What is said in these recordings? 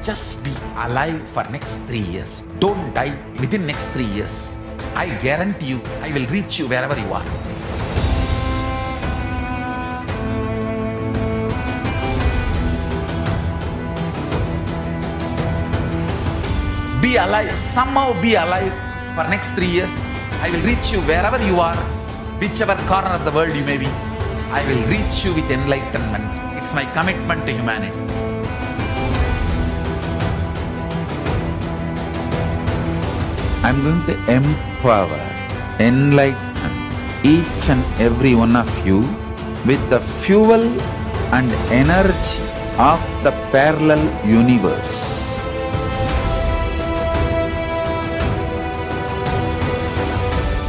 Just be alive for next 3 years. Don't die within next 3 years. I guarantee you, I will reach you wherever you are. Be alive, somehow be alive for next 3 years. I will reach you wherever you are, whichever corner of the world you may be. I will reach you with enlightenment. It's my commitment to humanity. I'm going to empower, enlighten each and every one of you with the fuel and energy of the parallel universe.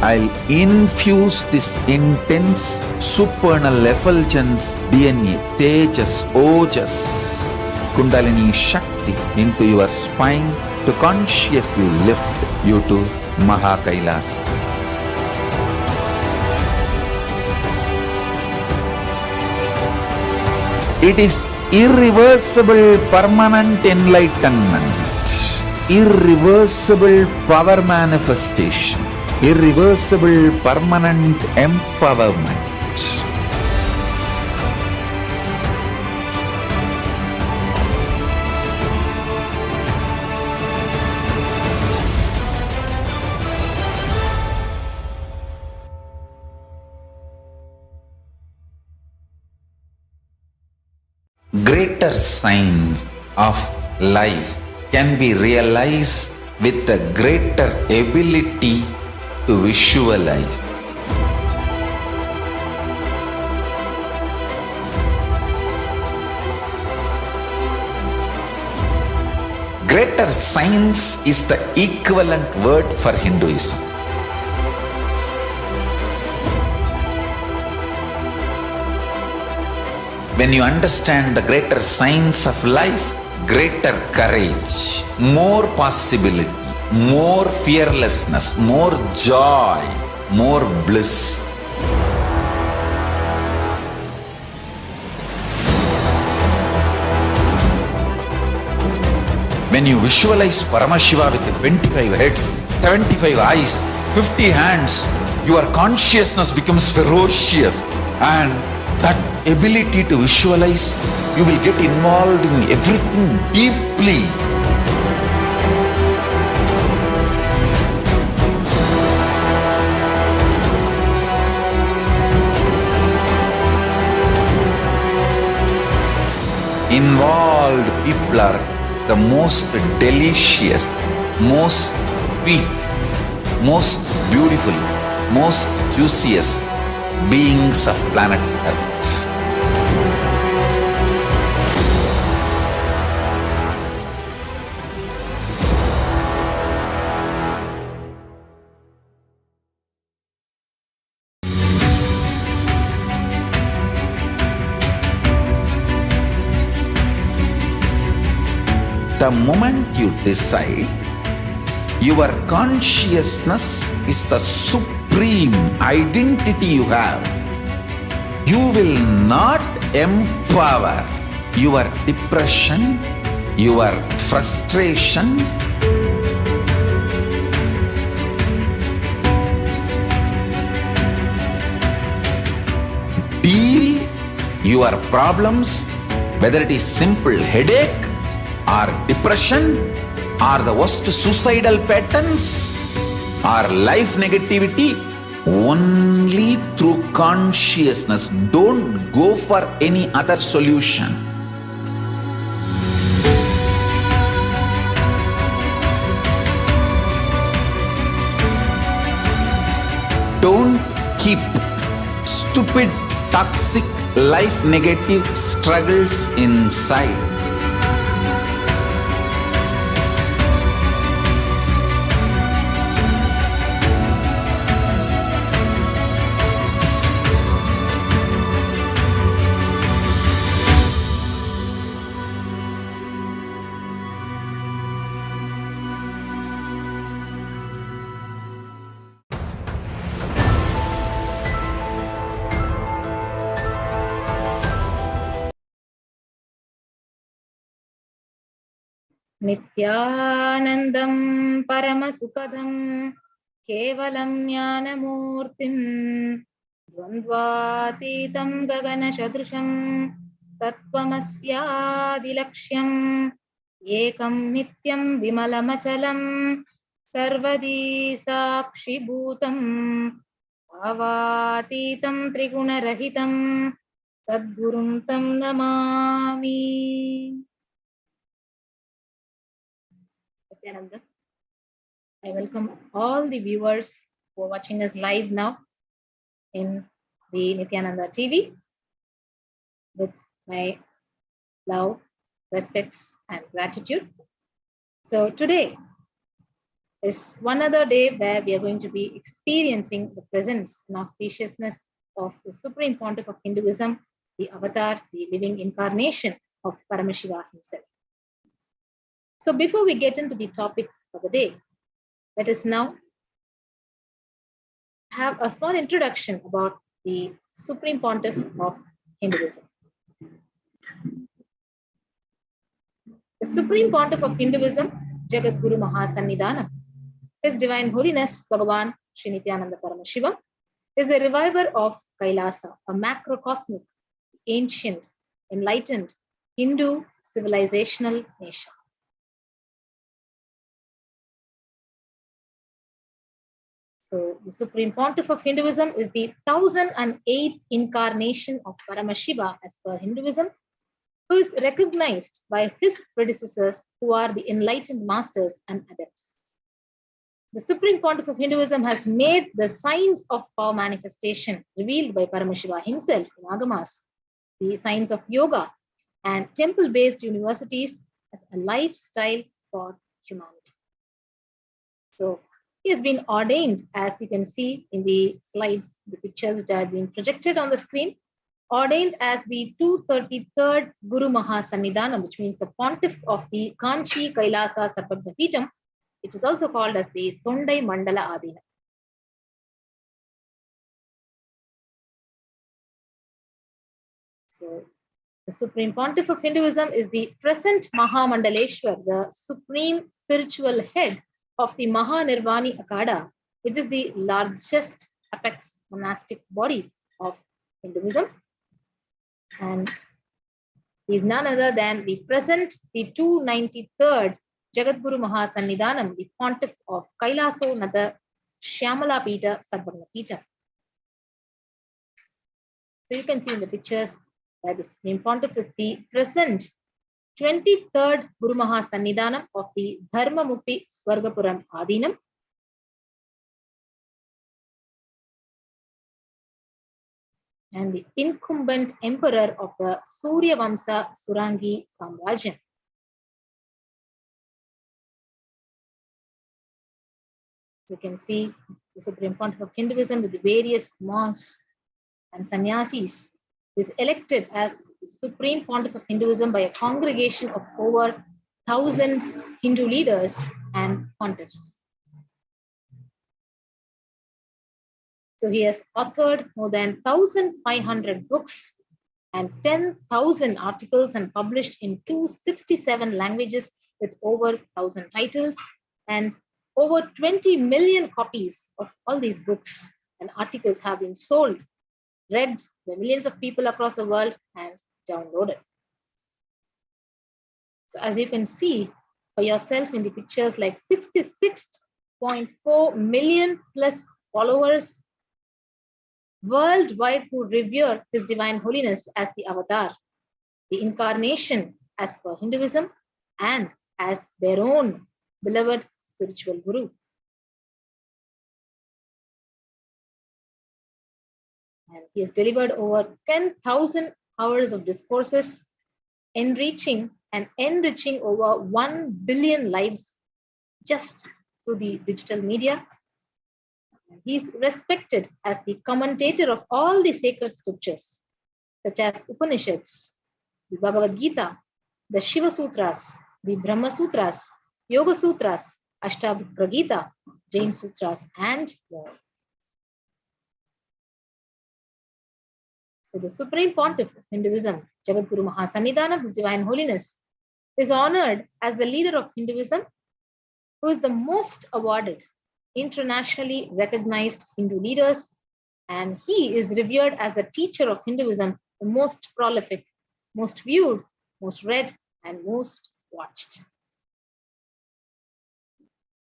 I'll infuse this intense supernal effulgence DNA, Tejas, Ojas, Kundalini Shakti into your spine to consciously lift you to KAILASA. It is irreversible permanent enlightenment, irreversible power manifestation, irreversible permanent empowerment. Greater signs of life can be realized with a greater ability to visualize. Greater science is the equivalent word for Hinduism. When you understand the greater science of life, greater courage, more possibility, more fearlessness, more joy, more bliss. When you visualize Paramashiva with 25 heads, 75 eyes, 50 hands, your consciousness becomes ferocious, and that ability to visualize, you will get involved in everything deeply. Involved people are the most delicious, most sweet, most beautiful, most juiciest beings of planet Earth. The moment you decide, your consciousness is the supreme identity you have, you will not empower your depression, your frustration, deal your problems, whether it is simple headache or depression or the worst suicidal patterns or life negativity, only through consciousness. Don't go for any other solution. Don't keep stupid, toxic, life negative struggles inside. Nithyanandam Paramasukadam Kevalam Jnanamurtim Dvandvatitam Gagana Shadrusham Tattvamasyaadilakshyam Ekam Nityam Vimalamachalam Sarvadi Sakshibhutam Bhavatitam Trigunarahitam Sadgurum Tam Namami. Nithyananda, I welcome all the viewers who are watching us live now in the Nithyananda TV with my love, respects, and gratitude. So today is one other day where we are going to be experiencing the presence and auspiciousness of the Supreme Pontiff of Hinduism, the avatar, the living incarnation of Paramashiva himself. So before we get into the topic for the day, let us now have a small introduction about the Supreme Pontiff of Hinduism. The Supreme Pontiff of Hinduism, Jagat Guru Mahasannidhanam, His Divine Holiness Bhagavan Sri Nithyananda Paramashivam, is a reviver of KAILASA, a macrocosmic, ancient, enlightened Hindu civilizational nation. So the Supreme Pontiff of Hinduism is the 1008th incarnation of Paramashiva as per Hinduism, who is recognized by his predecessors who are the enlightened masters and adepts. The Supreme Pontiff of Hinduism has made the signs of power manifestation revealed by Paramashiva himself in Agamas, the signs of yoga and temple-based universities as a lifestyle for humanity. So he has been ordained, as you can see in the slides, the pictures which are being projected on the screen, ordained as the 233rd Guru Mahasannidhanam, which means the pontiff of the Kanchi Kailasa Sarvagna Peetham, which is also called as the Tondai Mandala Adina. So the Supreme Pontiff of Hinduism is the present Mahamandaleshwar, the supreme spiritual head of the Mahanirvani Akada, which is the largest apex monastic body of Hinduism. And he is none other than the present, the 293rd Jagadguru Mahasannidhanam, the pontiff of Kailaso Nada Shyamala Peeta Sarvagna Peetham. So you can see in the pictures that the Supreme Pontiff is the present 23rd Guru Mahasannidhanam of the Dharma Mukti Swargapuram Adinam. And the incumbent emperor of the Surya Vamsa Surangi Samrajyam. You can see the Supreme Pontiff of Hinduism with the various monks and sannyasis, who is elected as the Supreme Pontiff of Hinduism by a congregation of over 1,000 Hindu leaders and pontiffs. So he has authored more than 1,500 books and 10,000 articles and published in 267 languages with over 1,000 titles, and over 20 million copies of all these books and articles have been sold, read by millions of people across the world and downloaded. So as you can see for yourself in the pictures, like 66.4 million plus followers worldwide who revere His Divine Holiness as the avatar, the incarnation as per Hinduism, and as their own beloved spiritual guru. And he has delivered over 10,000 hours of discourses, enriching over 1 billion lives just through the digital media. He is respected as the commentator of all the sacred scriptures, such as Upanishads, the Bhagavad Gita, the Shiva Sutras, the Brahma Sutras, Yoga Sutras, Ashtavakra Gita, Jain Sutras, and more. So the Supreme Pontiff of Hinduism, Jagadguru Mahasannidhanam, His Divine Holiness, is honored as the leader of Hinduism, who is the most awarded, internationally recognized Hindu leaders, and he is revered as the teacher of Hinduism, the most prolific, most viewed, most read, and most watched.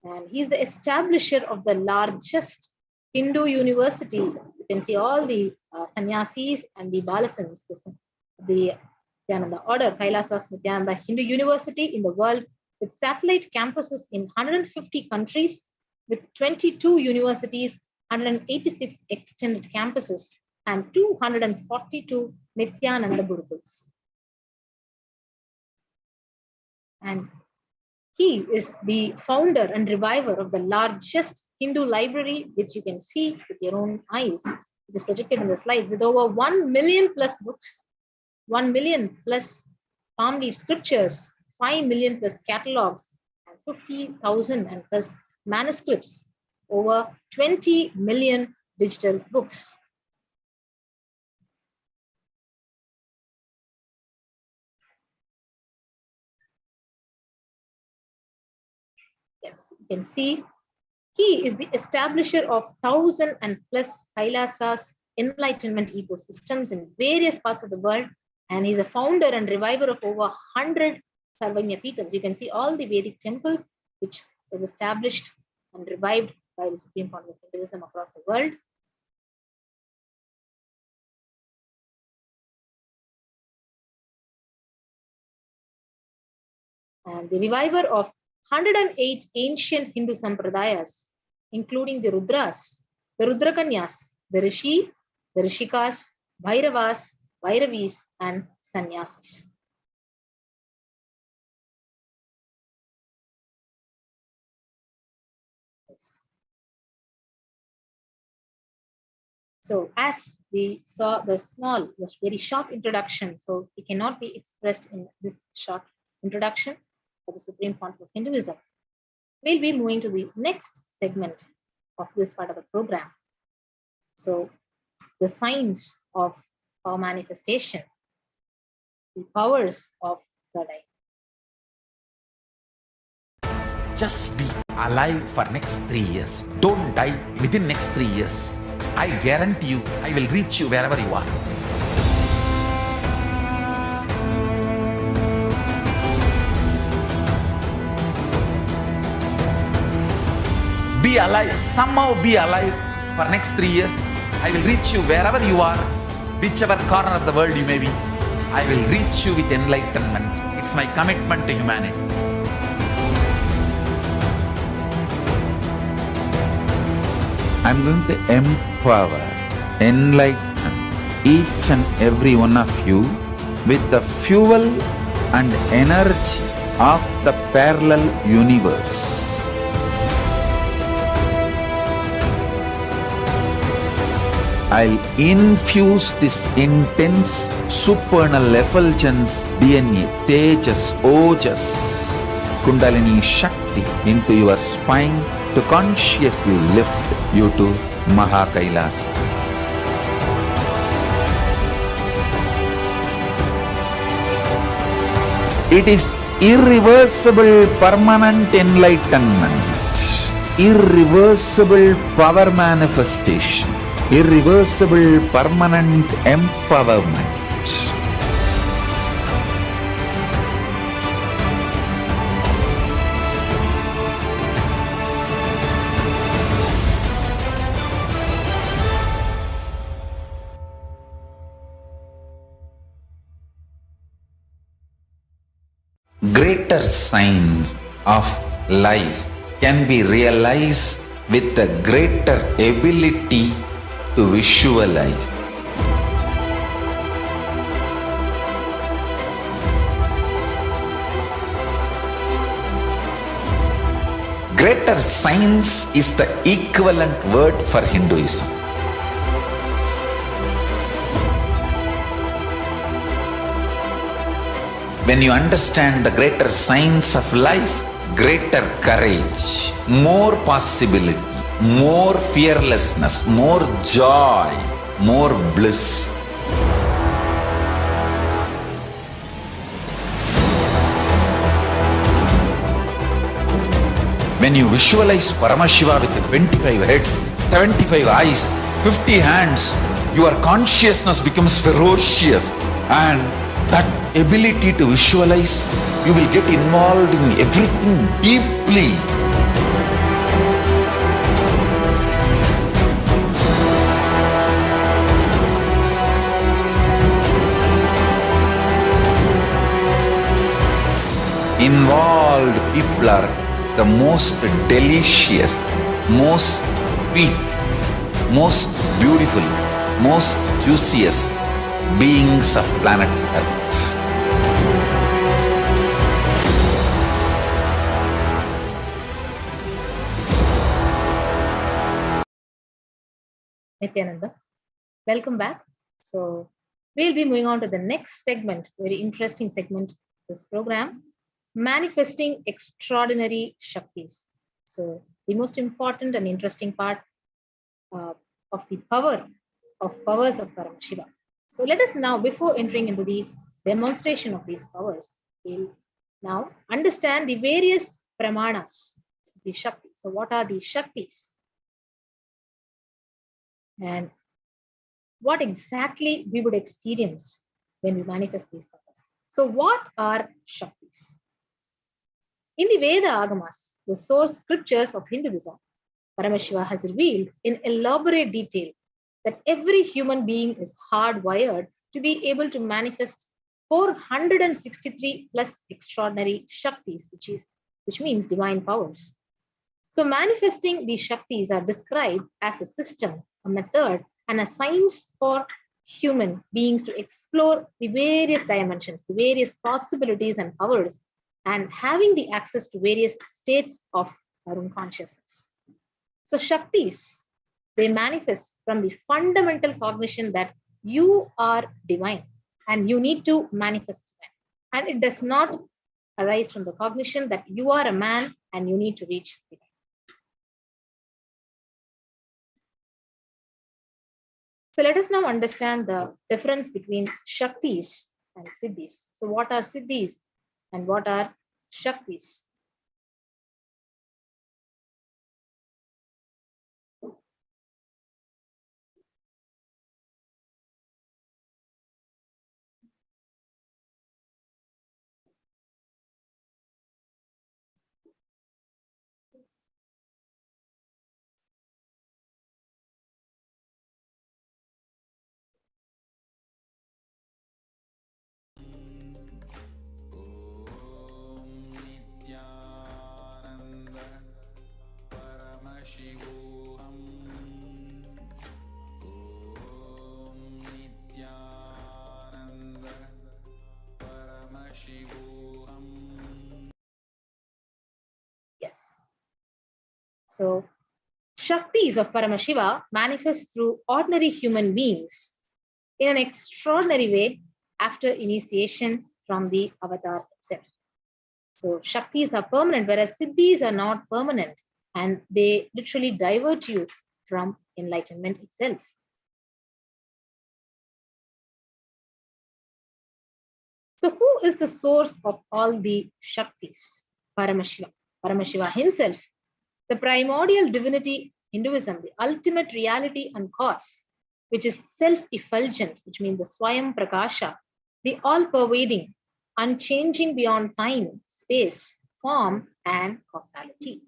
And he's the establisher of the largest Hindu university. You can see all the sannyasis and the balasans, the Nithyananda order, KAILASA Nithyananda Hindu University in the world, with satellite campuses in 150 countries, with 22 universities, 186 extended campuses, and 242 Nithyananda Gurukuls. And he is the founder and reviver of the largest Hindu library, which you can see with your own eyes, which is projected in the slides, with over 1 million plus books, 1 million plus palm leaf scriptures, 5 million plus catalogs, and 50,000 and plus manuscripts, over 20 million digital books. Yes, you can see he is the establisher of 1,000 and plus Kailasas enlightenment ecosystems in various parts of the world, and he's a founder and reviver of over 100 Sarvanya Peetams. You can see all the Vedic temples which was established and revived by the Supreme Founder of Hinduism across the world. And the reviver of 108 ancient Hindu sampradayas, including the Rudras, the Rudrakanyas, the Rishi, the Rishikas, Bhairavas, Bhairavis, and Sannyasis. So as we saw the very short introduction, so it cannot be expressed in this short introduction for the Supreme Founder of Hinduism. We'll be moving to the next segment of this part of the program. So the signs of our manifestation, the powers of the eye. Just be alive for next 3 years. Don't die within next 3 years. I guarantee you, I will reach you wherever you are. Be alive, somehow be alive for next 3 years. I will reach you wherever you are, whichever corner of the world you may be. I will reach you with enlightenment. It's my commitment to humanity. I'm going to empower, enlighten each and every one of you with the fuel and energy of the parallel universe. I'll infuse this intense supernal effulgence DNA, Tejas, Ojas, Kundalini Shakti into your spine to consciously lift you to Mahakailasa. It is irreversible permanent enlightenment, irreversible power manifestation, irreversible permanent empowerment. Greater signs of life can be realized with a greater ability to visualize. Greater science is the equivalent word for Hinduism. When you understand the greater science of life, greater courage, more possibility, more fearlessness, more joy, more bliss. when you visualize Paramashiva with 25 heads, 75 eyes, 50 hands, your consciousness becomes ferocious, and that ability to visualize, you will get involved in everything deeply. Involved people are the most delicious, most sweet, most beautiful, most juiciest beings of planet Earth. Nithyananda, welcome back. So we'll be moving on to the next segment, very interesting segment of this program, manifesting extraordinary Shaktis. So the most important and interesting part of the powers of Paramashiva. So let us now, before entering into the demonstration of these powers, we'll now understand the various pramanas, the Shaktis. So what are the Shaktis? And what exactly we would experience when we manifest these powers. So what are Shaktis? In the Veda Agamas, the source scriptures of Hinduism, Paramashiva has revealed in elaborate detail that every human being is hardwired to be able to manifest 463 plus extraordinary Shaktis, which means divine powers. So manifesting these Shaktis are described as a system, a method, and a science for human beings to explore the various dimensions, the various possibilities and powers, and having the access to various states of our own consciousness. So Shaktis, they manifest from the fundamental cognition that you are divine and you need to manifest divine. And it does not arise from the cognition that you are a man and you need to reach divine. So let us now understand the difference between Shaktis and Siddhis. So what are Siddhis and what are Shaktis? Nithyananda Paramashivoham. Nithyananda Paramashivoham. Yes. So Shaktis of Paramashiva manifest through ordinary human beings in an extraordinary way after initiation from the avatar itself. So Shaktis are permanent, whereas Siddhis are not permanent, and they literally divert you from enlightenment itself. So who is the source of all the Shaktis? Paramashiva. Paramashiva himself, the primordial divinity Hinduism, the ultimate reality and cause, which is self-effulgent, which means the Swayam Prakasha, the all-pervading, unchanging beyond time, space, form, and causality.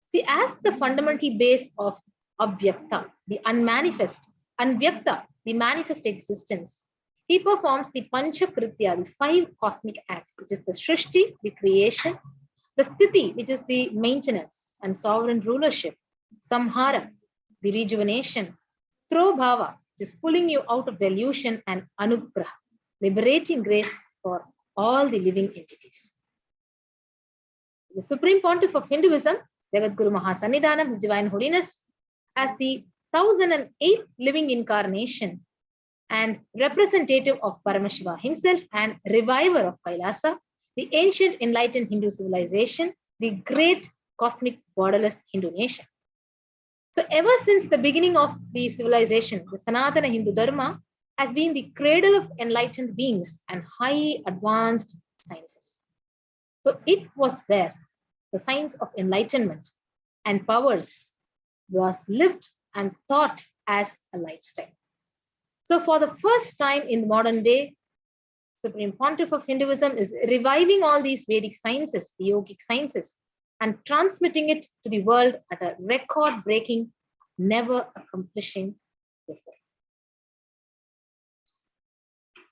See, as the fundamental base of Abhyakta, the unmanifest, Anvyakta, the manifest existence, he performs the Panchakritya, the 5 cosmic acts, which is the Shrishti, the creation, the Sthiti, which is the maintenance and sovereign rulership, Samhara, the rejuvenation, Trobhava, which is pulling you out of delusion, and Anugraha, liberating grace for all the living entities. The Supreme Pontiff of Hinduism, Jagadguru Mahasannidhanam, His Divine Holiness, as the 1008th living incarnation and representative of Paramashiva himself and reviver of Kailasa, the ancient enlightened Hindu civilization, the great cosmic borderless Hindu nation. So ever since the beginning of the civilization, the Sanatana Hindu Dharma has been the cradle of enlightened beings and high advanced sciences. So it was where the science of enlightenment and powers was lived and taught as a lifestyle. So for the first time in modern day, Supreme Pontiff of Hinduism is reviving all these Vedic sciences, the yogic sciences, and transmitting it to the world at a record-breaking, never accomplishing before.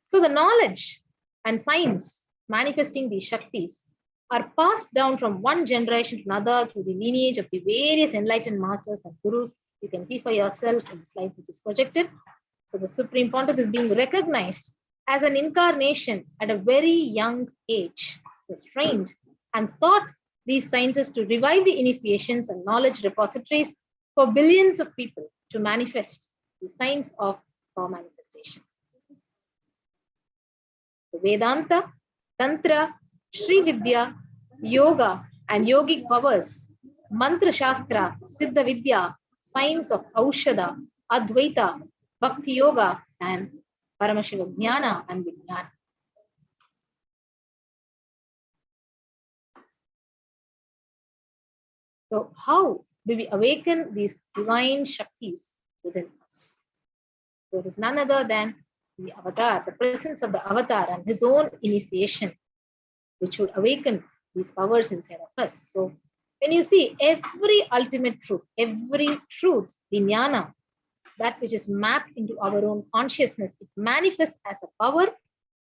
So the knowledge and science manifesting these Shaktis are passed down from one generation to another through the lineage of the various enlightened masters and gurus. You can see for yourself in the slide which is projected. So the Supreme Pontiff is being recognized as an incarnation at a very young age. He was trained and taught these sciences to revive the initiations and knowledge repositories for billions of people to manifest the science of power manifestation. The Vedanta, Tantra, Sri Vidya, Yoga and yogic powers, Mantra Shastra, Siddha Vidya, science of Aushadha, Advaita, Bhakti Yoga and Paramashiva Jnana and Vijnana. So how do we awaken these divine Shaktis within us? So it is none other than the avatar, the presence of the avatar and his own initiation, which would awaken these powers inside of us. So when you see every ultimate truth, the jnana, that which is mapped into our own consciousness, it manifests as a power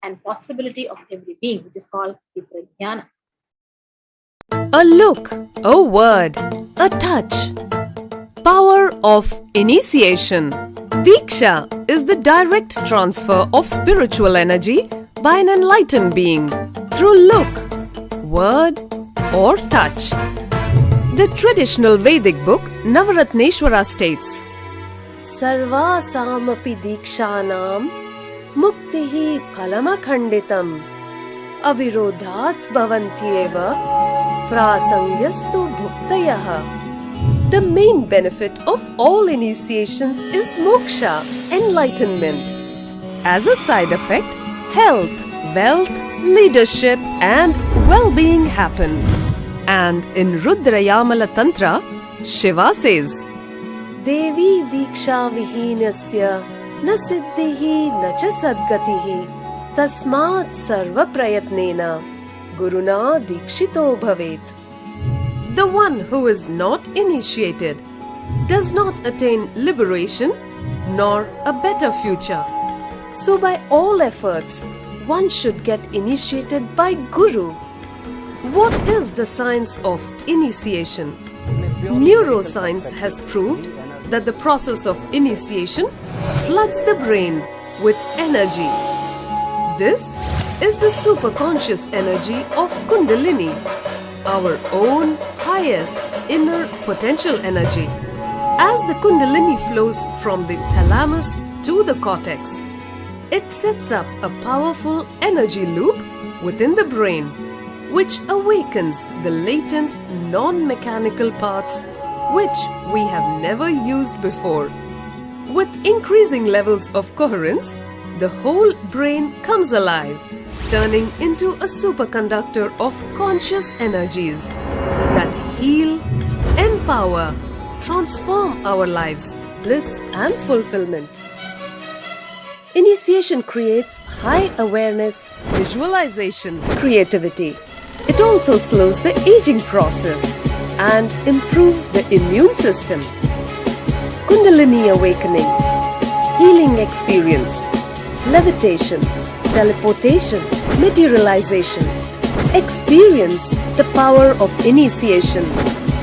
and possibility of every being, which is called the prajnana. A look, a word, a touch. Power of initiation. Diksha is the direct transfer of spiritual energy by an enlightened being through look, word, or touch. The traditional Vedic book Navaratneshwara states, Sarvasamapi dikshanam muktihi phalamakhanditam avirodhat bhavantyeva prasangyastu bhuktayaha. The main benefit of all initiations is moksha, enlightenment. As a side effect, health, wealth, leadership and well-being happen. And in Rudrayamala Tantra, Shiva says, Devi diksha vihinasya na siddhihi na cha sadgatihi tasmat sarva prayatnena guruna dikshito bhavet. The one who is not initiated does not attain liberation nor a better future. So by all efforts, one should get initiated by Guru. What is the science of initiation? Neuroscience has proved that the process of initiation floods the brain with energy. This is the superconscious energy of Kundalini, our own highest inner potential energy. As the Kundalini flows from the thalamus to the cortex, it sets up a powerful energy loop within the brain, which awakens the latent non-mechanical parts which we have never used before. With increasing levels of coherence, the whole brain comes alive, turning into a superconductor of conscious energies that heal, empower, transform our lives, bliss and fulfillment. Initiation creates high awareness, visualization, creativity. It also slows the aging process and improves the immune system. Kundalini awakening, healing experience, levitation, teleportation, materialization. Experience the power of initiation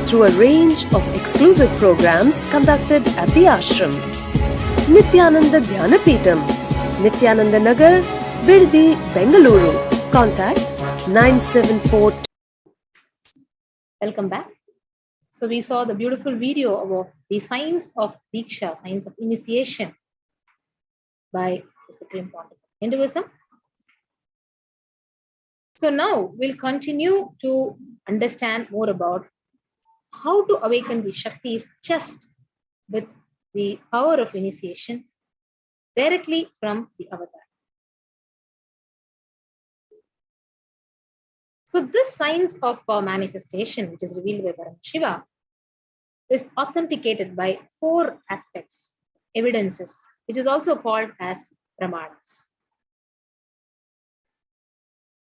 through a range of exclusive programs conducted at the ashram. Nithyananda Dhyanapitham, Nithyananda Nagar, Birdi, Bengaluru. Contact 974. Welcome back. So we saw the beautiful video of the science of Diksha, science of initiation by the Supreme Pontiff of Hinduism. So now we'll continue to understand more about how to awaken the Shaktis just with the power of initiation directly from the avatar. So this science of power manifestation, which is revealed by Paramashiva, is authenticated by 4 aspects, evidences, which is also called as pramanas.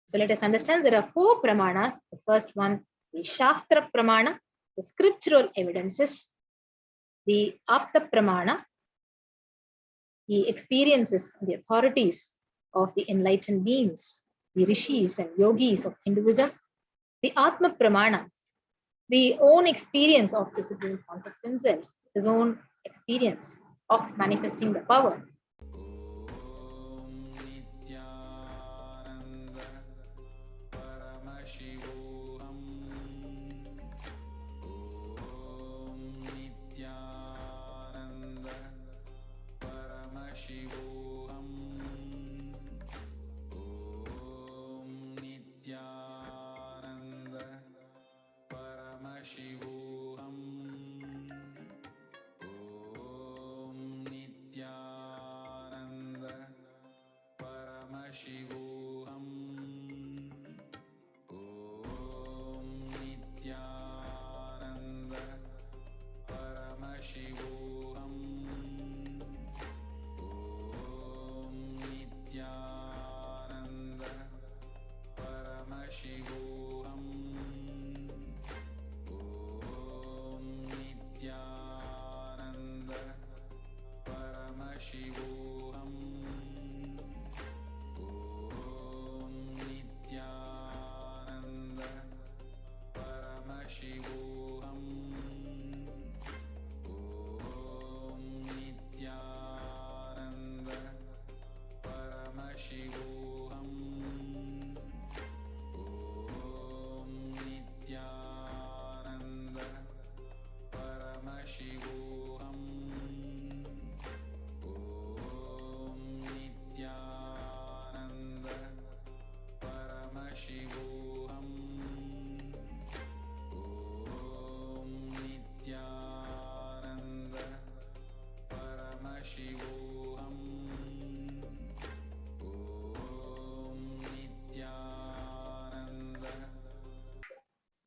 So let us understand there are 4 pramanas. The first one, the Shastra Pramana, the scriptural evidences, the Apta Pramana, the experiences, the authorities of the enlightened beings, the rishis and yogis of Hinduism, the Atma Pramana, the own experience of the Supreme Pontiff himself, his own experience of manifesting the power.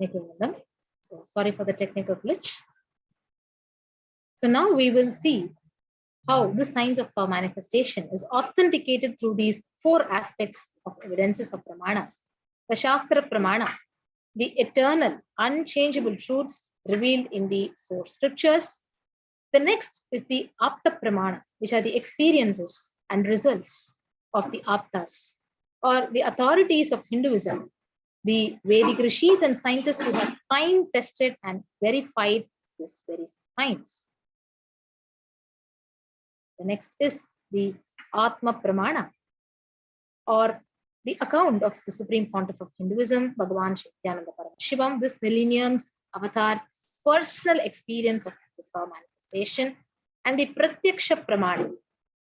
Nithyananda. So sorry for the technical glitch. So now we will see how the science of power manifestation is authenticated through these 4 aspects of evidences of pramanas. The Shastra Pramana, the eternal, unchangeable truths revealed in the source scriptures. The next is the Apta Pramana, which are the experiences and results of the Aptas, or the authorities of Hinduism, the Vedic rishis and scientists who have time-tested and verified this very science. The next is the Atma Pramana, or the account of the Supreme Pontiff of Hinduism, Bhagavan Nithyananda Paramashivam, this millennium's avatar, personal experience of this power manifestation, and the Pratyaksha Pramana,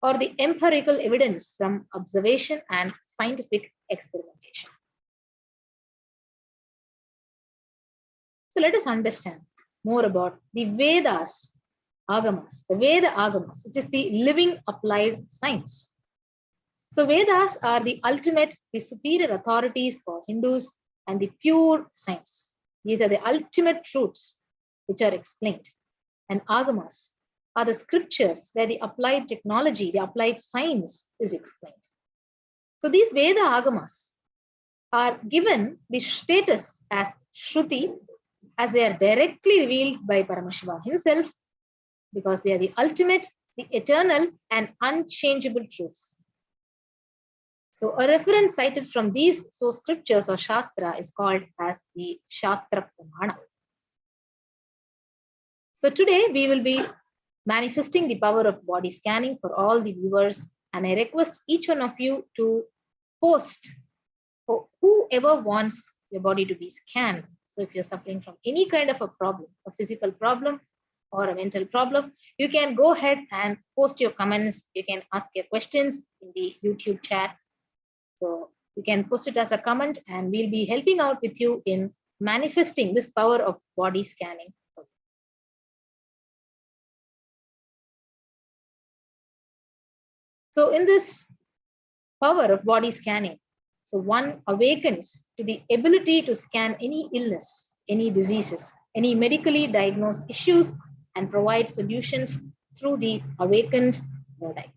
or the empirical evidence from observation and scientific experimentation. So let us understand more about the Vedas, Agamas, the Veda Agamas, which is the living applied science. So Vedas are the ultimate, the superior authorities for Hindus and the pure science. These are the ultimate truths which are explained. And Agamas are the scriptures where the applied technology, the applied science is explained. So these Veda Agamas are given the status as Shruti, as they are directly revealed by Paramashiva himself, because they are the ultimate, the eternal and unchangeable truths. So a reference cited from these source scriptures or Shastra is called as the Shastra Pramana. So today we will be manifesting the power of body scanning for all the viewers, and I request each one of you to post for whoever wants your body to be scanned. So if you're suffering from any kind of a problem, a physical problem or a mental problem, you can go ahead and post your comments. You can ask your questions in the YouTube chat. So you can post it as a comment, and we'll be helping out with you in manifesting this power of body scanning. So in this power of body scanning, So one awakens to the ability to scan any illness, any diseases, any medically diagnosed issues, and provide solutions through the awakened third eye.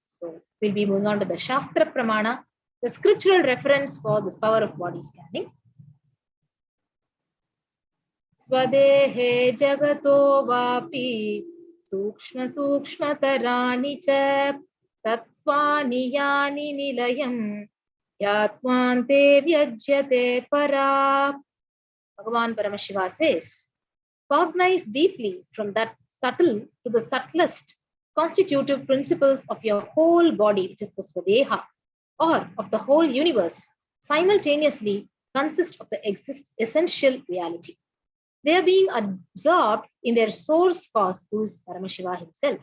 So we'll be moving on to the Shastra Pramana, the scriptural reference for this power of body scanning. Swadehe jagato vapi sukshma sukshmatarani cha tattvani yani nilayam yatmante vyajyate para. Bhagavan Paramashiva says, cognize deeply from that subtle to the subtlest constitutive principles of your whole body, which is the Swadeha, or of the whole universe, simultaneously consist of the essential reality. They are being absorbed in their source cause, who is Paramashiva himself.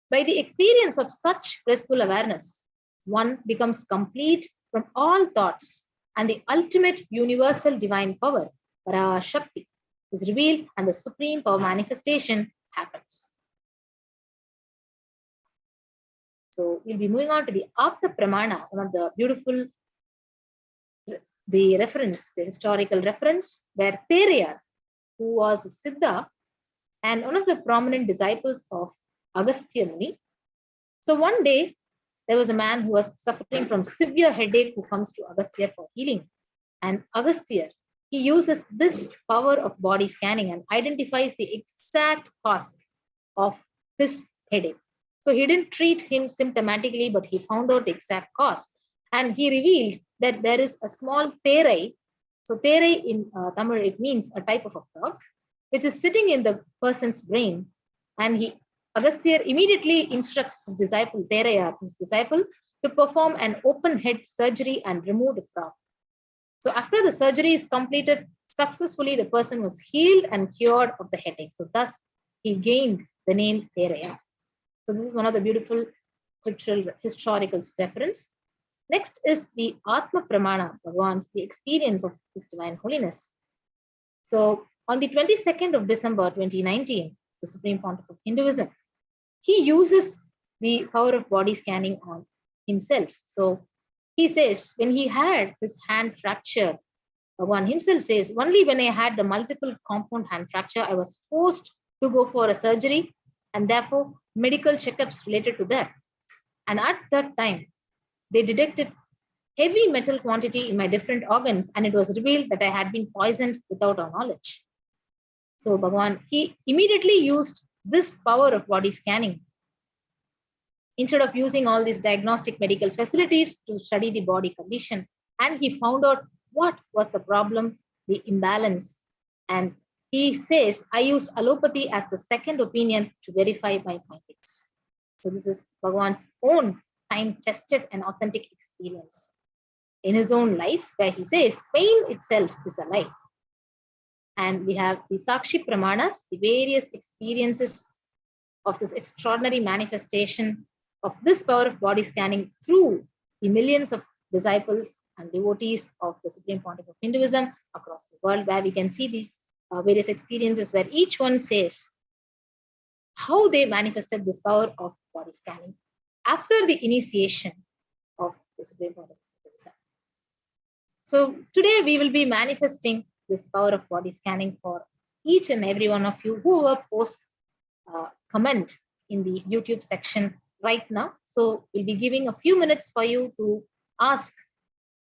By the experience of such blissful awareness, one becomes complete from all thoughts, and the ultimate universal divine power, Parashakti, is revealed and the supreme power manifestation happens. So we'll be moving on to the Apta Pramana, one of the beautiful, the reference, the historical reference, where Thereya, who was a Siddha and one of the prominent disciples of Agastya Muni. So one day, there was a man who was suffering from severe headache who comes to Agastya for healing. And Agastya, he uses this power of body scanning and identifies the exact cause of his headache. So he didn't treat him symptomatically, but he found out the exact cause. And he revealed that there is a small therai. So therai in Tamil, it means a type of a frog, which is sitting in the person's brain. And Agastya immediately instructs his disciple, Thereya, his disciple, to perform an open head surgery and remove the frog. So after the surgery is completed successfully, the person was healed and cured of the headache. So thus he gained the name Thereya. So this is one of the beautiful scriptural historical reference. Next is the Atma Pramana, Bhagavan's, the experience of His Divine Holiness. So on the 22nd of December 2019, the Supreme Pontiff of Hinduism, he uses the power of body scanning on himself. So he says, when he had his hand fractured, Bhagavan himself says, only when I had the multiple compound hand fracture, I was forced to go for a surgery and therefore medical checkups related to that. And at that time, they detected heavy metal quantity in my different organs, and it was revealed that I had been poisoned without our knowledge. So Bhagavan, he immediately used this power of body scanning. Instead of using all these diagnostic medical facilities to study the body condition, and he found out what was the problem, the imbalance. And he says, I used allopathy as the second opinion to verify my findings. So this is Bhagavan's own time-tested and authentic experience in his own life, where he says, pain itself is a lie. And we have the Sakshi Pramanas, the various experiences of this extraordinary manifestation of this power of body scanning through the millions of disciples and devotees of the Supreme Pontiff of Hinduism across the world, where we can see the various experiences where each one says how they manifested this power of body scanning after the initiation of the Supreme Pontiff of Hinduism. So today we will be manifesting this power of body scanning for each and every one of you who will post comment in the YouTube section right now. So we'll be giving a few minutes for you to ask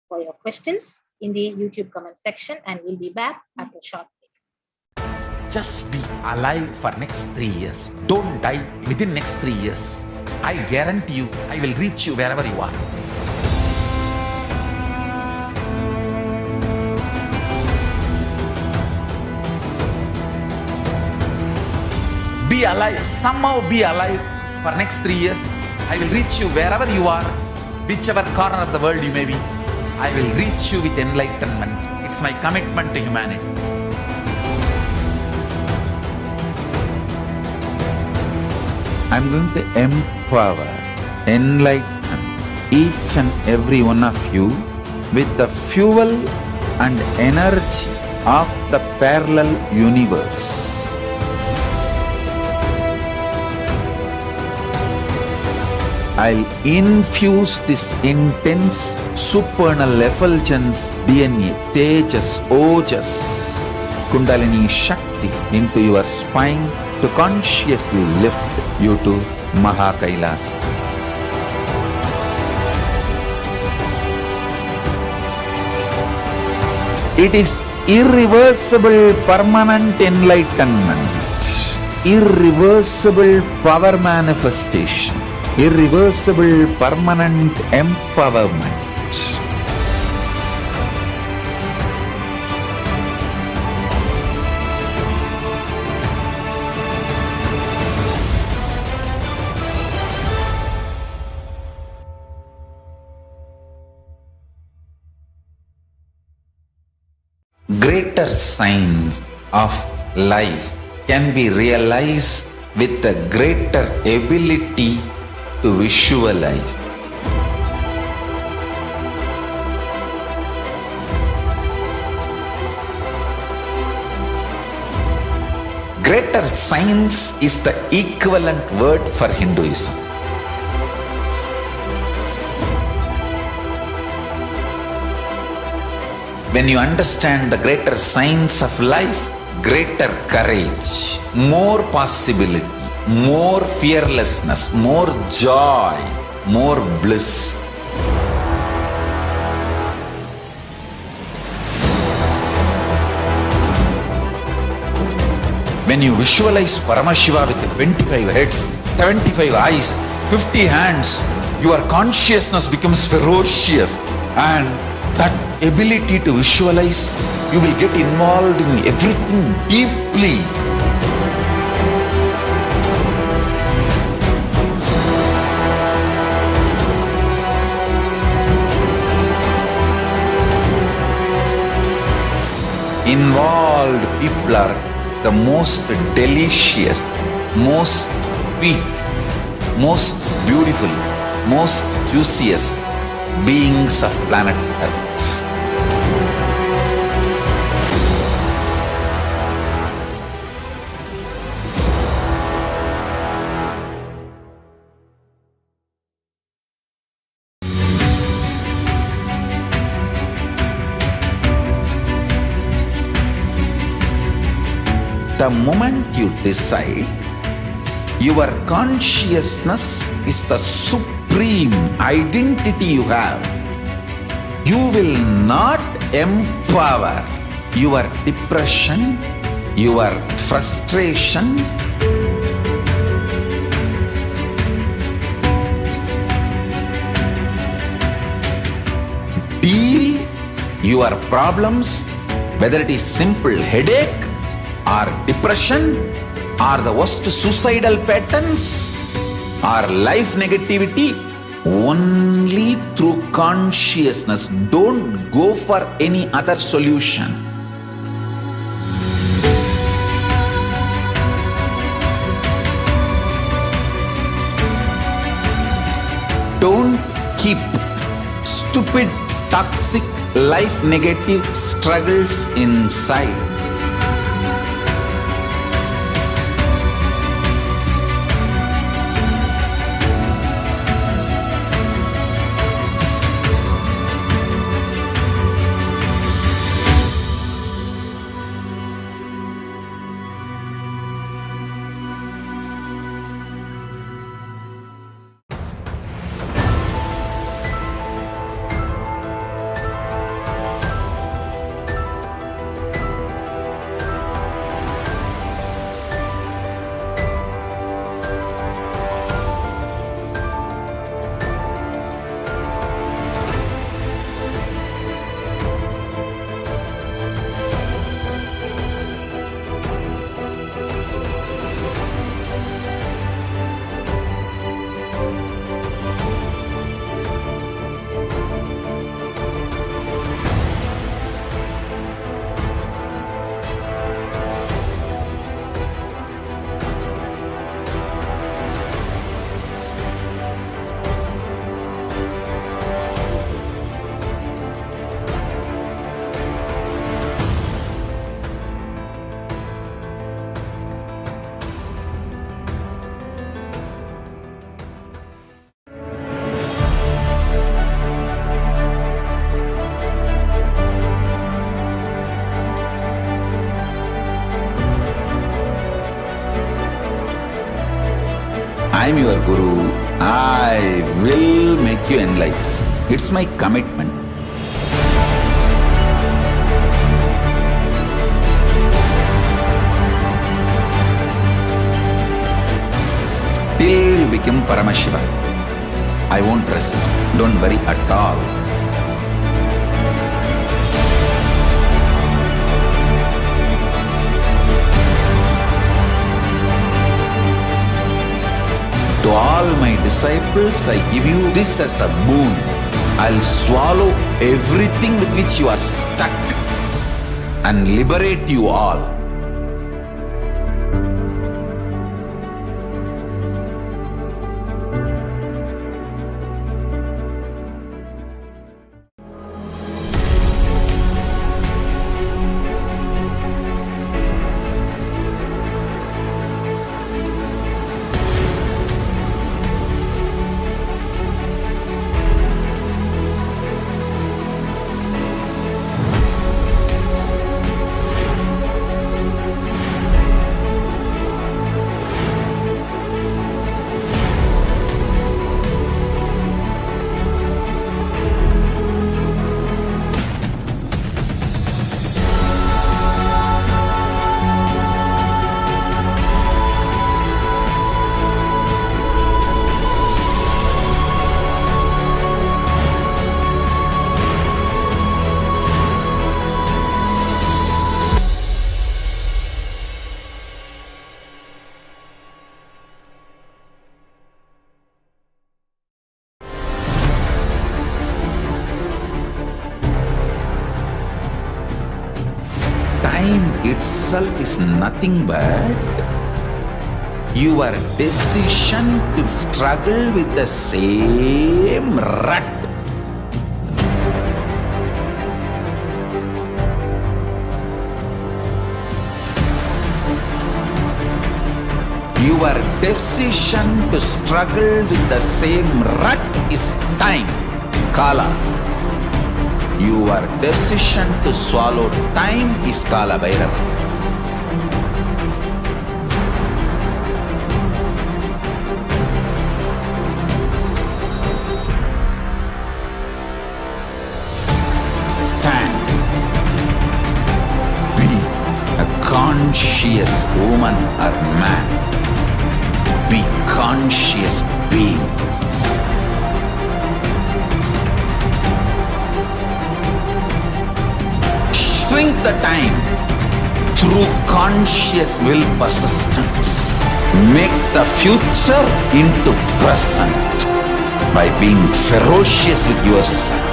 for your questions in the YouTube comment section, and we'll be back after a short break. Just be alive for next 3 years. Don't die within next 3 years. I guarantee you, I will reach you wherever you are. Be alive, somehow be alive for next 3 years. I will reach you wherever you are, whichever corner of the world you may be. I will reach you with enlightenment. It's my commitment to humanity. I'm going to empower, enlighten each and every one of you with the fuel and energy of the parallel universe. I'll infuse this intense supernal effulgence DNA, Tejas, Ojas, Kundalini Shakti into your spine to consciously lift you to KAILASA. It is irreversible permanent enlightenment, irreversible power manifestation, irreversible permanent empowerment. Greater signs of life can be realized with a greater ability to visualize. Greater science is the equivalent word for Hinduism. When you understand the greater science of life, greater courage, more possibility, more fearlessness, more joy, more bliss. When you visualize Paramashiva with 25 heads, 75 eyes, 50 hands, your consciousness becomes ferocious, and that ability to visualize, you will get involved in everything deeply. Involved people are the most delicious, most sweet, most beautiful, most juiciest beings of planet Earth. The moment you decide, your consciousness is the supreme identity you have, you will not empower your depression, your frustration, deal your problems, whether it is simple headache or depression or the worst suicidal patterns or life negativity, only through consciousness. Don't go for any other solution. Don't keep stupid, toxic, life negative struggles inside. I'm your Guru. I will make you enlightened. It's my commitment. Till you become Paramashiva, I won't rest. Don't worry at all. To all my disciples, I give you this as a boon. I'll swallow everything with which you are stuck and liberate you all. Time itself is nothing but your decision to struggle with the same rut. Your decision to struggle with the same rut is time, Kala. Your decision to swallow time is Kala Bhairava. Stand. Be a conscious woman or man. Be conscious being. Shrink the time through conscious will persistence. Make the future into present by being ferocious with yourself.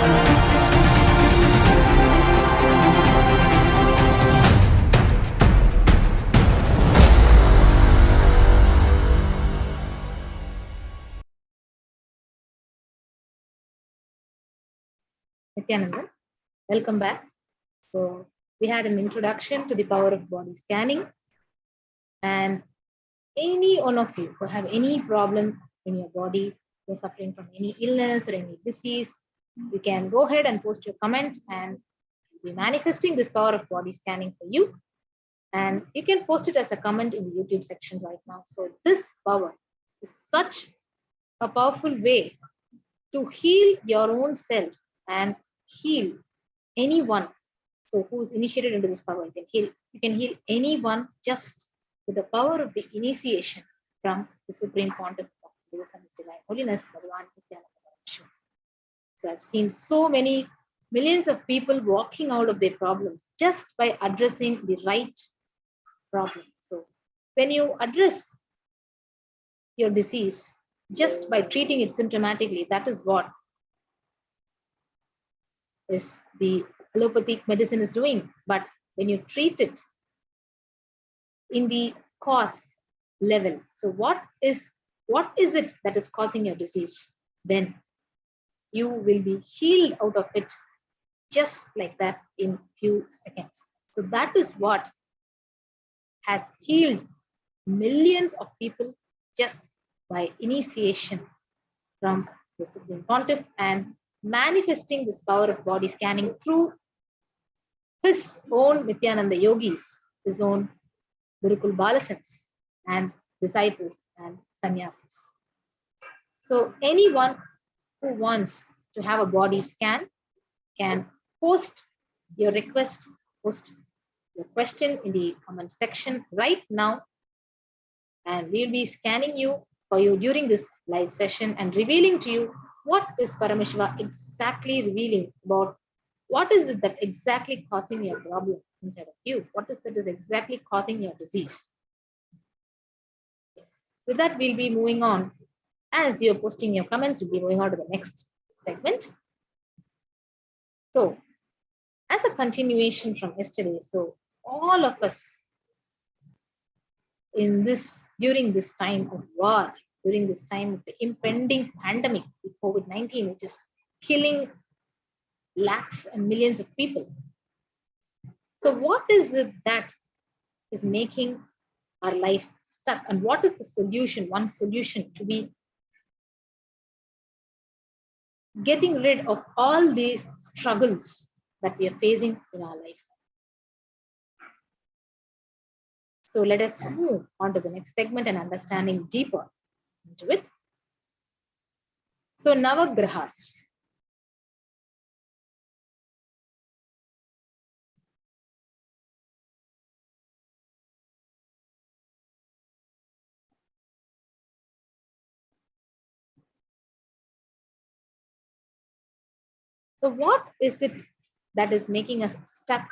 Nithyananda, welcome back. So we had an introduction to the power of body scanning, and any one of you who have any problem in your body, you're suffering from any illness or any disease, you can go ahead and post your comment, and we'll be manifesting this power of body scanning for you. And you can post it as a comment in the YouTube section right now. So this power is such a powerful way to heal your own self and heal anyone. So who's initiated into this power, you can heal anyone just with the power of the initiation from the Supreme Pontiff of His Divine Holiness, Bhagavan Nithyananda Paramashivam. So I've seen so many millions of people walking out of their problems just by addressing the right problem. So when you address your disease just by treating it symptomatically, that is what is the allopathic medicine is doing. But when you treat it in the cause level, so what is it that is causing your disease? Then you will be healed out of it just like that in few seconds. So that is what has healed millions of people just by initiation from the Supreme Pontiff and manifesting this power of body scanning through his own Nithyananda yogis, his own Gurukul Balasans and disciples and sannyasis. So anyone who wants to have a body scan can post your request, post your question in the comment section right now, and we'll be scanning you for you during this live session and revealing to you what is Paramashiva exactly revealing about what is it that exactly causing your problem inside of you? What is that is exactly causing your disease? Yes. With that, we'll be moving on. As you're posting your comments, we'll be moving on to the next segment. So, as a continuation from yesterday, so all of us during this time of war, during this time of the impending pandemic, COVID-19, which is killing lakhs and millions of people. So what is it that is making our life stuck? And what is the solution, one solution to be getting rid of all these struggles that we are facing in our life? So let us move on to the next segment and understanding deeper into it. So Navagrahas. So what is it that is making us stuck,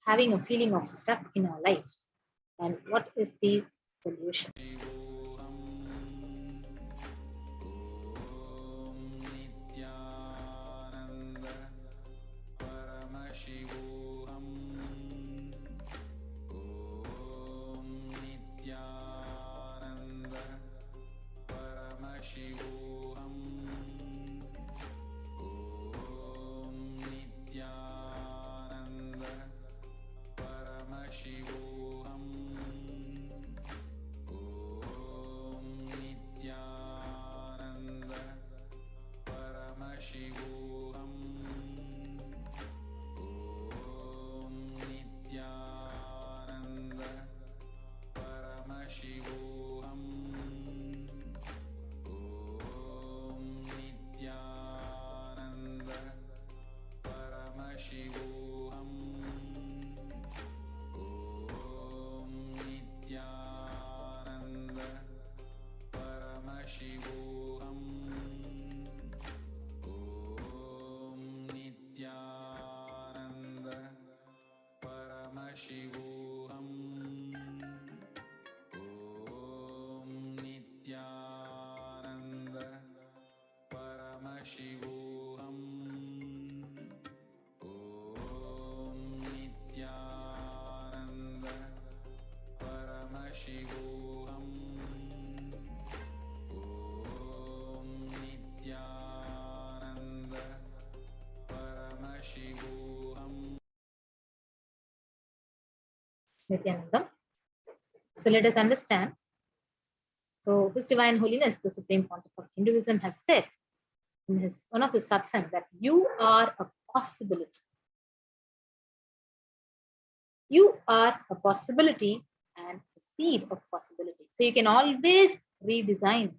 having a feeling of stuck in our life? And what is the solution? Nithyananda Paramashivoham. Om Nithyananda Paramashivoham. Om Nithyananda Paramashivoham. Om Nithyananda Paramashivoham. Om Nithyananda Paramashivoham. Om Nithyananda Paramashivoham. Om Nithyananda Paramashivoham. Om Nithyananda Paramashivoham. Om Nithyananda Paramashivoham. Om Nithyananda Paramashivoham. Om Nithyananda Paramashivoham. Nithyanandam. So let us understand. So His Divine Holiness, the Supreme Pontiff of Hinduism, has said in one of the satsangs that you are a possibility. You are a possibility and a seed of possibility. So you can always redesign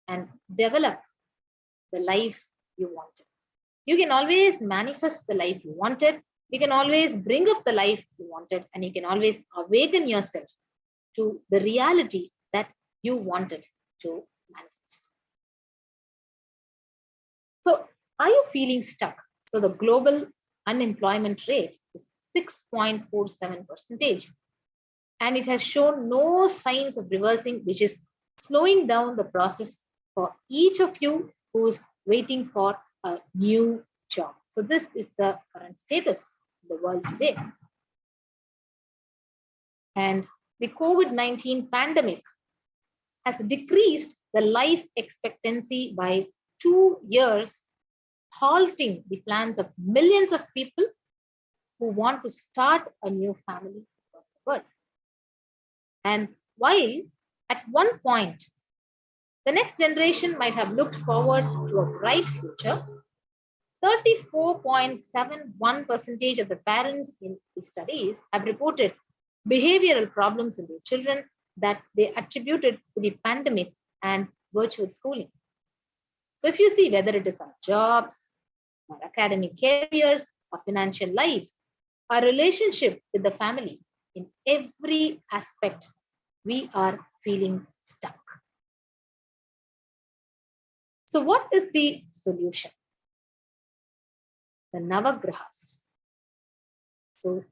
and develop the life you wanted. You can always manifest the life you wanted. You can always bring up the life you wanted, and you can always awaken yourself to the reality that you wanted to manifest. So are you feeling stuck? So the global unemployment rate is 6.47%, and it has shown no signs of reversing, which is slowing down the process for each of you who is waiting for a new job. So this is the current status of the world today. And the COVID-19 pandemic has decreased the life expectancy by 2 years, halting the plans of millions of people who want to start a new family across the world. And while at one point, the next generation might have looked forward to a bright future, 34.71% of the parents in the studies have reported behavioral problems in their children that they attributed to the pandemic and virtual schooling. So if you see whether it is our jobs, our academic careers, our financial lives, our relationship with the family, in every aspect, we are feeling stuck. So what is the solution? The Navagrahas. So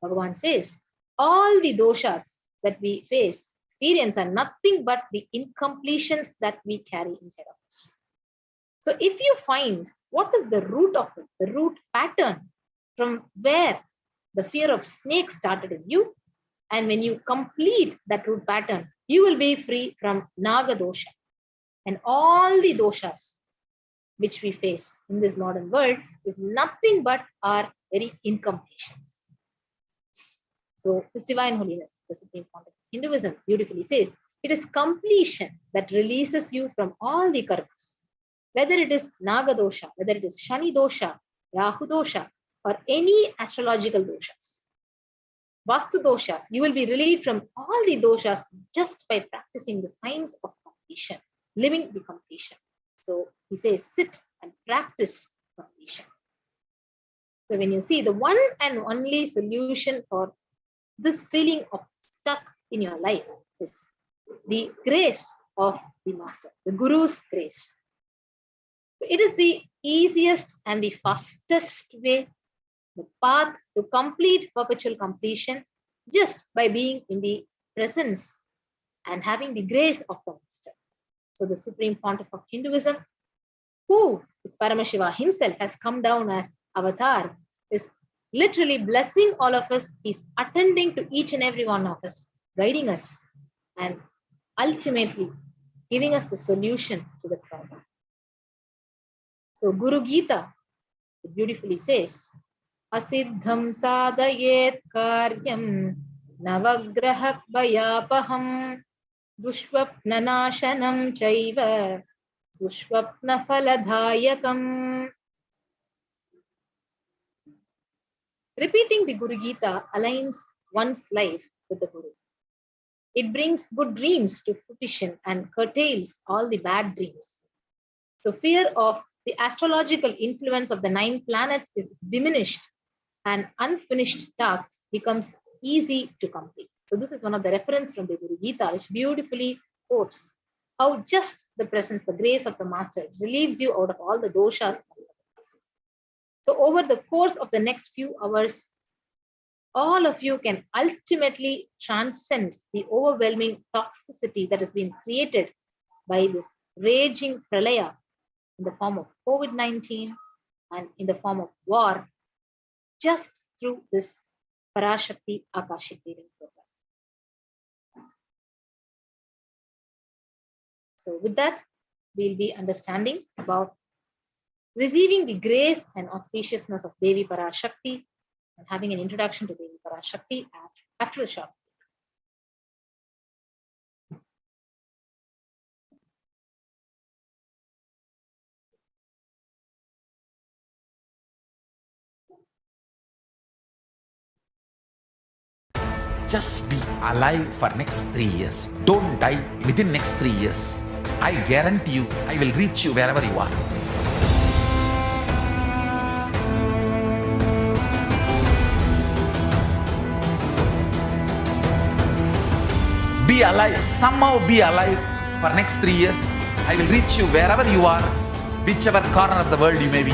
Bhagavan says, all the doshas that we experience are nothing but the incompletions that we carry inside of us. So if you find what is the root of it, the root pattern from where the fear of snake started in you, and when you complete that root pattern, you will be free from Naga dosha. And all the doshas which we face in this modern world is nothing but our very incompletions. So His Divine Holiness, the Supreme Fount of Hinduism, beautifully says, it is completion that releases you from all the karmas. Whether it is Naga dosha, whether it is Shani dosha, Rahu dosha, or any astrological doshas, Vastu doshas, you will be relieved from all the doshas just by practicing the science of completion, living the completion. So he says, sit and practice completion. So when you see the one and only solution for this feeling of stuck in your life is the grace of the Master, the Guru's grace. It is the easiest and the fastest way, the path to complete perpetual completion, just by being in the presence and having the grace of the Master. So the Supreme Pontiff of Hinduism, who is Paramashiva himself, has come down as avatar, is literally blessing all of us. He's attending to each and every one of us, guiding us, and ultimately giving us the solution to the problem. So Guru Gita beautifully says, Asiddham sadayet karyam navagraha bhayapaham dushvapnanashanam chaiva dushvapna phaladhayakam. Repeating the Guru Gita aligns one's life with the Guru. It brings good dreams to fruition and curtails all the bad dreams. So fear of the astrological influence of the 9 planets is diminished and unfinished tasks becomes easy to complete. So this is one of the reference from the Guru Gita, which beautifully quotes how just the presence, the grace of the Master relieves you out of all the doshas. So over the course of the next few hours, all of you can ultimately transcend the overwhelming toxicity that has been created by this raging pralaya in the form of COVID-19 and in the form of war, just through this Parashakti Akashic reading program. So with that, we'll be understanding about receiving the grace and auspiciousness of Devi Parashakti and having an introduction to Devi Parashakti after a short break. Just be alive for next 3 years. Don't die within next 3 years. I guarantee you, I will reach you wherever you are. Be alive, somehow be alive for next 3 years. I will reach you wherever you are, whichever corner of the world you may be.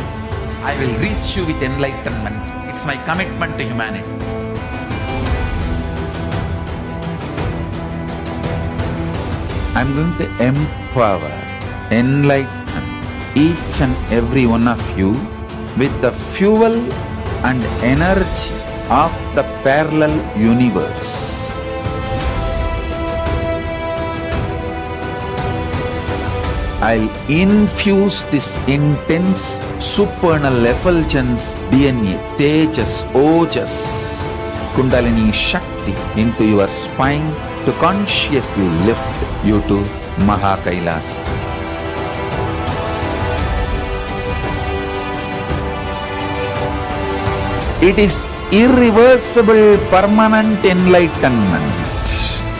I will reach you with enlightenment. It's my commitment to humanity. I'm going to empower, enlighten each and every one of you with the fuel and energy of the parallel universe. I'll infuse this intense supernal effulgence DNA, Tejas, Ojas, Kundalini Shakti into your spine to consciously lift you to KAILASA. It is irreversible permanent enlightenment,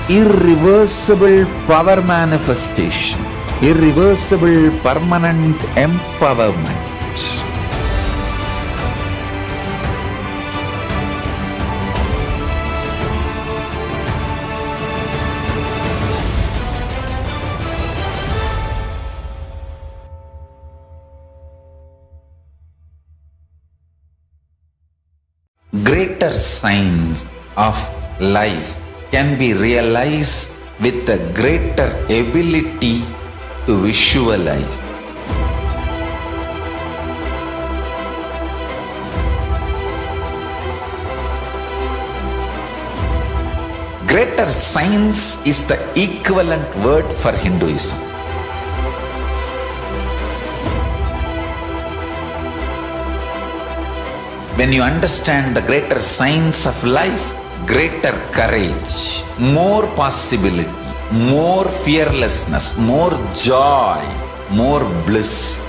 irreversible power manifestation, irreversible permanent empowerment. Greater signs of life can be realized with a greater ability to visualize. Greater signs is the equivalent word for Hinduism. When you understand the greater signs of life, greater courage, more possibility, more fearlessness, more joy, more bliss.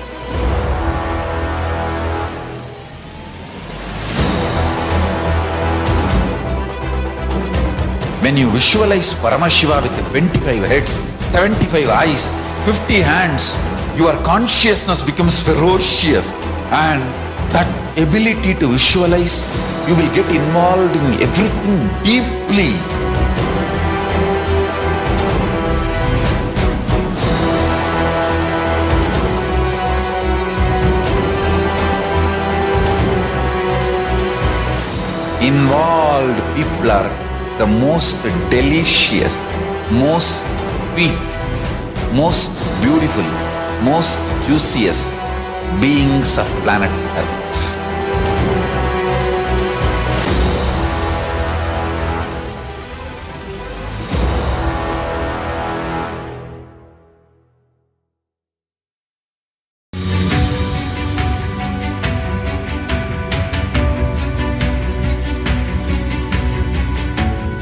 When you visualize Paramashiva with 25 heads, 75 eyes, 50 hands, your consciousness becomes ferocious, and that ability to visualize, you will get involved in everything deeply. Involved people are the most delicious, most sweet, most beautiful, most juiciest beings of planet Earth.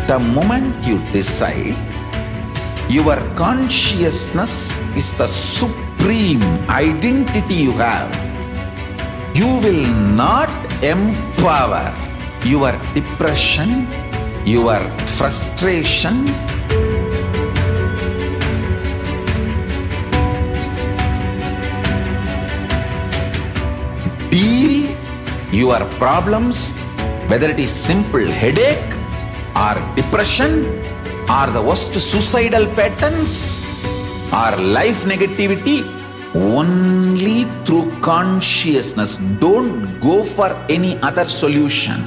The moment you decide, your consciousness is the supreme identity you have. You will not empower your depression, your frustration, deal your problems, whether it is simple headache or depression or the worst suicidal patterns or life negativity, only through consciousness. Don't go for any other solution.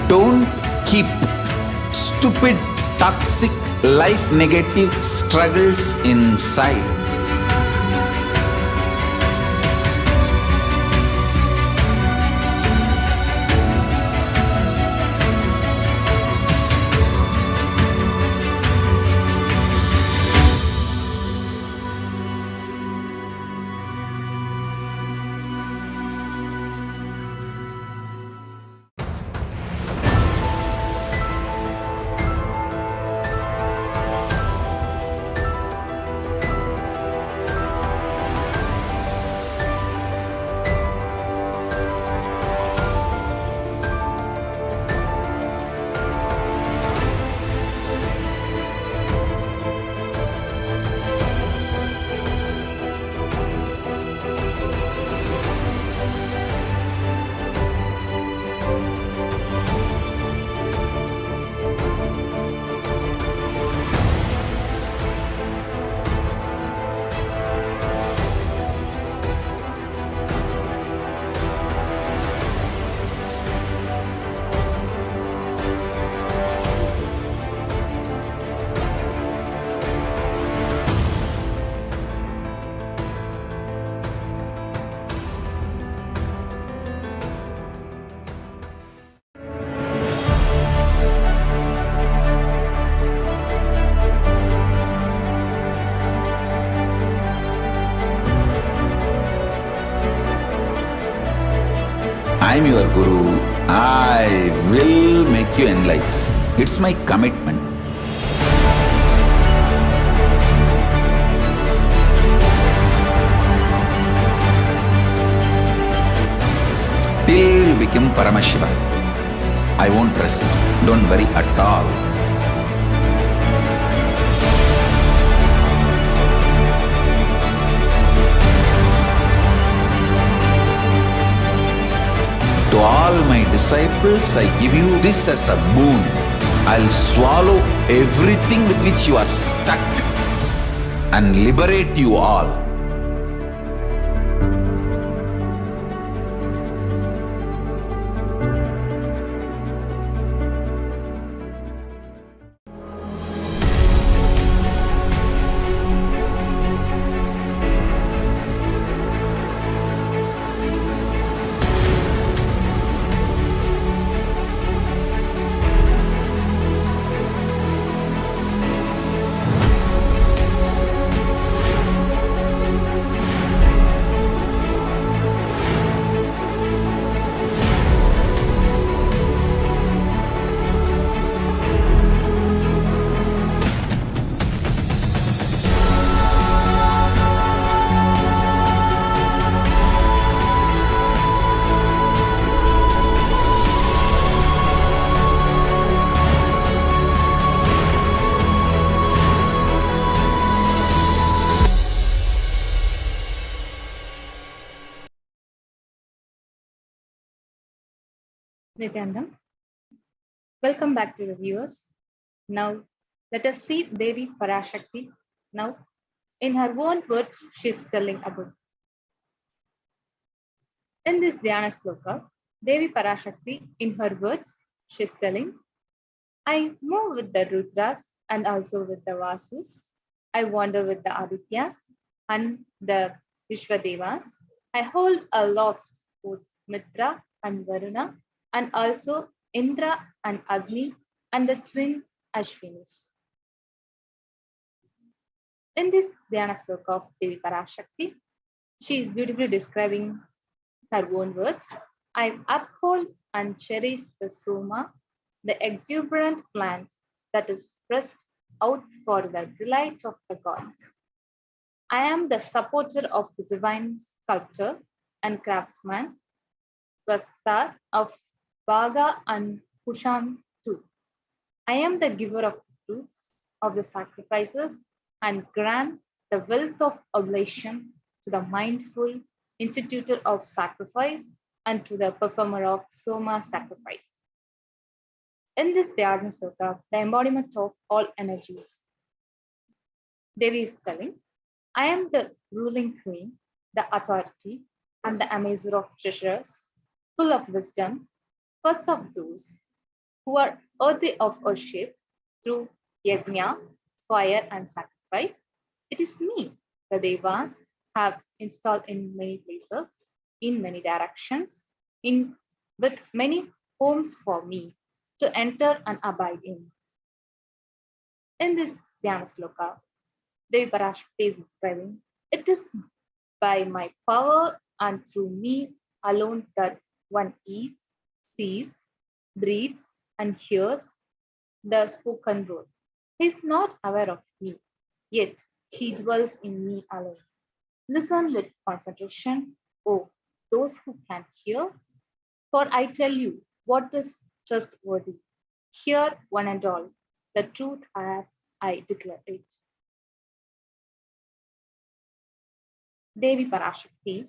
Don't keep stupid, toxic, life negative struggles inside. I am your Guru. I will make you enlightened. It's my commitment. Till you become Paramashiva. I won't rest. Don't worry at all. To all my disciples, I give you this as a boon. I'll swallow everything with which you are stuck and liberate you all. Nithyanandam. Welcome back to the viewers. Now, let us see Devi Parashakti. Now, in her own words, she is telling about. In this Dhyana Sloka, Devi Parashakti, in her words, she is telling, I move with the Rudras and also with the Vasus. I wander with the Adityas and the Vishwadevas. I hold aloft both Mitra and Varuna, and also Indra and Agni and the twin Ashwinis. In this Dhyana Sloka of Devi Parashakti, she is beautifully describing her own words. I uphold and cherish the Soma, the exuberant plant that is pressed out for the delight of the gods. I am the supporter of the divine sculptor and craftsman, Vastar of Bhaga and Kushan too. I am the giver of the fruits of the sacrifices and grant the wealth of oblation to the mindful institutor of sacrifice and to the performer of Soma sacrifice. In this Dhyana Sloka, the embodiment of all energies, Devi is telling, I am the ruling queen, the authority, and the amazer of treasures, full of wisdom, first of those who are worthy of worship through yajna, fire, and sacrifice. It is me, the Devas, have installed in many places, in many directions, with many homes for me to enter and abide in. In this Dhyana Sloka, Devi Parashakti is describing, it is by my power and through me alone that one eats, sees, breathes, and hears the spoken word. He is not aware of me, yet he dwells in me alone. Listen with concentration, oh, those who can hear, for I tell you what is trustworthy. Hear one and all, the truth as I declare it. Devi Parashakti,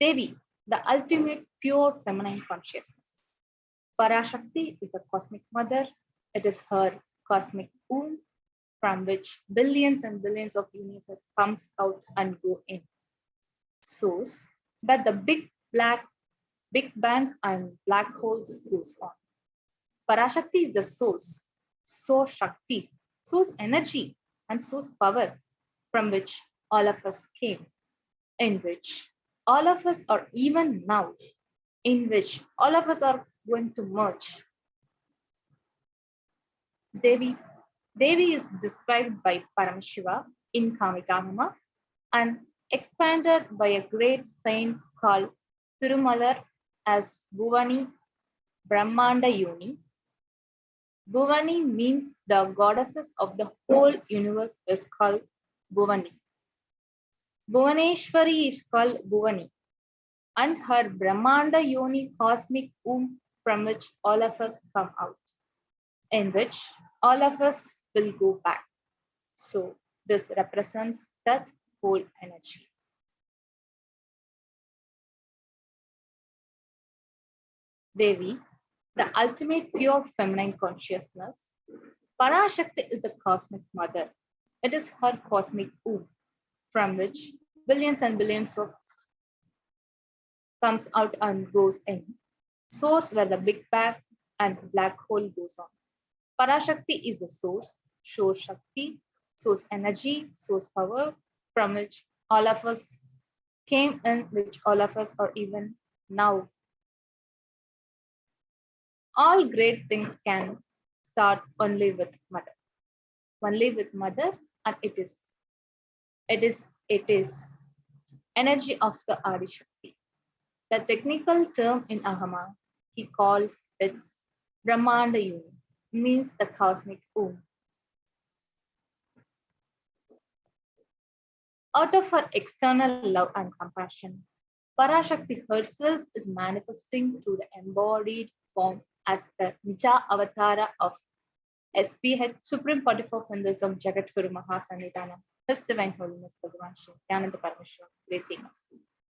Devi, the ultimate pure feminine consciousness. Parashakti is the cosmic mother. It is her cosmic womb from which billions and billions of universes comes out and go in. Source, but the Big Bang and black holes goes on. Parashakti is the source Shakti, source energy, and source power from which all of us came, in which all of us are even now, in which all of us are going to merge. Devi is described by Paramashiva in Kamikahama and expanded by a great saint called Tirumalar as Bhuvani Brahmanda Yoni. Bhuvani means the goddesses of the whole universe is called Bhuvani. Bhuvaneshwari is called Bhuvani, and her Brahmanda Yoni cosmic womb from which all of us come out, in which all of us will go back. So this represents that whole energy. Devi, the ultimate pure feminine consciousness, Parashakti is the cosmic mother. It is her cosmic womb, from which billions and billions of comes out and goes in. Source where the Big Bang and black hole goes on. Parashakti is the source Shakti, source energy, source power, from which all of us came in, which all of us are even now. All great things can start only with mother. Only with mother, and it is energy of the Adi Shakti. The technical term in Ahama, he calls it Brahmanda Yoni, means the cosmic womb. Out of her external love and compassion, Parashakti herself is manifesting through the embodied form as the Nija Avatara of SPH, Supreme Pontiff of Hinduism, Jagadguru Mahasannidhanam, His Divine Holiness Bhagavan Shri Nithyananda Paramashivam, gracing us,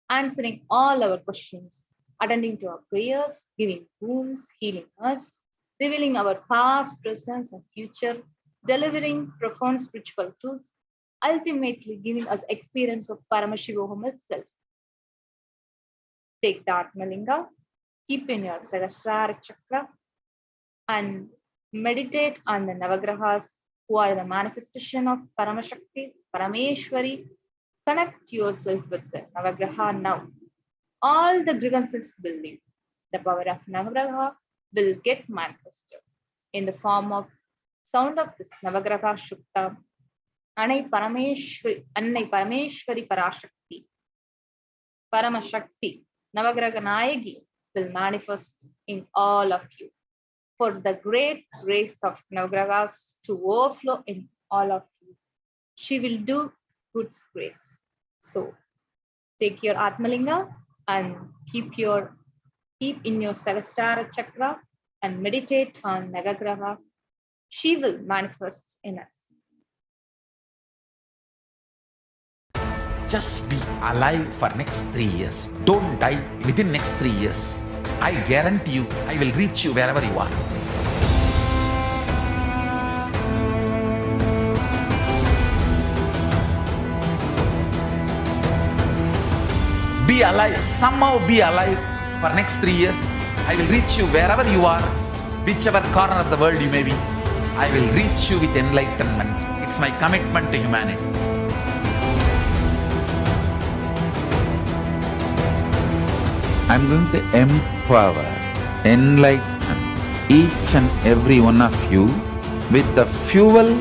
answering all our questions, attending to our prayers, giving wounds, healing us, revealing our past, present, and future, delivering profound spiritual truths, ultimately giving us experience of Paramashivoham itself. Take the Atmalinga, keep in your Sahasrara Chakra, and meditate on the Navagrahas, who are the manifestation of Paramashakti, Parameshwari. Connect yourself with the Navagraha now. All the grievances will leave. The power of Navagraha will get manifested in the form of sound of this Navagraha Shukta. Annai Parameshwari Parashakti, Paramashakti, Navagraha Nayagi will manifest in all of you, for the great grace of Navagrahas to overflow in all of you. She will do God's grace. So take your Atmalinga and keep in your Sahasrara Chakra and meditate on Navagraha. She will manifest in us. Just be alive for next 3 years. Don't die within next 3 years. I guarantee you, I will reach you wherever you are. Be alive, somehow be alive for next 3 years. I will reach you wherever you are, whichever corner of the world you may be. I will reach you with enlightenment. It's my commitment to humanity. I'm going to empower, enlighten each and every one of you with the fuel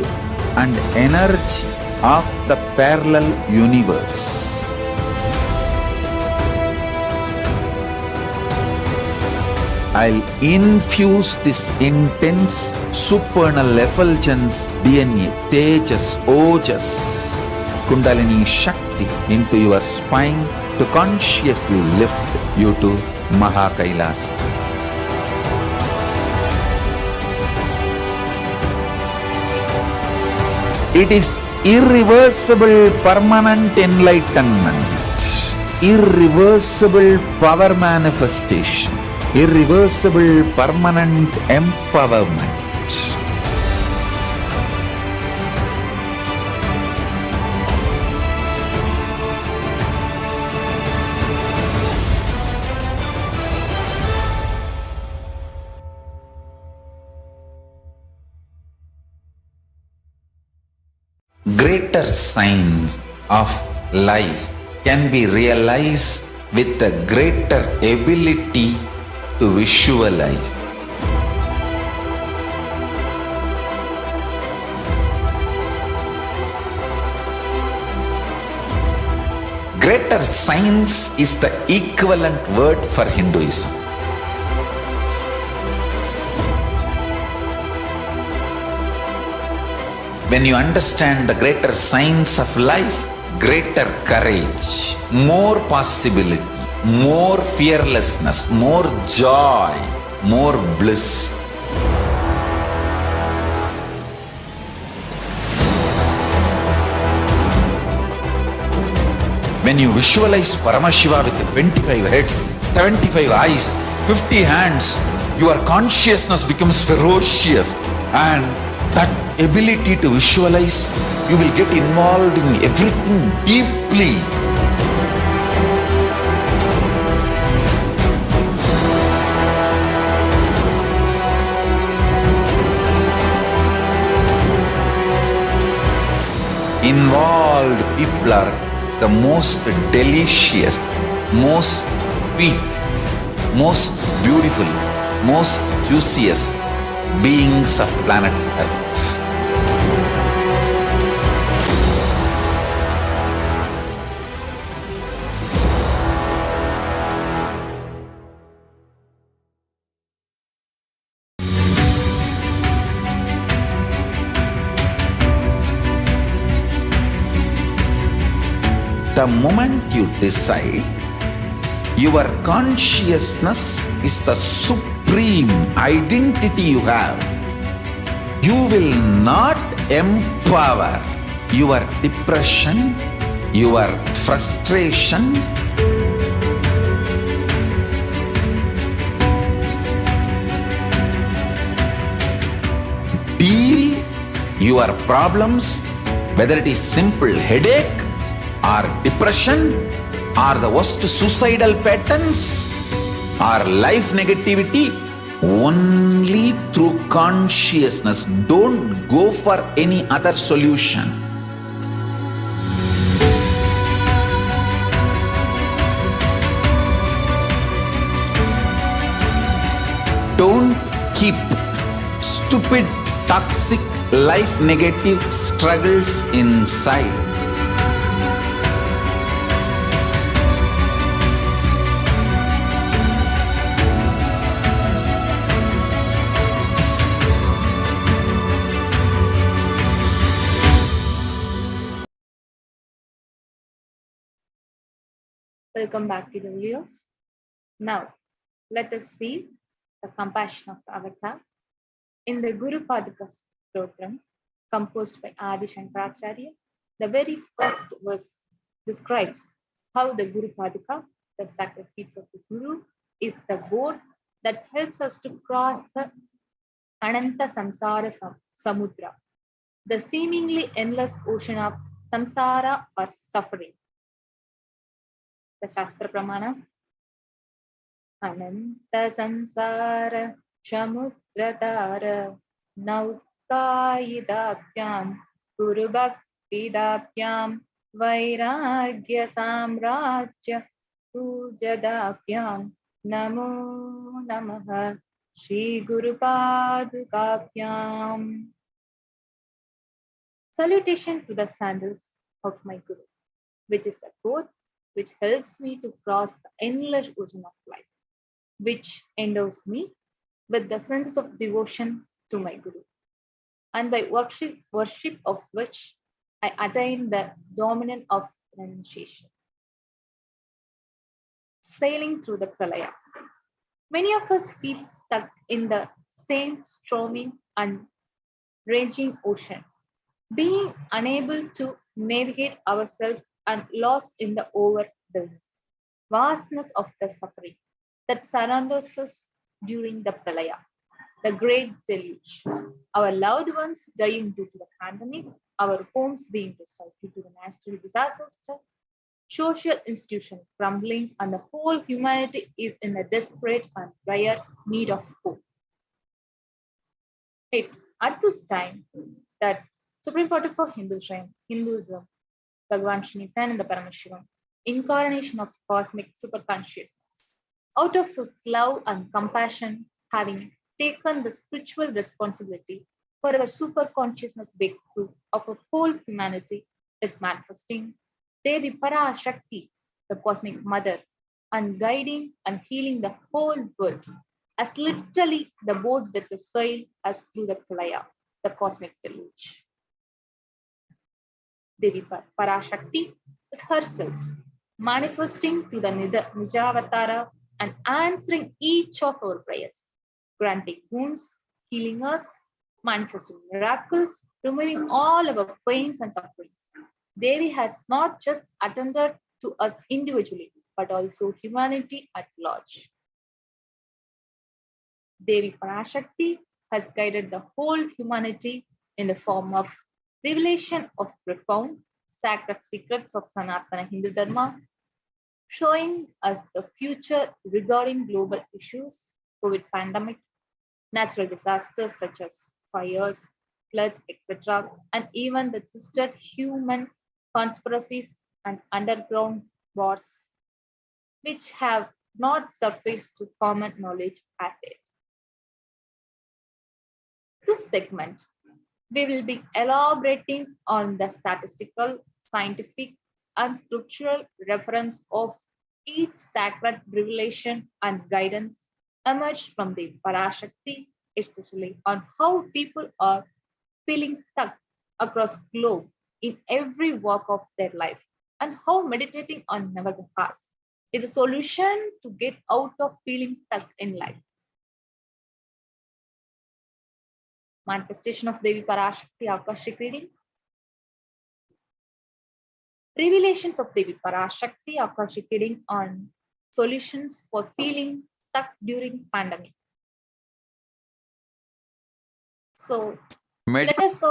and energy of the parallel universe. I'll infuse this intense supernal effulgence DNA, Tejas, Ojas, Kundalini Shakti into your spine to consciously lift you to KAILASA. It is irreversible permanent enlightenment, irreversible power manifestation, irreversible permanent empowerment. Greater signs of life can be realized with a greater ability to visualize. Greater science is the equivalent word for Hinduism. When you understand the greater science of life, greater courage, more possibility, more fearlessness, more joy more bliss. When you visualize Paramashiva with 25 heads, 75 eyes, 50 hands, your consciousness becomes ferocious, and that ability to visualize, you will get involved in everything deeply. Involved people are the most delicious, most sweet, most beautiful, most juiciest beings of planet Earth. The moment you decide, your consciousness is the supreme identity you have. You will not empower your depression, your frustration, deal your problems, whether it is simple headache or depression or the worst suicidal patterns or life negativity, only through consciousness. Don't go for any other solution. Don't keep stupid, toxic, life negative struggles inside. Welcome back to the videos. Now, let us see the compassion of the avatar in the Guru Padaka Stotram, composed by Adi Shankaracharya. The very first verse describes how the Guru Padaka, the sacred feet of the Guru, is the boat that helps us to cross the Ananta Samsara Samudra, the seemingly endless ocean of samsara or suffering. The Shastra Pramana. Ananta Samsara Samudratara Naukayidapyam Guru Bhaktidapyam Vairagya Samrajya Pujadapyam Namo Namaha Shri Guru Padukapyam. Salutation to the sandals of my Guru, which is a boat which helps me to cross the endless ocean of life, which endows me with the sense of devotion to my Guru, and by worship of which I attain the dominant of renunciation. Sailing through the Pralaya. Many of us feel stuck in the same stormy and raging ocean, being unable to navigate ourselves and lost in the overwhelming vastness of the suffering that surrounds us during the Pralaya, the great deluge. Our loved ones dying due to the pandemic, our homes being destroyed due to the natural disaster, social institutions crumbling, and the whole humanity is in a desperate and dire need of hope. At this time, that Supreme Court for Hinduism, Bhagavan Sri Nithyananda Paramashivam, incarnation of cosmic superconsciousness, out of his love and compassion, having taken the spiritual responsibility for our superconsciousness breakthrough of our whole humanity, is manifesting Devi Parashakti, the cosmic mother, and guiding and healing the whole world, as literally the boat that the sail as through the Pralaya, the cosmic deluge. Devi Parashakti is herself manifesting through the Nijavatara and answering each of our prayers granting wounds, healing us, manifesting miracles, removing all our pains and sufferings. Devi has not just attended to us individually, but also humanity at large. Devi Parashakti has guided the whole humanity in the form of revelation of profound sacred secrets of Sanatana Hindu Dharma, showing us the future regarding global issues, COVID pandemic, natural disasters such as fires, floods, etc., and even the twisted human conspiracies and underground wars, which have not surfaced to common knowledge as yet. This segment, we will be elaborating on the statistical, scientific, and scriptural reference of each sacred revelation and guidance emerged from the Parashakti, especially on how people are feeling stuck across globe in every walk of their life, and how meditating on Navagrahas is a solution to get out of feeling stuck in life. Manifestation of Devi Parashakti Akashic reading. Revelations of Devi Parashakti Akashic reading on solutions for feeling stuck during pandemic. So let us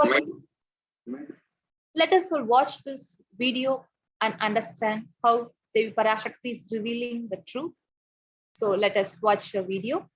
all watch this video and understand how Devi Parashakti is revealing the truth. So let us watch the video.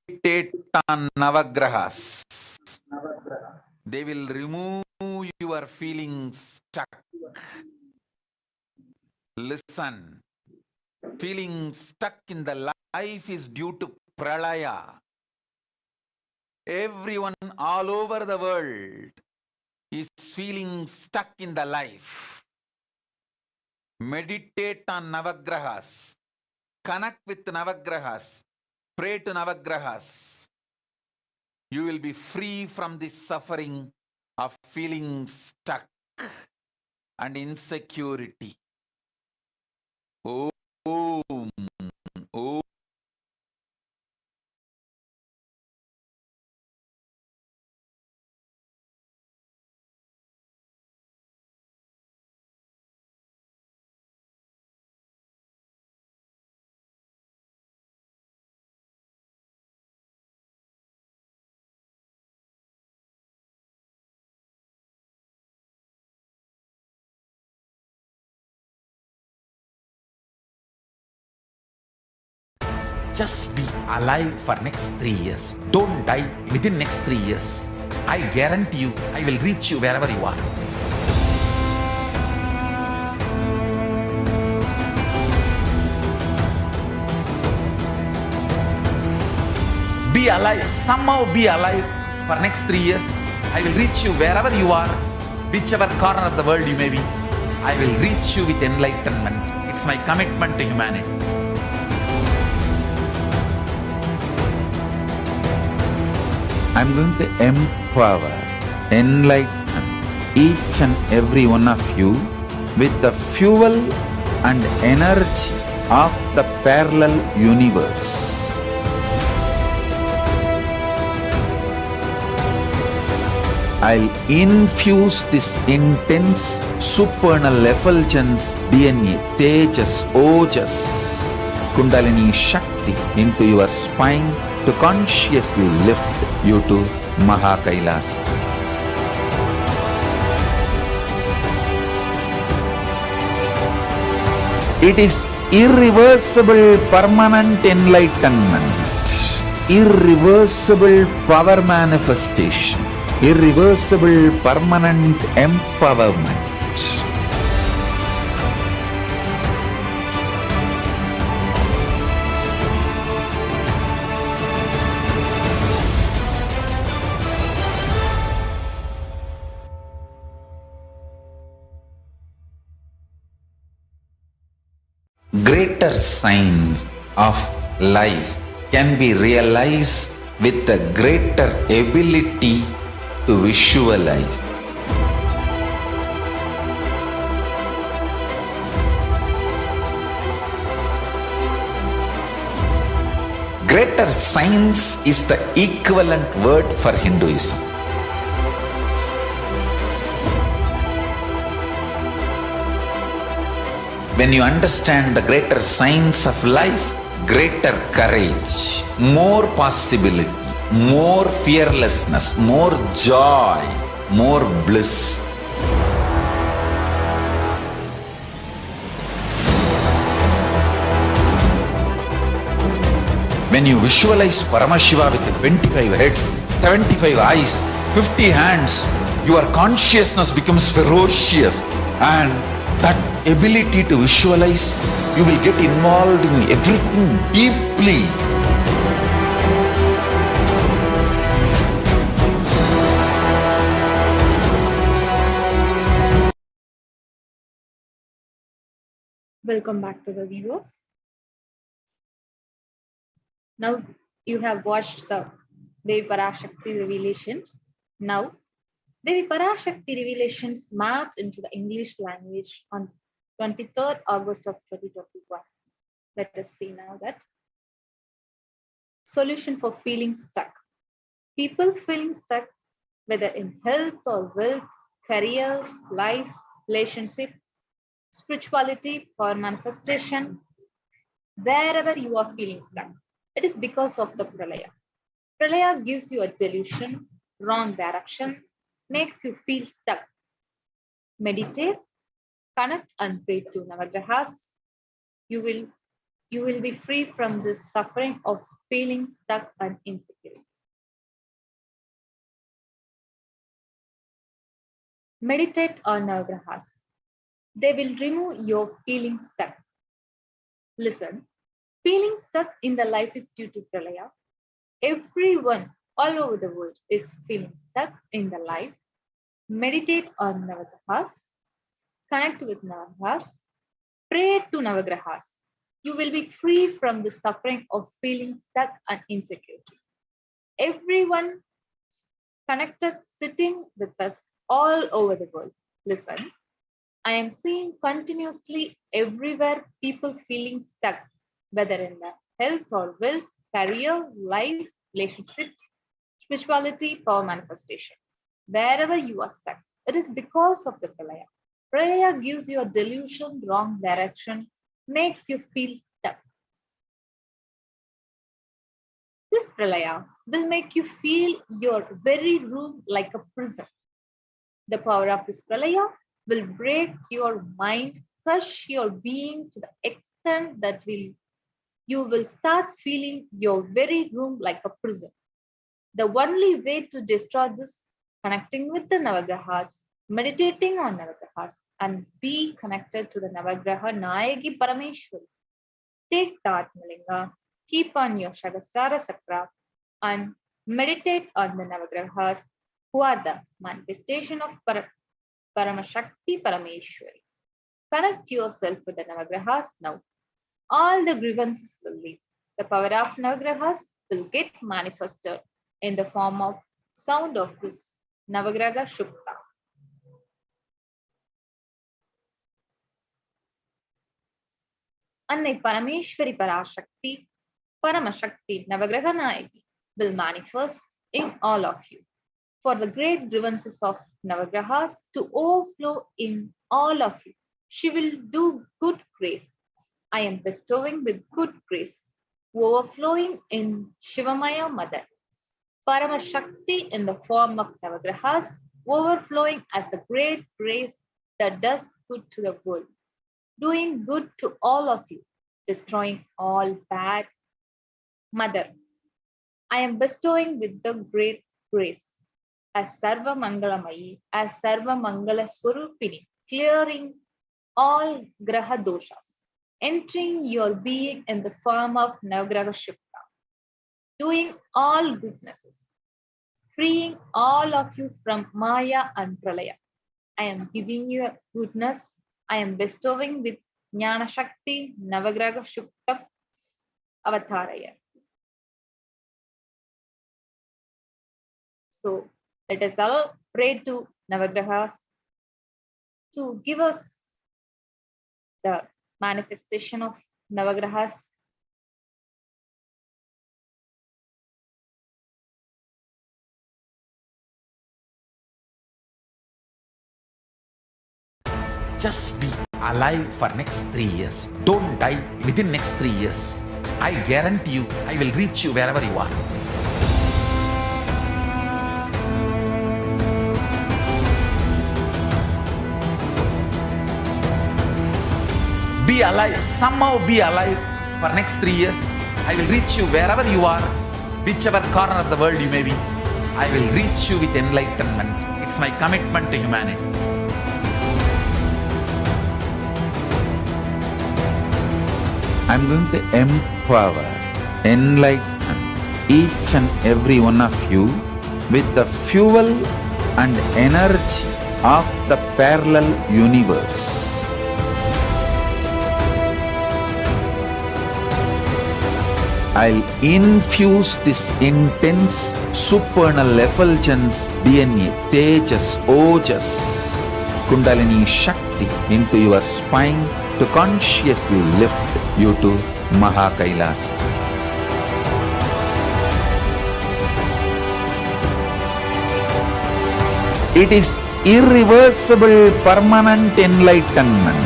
Meditate on Navagrahas. They will remove your feelings stuck. Listen. Feeling stuck in the life is due to pralaya. Everyone all over the world is feeling stuck in the life. Meditate on Navagrahas. Connect with Navagrahas. Pray to Navagrahas. You will be free from the suffering of feeling stuck and insecurity. Om. Om. Just be alive for next 3 years. Don't die within next 3 years. I guarantee you, I will reach you wherever you are. Be alive, somehow be alive for next 3 years. I will reach you wherever you are, whichever corner of the world you may be. I will reach you with enlightenment. It's my commitment to humanity. I'm going to empower, enlighten each and every one of you with the fuel and energy of the parallel universe. I'll infuse this intense supernal effulgence DNA, Tejas, Ojas, Kundalini Shakti into your spine to consciously lift you to KAILASA. It is irreversible permanent enlightenment, irreversible power manifestation, irreversible permanent empowerment. greater signs of life can be realized with a greater ability to visualize. Greater science is the equivalent word for Hinduism. When you understand the greater science of life, greater courage, more possibility, more fearlessness, more joy, more bliss. When you visualize Paramashiva with 25 heads, 75 eyes, 50 hands, your consciousness becomes ferocious, and that ability to visualize, you will get involved in everything deeply. Welcome back to the viewers. Now you have watched the Devi Parashakti revelations. Now Devi Parashakti revelations mapped into the English language on 23rd August of 2021. Let us see now that. Solution for feeling stuck. People feeling stuck, whether in health or wealth, careers, life, relationship, spirituality, or manifestation, wherever you are feeling stuck, it is because of the pralaya. Pralaya gives you a delusion, wrong direction, makes you feel stuck. Meditate, connect and pray to Navagrahas. You will be free from this suffering of feeling stuck and insecure. Meditate on Navagrahas. They will remove your feeling stuck. Listen, feeling stuck in the life is due to pralaya. Everyone all over the world is feeling stuck in the life. Meditate on Navagrahas. Connect with Navagrahas. Pray to Navagrahas. You will be free from the suffering of feeling stuck and insecurity. Everyone connected sitting with us all over the world. Listen, I am seeing continuously everywhere people feeling stuck, whether in the health or wealth, career, life, relationship, spirituality, power manifestation. Wherever you are stuck, it is because of the pralaya. Pralaya gives you a delusion, wrong direction, makes you feel stuck. This pralaya will make you feel your very room like a prison. The power of this pralaya will break your mind, crush your being to the extent that you will start feeling your very room like a prison. The only way to destroy this, connecting with the Navagrahas, meditating on Navagrahas, and be connected to the Navagraha Nayagi Parameshwari. Take the Atmalinga, keep on your Shadasara Chakra, and meditate on the Navagrahas, who are the manifestation of Paramashakti Parameshwari. Connect yourself with the Navagrahas now. All the grievances will leave. The power of Navagrahas will get manifested in the form of sound of this Navagraha Shukta. Annai Parameshwari Parashakti, Paramashakti Navagraha Nayagi will manifest in all of you. For the great grievances of Navagrahas to overflow in all of you, she will do good grace. I am bestowing with good grace, overflowing in Shivamaya Mother. Paramashakti in the form of Navagrahas, overflowing as the great grace that does good to the world, doing good to all of you, destroying all bad. Mother, I am bestowing with the great grace as Sarva Mangalamayi, as Sarva Mangala Swarupini, clearing all Graha doshas, entering your being in the form of Navagraha Shukta, doing all goodnesses, freeing all of you from Maya and Pralaya. I am giving you goodness. I am bestowing with Jnana Shakti Navagraha Shukta Avataraya. So let us all pray to Navagrahas to give us the manifestation of Navagrahas. Just be alive for next 3 years. Don't die within next 3 years. I guarantee you, I will reach you wherever you are. Be alive, somehow be alive for next 3 years. I will reach you wherever you are, whichever corner of the world you may be. I will reach you with enlightenment. It's my commitment to humanity. I'm going to empower, enlighten each and every one of you with the fuel and energy of the parallel universe. I'll infuse this intense supernal effulgence DNA, Tejas, Ojas, Kundalini Shakti into your spine to consciously lift you to KAILASA. It is irreversible permanent enlightenment,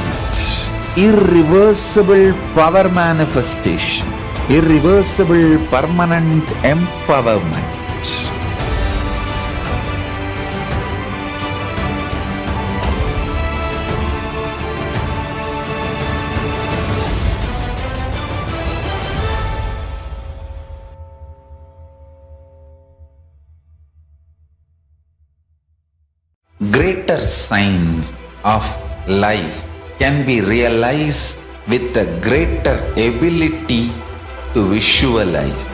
irreversible power manifestation, irreversible permanent empowerment. Greater signs of life can be realized with a greater ability to visualize.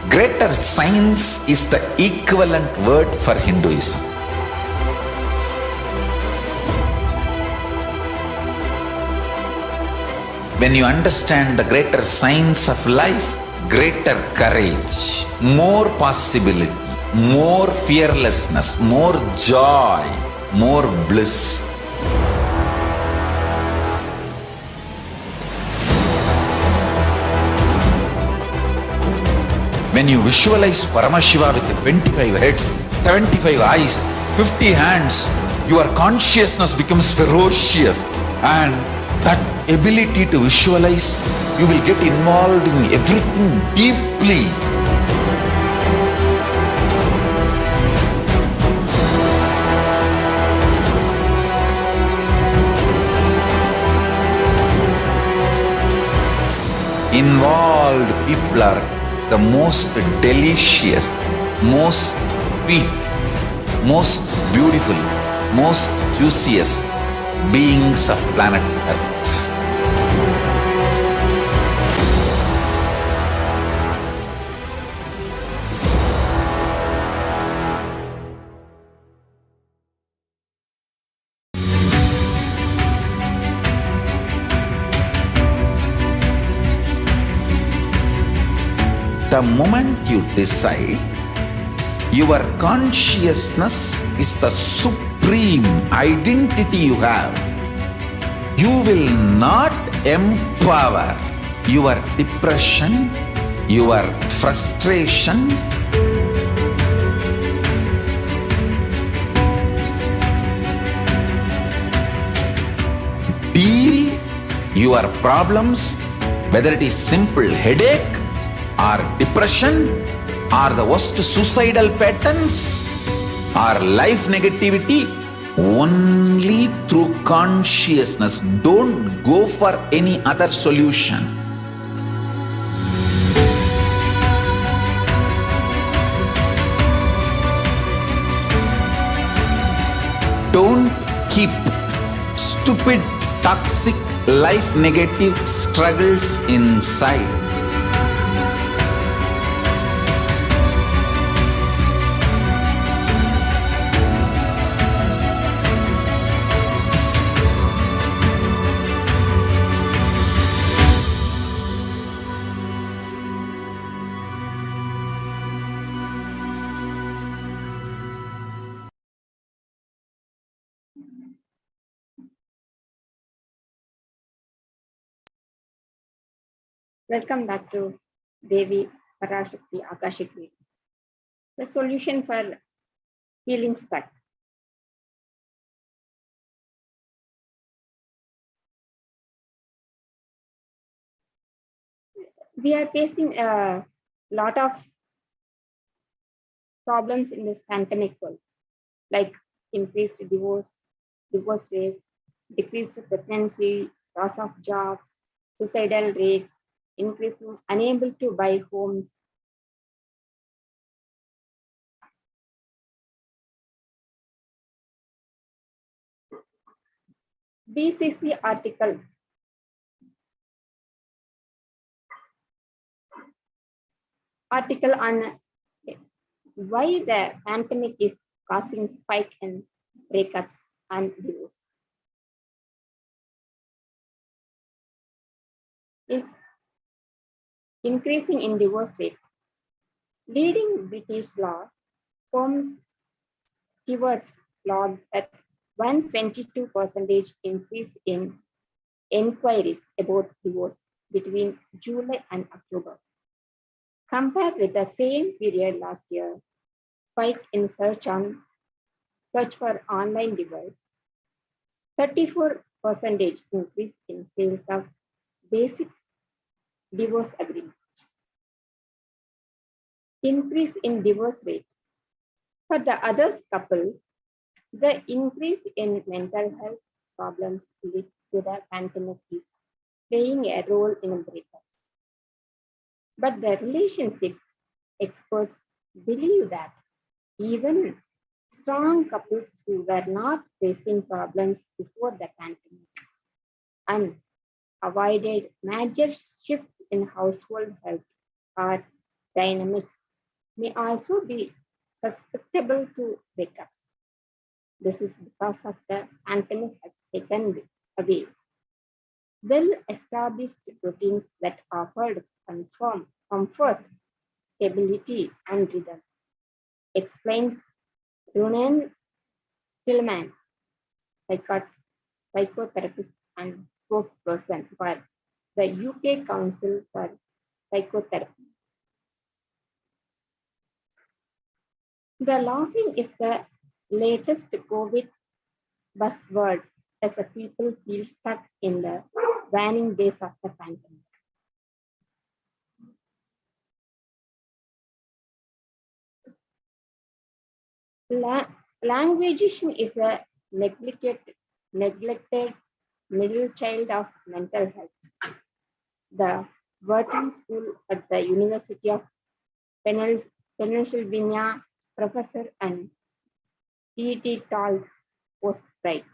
Greater science is the equivalent word for Hinduism. When you understand the greater science of life, greater courage, more possibility, more fearlessness, more joy, more bliss. When you visualize Paramashiva with 25 heads, 75 eyes, 50 hands, your consciousness becomes ferocious, and that ability to visualize, you will get involved in everything deeply. Involved people are the most delicious, most sweet, most beautiful, most juiciest beings of planet Earth. The moment you decide, your consciousness is the supreme identity you have. You will not empower your depression, your frustration, deal your problems, whether it is simple headache or depression or the worst suicidal patterns or life negativity, only through consciousness. Don't go for any other solution. Don't keep stupid, toxic, life negative struggles inside. Welcome back to Devi Parashakti Akashic Reading. The solution for feeling stuck. We are facing a lot of problems in this pandemic world, like increased divorce rates, decreased pregnancy, loss of jobs, suicidal rates, increasing unable to buy homes. BCC article on why the pandemic is causing spike in breakups and divorce. Increasing in divorce rate. Leading British law firms Stewart's logged at 122% increase in inquiries about divorce between July and October. Compared with the same period last year, spike in search for online divorce, 34% increase in sales of basic divorce agreement. Increase in divorce rate. For the others couple, the increase in mental health problems linked to the pandemic is playing a role in breakups. But the relationship experts believe that even strong couples who were not facing problems before the pandemic and avoided major shifts in household health or dynamics may also be susceptible to breakups. This is because of the pandemic has taken away well-established routines that offered comfort, stability, and rhythm, explains Ronan Tillman, psychotherapist and spokesperson for the UK Council for Psychotherapy. The laughing is the latest COVID buzzword as the people feel stuck in the waning days of the pandemic. Languagation is a neglected middle child of mental health. The Wharton School at the University of Pennsylvania professor and P.T. Told post-right.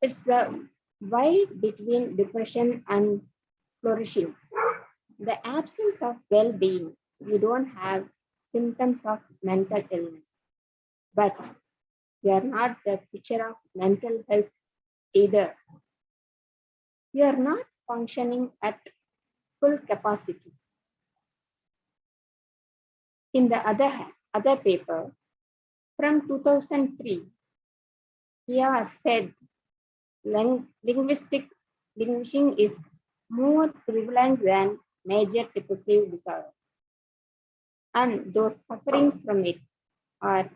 It's the void between depression and flourishing. The absence of well-being. You don't have symptoms of mental illness, but you are not the picture of mental health either. You are not functioning at full capacity. In the other paper from 2003, Pia said linguistic is more prevalent than major depressive disorder, and those suffering from it are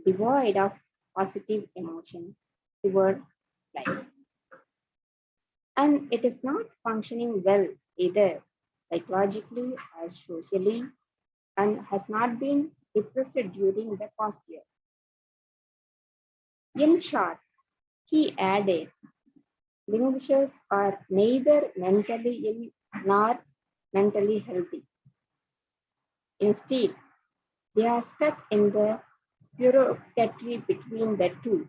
devoid of positive emotion toward life. And it is not functioning well either psychologically or socially, and has not been depressed during the past year. In short, he added, linguists are neither mentally ill nor mentally healthy. Instead, they are stuck in the purgatory between the two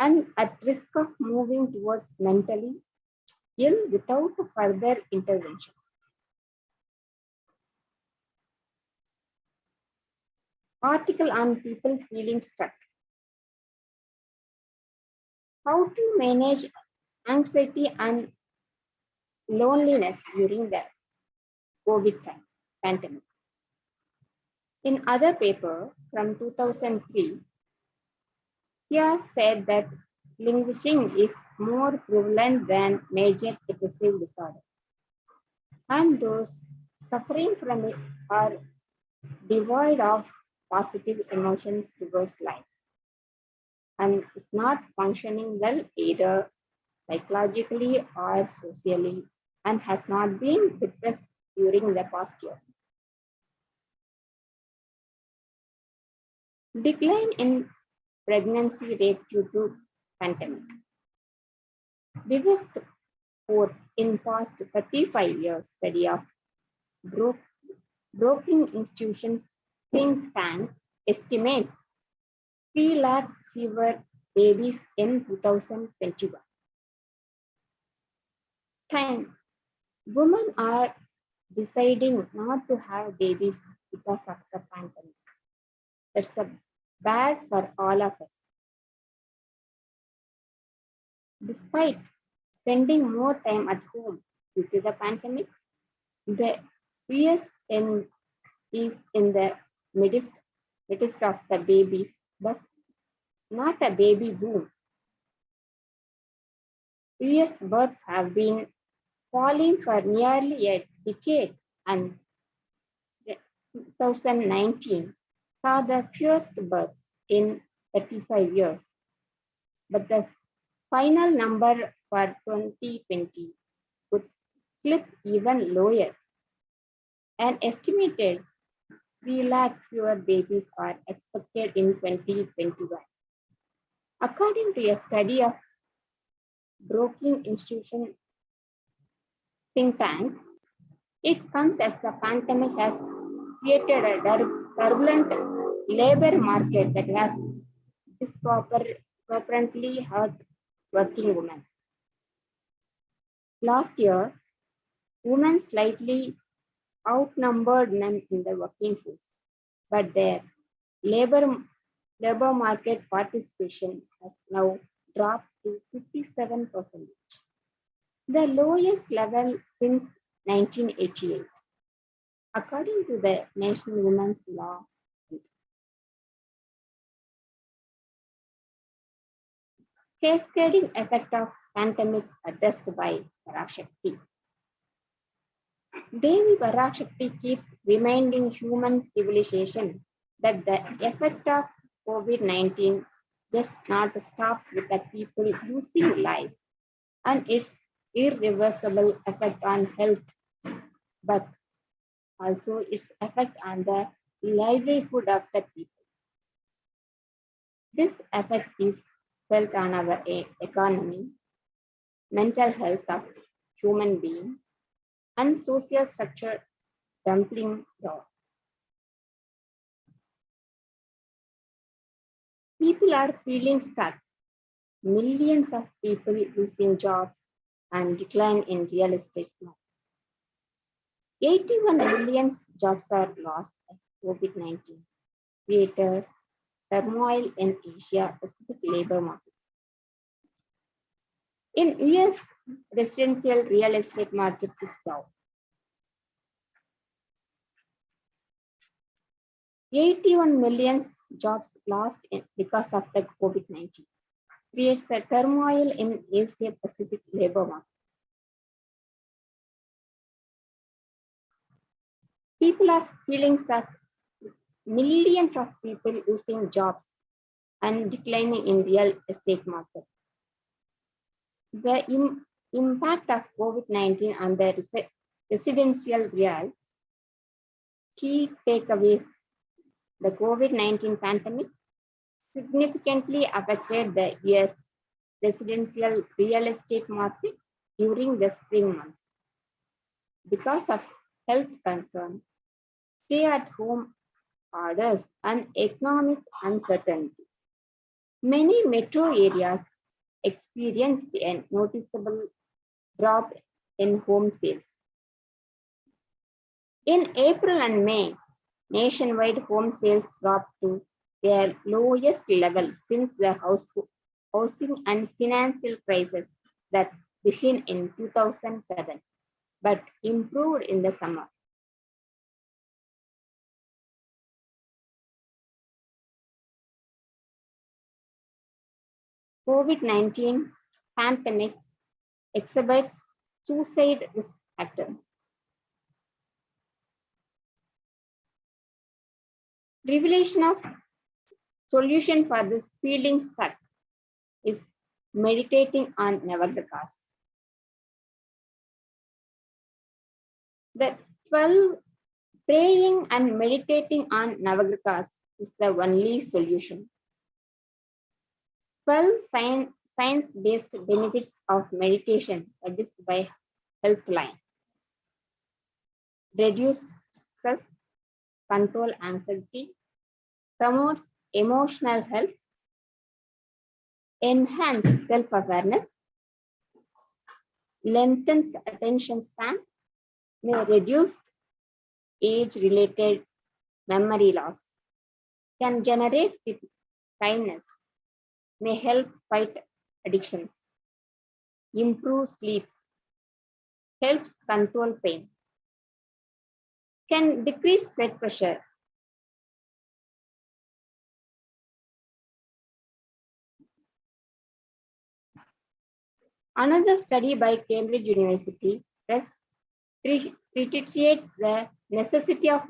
and at risk of moving towards mentally ill without further intervention. Article on people feeling stuck. How to manage anxiety and loneliness during the COVID time, pandemic. In other paper from 2003, Pia said that languishing is more prevalent than major depressive disorder. And those suffering from it are devoid of positive emotions towards life and is not functioning well either psychologically or socially and has not been depressed during the past year. Decline in pregnancy rate due to pandemic. Biggest report in past 35 years study of Brookings Institution's think tank estimates 3 lakh fewer babies in 2021. 10. Women are deciding not to have babies because of the pandemic. That's bad for all of us. Despite spending more time at home due to the pandemic, the US is in the midst of the babies, but not a baby boom. US births have been falling for nearly a decade, and 2019 saw the fewest births in 35 years. But the final number for 2020 would slip even lower. An estimated 3 lakh fewer babies are expected in 2021. According to a study of Brookings Institution think tank, it comes as the pandemic has created a turbulent labor market that has disproportionately hurt working women. Last year, women slightly outnumbered men in the working force, but their labor market participation has now dropped to 57%, the lowest level since 1988, according to the National Women's Law. Cascading effect of pandemic addressed by Parashakti. Devi Parashakti keeps reminding human civilization that the effect of COVID-19 just not stops with the people losing life and its irreversible effect on health, but also its effect on the livelihood of the people. This effect is felt on our economy, mental health of human beings, and social structure dumping down. People are feeling stuck. Millions of people losing jobs and decline in real estate market. 81 million jobs are lost as COVID-19 created turmoil in Asia Pacific labor market. In US, residential real estate market is down. 81 million jobs lost because of the COVID-19 creates a turmoil in Asia Pacific labor market. People are feeling stuck. Millions of people losing jobs and declining in real estate market. The impact of COVID-19 on the residential real key takeaways. The COVID-19 pandemic significantly affected the US residential real estate market during the spring months. Because of health concerns, stay-at-home orders, and economic uncertainty, many metro areas experienced a noticeable drop in home sales. In April and May, nationwide home sales dropped to their lowest level since the housing and financial crisis that began in 2007, but improved in the summer. COVID-19 pandemic exhibits suicide risk factors. Revelation of solution for this feeling stuck is meditating on Navagrahas. The 12 praying and meditating on Navagrahas is the only solution. 12 science-based benefits of meditation produced by Healthline. Reduce stress, control anxiety, promotes emotional health, enhance self-awareness, lengthens attention span, may reduce age-related memory loss, can generate kindness, may help fight addictions, improve sleep, helps control pain, can decrease blood pressure, another study by Cambridge University reiterates the necessity of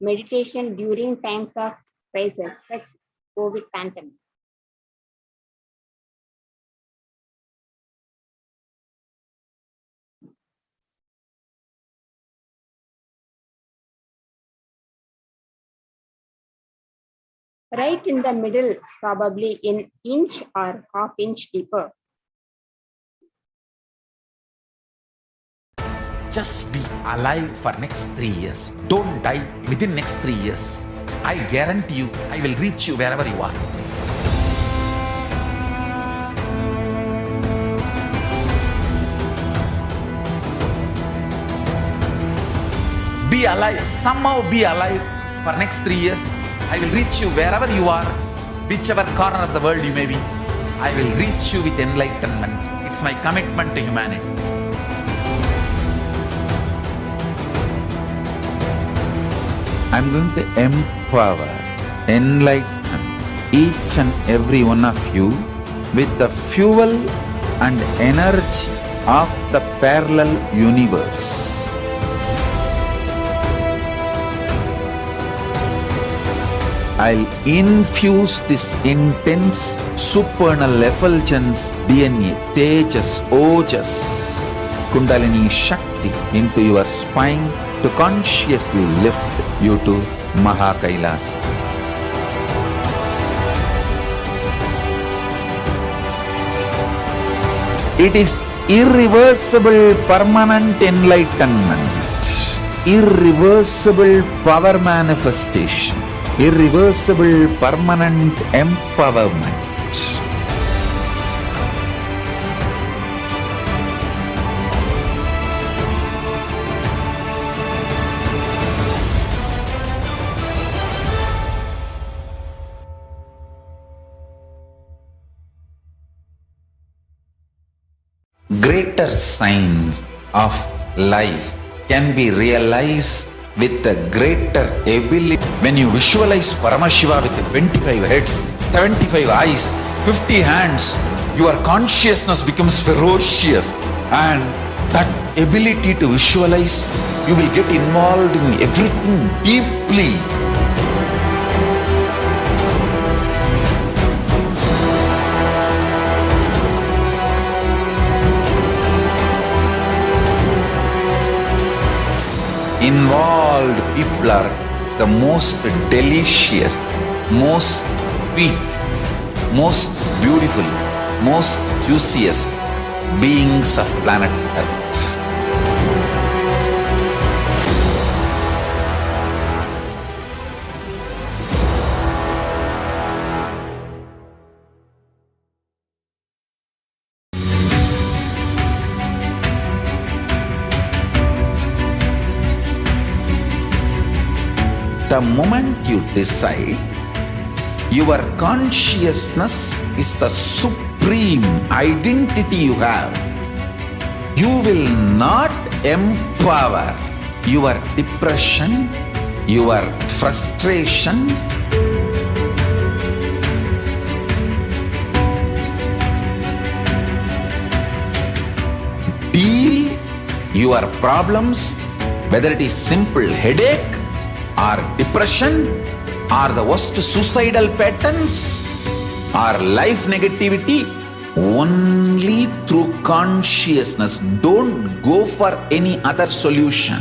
meditation during times of crisis, such as COVID pandemic. Right in the middle, probably an inch or half inch deeper. Just be alive for next 3 years. Don't die within next 3 years. I guarantee you, I will reach you wherever you are. Be alive, somehow be alive for next 3 years. I will reach you wherever you are, whichever corner of the world you may be. I will reach you with enlightenment. It's my commitment to humanity. I'm going to empower, enlighten each and every one of you with the fuel and energy of the parallel universe. I'll infuse this intense supernal effulgence DNA, Tejas, Ojas, Kundalini Shakti into your spine to consciously lift you to KAILASA. It is irreversible permanent enlightenment, irreversible power manifestation, irreversible permanent empowerment. Greater signs of life can be realized with the greater ability. When you visualize Paramashiva with 25 heads, 75 eyes, 50 hands, your consciousness becomes ferocious, and that ability to visualize, you will get involved in everything deeply. Involved people are the most delicious, most sweet, most beautiful, most juiciest beings of planet Earth. The moment you decide, your consciousness is the supreme identity you have. You will not empower your depression, your frustration, your problems, whether it is simple headache or depression or the worst suicidal patterns or life negativity, only through consciousness. Don't go for any other solution.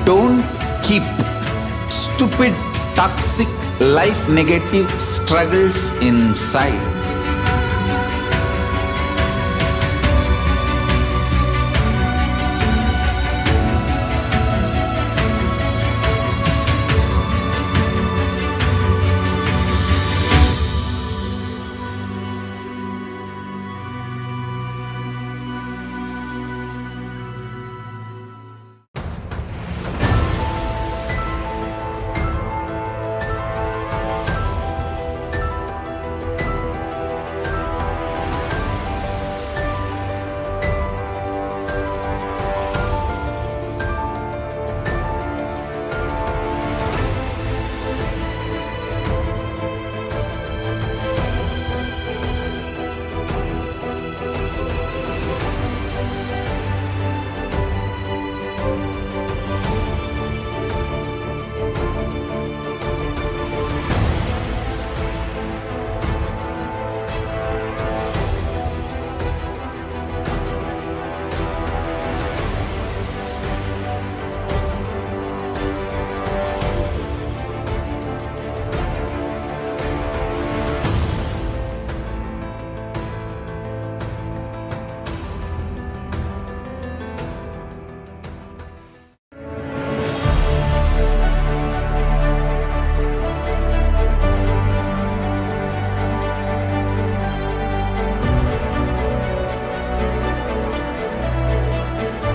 Don't keep stupid, toxic, life negative struggles inside.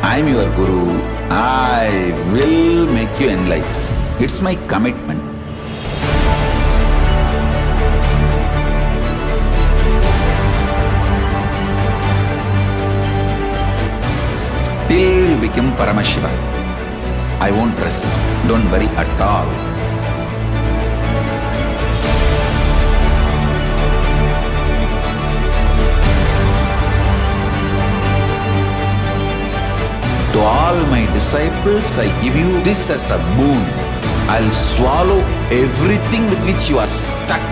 I am your Guru. I will make you enlightened. It's my commitment. Till you become Paramashiva, I won't rest. Don't worry at all. To all my disciples, I give you this as a boon. I'll swallow everything with which you are stuck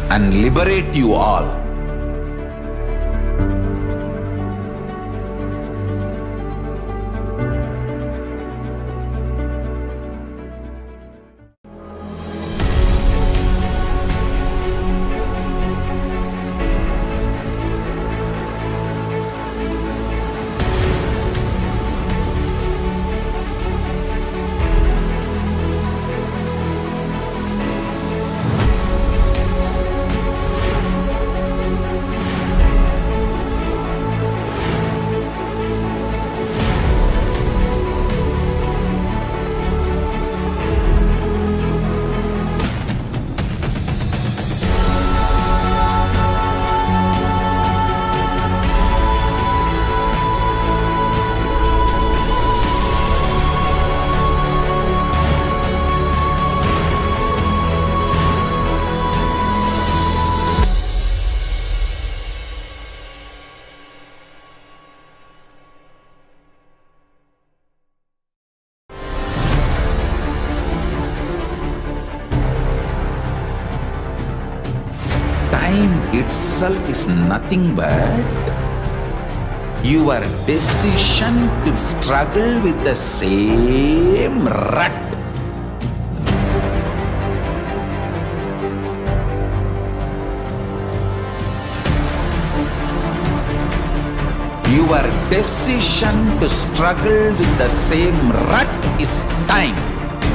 and liberate you all. Time itself is nothing but your decision to struggle with the same rut. Your decision to struggle with the same rut is time,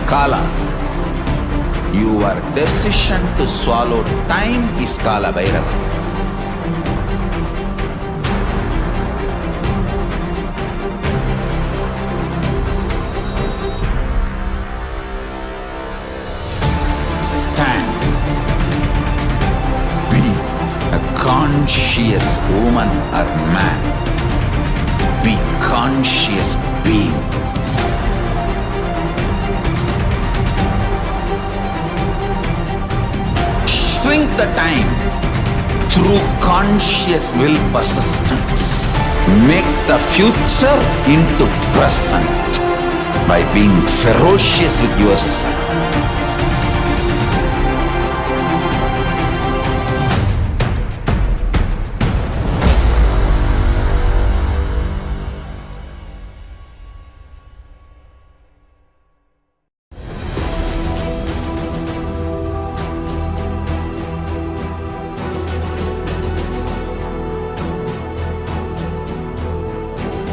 Kala. Your decision to swallow time is Kala Bhairava. Stand. Be a conscious woman or man. Be conscious being. shrink the time through conscious will persistence. Make the future into present by being ferocious with yourself.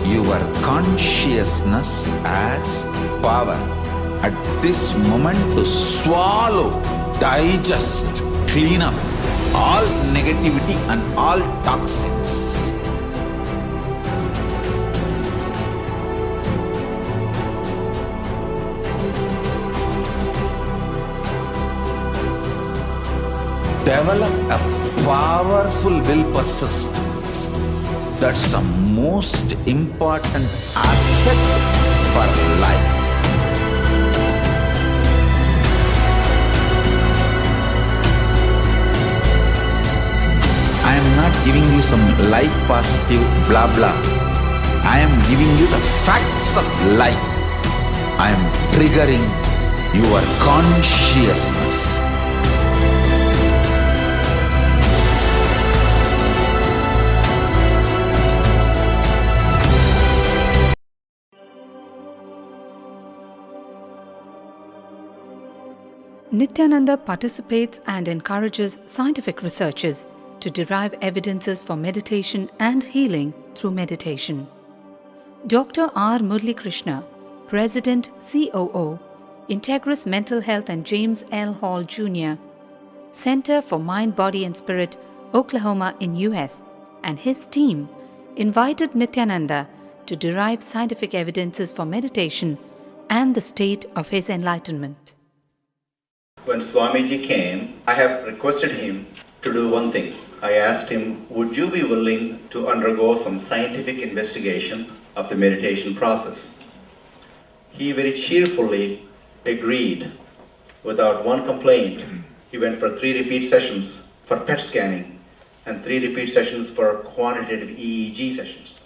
Your consciousness as power at this moment to swallow, digest, clean up all negativity and all toxins. Develop a powerful will persistence. That's the most important asset for life. I am not giving you some life positive blah blah. I am giving you the facts of life. I am triggering your consciousness. Nithyananda participates and encourages scientific researchers to derive evidences for meditation and healing through meditation. Dr. R. Murli Krishna, President COO, Integris Mental Health and James L. Hall Jr., Center for Mind, Body and Spirit, Oklahoma in US, and his team invited Nithyananda to derive scientific evidences for meditation and the state of his enlightenment. When Swamiji came, I have requested him to do one thing. I asked him, would you be willing to undergo some scientific investigation of the meditation process? He very cheerfully agreed without one complaint. He went for 3 repeat sessions for PET scanning and 3 repeat sessions for quantitative EEG sessions.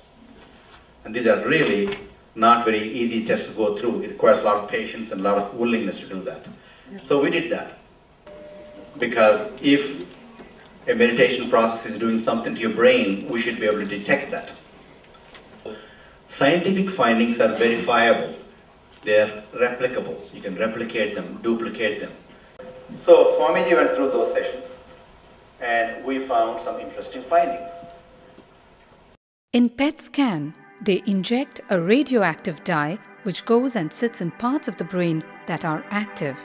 And these are really not very easy tests to go through. It requires a lot of patience and a lot of willingness to do that. So we did that, because if a meditation process is doing something to your brain, we should be able to detect that. Scientific findings are verifiable. They're replicable. You can replicate them, duplicate them. So Swamiji went through those sessions and we found some interesting findings. In PET scan, they inject a radioactive dye which goes and sits in parts of the brain that are active.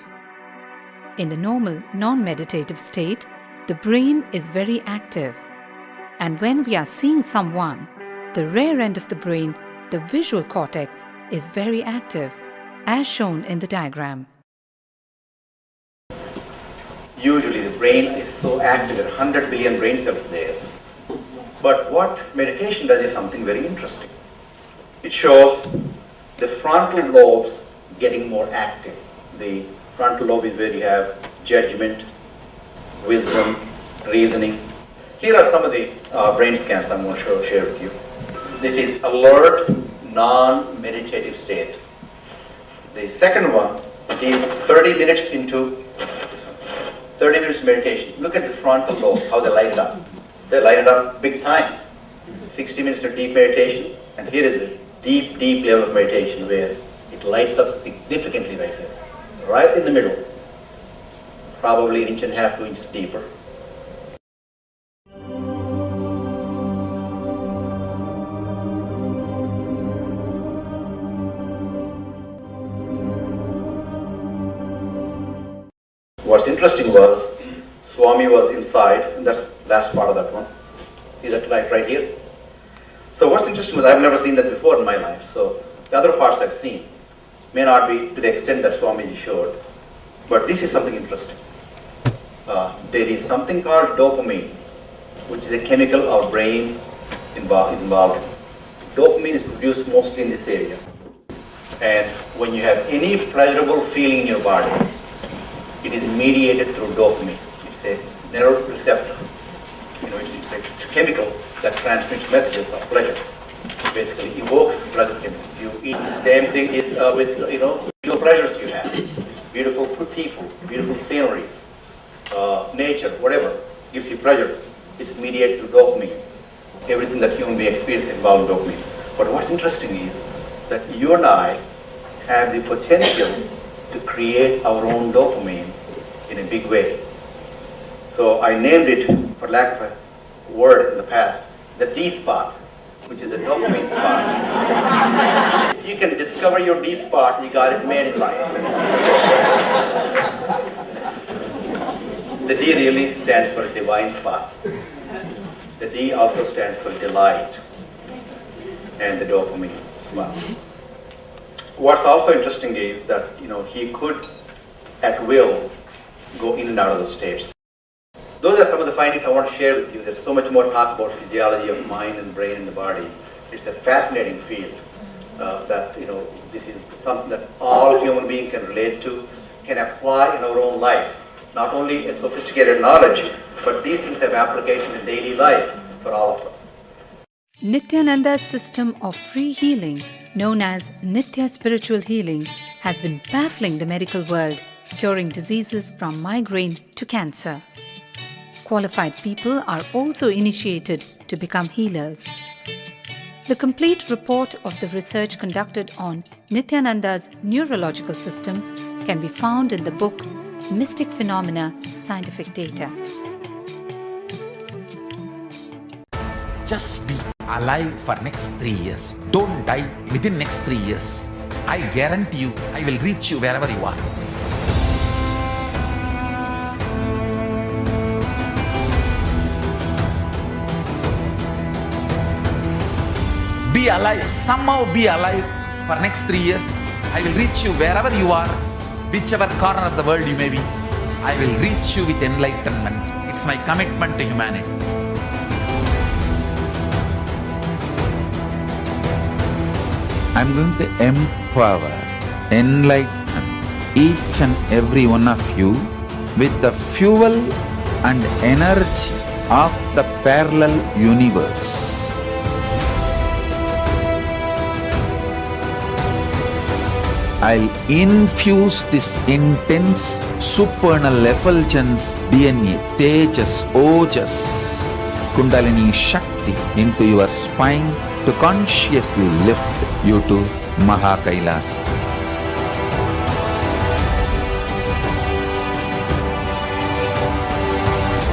In the normal, non-meditative state, the brain is very active. And when we are seeing someone, the rear end of the brain, the visual cortex, is very active, as shown in the diagram. Usually the brain is so active, there are 100 billion brain cells there. But what meditation does is something very interesting. It shows the frontal lobes getting more active. The frontal lobe is where you have judgment, wisdom, reasoning. Here are some of the brain scans I'm going to share with you. This is alert, non-meditative state. The second one is 30 minutes into 30 minutes meditation. Look at the frontal lobes, how they light up. They light it up big time. 60 minutes of deep meditation, and here is a deep, deep level of meditation where it lights up significantly right here. Right in the middle, probably 1.5 inches, 2 inches deeper. What's interesting was, Swami was inside, and that's the last part of that one. See that right here? So what's interesting was, I've never seen that before in my life, so the other parts I've seen. May not be to the extent that Swamiji showed, but this is something interesting. There is something called dopamine, which is a chemical our brain is involved in. Dopamine is produced mostly in this area. And when you have any pleasurable feeling in your body, it is mediated through dopamine. It's a neuroreceptor. It's a chemical that transmits messages of pleasure. It basically evokes pleasure. You eat the same thing is with visual pleasures you have, beautiful people, beautiful sceneries, nature, whatever gives you pleasure. It's mediated through dopamine. Everything that human being experiences involves dopamine. But what's interesting is that you and I have the potential to create our own dopamine in a big way. So I named it, for lack of a word in the past, the D spot, which is the dopamine spot. If you can discover your D spot, you got it made in life. The D really stands for a divine spot. The D also stands for delight and the dopamine spot. What's also interesting is that he could at will go in and out of those states. Those are some of the findings I want to share with you. There's so much more talk about physiology of mind and brain and the body. It's a fascinating field that this is something that all human beings can relate to, can apply in our own lives. Not only a sophisticated knowledge, but these things have application in daily life for all of us. Nithyananda's system of free healing, known as Nithya Spiritual Healing, has been baffling the medical world, curing diseases from migraine to cancer. Qualified people are also initiated to become healers. The complete report of the research conducted on Nithyananda's neurological system can be found in the book Mystic Phenomena, Scientific Data. Just be alive for next 3 years. Don't die within next 3 years. I guarantee you, I will reach you wherever you are. Be alive, somehow be alive for next 3 years. I will reach you wherever you are, whichever corner of the world you may be. I will reach you with enlightenment. It's my commitment to humanity. I'm going to empower, enlighten each and every one of you with the fuel and energy of the parallel universe. I'll infuse this intense supernal effulgence DNA, Tejas, Ojas, Kundalini Shakti into your spine to consciously lift you to KAILASA.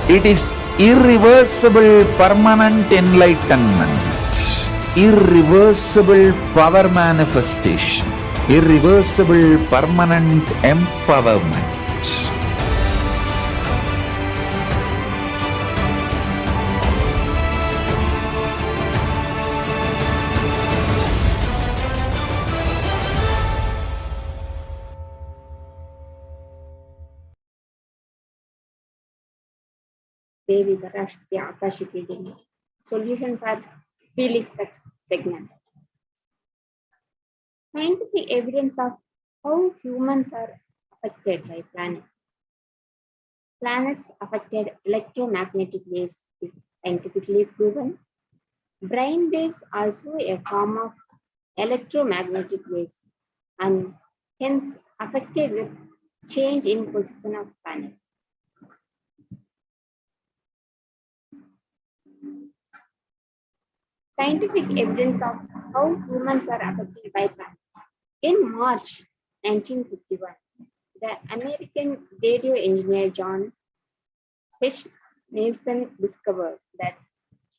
It is irreversible permanent enlightenment, irreversible power manifestation, irreversible permanent empowerment. Devi Parashakti Akashic reading. Solution for Felix segment. Scientific evidence of how humans are affected by planets. Planets affected electromagnetic waves is scientifically proven. Brain waves are also a form of electromagnetic waves and hence affected with change in position of planets. Scientific evidence of how humans are affected by planets. In March 1951, the American radio engineer John H. Nielsen discovered that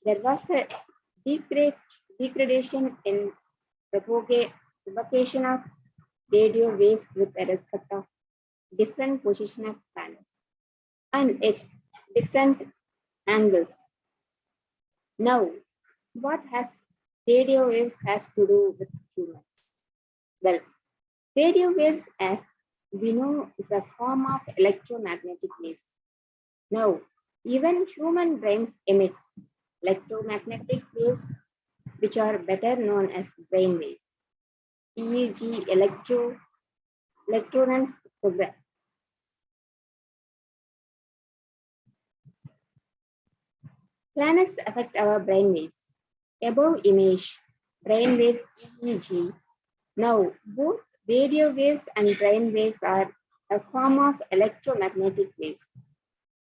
there was a degradation in propagation of radio waves with respect of different position of planets and its different angles. Now, what has radio waves has to do with humans? Well, radio waves, as we know, is a form of electromagnetic waves. Now, even human brains emits electromagnetic waves, which are better known as brain waves, EEG electrons program. Planets affect our brain waves. Above image, brain waves EEG. Now, both radio waves and brain waves are a form of electromagnetic waves.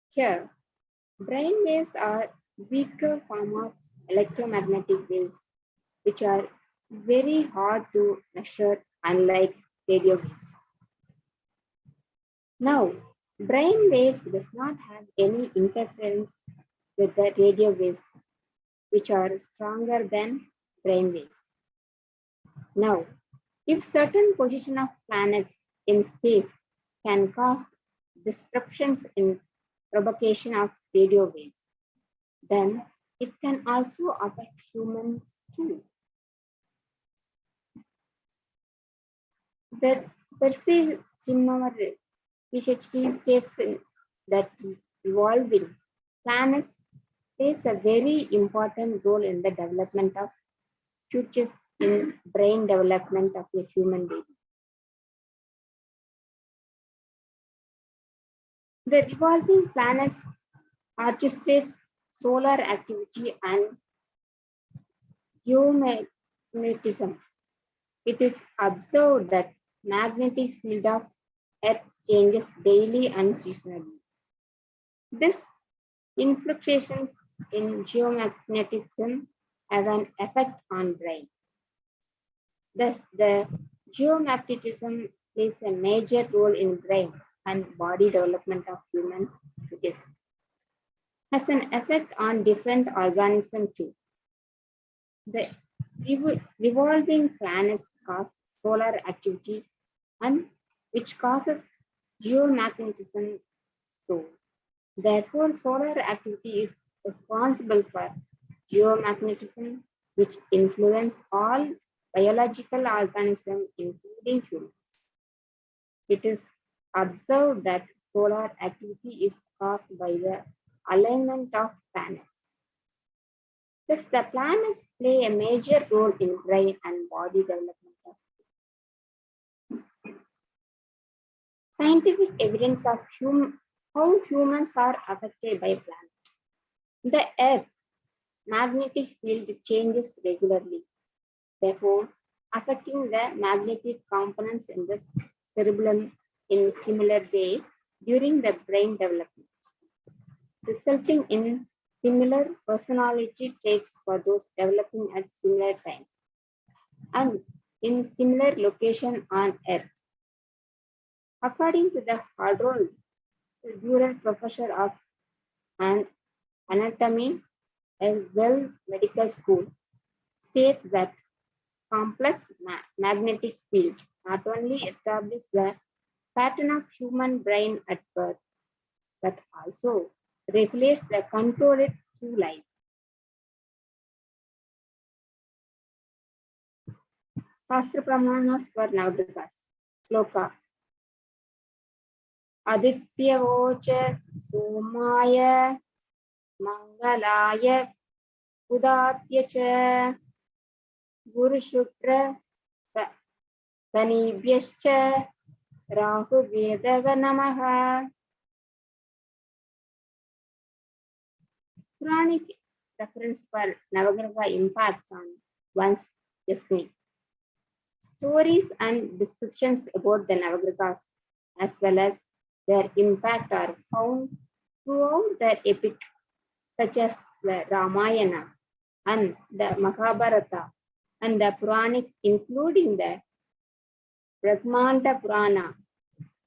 Here, brain waves are weaker form of electromagnetic waves, which are very hard to measure, unlike radio waves. Now, brain waves does not have any interference with the radio waves, which are stronger than brain waves. Now, if certain position of planets in space can cause disruptions in propagation of radio waves, then it can also affect humans too. The Percy Simmer PhD states that evolving planets plays a very important role in the development of futures in brain development of a human baby. The revolving planets orchestrates solar activity and geomagnetism. It is observed that magnetic field of Earth changes daily and seasonally. This influctuations in geomagnetism have an effect on brain. Thus, the geomagnetism plays a major role in brain and body development of human fetus. Has an effect on different organisms too. The revolving planets cause solar activity and which causes geomagnetism. So, therefore, solar activity is responsible for geomagnetism, which influence all biological organisms, including humans. It is observed that solar activity is caused by the alignment of planets. Thus, the planets play a major role in brain and body development. Scientific evidence of how humans are affected by planets. The Earth magnetic field changes regularly, therefore affecting the magnetic components in the cerebellum in similar way during the brain development, resulting in similar personality traits for those developing at similar times and in similar location on Earth. According to the Harald Durer Professor of Anatomy at Well Medical School, states that complex magnetic field not only establish the pattern of human brain at birth, but also regulates the controlled through life. Shastra Pramanas for Navagrahas. Sloka. Adityavocha Somaya Mangalaya Udatyacha Guru Shukra Sanibhyascha Rahu Vedava Namaha. Puranic reference for Navagraha impact on one's destiny. Stories and descriptions about the Navagrahas as well as their impact are found throughout the epic, such as the Ramayana and the Mahabharata and the Puranic, including the Brahmanda Purana,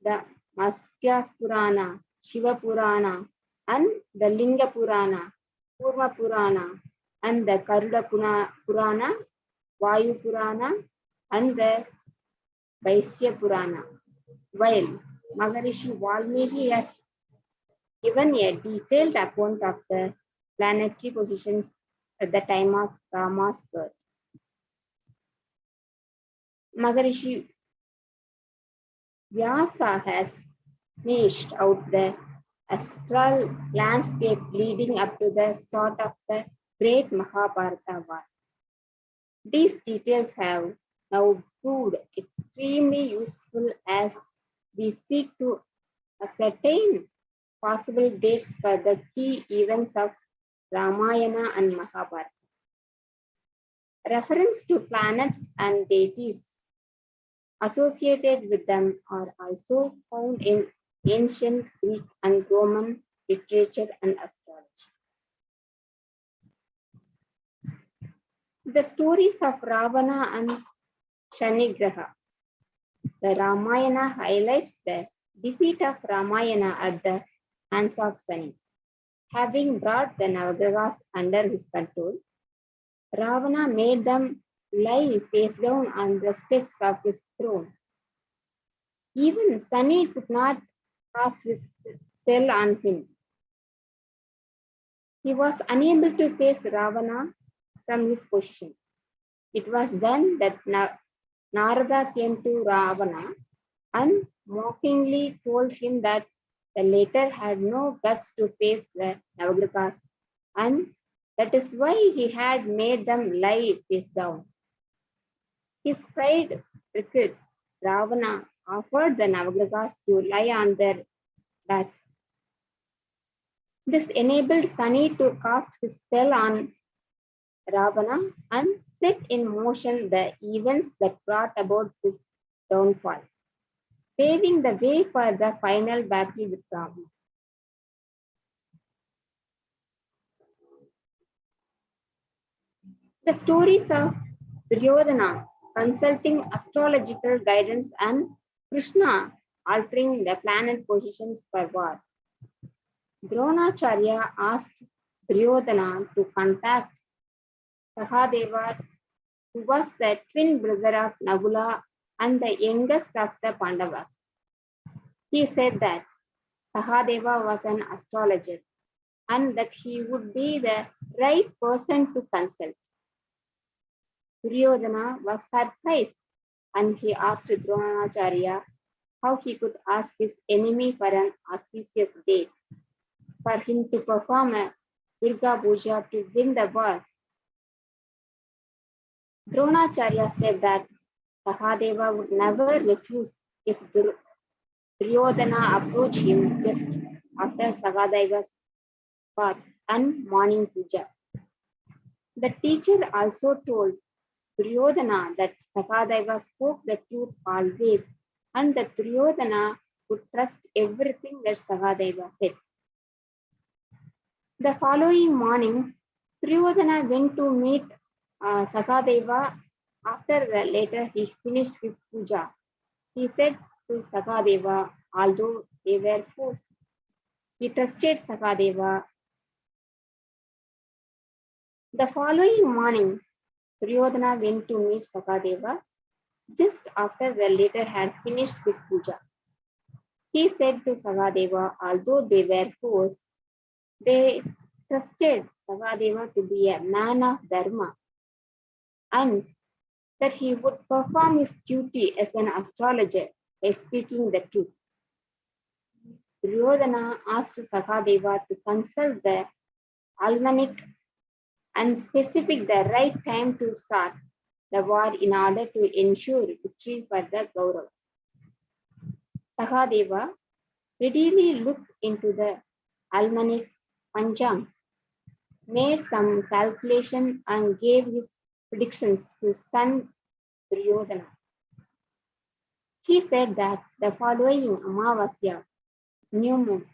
the Matsya Purana, Shiva Purana, and the Linga Purana, Purva Purana, and the Garuda Purana, Vayu Purana, and the Vaishya Purana. While Maharishi Valmiki has given a detailed account of the planetary positions at the time of Rama's birth. Maharishi Vyasa has sketched out the astral landscape leading up to the start of the great Mahabharata war. These details have now proved extremely useful as we seek to ascertain possible dates for the key events of Ramayana and Mahabharata. Reference to planets and deities associated with them are also found in ancient Greek and Roman literature and astrology. The stories of Ravana and Shanigraha. The Ramayana highlights the defeat of Ramayana at the hands of Shani. Having brought the Navagrahas under his control, Ravana made them lie face down on the steps of his throne. Even Shani could not cast his spell on him. He was unable to face Ravana from his position. It was then that Narada came to Ravana and mockingly told him that the latter had no guts to face the Navagrahas, and that is why he had made them lie face down. His pride pricked. Ravana offered the Navagrahas to lie on their backs. This enabled Shani to cast his spell on Ravana and set in motion the events that brought about his downfall, paving the way for the final battle with Ravana. The stories of Duryodhana consulting astrological guidance and Krishna altering the planet positions for war. Dronacharya asked Duryodhana to contact Sahadeva, who was the twin brother of Nagula and the youngest of the Pandavas. He said that Sahadeva was an astrologer and that he would be the right person to consult. Duryodhana was surprised and he asked Dronacharya how he could ask his enemy for an auspicious date for him to perform a Durga Puja to win the war. Dronacharya said that Sahadeva would never refuse if Duryodhana approached him just after Sahadeva's bath and morning puja. The teacher also told Duryodhana that Sahadeva spoke the truth always and that Duryodhana would trust everything that Sahadeva said. The following morning, Duryodhana went to meet Sahadeva. After later he finished his puja. He said to Sahadeva, although they were forced, he trusted Sahadeva. The following morning, Duryodhana went to meet Sahadeva just after the latter had finished his puja. He said to Sahadeva, although they were forced, they trusted Sahadeva to be a man of dharma and that he would perform his duty as an astrologer by speaking the truth. Duryodhana asked Sahadeva to consult the almanac and specify the right time to start the war in order to ensure victory for the Kauravas. Sahadeva readily looked into the almanac Panchang, made some calculation and gave his predictions to son Duryodhana. He said that the following Amavasya, new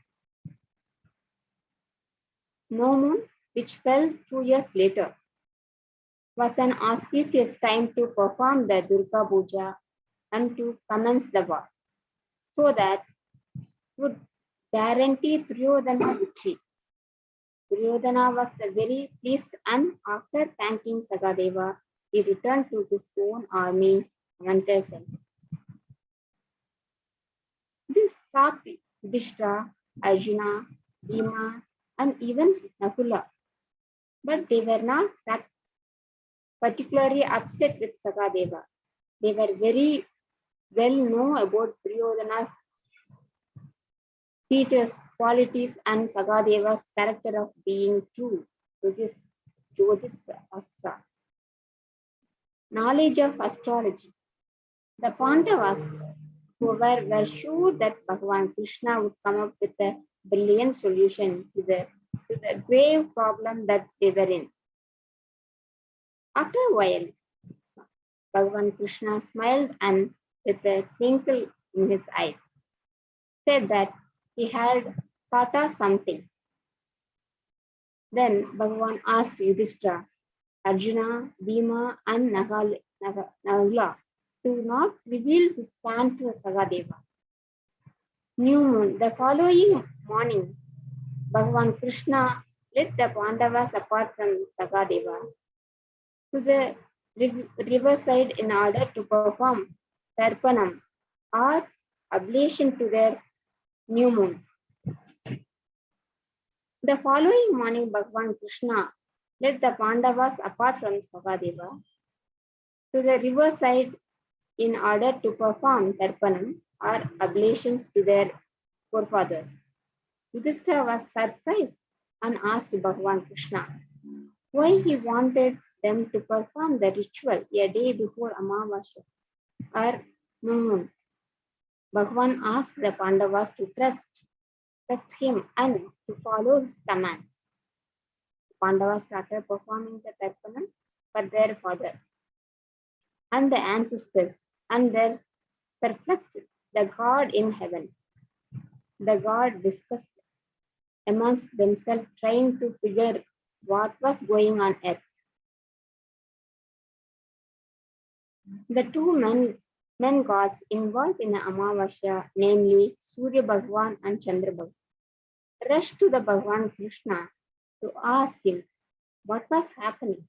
moon, which fell 2 years later, was an auspicious time to perform the Durga Puja and to commence the war, so that would guarantee Duryodhana victory. Duryodhana was very pleased and after thanking Sahadeva, he returned to his own army and sent. This shocked Yudhishthira, Arjuna, Bhima, and even Nakula, but they were not particularly upset with Sahadeva. They were very well known about Duryodhana's features, qualities, and Sagadeva's character of being true to his Astra. Knowledge of astrology. The Pandavas, however, were sure that Bhagavan Krishna would come up with a brilliant solution to the to the grave problem that they were in. After a while, Bhagavan Krishna smiled and with a twinkle in his eyes, said that he had thought of something. Then Bhagavan asked Yudhishthira, Arjuna, Bhima, and Nagala to not reveal his plan to Sagadeva. New moon. The following morning, Bhagavan Krishna led the Pandavas apart from Sagadeva to the riverside in order to perform Tarpanam or oblation to their new moon. The following morning, Bhagavan Krishna led the Pandavas apart from Sagadeva to the riverside in order to perform Tarpanam or oblations to their forefathers. Yudhishthira was surprised and asked Bhagavan Krishna why he wanted them to perform the ritual a day before Amavasya or moon. Bhagavan asked the Pandavas to trust him and to follow his commands. The Pandavas started performing the Tarpanam for their father and the ancestors, and they perplexed the God in heaven. The God discussed amongst themselves, trying to figure what was going on earth. The two men gods involved in the Amavasya, namely Surya Bhagavan and Chandra Bhagavan, rushed to the Bhagavan Krishna to ask him what was happening.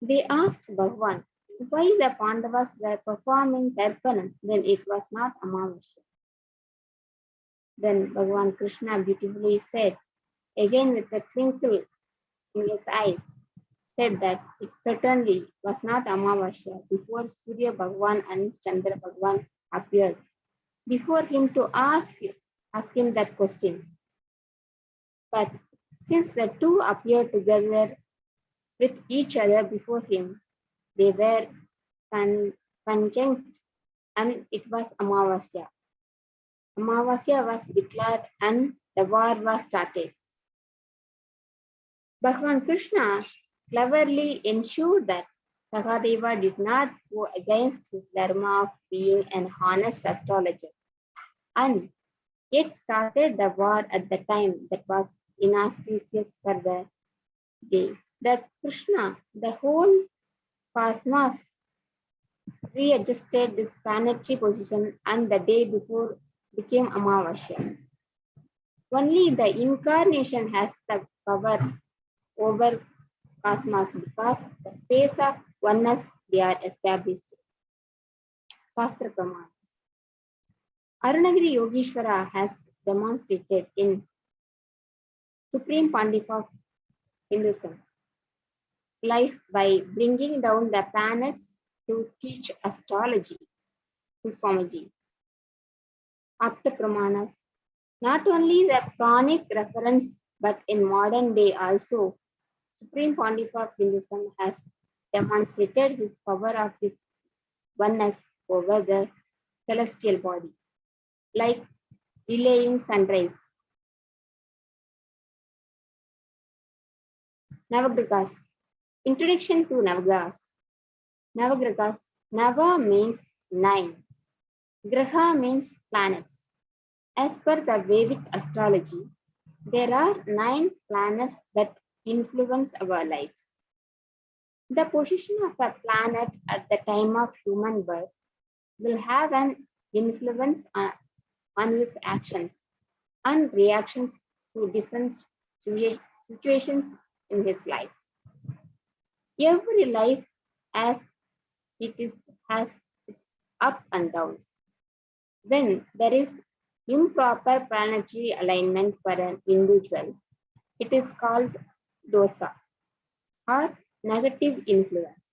They asked Bhagavan why the Pandavas were performing Tarpanam when it was not Amavasya. Then Bhagavan Krishna beautifully said, again with a twinkle in his eyes, said that it certainly was not Amavasya before Surya Bhagavan and Chandra Bhagavan appeared before him to ask him that question. But since the two appeared together with each other before him, they were conjunct and it was Amavasya. Amavasya was declared and the war was started. Bhagavan Krishna cleverly ensured that Sagadeva did not go against his dharma of being an honest astrologer, and yet started the war at the time that was inauspicious for the day. That Krishna, the whole cosmos, readjusted this planetary position and the day before became Amavasya. Only the incarnation has the power over cosmos because the space of oneness they are established. Shastra Pramanas. Arunagiri Yogeshwara has demonstrated in Supreme Pandit of Hinduism life by bringing down the planets to teach astrology to Swamiji. Apta Pramanas, not only the Puranic reference but in modern day also, Supreme Pandit of Hinduism has demonstrated his power of his oneness over the celestial body, like delaying sunrise. Navagrahas. Introduction to Navagrahas. Navagrahas. Nava means 9. Graha means planets. As per the Vedic astrology, there are 9 planets that influence our lives. The position of a planet at the time of human birth will have an influence on his actions and reactions to different situations in his life. Every life as it is has its up and downs. When there is improper planetary alignment for an individual, it is called dosa or negative influence.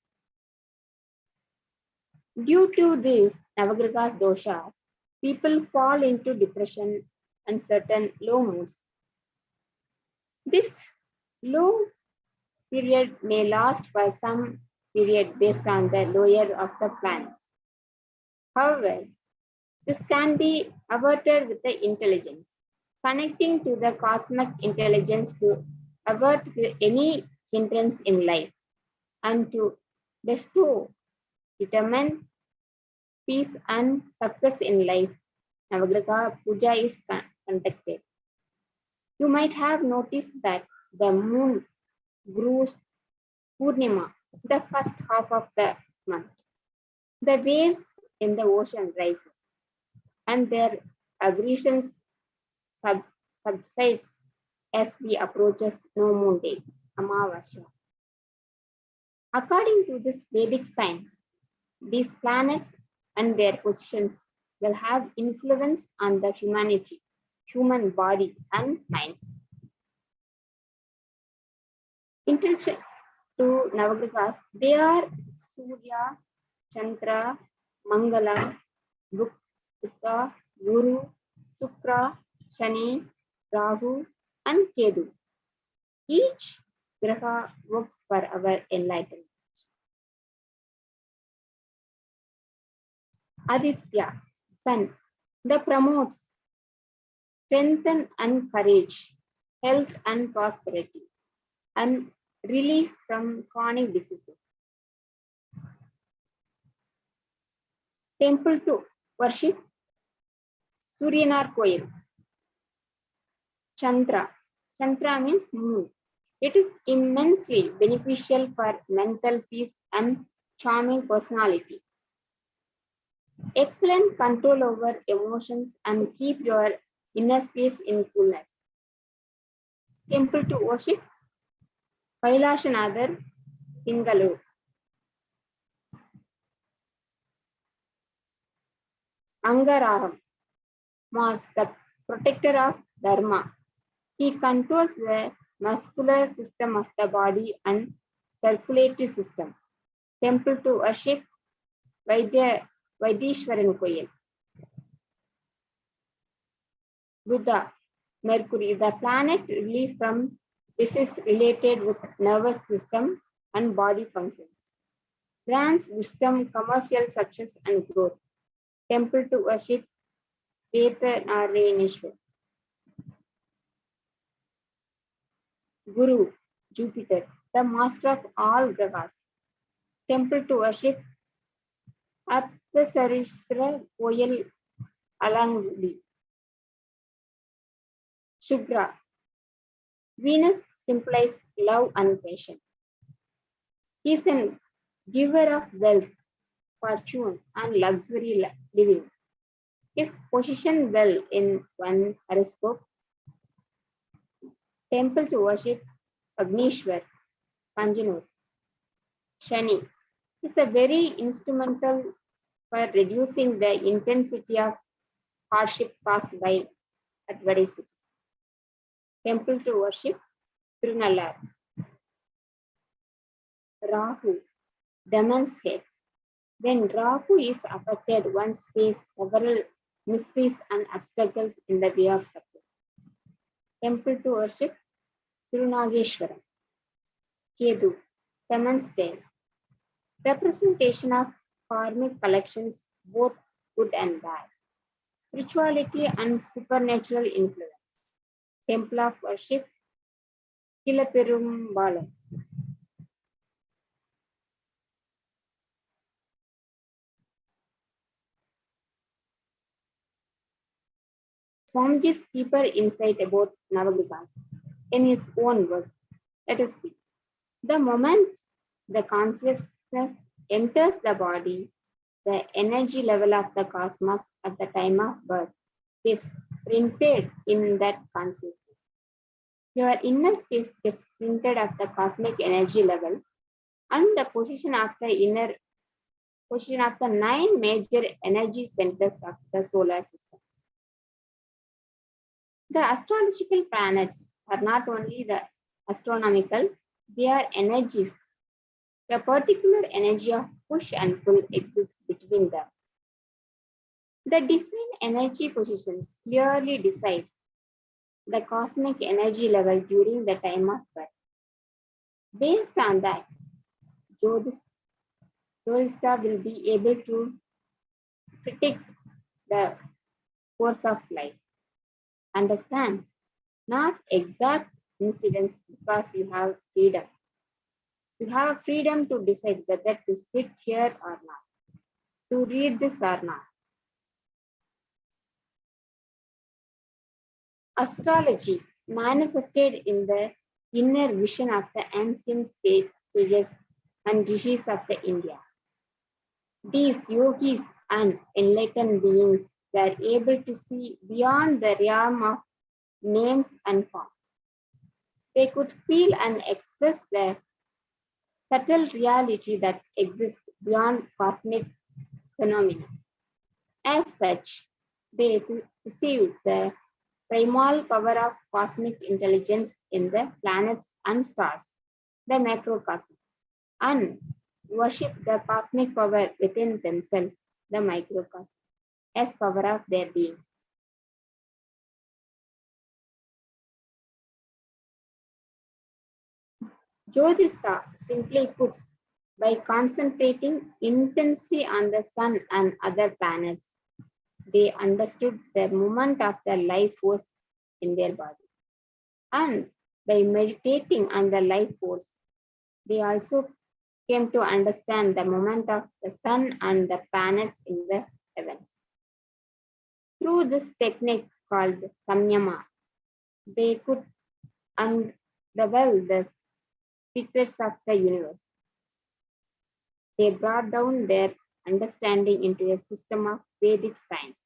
Due to these Navagraha doshas, people fall into depression and certain low moods. This low period may last for some period based on the lower of the planets. However, this can be averted with the intelligence. connecting to the cosmic intelligence to avert any hindrance in life and to bestow determined peace and success in life. Navagraha Puja is conducted. You might have noticed that the moon grows Purnima, the first half of the month. The waves in the ocean rise and their aggressions subsides as we approaches no moon day, Amavasya. According to this Vedic science, these planets and their positions will have influence on the human body and minds. Introduction to Navagrahas, they are Surya, Chandra, Mangala, Buddha, Guru, Shukra, Shani, Rahu, and Ketu. Each graha works for our enlightenment. Aditya, sun, the promotes strength and courage, health and prosperity, and relief from chronic diseases. Temple to worship Suryanar Koil. Chandra. Chandra means moon. It is immensely beneficial for mental peace and charming personality. Excellent control over emotions and keep your inner space in coolness. Temple to worship Kailasha Tingalu. Angaraham, Mars, the protector of Dharma. He controls the muscular system of the body and circulatory system. Temple to worship Vaidishwaran Koyal. Buddha, Mercury, the planet relief from disease related with nervous system and body functions. Grants wisdom, commercial success and growth. Temple to worship Sveta Narayaneshwar. Guru, Jupiter, the master of all grahas. Temple to worship Aptasarisra Koyal Alangudi. Shubhra, Venus symbolises love and passion. He is a giver of wealth, fortune, and luxury living. If positioned well in one horoscope, temple to worship Agnishwar, Panjanur. Shani is a very instrumental for reducing the intensity of hardship caused by adversity. Temple to worship Tirunallar. Rahu, demon's head. When Rahu is affected, one faces several mysteries and obstacles in the way of success. Temple to worship Tirunageshwaram. Ketu, demon's tail. Representation of karmic collections, both good and bad. Spirituality and supernatural influence. Temple of worship Kilapirumbalam. Swamiji's deeper insight about Navagrahas in his own words. Let us see. The moment the consciousness enters the body, the energy level of the cosmos at the time of birth is printed in that consciousness. Your inner space is printed of the cosmic energy level and the position of the 9 major energy centers of the solar system. The astrological planets are not only the astronomical, they are energies. A particular energy of push and pull exists between them. The different energy positions clearly decides the cosmic energy level during the time of birth. Based on that, Jyotishta will be able to predict the course of life. understand, not exact incidents, because you have freedom. You have freedom to decide whether to sit here or not, to read this or not. Astrology manifested in the inner vision of the ancient sages and rishis of the India. These yogis and enlightened beings were able to see beyond the realm of names and forms. They could feel and express the subtle reality that exists beyond cosmic phenomena. As such, they perceived the primal power of cosmic intelligence in the planets and stars, the macrocosm, and worship the cosmic power within themselves, the microcosm, as power of their being. Jyotisha simply puts, by concentrating intensely on the sun and other planets, they understood the movement of the life force in their body. And by meditating on the life force, they also came to understand the movement of the sun and the planets in the heavens. Through this technique called samyama, they could unravel the secrets of the universe. They brought down their understanding into a system of Vedic science,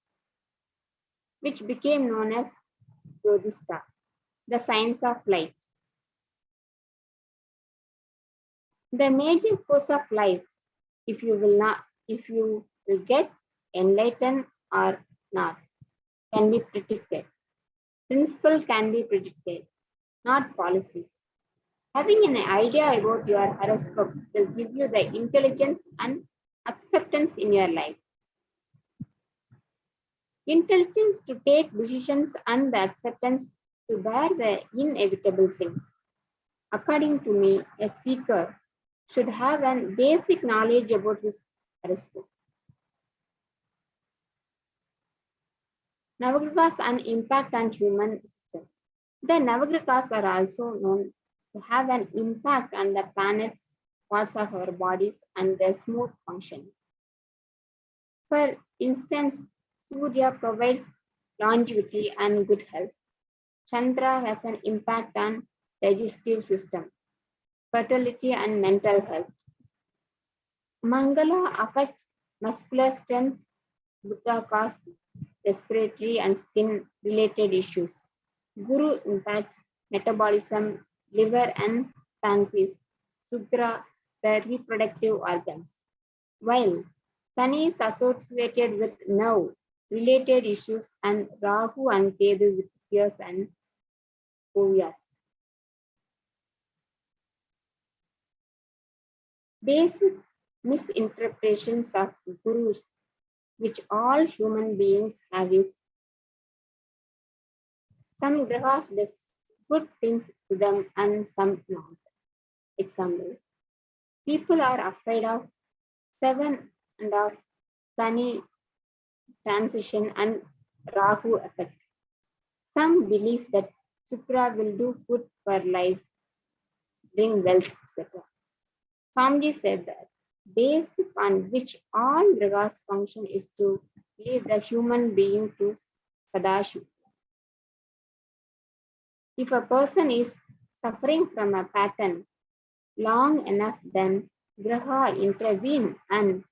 which became known as Jyotisha, the science of light. The major course of life, if you will get enlightened or not, can be predicted. Principles can be predicted, not policies. Having an idea about your horoscope will give you the intelligence and acceptance in your life. Intelligence to take decisions and the acceptance to bear the inevitable things. According to me, a seeker should have a basic knowledge about his horoscope. Navagrahas and impact on human systems. The Navagrahas are also known to have an impact on the planets, parts of our bodies, and their smooth function. For instance, Surya provides longevity and good health. Chandra has an impact on digestive system, fertility, and mental health. Mangala affects muscular strength. Buddha causes respiratory and skin related issues. Guru impacts metabolism, liver and pancreas. Sukra, the reproductive organs. While Shani is associated with nerve related issues and Rahu and Ketu with ears and ovaries. Basic misinterpretations of gurus, which all human beings have, is some grahas does good things to them and some not. Example, people are afraid of 7 and of Shani transition and Rahu effect. Some believe that Shukra will do good for life, bring wealth, etc. Swamiji said that basic on which all grahas function is to lead the human being to Sadashiva. If a person is suffering from a pattern long enough, then Graha intervene and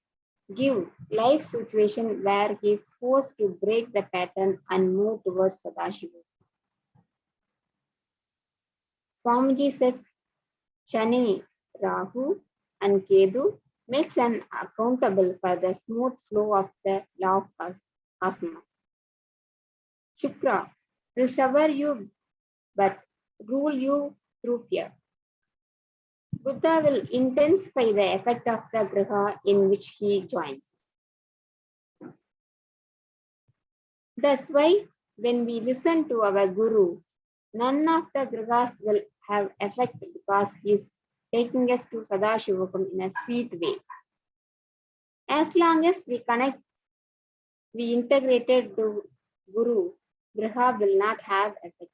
give life situation where he is forced to break the pattern and move towards Sadashiva. Swamiji says Shani, Rahu, and Ketu makes an accountable for the smooth flow of the law of cosmos. Shukra will shower you but rule you through fear. Buddha will intensify the effect of the graha in which he joins. That's why when we listen to our guru, none of the grahas will have effect because he is taking us to Sadashivoham in a sweet way. As long as we connect, we integrated to Guru, Graha will not have effect.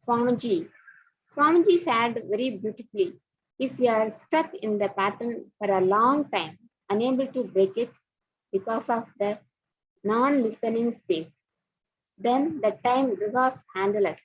Swamiji said very beautifully, if you are stuck in the pattern for a long time, unable to break it because of the non-listening space, then the time Grihas handle us.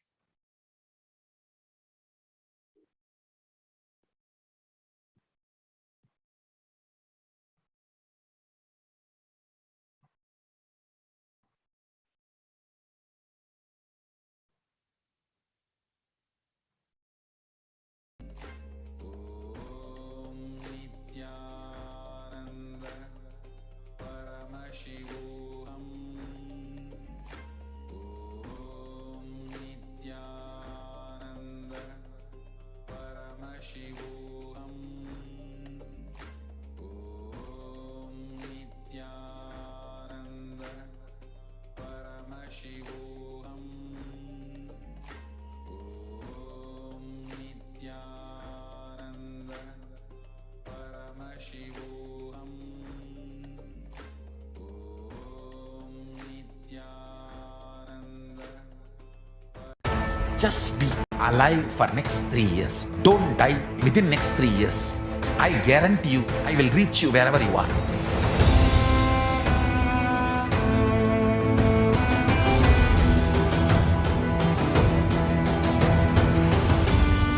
Nithyananda Paramashivoham. Om Nithyananda Paramashivoham. Om Nithyananda Paramashivoham. Om Nithyananda Paramashivoham. Om Nithyananda. Just be alive for next 3 years. Don't die within next 3 years. I guarantee you, I will reach you wherever you are.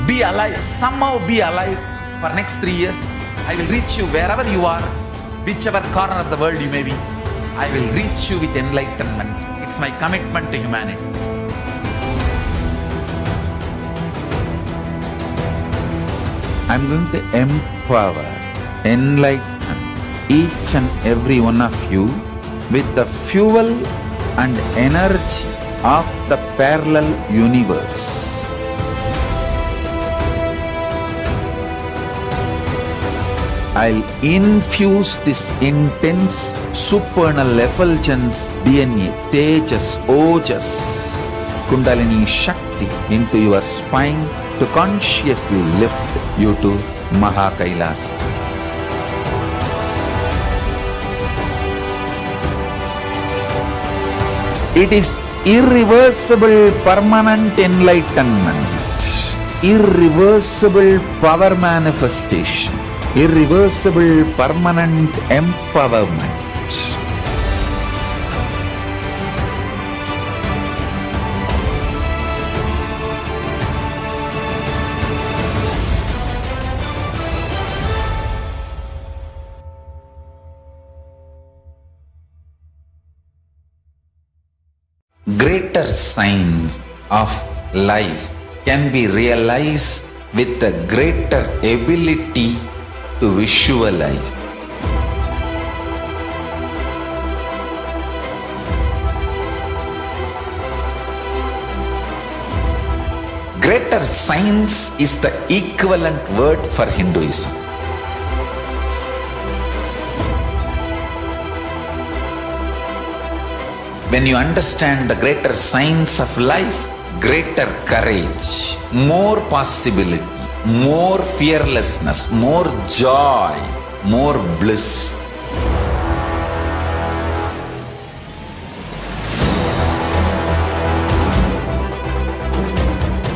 Be alive, somehow be alive for next 3 years. I will reach you wherever you are, whichever corner of the world you may be. I will reach you with enlightenment. It's my commitment to humanity. I'm going to empower, enlighten each and every one of you with the fuel and energy of the parallel universe. I'll infuse this intense supernal effulgence DNA, Tejas, Ojas, Kundalini Shakti into your spine to consciously lift you to KAILASA. It is irreversible permanent enlightenment, irreversible power manifestation, irreversible permanent empowerment. Greater signs of life can be realized with a greater ability to visualize. Greater science is the equivalent word for Hinduism. When you understand the greater science of life, greater courage, more possibility, more fearlessness, more joy, more bliss.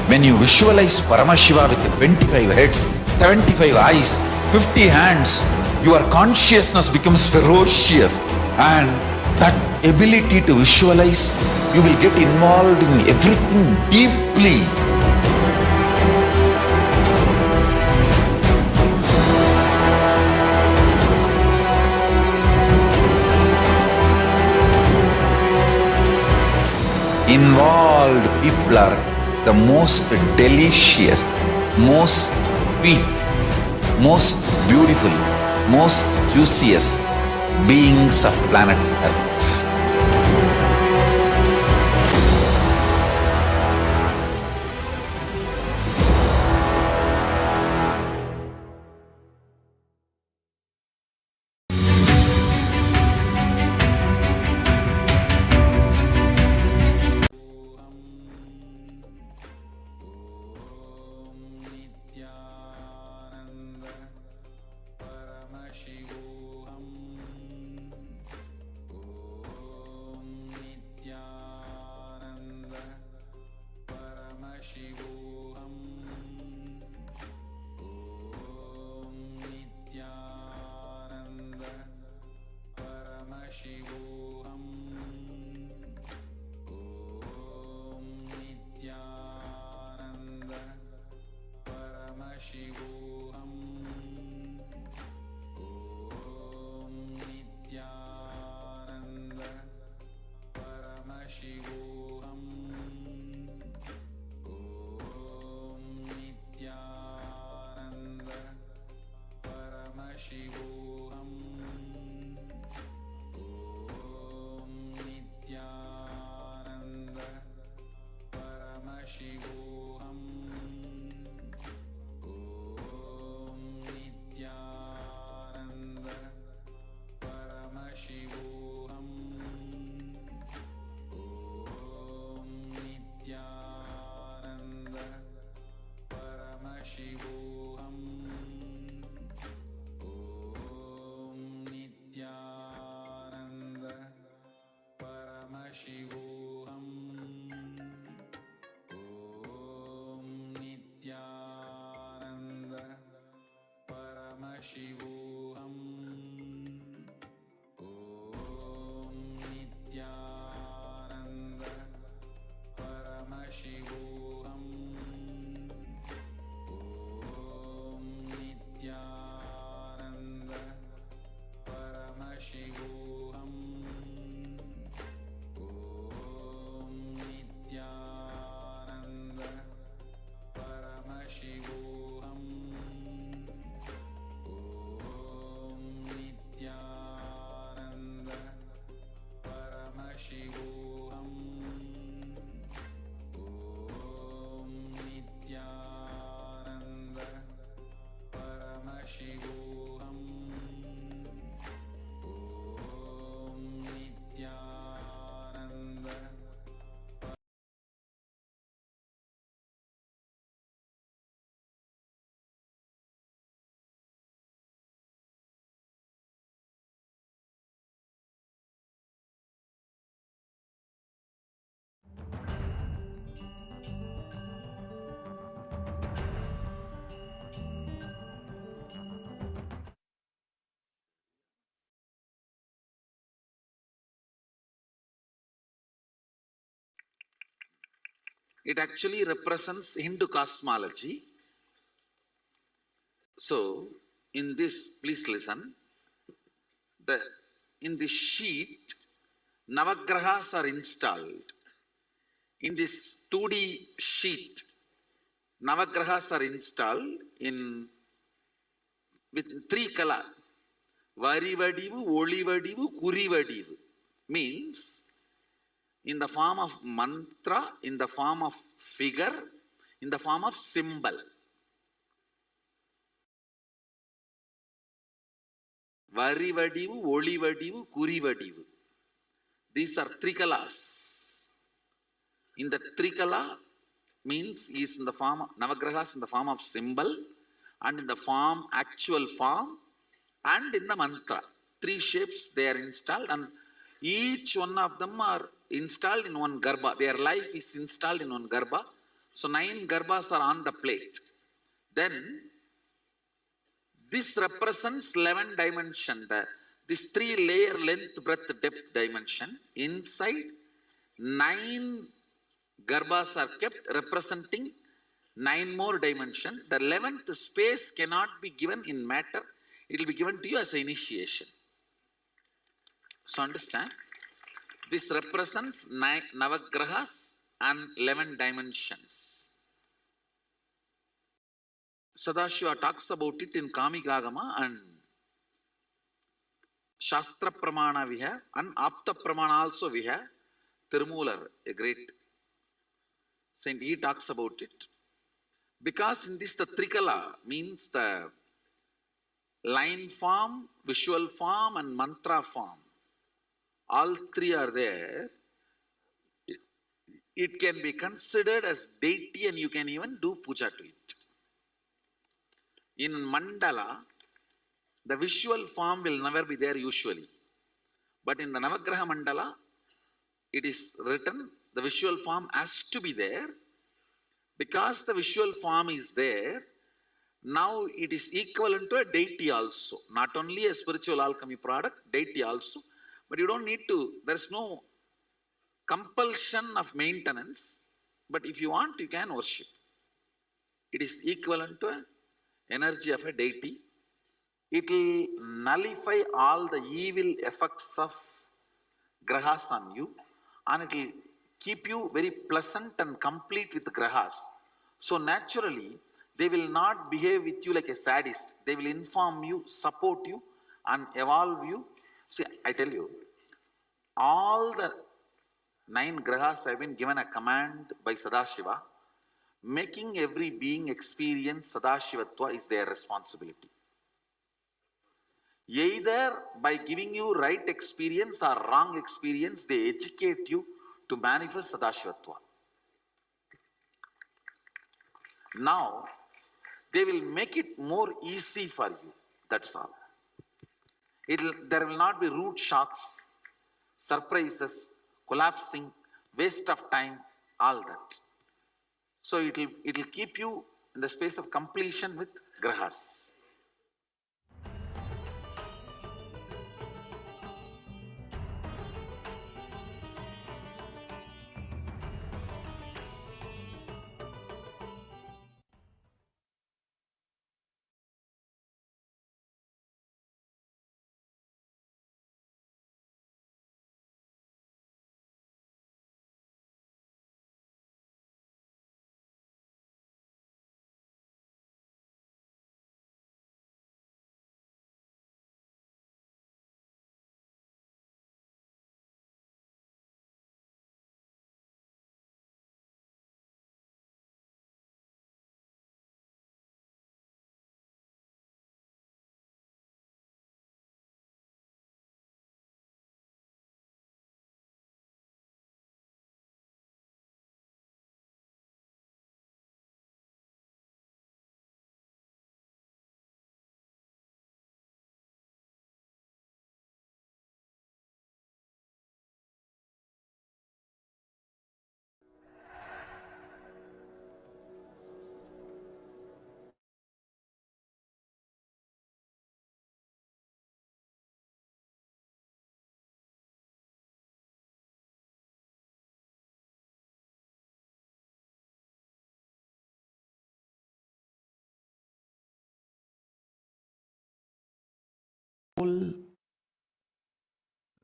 When you visualize Paramashiva with 25 heads, 75 eyes, 50 hands, your consciousness becomes ferocious, and that ability to visualize, you will get involved in everything deeply. Involved people are the most delicious, most sweet, most beautiful, most juiciest beings of planet Earth. Nithyananda Paramashivoham. Paramashivoham. Om Nithyananda Paramashivoham. Om Nithyananda Paramashivoham. Om Nithyananda Paramashivoham. Om Nithyananda Paramashivoham. Om Nithyananda Paramashivoham. Om Nithyananda. It actually represents Hindu cosmology. So, in this, please listen. In this sheet, Navagrahas are installed. In this 2D sheet, Navagrahas are installed with 3 color. Varivadivu, Olivadivu, Kurivadivu. Means, in the form of mantra, in the form of figure, in the form of symbol. Varivadivu, Olivadivu, Kurivadivu. These are Trikalas. In the Trikala means is in the form of Navagrahas in the form of symbol and in the form, actual form, and in the mantra. 3 shapes they are installed, and each one of them are installed in one garbha. Their life is installed in one garbha. So 9 garbhas are on the plate. Then this represents 11 dimension. This 3 layer length, breadth, depth dimension. Inside 9 garbhas are kept representing 9 more dimension. The 11th space cannot be given in matter. It will be given to you as an initiation. So understand, this represents 9 Navagrahas and 11 dimensions. Sadashiva talks about it in Kamikagama, and Shastra Pramana we have, and Apta Pramana also we have. Tirumular, a great saint, he talks about it. Because in this the Trikala means the line form, visual form and mantra form. All 3 are there. It can be considered as deity and you can even do puja to it. In mandala, the visual form will never be there usually. But in the Navagraha mandala, it is written, the visual form has to be there. Because the visual form is there, now it is equivalent to a deity also. Not only a spiritual alchemy product, deity also. But you don't need to, there is no compulsion of maintenance. But if you want, you can worship. It is equivalent to an energy of a deity. It will nullify all the evil effects of grahas on you, and it will keep you very pleasant and complete with grahas. So naturally, they will not behave with you like a sadist. They will inform you, support you, and evolve you. See, I tell you, all the 9 grahas have been given a command by Sadashiva. Making every being experience Sadashivatva is their responsibility. Either by giving you right experience or wrong experience, they educate you to manifest Sadashivatva. Now, they will make it more easy for you. That's all. There will not be root shocks, surprises, collapsing, waste of time, all that. So it will keep you in the space of completion with grahas.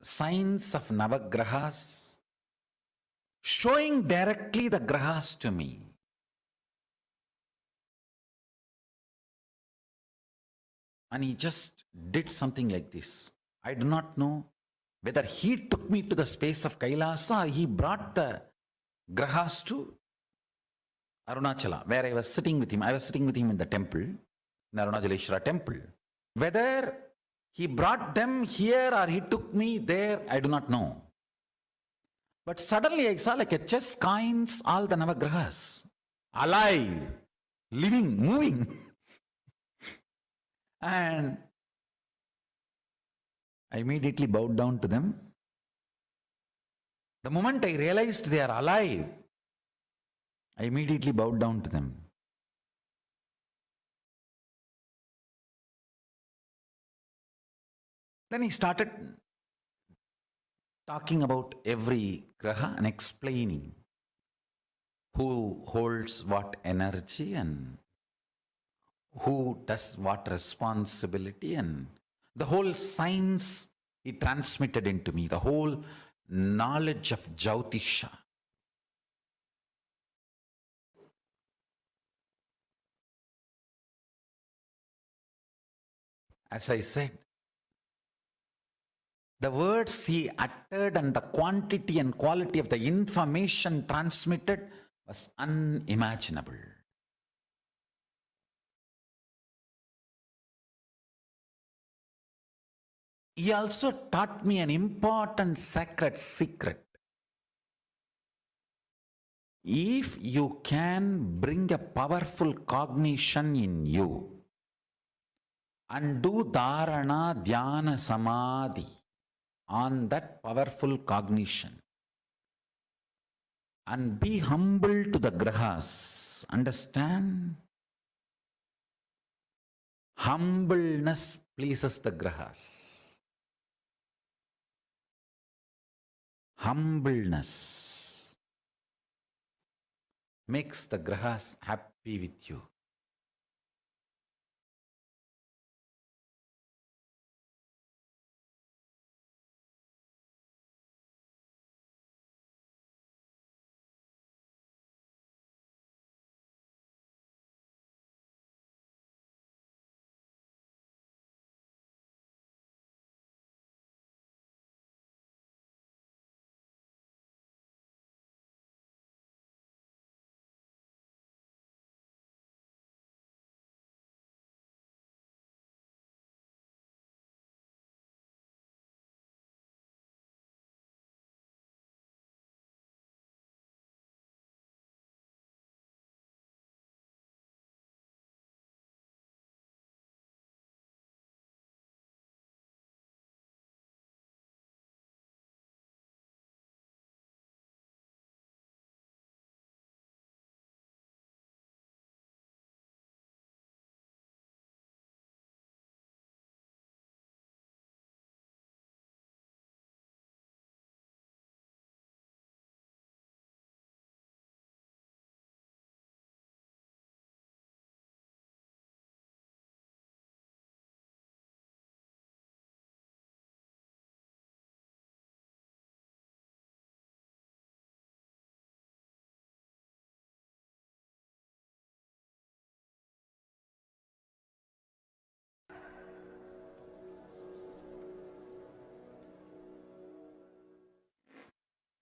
signs of Navagrahas, showing directly the grahas to me. And he just did something like this. I do not know whether he took me to the space of Kailasa or he brought the grahas to Arunachala, where I was sitting with him. I was sitting with him in the temple, in the Arunachaleshwara temple. Whether he brought them here or he took me there, I do not know. But suddenly I saw like a chess coins, all the Navagrahas, alive, living, moving. And I immediately bowed down to them. The moment I realized they are alive, I immediately bowed down to them. Then he started talking about every graha and explaining who holds what energy and who does what responsibility, and the whole science he transmitted into me, the whole knowledge of Jyotisha. As I said, the words he uttered and the quantity and quality of the information transmitted was unimaginable. He also taught me an important sacred secret. If you can bring a powerful cognition in you and do dharana, dhyana, samadhi on that powerful cognition and be humble to the grahas, understand? Humbleness pleases the grahas. Humbleness makes the grahas happy with you.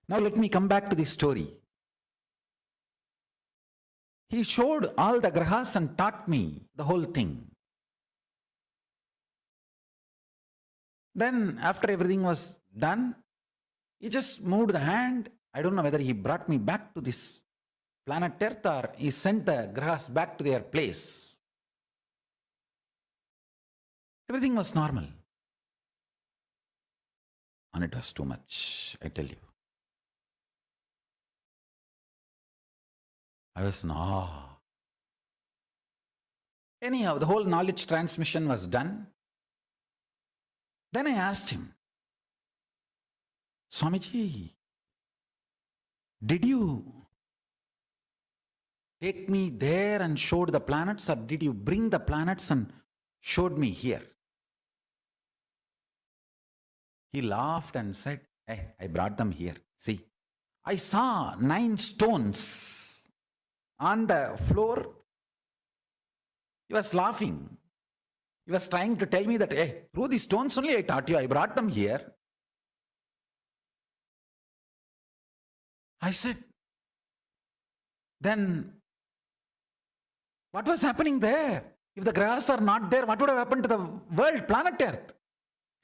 Now let me come back to the story. He showed all the grahas and taught me the whole thing. Then after everything was done, he just moved the hand. I don't know whether he brought me back to this planet Earth or he sent the grahas back to their place. Everything was normal. And it was too much, I tell you. I was in awe. Anyhow, the whole knowledge transmission was done. Then I asked him, Swamiji, did you take me there and showed the planets, or did you bring the planets and showed me here? He laughed and said, "Hey, I brought them here. See, I saw 9 stones on the floor." He was laughing. He was trying to tell me that, hey, through these stones only I taught you. I brought them here. I said, then what was happening there? If the grahas are not there, what would have happened to the world, planet Earth?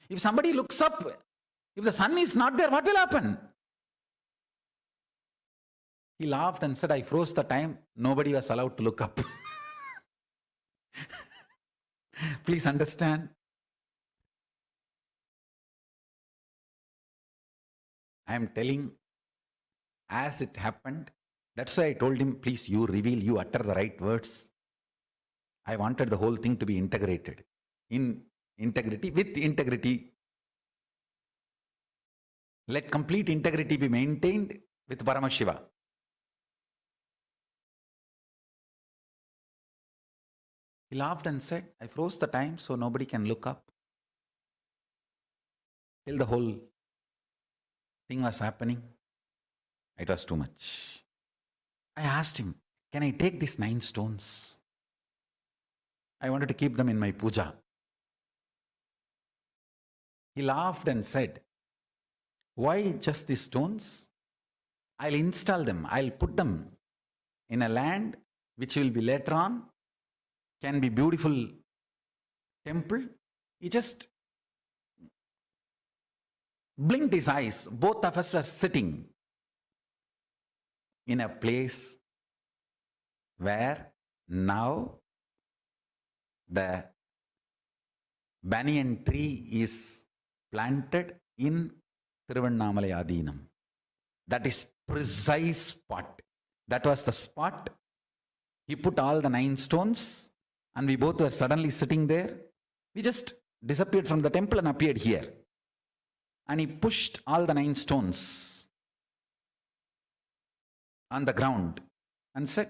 If somebody looks up, if the sun is not there, what will happen? He laughed and said, I froze the time. Nobody was allowed to look up. Please understand. I am telling as it happened. That's why I told him, please, you reveal, you utter the right words. I wanted the whole thing to be integrated. In integrity, with integrity. Let complete integrity be maintained with Paramashiva. He laughed and said, I froze the time so nobody can look up. Till the whole thing was happening, it was too much. I asked him, can I take these 9 stones? I wanted to keep them in my puja. He laughed and said, why just these stones? I'll install them. I'll put them in a land which will be later on, can be beautiful temple. He just blinked his eyes. Both of us were sitting in a place where now the banyan tree is planted in Tiruvannamalai Adinam. That is precise spot. That was the spot. He put all the 9 stones and we both were suddenly sitting there. We just disappeared from the temple and appeared here. And he pushed all the 9 stones on the ground and said,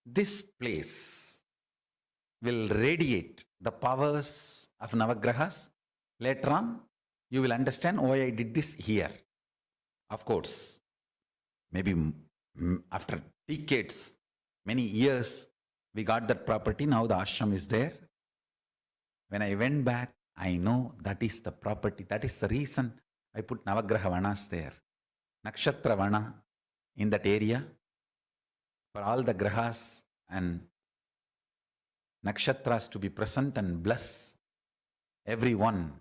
this place will radiate the powers of Navagrahas. Later on, you will understand why I did this here. Of course, maybe after decades, many years, we got that property. Now the ashram is there. When I went back, I know that is the property. That is the reason I put Navagraha Vanas there. Nakshatra Vana in that area for all the grahas and nakshatras to be present and bless everyone.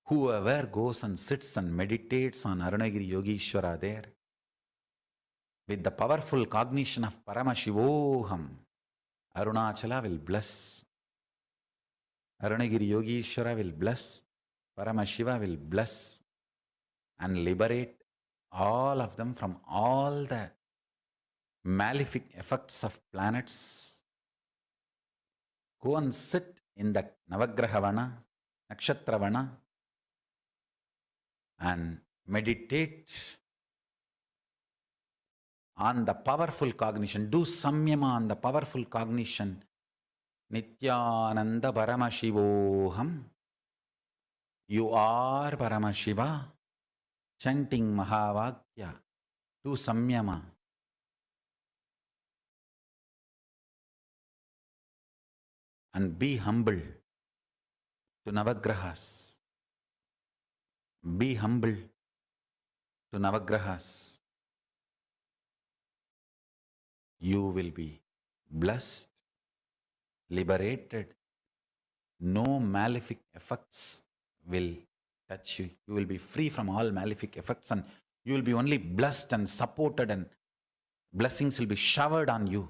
Whoever goes and sits and meditates on Arunagiri Yogeshwara there, with the powerful cognition of Paramashivoham, Arunachala will bless. Arunagiri Yogeshwara will bless. Paramashiva will bless and liberate all of them from all the malefic effects of planets. Go and sit in that Navagraha Vana, Nakshatra Vana, and meditate on the powerful cognition. Do samyama on the powerful cognition. Nithyananda Paramashivoham. You are Paramashiva. Chanting Mahavakya. Do samyama. And be humble to Navagrahas. Be humble to Navagrahas. You will be blessed, liberated. No malefic effects will touch you. You will be free from all malefic effects and you will be only blessed and supported and blessings will be showered on you.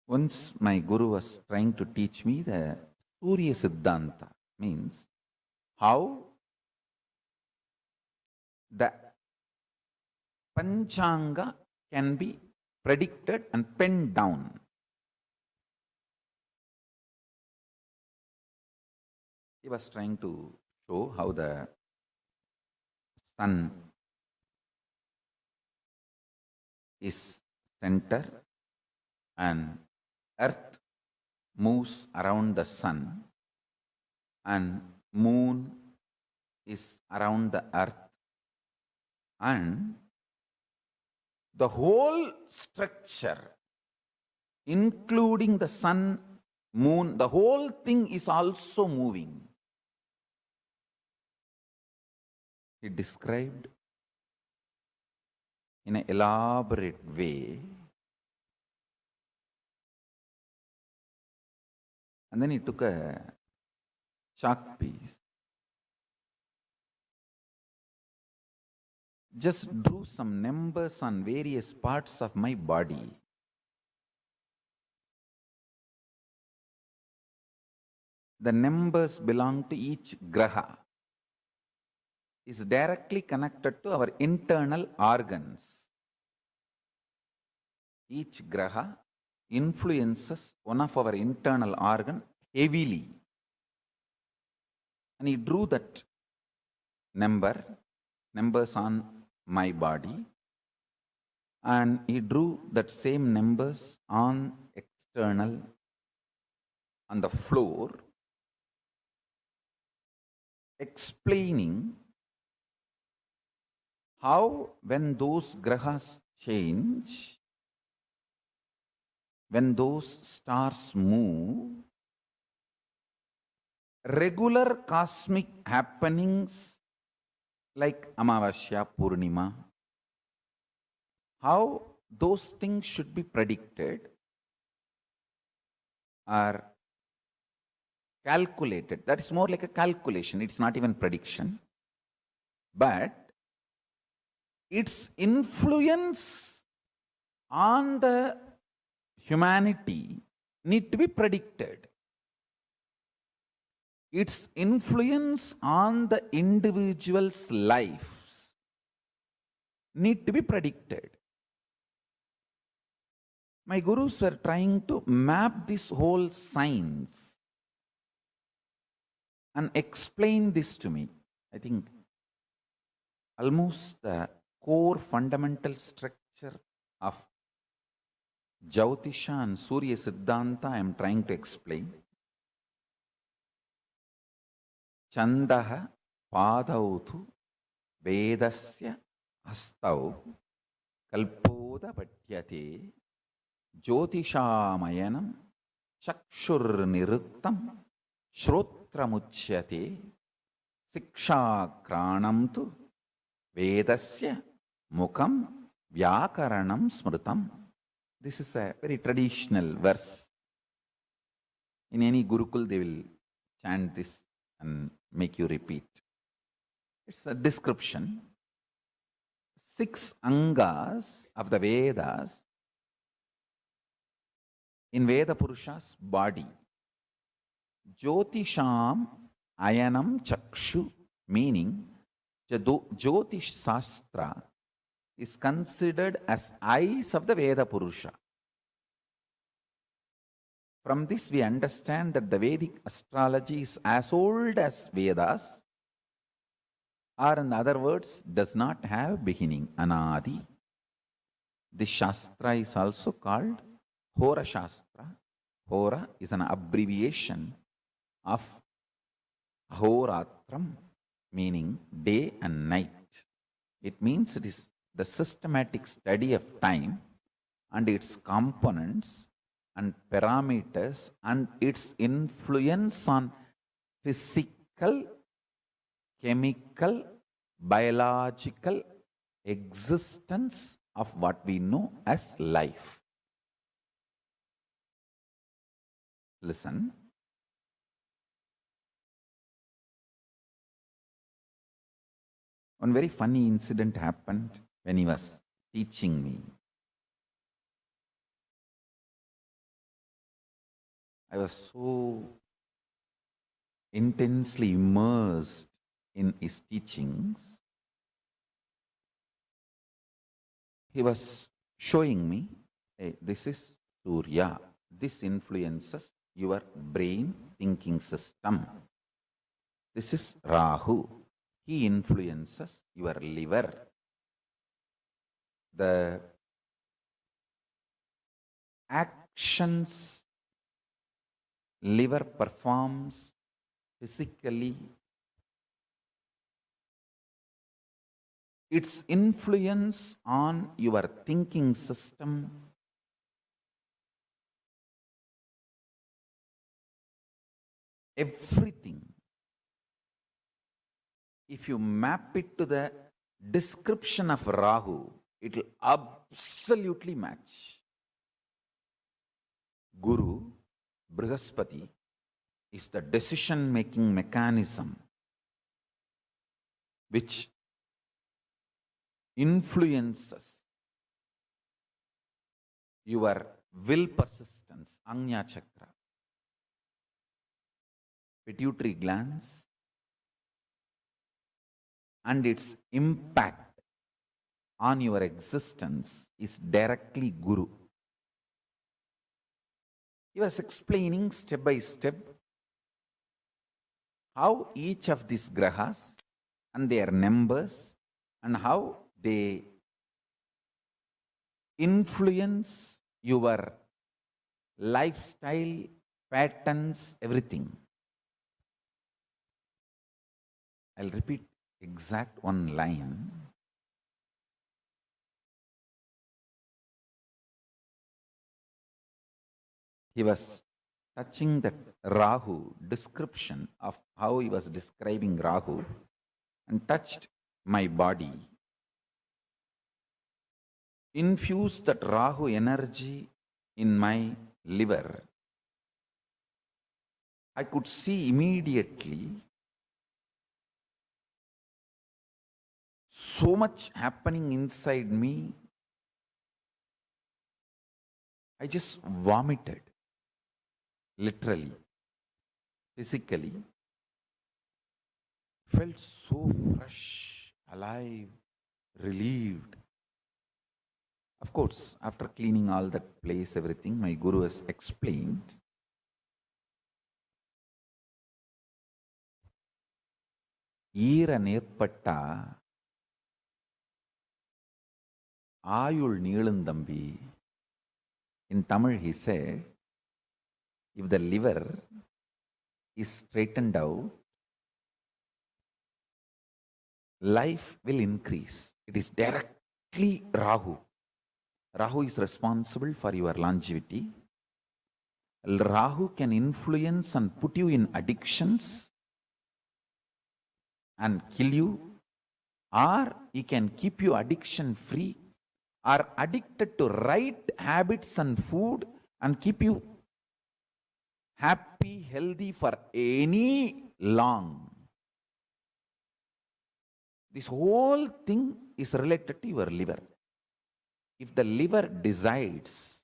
Once my guru was trying to teach me the Surya Siddhanta, means how the Panchanga can be predicted and penned down. He was trying to show how the sun is center and earth moves around the sun and moon is around the earth, and the whole structure, including the sun, moon, the whole thing is also moving. He described in an elaborate way, and then he took a chalk piece, just drew some numbers on various parts of my body. The numbers belong to each graha, is directly connected to our internal organs. Each graha influences one of our internal organ heavily. And he drew that numbers on my body, and he drew that same numbers on external, on the floor, explaining how when those grahas change, when those stars move, regular cosmic happenings like Amavasya, Purnima, how those things should be predicted are calculated. That is more like a calculation. It's not even prediction. But its influence on the humanity need to be predicted. Its influence on the individual's lives need to be predicted. My gurus were trying to map this whole science and explain this to me. I think almost the core fundamental structure of Jyotisha and Surya Siddhanta I am trying to explain. Chandaha padautu vedasya hastau kalpoda patyate jyotishaamayanam chakshur niruttam shrotramuchyate sikshakranam tu vedasya mukam vyakaranam smrutam. This is a very traditional verse. In any Gurukul they will chant this and make you repeat. It's a description. 6 angas of the Vedas in Veda Purusha's body. Jyotisham ayanam chakshu, meaning Jyotish Sastra is considered as eyes of the Veda Purusha. From this we understand that the Vedic astrology is as old as Vedas, or in other words, does not have beginning, anadi. This Shastra is also called Hora Shastra. Hora is an abbreviation of Ahoratram, meaning day and night. It means it is the systematic study of time and its components and parameters and its influence on physical, chemical, biological existence of what we know as life. Listen. One very funny incident happened when he was teaching me. I was so intensely immersed in his teachings. He was showing me, hey, this is Surya. This influences your brain thinking system. This is Rahu. He influences your liver. The actions liver performs physically, its influence on your thinking system everything, if you map it to the description of Rahu, it will absolutely match. Guru, Brihaspati, is the decision-making mechanism which influences your will persistence, Agnya Chakra. Pituitary glands and its impact on your existence is directly Guru. He was explaining step by step how each of these grahas and their numbers and how they influence your lifestyle, patterns, everything. I'll repeat exact one line. He was touching that Rahu description of how he was describing Rahu and touched my body. Infused that Rahu energy in my liver. I could see immediately so much happening inside me. I just vomited, literally, physically. Felt so fresh, alive, relieved. Of course, after cleaning all that place, everything, my Guru has explained. Ira nirpatta Ayul Neelandambi. In Tamil, he said, if the liver is straightened out, life will increase. It is directly Rahu. Rahu is responsible for your longevity. Rahu can influence and put you in addictions and kill you, or he can keep you addiction free, or addicted to right habits and food and keep you happy, healthy for any long. This whole thing is related to your liver. If the liver decides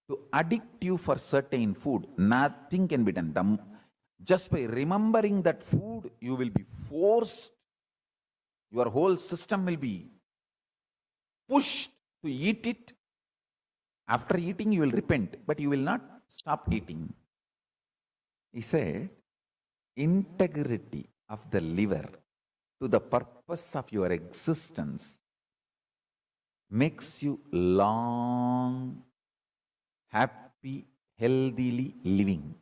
to addict you for certain food, nothing can be done. Just by remembering that food, you will be forced, your whole system will be pushed to eat it. After eating, you will repent, but you will not stop eating. He said, integrity of the liver to the purpose of your existence makes you long, happy, healthily living.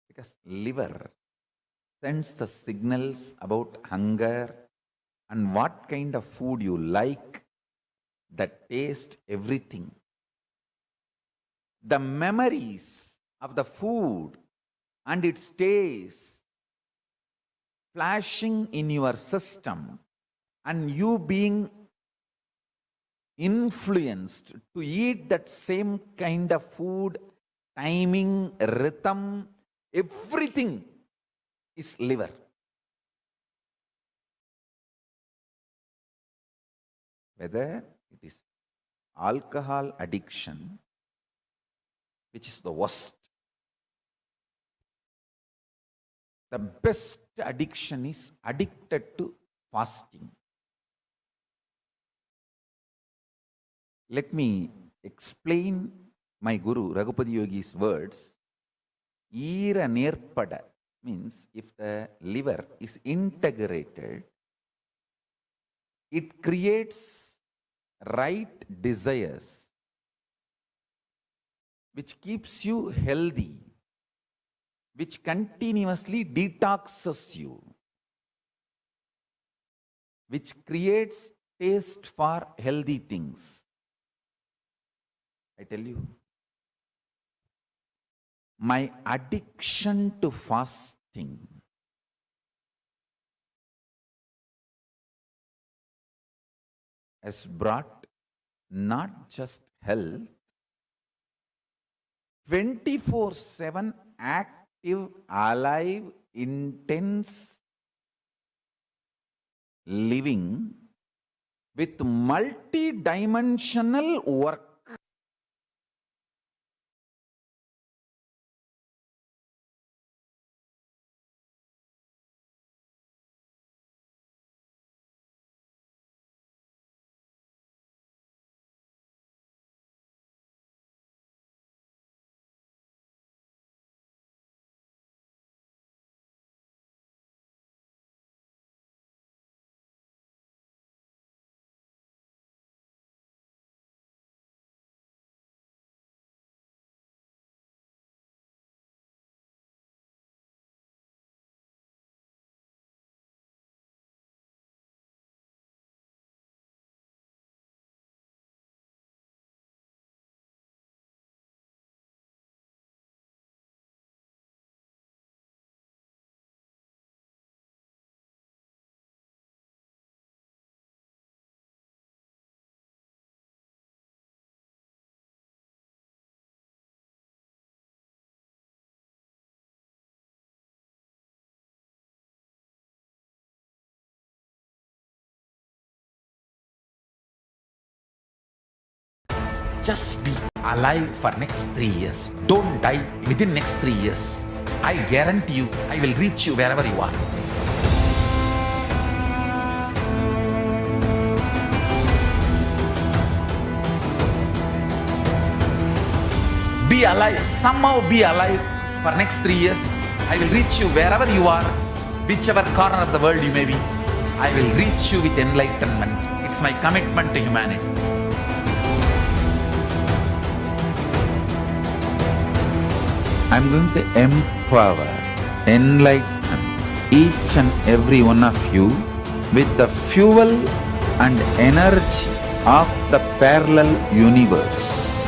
Because liver sends the signals about hunger and what kind of food you like, the taste, everything. The memories of the food and its taste flashing in your system and you being influenced to eat that same kind of food, timing, rhythm, everything is liver. Whether alcohol addiction, which is the worst. The best addiction is addicted to fasting. Let me explain my Guru Raghupati Yogi's words. Eera nerpada means if the liver is integrated, it creates right desires which keeps you healthy, which continuously detoxes you, which creates taste for healthy things. I tell you, my addiction to fasting has brought not just health, 24/7 active, alive, intense living with multi-dimensional work. Just be alive for next 3 years. Don't die within next 3 years. I guarantee you, I will reach you wherever you are. Be alive, somehow be alive for next 3 years. I will reach you wherever you are, whichever corner of the world you may be. I will reach you with enlightenment. It's my commitment to humanity. I'm going to empower, enlighten each and every one of you with the fuel and energy of the parallel universe.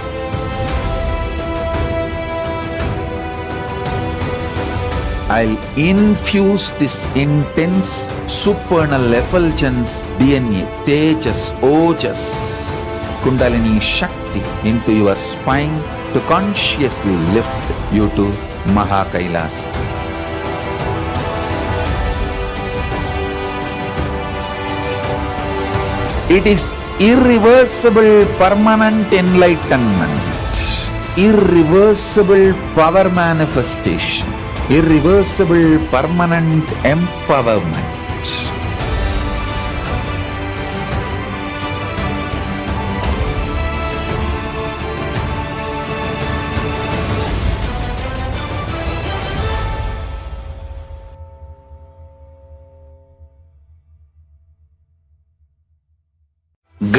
I'll infuse this intense supernal effulgence DNA, Tejas, Ojas, Kundalini Shakti into your spine to consciously lift you to KAILASA. It is irreversible permanent enlightenment, irreversible power manifestation, irreversible permanent empowerment.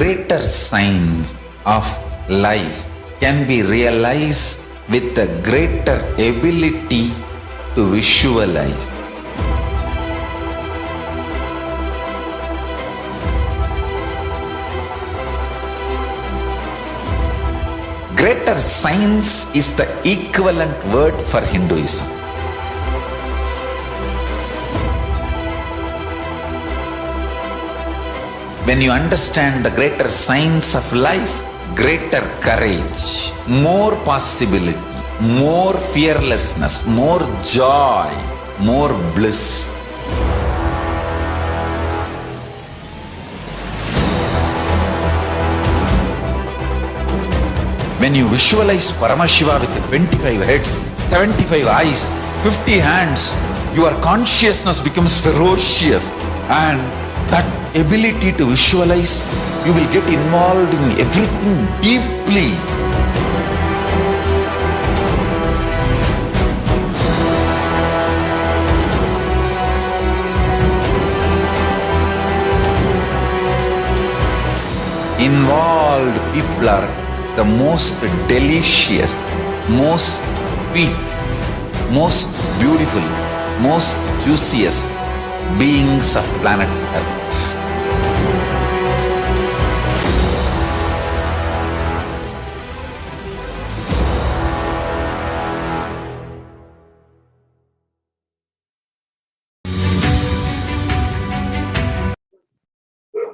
Greater signs of life can be realized with a greater ability to visualize. Greater science is the equivalent word for Hinduism. When you understand the greater science of life, greater courage, more possibility, more fearlessness, more joy, more bliss. When you visualize Paramashiva with 25 heads, 75 eyes, 50 hands, your consciousness becomes ferocious, and that ability to visualize, you will get involved in everything deeply. Involved people are the most delicious, most sweet, most beautiful, most juiciest beings of planet Earth.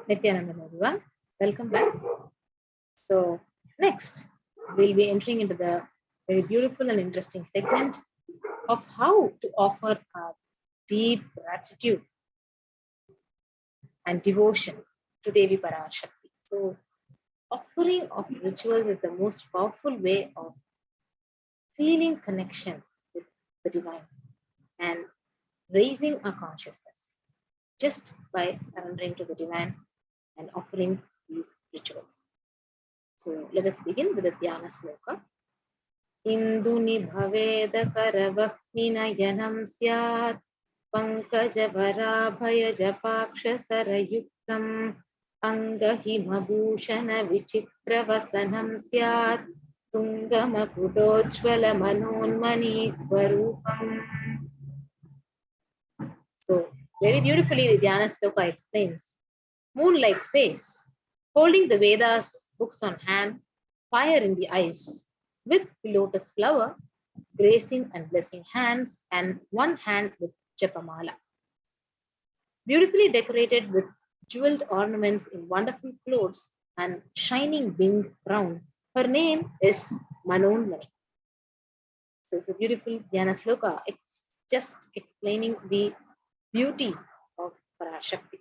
Nithyananda, everyone. Welcome back. So next, we'll be entering into the very beautiful and interesting segment of how to offer our deep gratitude and devotion to Devi Parashakti. So offering of rituals is the most powerful way of feeling connection with the divine and raising our consciousness just by surrendering to the divine and offering these rituals. So let us begin with the Dhyana Sloka. Induni bhaveda karavahinayanam syat pankajavara japaksha sarayuktam angahimabhushana vichitravasanam syat tungamakutojvala manonmani swarupam. So very beautifully the Dhyana Sloka explains moon-like face, holding the Vedas books on hand, fire in the eyes, with the lotus flower, gracing and blessing hands, and one hand with japamala. Beautifully decorated with jeweled ornaments in wonderful clothes and shining winged crown. Her name is Manonmani. So it's a beautiful Dhyana Sloka. It's just explaining the beauty of Parashakti.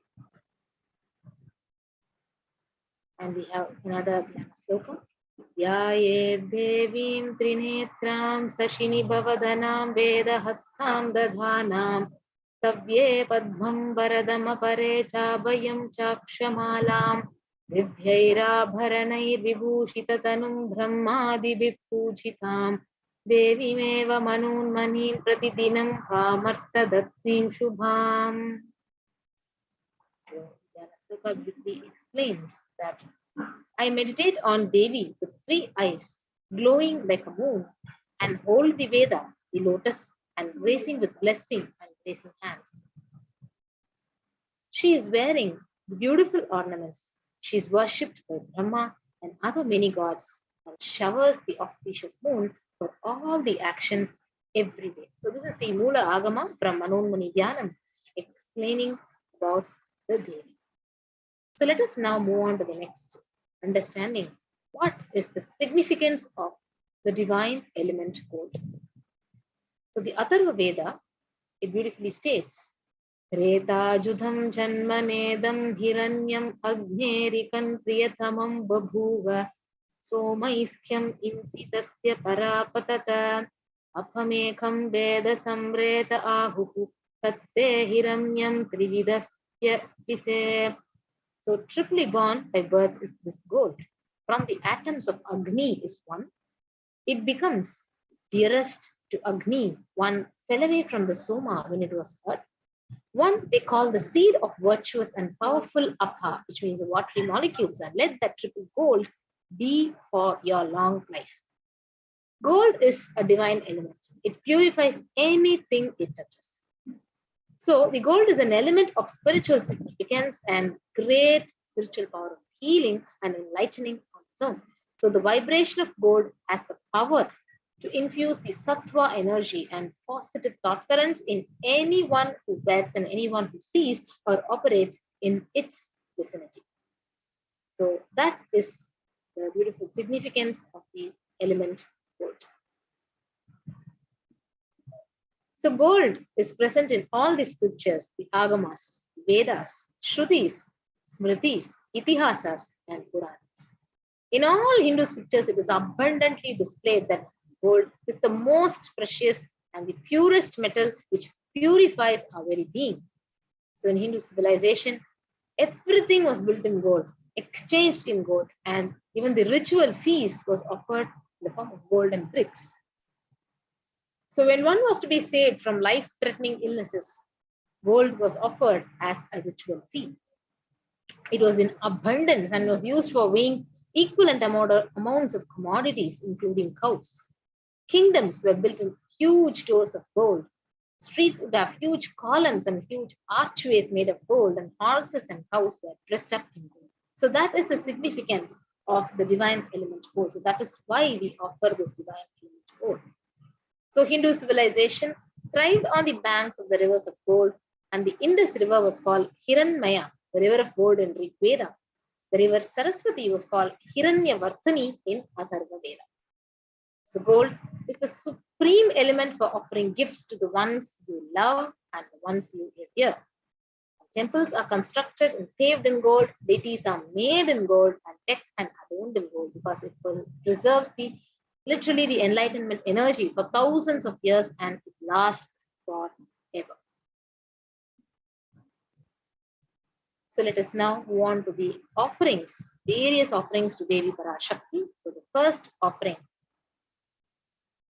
And we have another Dhyana Sloka. Dhyaye devim trinetram sashini bhavadanam vedahastam dadhanam tavye padmam varadam apare chabhayam chakshamalam vibhyairabharanai vibhushitatanum brahmadi vippujitam devimeva manonmanim pratidinam kamartha datrim shubham. Dhyana Sloka explains that I meditate on Devi with 3 eyes, glowing like a moon, and hold the Veda, the lotus, and gracing with blessing and gracing hands. She is wearing beautiful ornaments. She is worshipped by Brahma and other many gods and showers the auspicious moon for all the actions every day. So this is the Mula Agama from Manonmani Dhyanam explaining about the Devi. So let us now move on to the next understanding. What is the significance of the divine element gold? So the Atharva Veda, it beautifully states, Reta judham janmanedam hiranyam agnerikan priyatamam babhuva somaiskyam insitasya parapatata apamekam veda samreta ahuhu tatte hiranyam trividasya vise. So triply born by birth is this gold. From the atoms of Agni is one. It becomes dearest to Agni. One fell away from the Soma when it was hurt. One they call the seed of virtuous and powerful Apha, which means the watery molecules, and let that triple gold be for your long life. Gold is a divine element. It purifies anything it touches. So the gold is an element of spiritual significance and great spiritual power of healing and enlightening on its own. So the vibration of gold has the power to infuse the sattva energy and positive thought currents in anyone who wears and anyone who sees or operates in its vicinity. So that is the beautiful significance of the element gold. So gold is present in all the scriptures, the Agamas, Vedas, Shrutis, Smritis, Itihasas, and Puranas. In all Hindu scriptures, it is abundantly displayed that gold is the most precious and the purest metal which purifies our very being. So in Hindu civilization, everything was built in gold, exchanged in gold, and even the ritual feast was offered in the form of golden bricks. So when one was to be saved from life-threatening illnesses, gold was offered as a ritual fee. It was in abundance and was used for weighing equivalent amounts of commodities, including cows. Kingdoms were built in huge stores of gold. Streets would have huge columns and huge archways made of gold, and horses and cows were dressed up in gold. So that is the significance of the divine element gold. So that is why we offer this divine element gold. So Hindu civilization thrived on the banks of the rivers of gold, and the Indus River was called Hiranmaya, the river of gold in Rig Veda. The river Saraswati was called Hiranyavartani in Atharva Veda. So gold is the supreme element for offering gifts to the ones you love and the ones you revere. Temples are constructed and paved in gold. Deities are made in gold and decked and adorned in gold because it preserves literally the enlightenment energy for thousands of years, and it lasts forever. So let us now move on to the offerings, various offerings to Devi Parashakti. So the first offering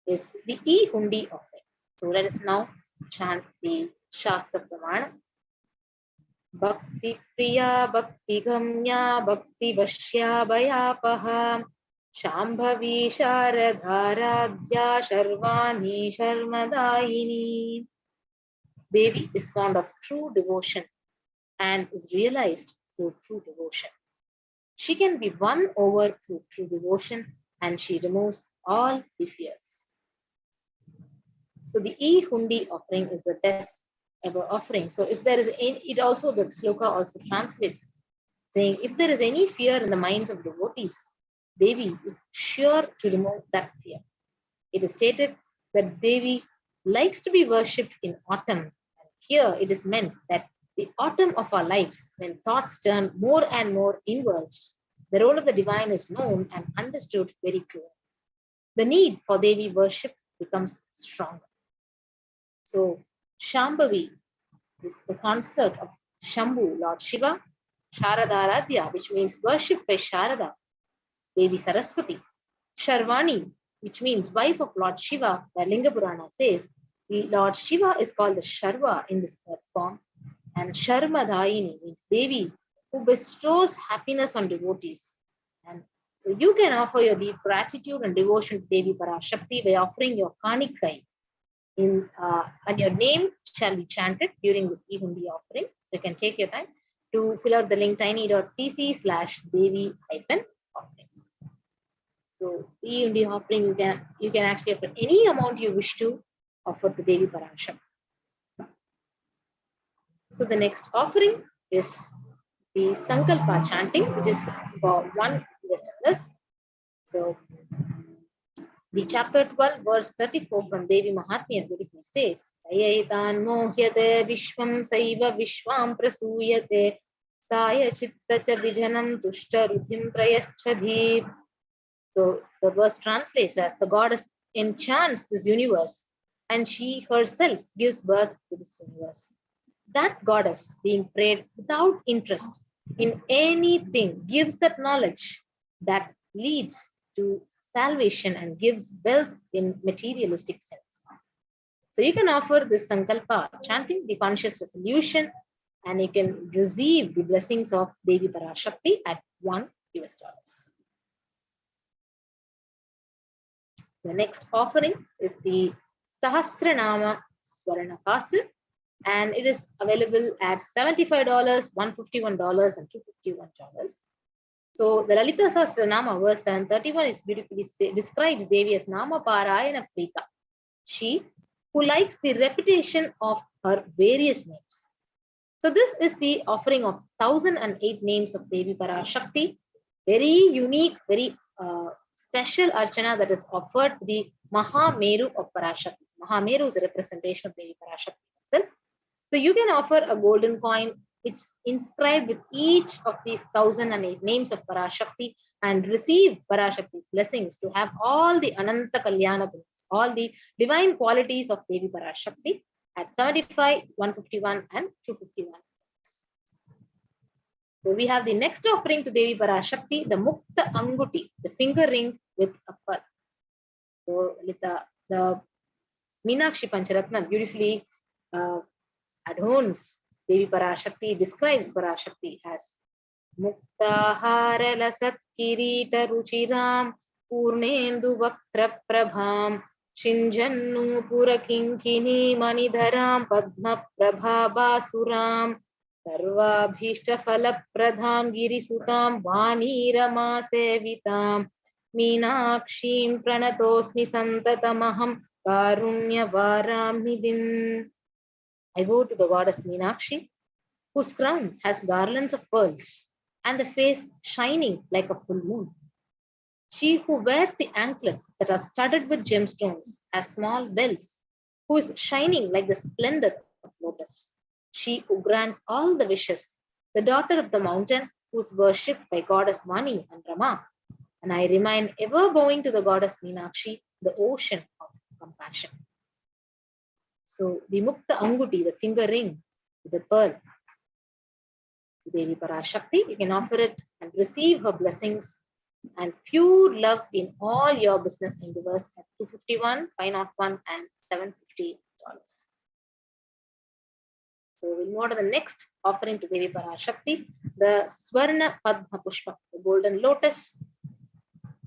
is the E-Hundi offering. So let us now chant the Shastra Pramana. Bhakti Priya Bhakti Gamya Bhakti Vashya Bhayapaha Shambhavi Sharadharadhya Sharvani Sharmadayini. Devi is fond of true devotion and is realized through true devotion. She can be won over through true devotion, and she removes all the fears. So the E-Hundi offering is the best ever offering. So if there is any, it also, the sloka also translates saying, if there is any fear in the minds of devotees, Devi is sure to remove that fear. It is stated that Devi likes to be worshipped in autumn. And here it is meant that the autumn of our lives, when thoughts turn more and more inwards, the role of the divine is known and understood very clearly. The need for Devi worship becomes stronger. So Shambhavi is the consort of Shambhu, Lord Shiva, Sharadharadhya, which means worship by Sharada, Devi Saraswati, Sharvani, which means wife of Lord Shiva, the Linga Purana says, Lord Shiva is called the Sharva in this earth form, and Sharmadayini means Devi who bestows happiness on devotees. And so you can offer your deep gratitude and devotion to Devi Parashakti by offering your Kanikai. And your name shall be chanted during this E-Hundi offering. So you can take your time to fill out the link tiny.cc/Devi-offerings. So E-Hundi offering, you can actually offer any amount you wish to offer to Devi Parashakti. So the next offering is the Sankalpa chanting, which is for $1. So the chapter 12, verse 34 from Devi Mahatmya beautifully states, Ayaitan mohyate vishvam saiva vishvam prasuyate saya chitta cha vijanam tushta ruthim prayaschadhi. So the verse translates as, the goddess enchants this universe and she herself gives birth to this universe. That goddess being prayed without interest in anything gives that knowledge that leads to salvation and gives wealth in materialistic sense. So you can offer this Sankalpa chanting the conscious resolution, and you can receive the blessings of Devi Parashakti at $1. The next offering is the Sahasranama Swarna Parcel, and it is available at $75, $151, and $251. So the Lalita Sahasranama verse 731 is beautifully describes Devi as Nama Parayana Prita, she who likes the repetition of her various names. So this is the offering of 1008 names of Devi Parashakti, very unique, very special archana that is offered to the Mahameru of Parashakti. Mahameru is a representation of Devi Parashakti herself. So you can offer a golden coin it's inscribed with each of these 1008 names of Parashakti and receive Parashakti's blessings to have all the Ananta Kalyana Gunas, all the divine qualities of Devi Parashakti at 75, 151 and 251. So we have the next offering to Devi Parashakti, the Mukta Anguti, the finger ring with a pearl. So with the Meenakshi Pancharatna beautifully adorns Devi Parashakti, describes Parashakti as Muktahara Lasat Kirita Ruchiram Purnendu Vaktra Prabham Shinjannu Purakinkini Manidharam Padma Prabha Basuram Sarvabhishta Phala Pradham Girisutam Vani Rama Sevitam Meenakshim Pranatosmi Santatamaham Karunya Varam Nidhim. I vow to the goddess Meenakshi, whose crown has garlands of pearls and the face shining like a full moon. She who wears the anklets that are studded with gemstones as small bells, who is shining like the splendor of lotus. She who grants all the wishes, the daughter of the mountain, who is worshipped by goddess Mani and Rama. And I remain ever bowing to the goddess Meenakshi, the ocean of compassion. So the Mukta Anguti, the finger ring with the pearl, Devi Parashakti, you can offer it and receive her blessings and pure love in all your business endeavors at 251, 501 and $750. So we'll move on to the next offering to Devi Parashakti, the Swarna Padma Pushpa, the golden lotus,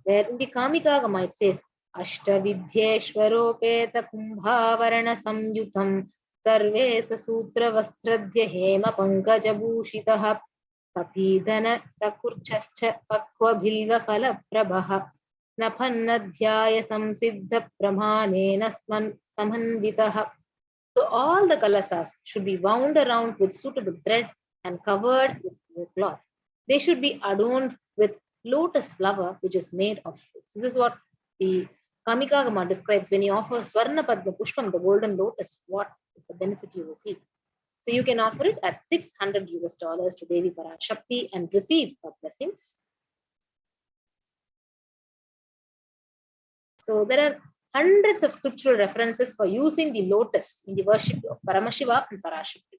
where in the Kamika Gama it says, Ashtavidhyeshwaropeta Kumbhavarana Samyutam Sarvesa Sutra Vastradhya Hema Pankaja Bhushitaha Sapidana Sakurchascha Pakwa Bhilva Phala Prabha Napannadhyaya Samsiddha Pramhanena Samanvitaha. So all the kalasas should be wound around with suitable thread and covered with new cloth. They should be adorned with lotus flower, which is made of fruits. This is what the Kamika Gama describes when you offer Swarna Padma Pushpam, the golden lotus, what is the benefit you receive. So you can offer it at $600 to Devi Parashakti and receive her blessings. So there are hundreds of scriptural references for using the lotus in the worship of Paramashiva and Parashakti.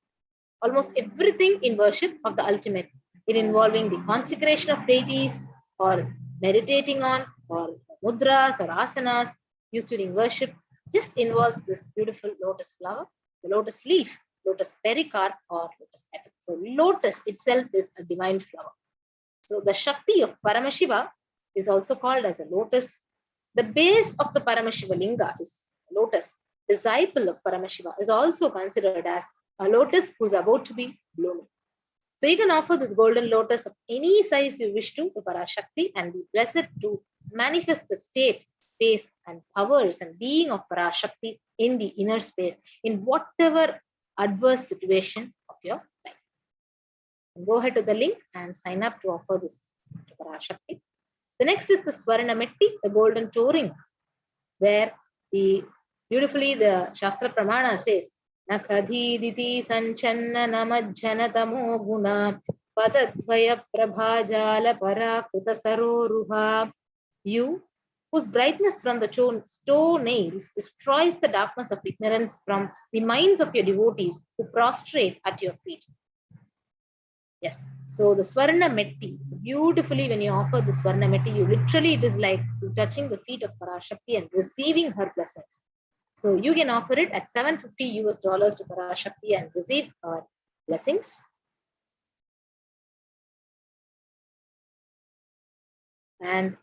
Almost everything in worship of the ultimate, it involving the consecration of deities or meditating on or mudras or asanas used during worship, just involves this beautiful lotus flower, the lotus leaf, lotus pericarp or lotus petal. So lotus itself is a divine flower. So the Shakti of Paramashiva is also called as a lotus. The base of the Paramashiva Linga is lotus. Disciple of Paramashiva is also considered as a lotus who is about to be blooming. So you can offer this golden lotus of any size you wish to Parashakti and be blessed to manifest the state, space and powers and being of Parashakti in the inner space in whatever adverse situation of your life. And go ahead to the link and sign up to offer this to Parashakti. The next is the Swarna Metti, the golden toe ring, where beautifully the Shastra Pramana says, Nakhadhiditi Sanchanna Namajjana Tamo Guna Padadvaya Prabhajala Parakuta Saroruha. You, whose brightness from the toe nails destroys the darkness of ignorance from the minds of your devotees who prostrate at your feet. Yes, so the Swarna Metti, so beautifully when you offer the Swarna Metti, it is like touching the feet of Parashakti and receiving her blessings. So you can offer it at $750 to Parashakti and receive her blessings. And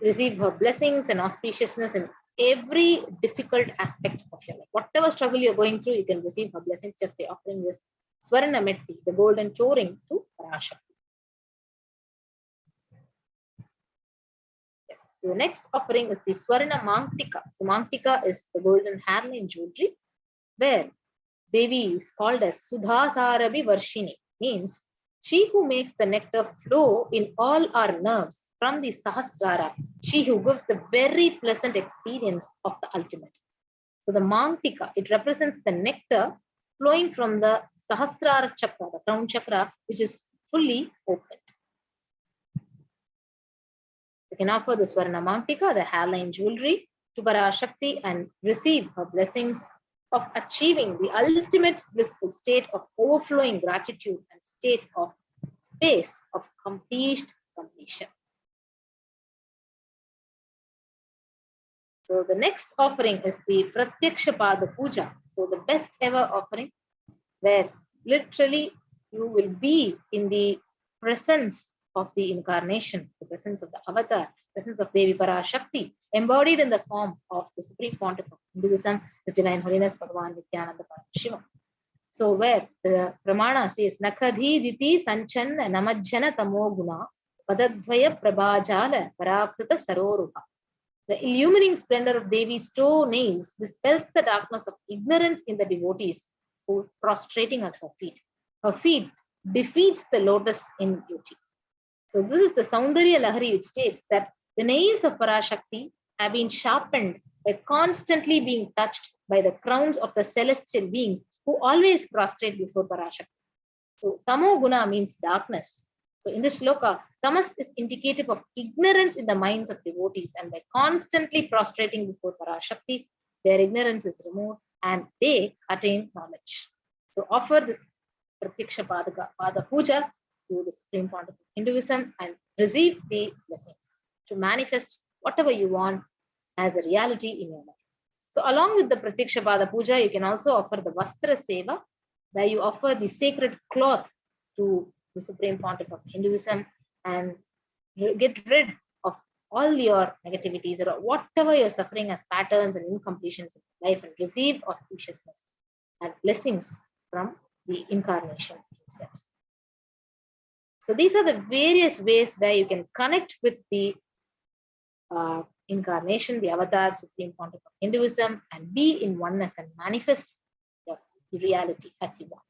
receive her blessings and auspiciousness in every difficult aspect of your life. Whatever struggle you're going through, you can receive her blessings just by offering this Swarna Metti, the golden toe ring, to Parashakti. Yes. So the next offering is the Swarna Mangtika. So Mangtika is the golden hairline jewelry, where Devi is called as Sudhasarabi Varshini, means she who makes the nectar flow in all our nerves from the Sahasrara, she who gives the very pleasant experience of the ultimate. So the Mangtika, it represents the nectar flowing from the Sahasrara chakra, the crown chakra, which is fully opened. You can offer the Swarna Mantika, the hairline jewelry, to Parashakti and receive her blessings of achieving the ultimate blissful state of overflowing gratitude and state of space of complete completion. So the next offering is the Pratyaksha Pada Puja. So the best ever offering, where literally you will be in the presence of the incarnation, the presence of the avatar, presence of Devi Parashakti, embodied in the form of the Supreme Pontiff of Hinduism, His Divine Holiness Bhagavan Nithyananda Paramashivam. So where the Pramana says, Nakhadhi Diti Sanchan Namajjana Tamo Guna Padadvaya Prabhajala Parakrita Saroruha. The illumining splendor of Devi's toe nails dispels the darkness of ignorance in the devotees who are prostrating at her feet. Her feet defeats the lotus in beauty. So this is the Saundarya Lahari, which states that the nails of Parashakti have been sharpened by constantly being touched by the crowns of the celestial beings who always prostrate before Parashakti. So Tamo Guna means darkness. So in this shloka, tamas is indicative of ignorance in the minds of devotees, and by constantly prostrating before Parashakti, their ignorance is removed and they attain knowledge. So offer this Pratyaksha Pada Puja to the Supreme Pontiff of Hinduism and receive the blessings to manifest whatever you want as a reality in your life. So along with the Pratyaksha Pada Puja, you can also offer the Vastra Seva, where you offer the sacred cloth to the Supreme Pontiff of Hinduism and get rid of all your negativities or whatever you're suffering as patterns and incompletions in life, and receive auspiciousness and blessings from the incarnation himself. So these are the various ways where you can connect with the incarnation, the avatar, Supreme Pontiff of Hinduism, and be in oneness and manifest the reality as you want.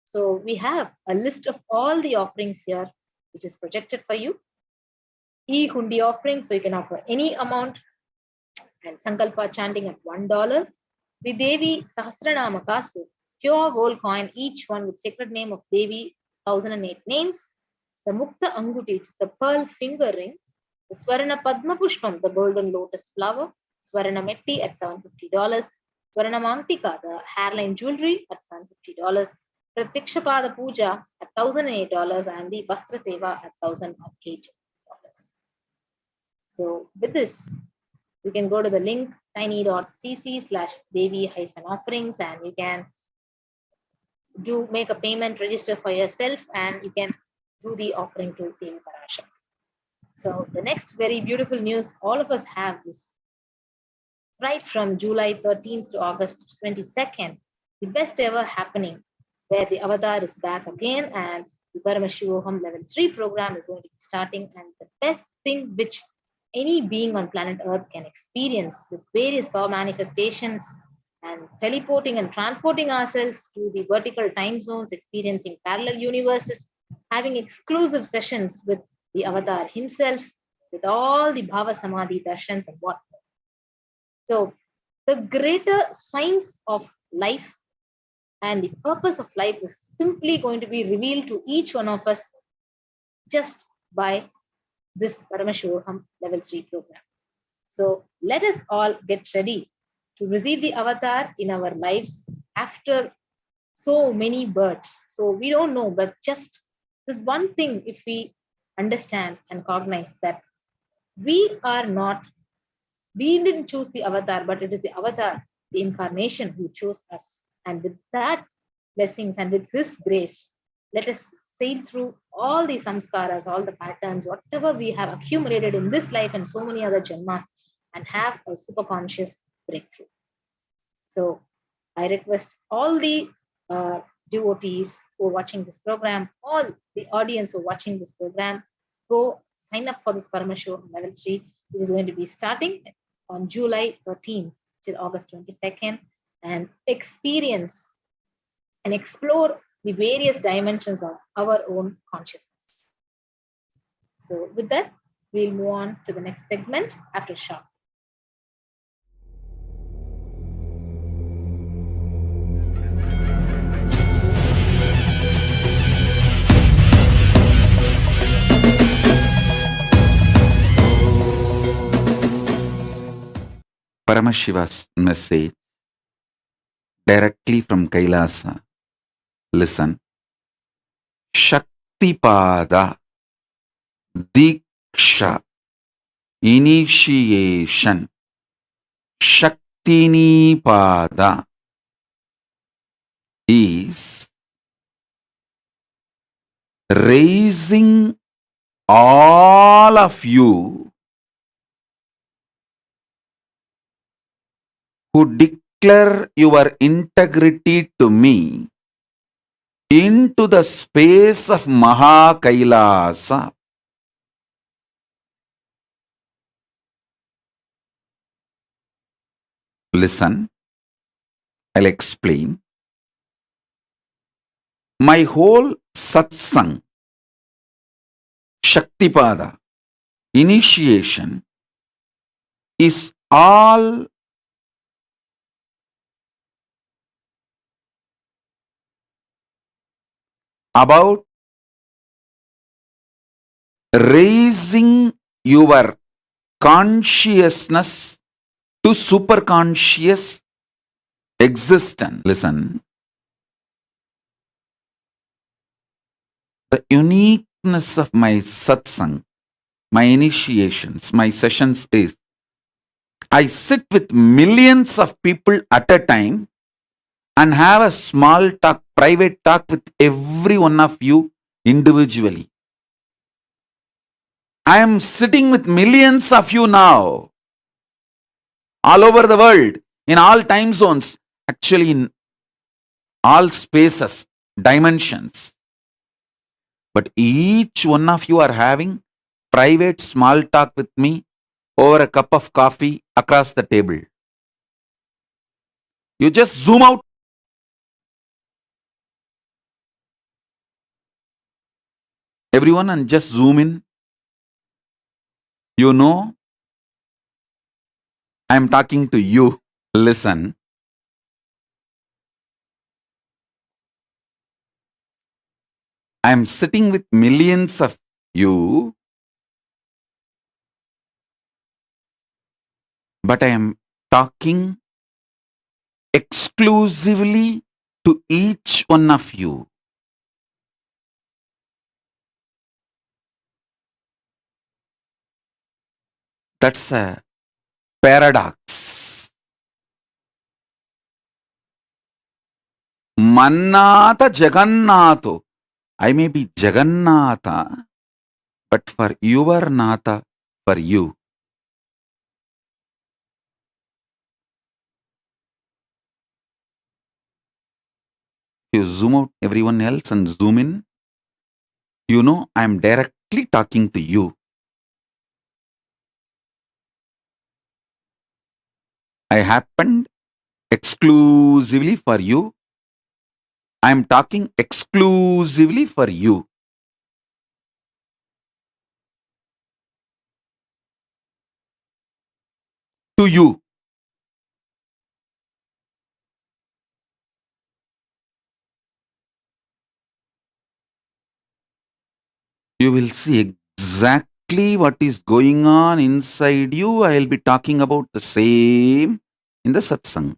So we have a list of all the offerings here, which is projected for you. E-Hundi offering, so you can offer any amount, and Sankalpa chanting at $1. The Devi Sahasranama Kasu, pure gold coin, each one with sacred name of Devi, 1008 names. The Mukta Anguti, it's the pearl finger ring. The Swarana Padma Pushpam, the golden lotus flower. Swarana Metti at $750. Swarana Mantika, the hairline jewelry at $750. Pratyaksha Pada Puja at $1,008, and the Vastra Seva at $1,008. So with this, you can go to the link tiny.cc/Devi-offerings, and you can make a payment, register for yourself, and you can do the offering to Devi Parashakti. So the next very beautiful news all of us have is right from July 13th to August 22nd, the best ever happening, where the avatar is back again and the Paramashivoham level 3 program is going to be starting. And the best thing which any being on planet Earth can experience, with various power manifestations and teleporting and transporting ourselves to the vertical time zones, experiencing parallel universes, having exclusive sessions with the avatar himself, with all the Bhava Samadhi darshans and whatnot. So the greater science of life and the purpose of life is simply going to be revealed to each one of us just by this Paramashivoham level 3 program. So let us all get ready to receive the avatar in our lives after so many births. So we don't know, but just this one thing, if we understand and cognize that we didn't choose the avatar, but it is the avatar, the incarnation, who chose us. And with that blessings and with his grace, let us sail through all the samskaras, all the patterns, whatever we have accumulated in this life and so many other janmas, and have a super conscious breakthrough. So I request all the devotees who are watching this program, all the audience who are watching this program, go sign up for this Paramashivoham level 3, which is going to be starting on July 13th till August 22nd, and experience and explore the various dimensions of our own consciousness. So with that, we'll move on to the next segment after a short. Paramashiva's message directly from Kailasa. Listen. Shaktipada, Diksha, initiation. Shaktinipada is raising all of you who declare your integrity to me into the space of Mahakailasa. Listen, I'll explain. My whole satsang, Shaktipada, initiation is all about raising your consciousness to superconscious existence. Listen, the uniqueness of my satsang, my initiations, my sessions is I sit with millions of people at a time and have a small talk, private talk with every one of you individually. I am sitting with millions of you now, all over the world, in all time zones, actually in all spaces, dimensions. But each one of you are having private small talk with me over a cup of coffee across the table. You just zoom out. Everyone and just zoom in. You know, I am talking to you. Listen. I am sitting with millions of you, but I am talking exclusively to each one of you. That's a paradox. Mannata Jagannatho. I may be Jagannatha, but for your Natha, for you. You zoom out everyone else and zoom in. You know, I am directly talking to you. I happened exclusively for you. I am talking exclusively for you. To you. You will see exactly what is going on inside you. I will be talking about the same in the satsang.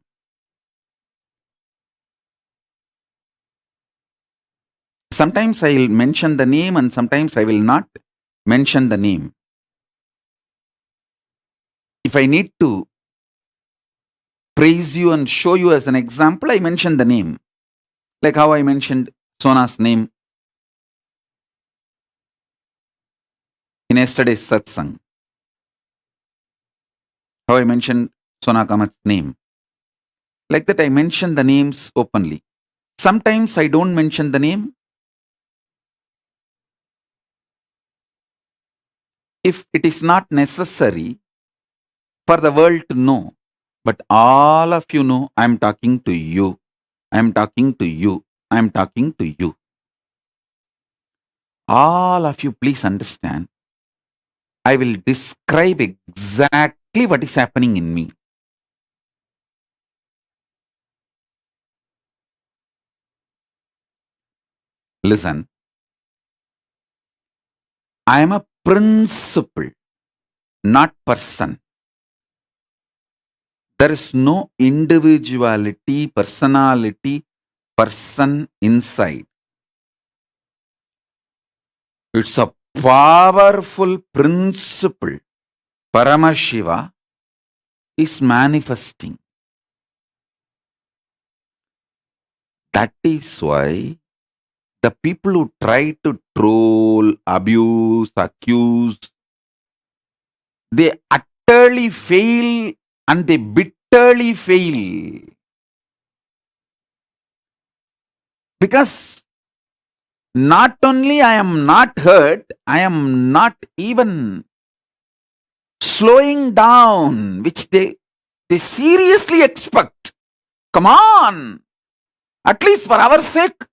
Sometimes I will mention the name and sometimes I will not mention the name. If I need to praise you and show you as an example, I mention the name. Like how I mentioned Sona's name in yesterday's satsang. How I mentioned Sona Kamat's name. Like that I mention the names openly. Sometimes I don't mention the name. If it is not necessary for the world to know, but all of you know I am talking to you. I am talking to you. I am talking to you. All of you, please understand. I will describe exactly what is happening in me. Listen, I am a principle, not person. There is no individuality, personality, person inside. It's a powerful principle. Paramashiva is manifesting. That is why the people who try to troll, abuse, accuse, they utterly fail and they bitterly fail. Because not only I am not hurt, I am not even slowing down, which they seriously expect. Come on, at least for our sake,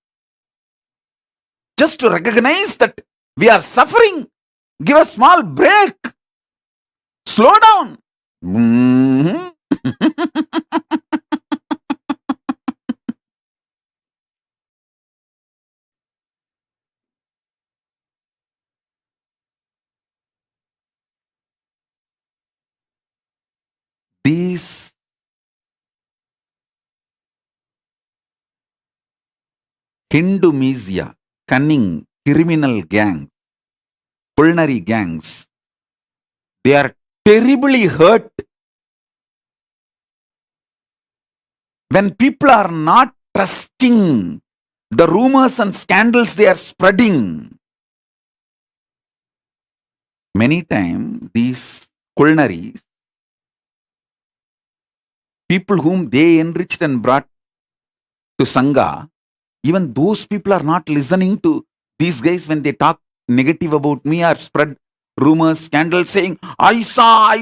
just to recognize that we are suffering, give a small break, slow down. Mhm. These Hindumesia, cunning, criminal gangs, culinary gangs, they are terribly hurt when people are not trusting the rumors and scandals they are spreading. Many times, these culinaries, people whom they enriched and brought to Sangha, even those people are not listening to these guys when they talk negative about me or spread rumors, scandals, saying, I saw.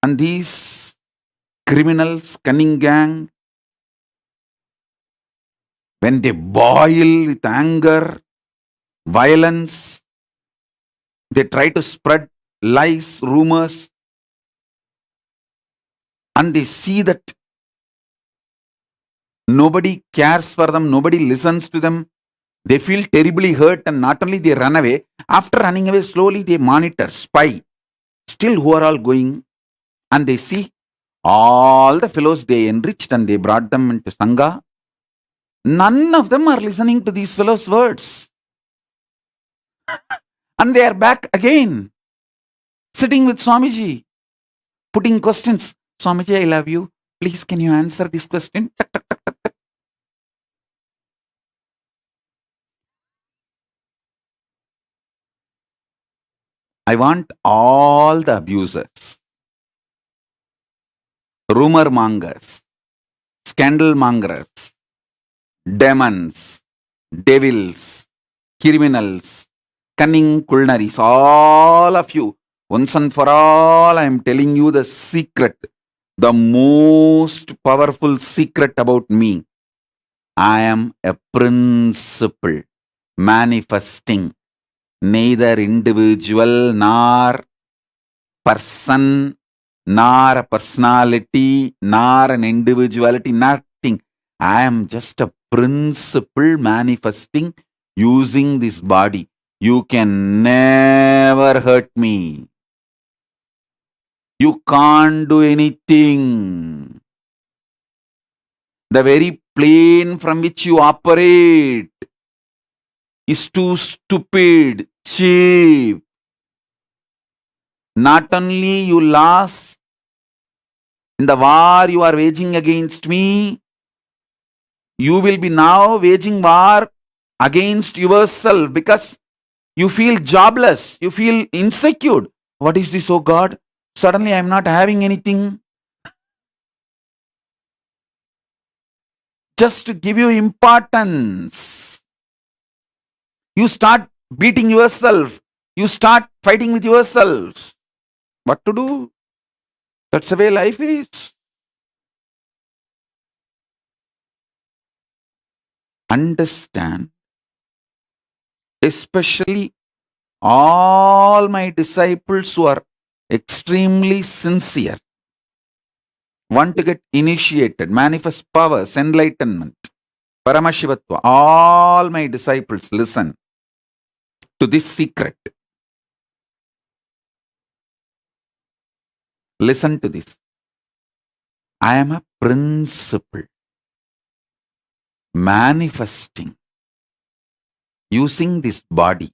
And these criminals, cunning gang, when they boil with anger, violence, they try to spread lies, rumors, and they see that nobody cares for them, nobody listens to them. They feel terribly hurt, and not only they run away, after running away slowly they monitor, spy, still who are all going, and they see all the fellows they enriched and they brought them into Sangha. None of them are listening to these fellows' words. And they are back again, sitting with Swamiji, putting questions. Swamiji, I love you. Please, can you answer this question? I want all the abusers, rumor mongers, scandal mongers, demons, devils, criminals, cunning culinaries, all of you, once and for all, I am telling you the secret, the most powerful secret about me. I am a principle manifesting, neither individual nor person, nor a personality, nor an individuality, nothing. I am just a principle manifesting using this body. You can never hurt me. You can't do anything. The very plane from which you operate is too stupid, cheap. Not only you lost in the war you are waging against me, you will be now waging war against yourself because you feel jobless, you feel insecure. What is this, oh God? Suddenly I am not having anything. Just to give you importance, you start beating yourself, you start fighting with yourselves. What to do? That's the way life is. Understand, especially all my disciples who are extremely sincere, want to get initiated, manifest powers, enlightenment, Paramashivatva. All my disciples listen to this secret. Listen to this. I am a principle manifesting using this body.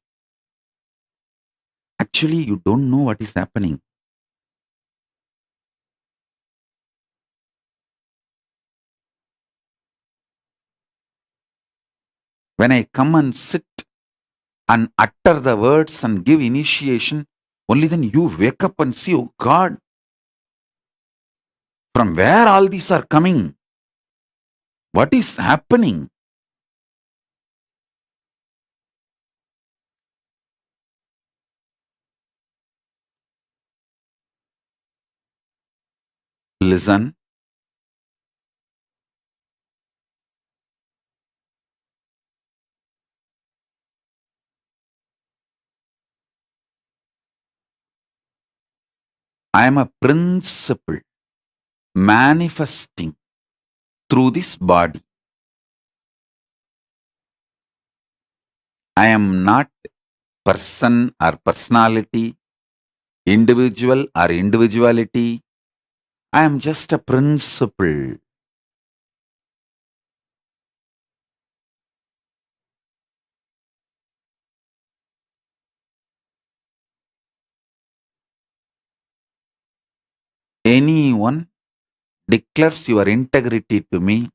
Actually, you don't know what is happening. When I come and sit and utter the words and give initiation, only then you wake up and see, oh God, from where all these are coming? What is happening? Listen. I am a principle manifesting through this body. I am not person or personality, individual or individuality. I am just a principle. Anyone declares your integrity to me,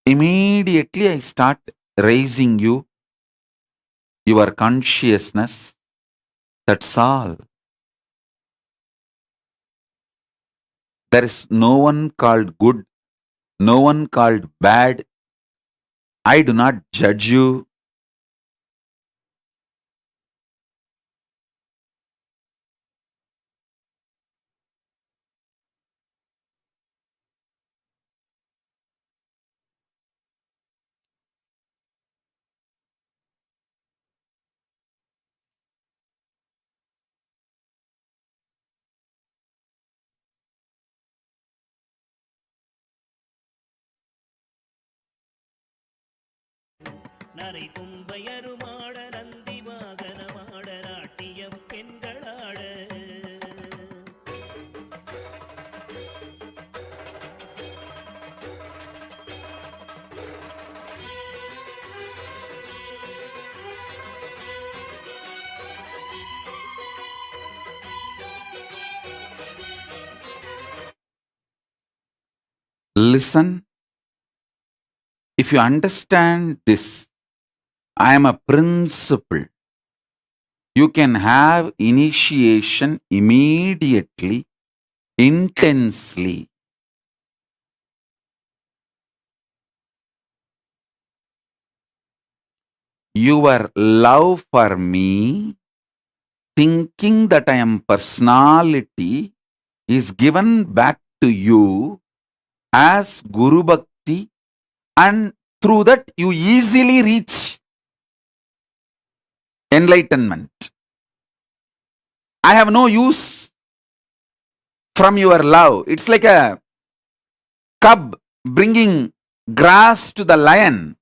immediately I start raising you, your consciousness. That's all. There is no one called good, no one called bad. I do not judge you. நரை தும்பையருமாட நந்தி வாகனமாட நாட்டிய பெண்களாட Listen. If you understand this, I am a principle. You can have initiation immediately, intensely. Your love for me, thinking that I am personality, is given back to you as Guru Bhakti, and through that you easily reach enlightenment. I have no use from your love. It's like a cub bringing grass to the lion.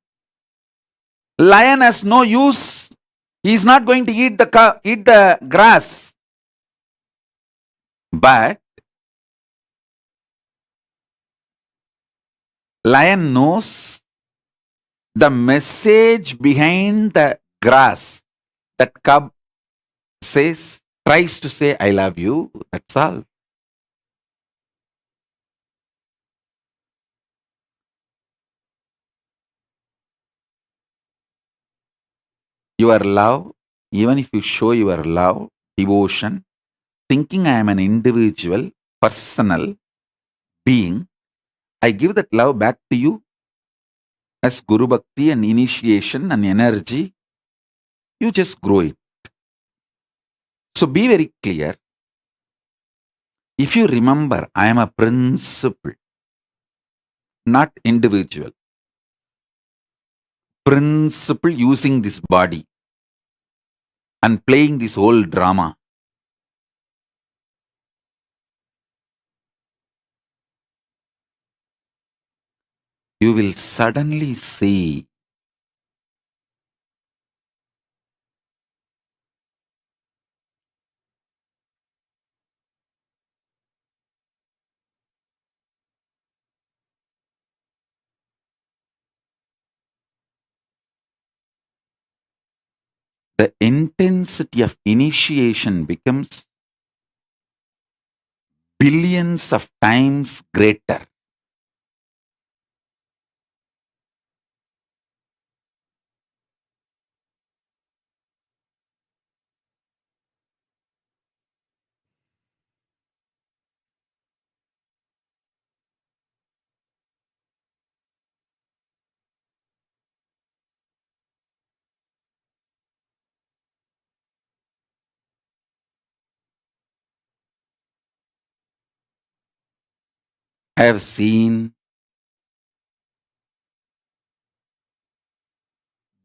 Lion has no use. He is not going to eat the grass. But lion knows the message behind the grass. That cub tries to say, I love you. That's all. Your love, even if you show your love, devotion, thinking I am an individual, personal being, I give that love back to you as Guru Bhakti and initiation and energy. You just grow it. So be very clear. If you remember, I am a principle, not individual. Principle using this body and playing this whole drama. You will suddenly see the intensity of initiation becomes billions of times greater. I have seen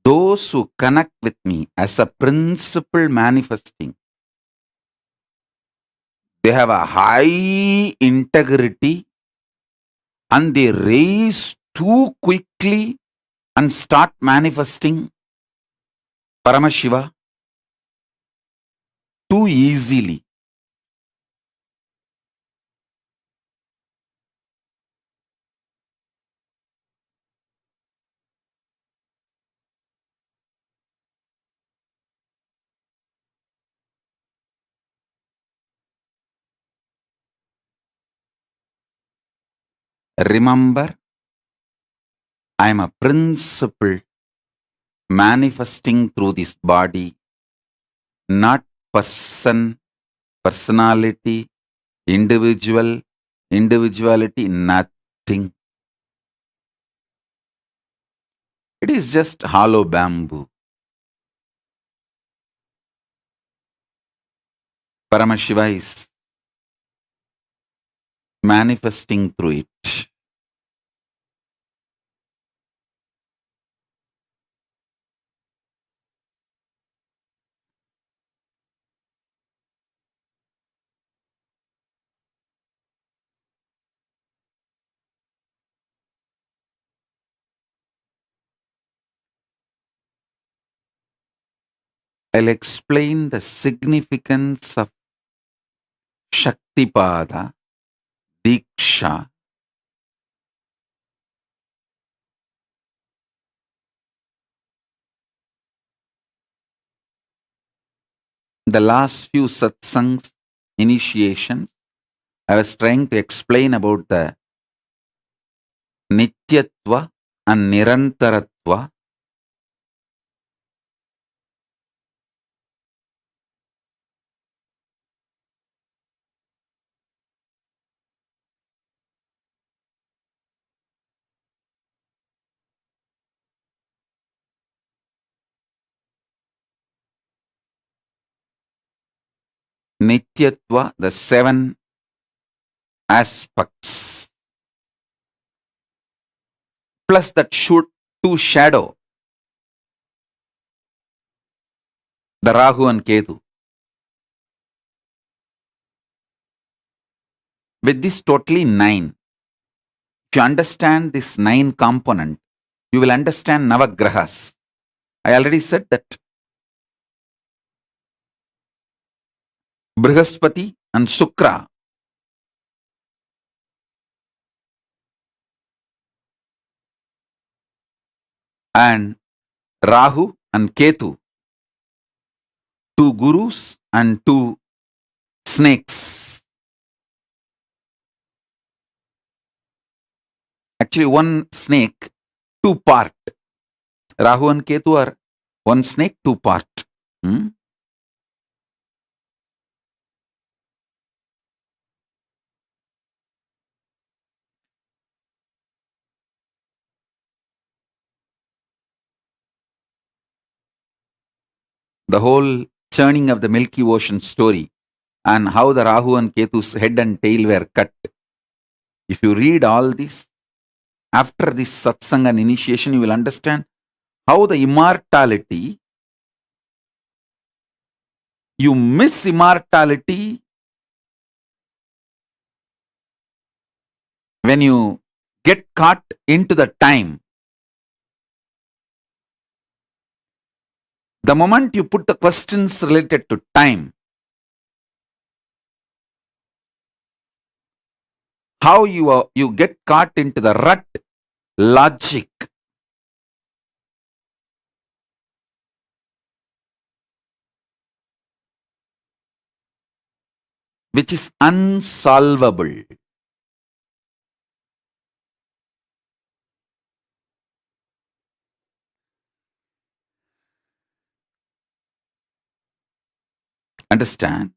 those who connect with me as a principle manifesting, they have a high integrity and they raise too quickly and start manifesting Paramashiva too easily. Remember, I am a principle manifesting through this body, not person, personality, individuality, nothing. It is just hollow bamboo. Paramashiva is manifesting through it. I'll explain the significance of Shaktipada, Diksha, the last few satsangs, initiations. I was trying to explain about the Nityatva and Nirantaratva. Nityatva, the 7 aspects, plus that two shadow, the Rahu and Ketu. With this totally 9. If you understand this 9 component, you will understand Navagrahas. I already said that Brihaspati and Shukra and Rahu and Ketu, 2 gurus and 2 snakes. Actually, 1 snake, 2 part. Rahu and Ketu are 1 snake, 2 part. The whole churning of the Milky Ocean story and how the Rahu and Ketu's head and tail were cut. If you read all this, after this satsang and initiation, you will understand how the immortality, you miss immortality when you get caught into the time. The moment you put the questions related to time, how you get caught into the rut logic. which is unsolvable. Understand?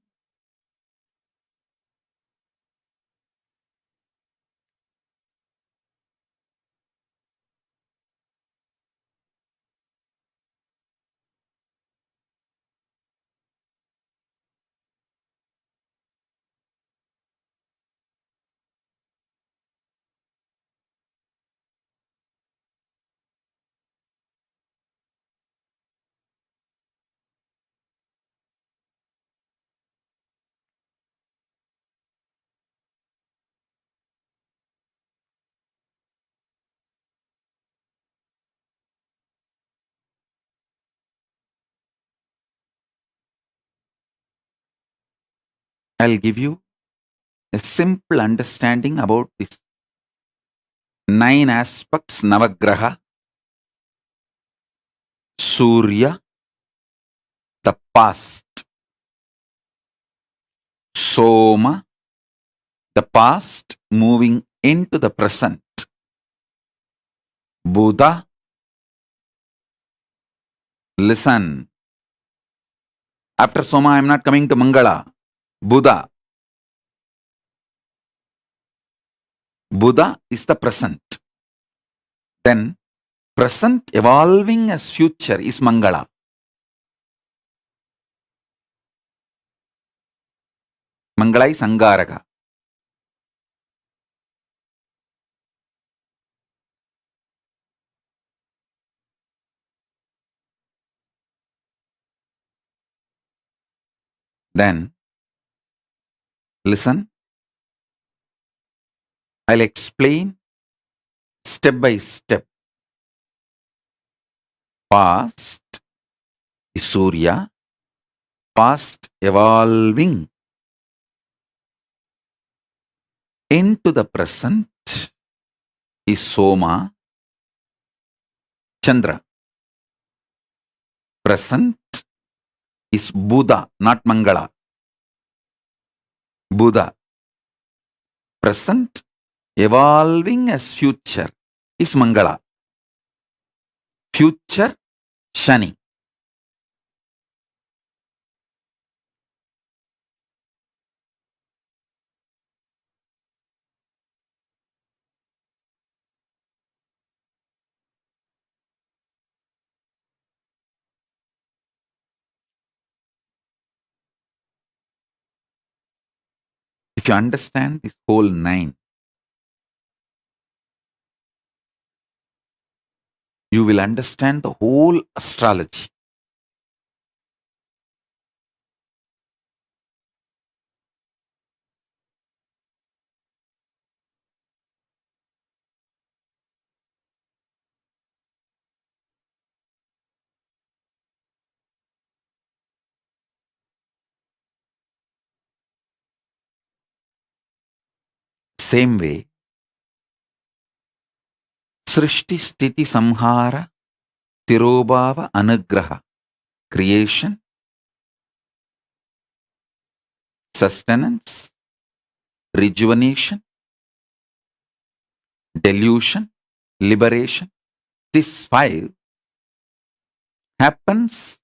I'll give you a simple understanding about these 9 aspects: Navagraha, Surya, the past; Soma, the past moving into the present; Buddha, listen. After Soma, I am not coming to Mangala. Buddha. Buddha is the present. Then, present evolving as future is Mangala. Mangala is Angaraka. Then, listen. I'll explain step by step. Past is Surya, past evolving into the present is Soma, Chandra. Present is Buddha, not Mangala. Buddha. Present evolving as future is Mangala. Future, Shani. If you understand this whole 9, you will understand the whole astrology. Same way, Srishti Sthiti Samhara Tirobhava Anugraha, creation, sustenance, rejuvenation, delusion, liberation. This 5 happens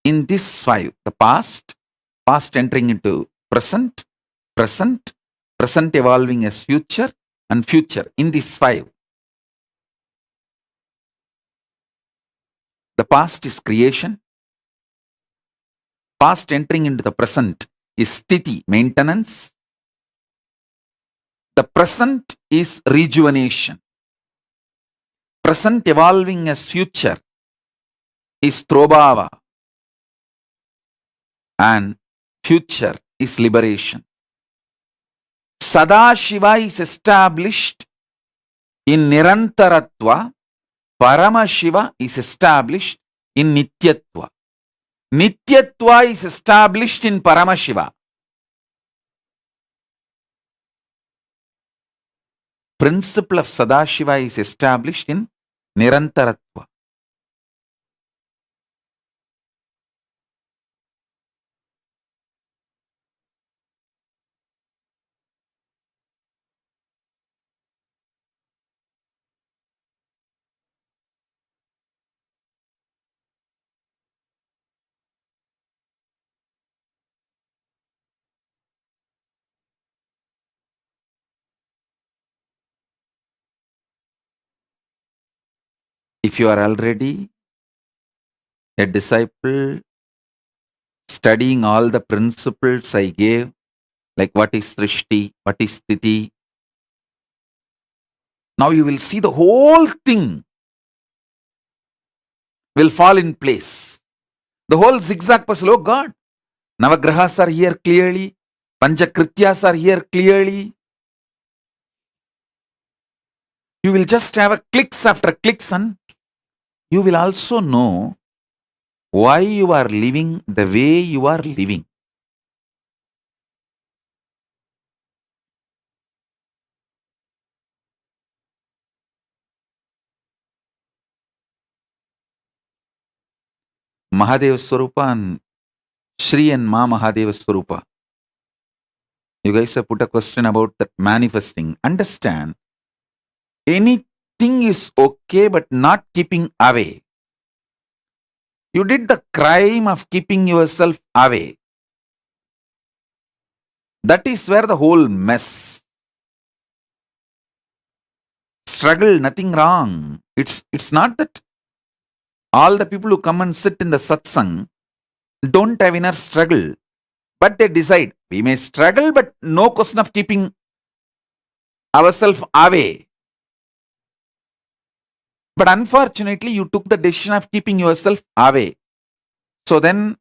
in this 5. The past, past entering into present, present, present evolving as future, and future in this 5. The past is creation. Past entering into the present is sthiti, maintenance. The present is rejuvenation. Present evolving as future is trobhava. And future is liberation. Sadashiva is established in Nirantaratva. Paramashiva is established in Nityatva. Nityatva is established in Paramashiva. Principle of Sadashiva is established in Nirantaratva. If you are already a disciple, studying all the principles I gave, like what is Srishti, what is Sthiti, now you will see the whole thing will fall in place. The whole zigzag puzzle, oh God, Navagrahas are here clearly, Panchakrityas are here clearly. You will just have a clicks after clicks, and you will also know why you are living the way you are living. Mahadeva Swarupa and Shri and Ma Mahadeva Swarupa. You guys have put a question about that manifesting. Understand, anything is okay, but not keeping away. You did the crime of keeping yourself away. That is where the whole mess. Struggle, nothing wrong. It's not that all the people who come and sit in the satsang don't have inner struggle, but they decide we may struggle, but no question of keeping ourselves away. But unfortunately, you took the decision of keeping yourself away. So then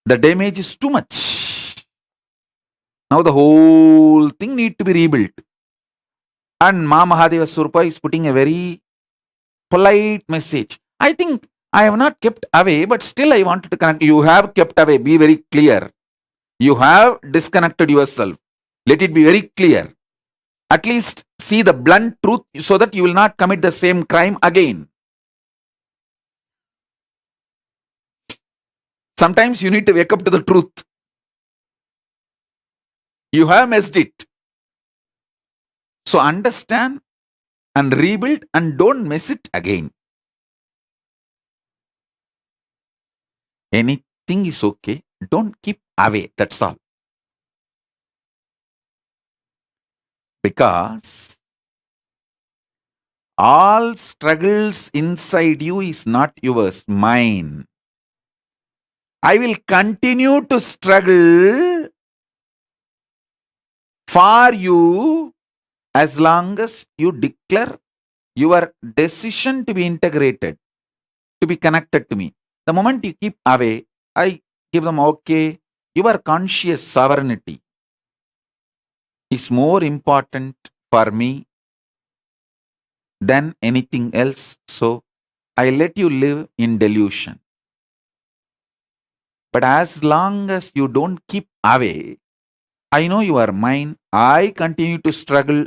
the damage is too much. Now the whole thing need to be rebuilt. And Ma Mahadeva Swarupa is putting a very polite message. I think I have not kept away, but still I wanted to connect. You have kept away. Be very clear. You have disconnected yourself. Let it be very clear. At least see the blunt truth so that you will not commit the same crime again. Sometimes you need to wake up to the truth. You have messed it. So understand and rebuild and don't mess it again. Anything is okay. Don't keep away. That's all. Because all struggles inside you is not yours, mine. I will continue to struggle for you as long as you declare your decision to be integrated, to be connected to me. The moment you keep away, I give them, okay, your conscious sovereignty is more important for me than anything else. So I let you live in delusion. But as long as you don't keep away, I know you are mine. I continue to struggle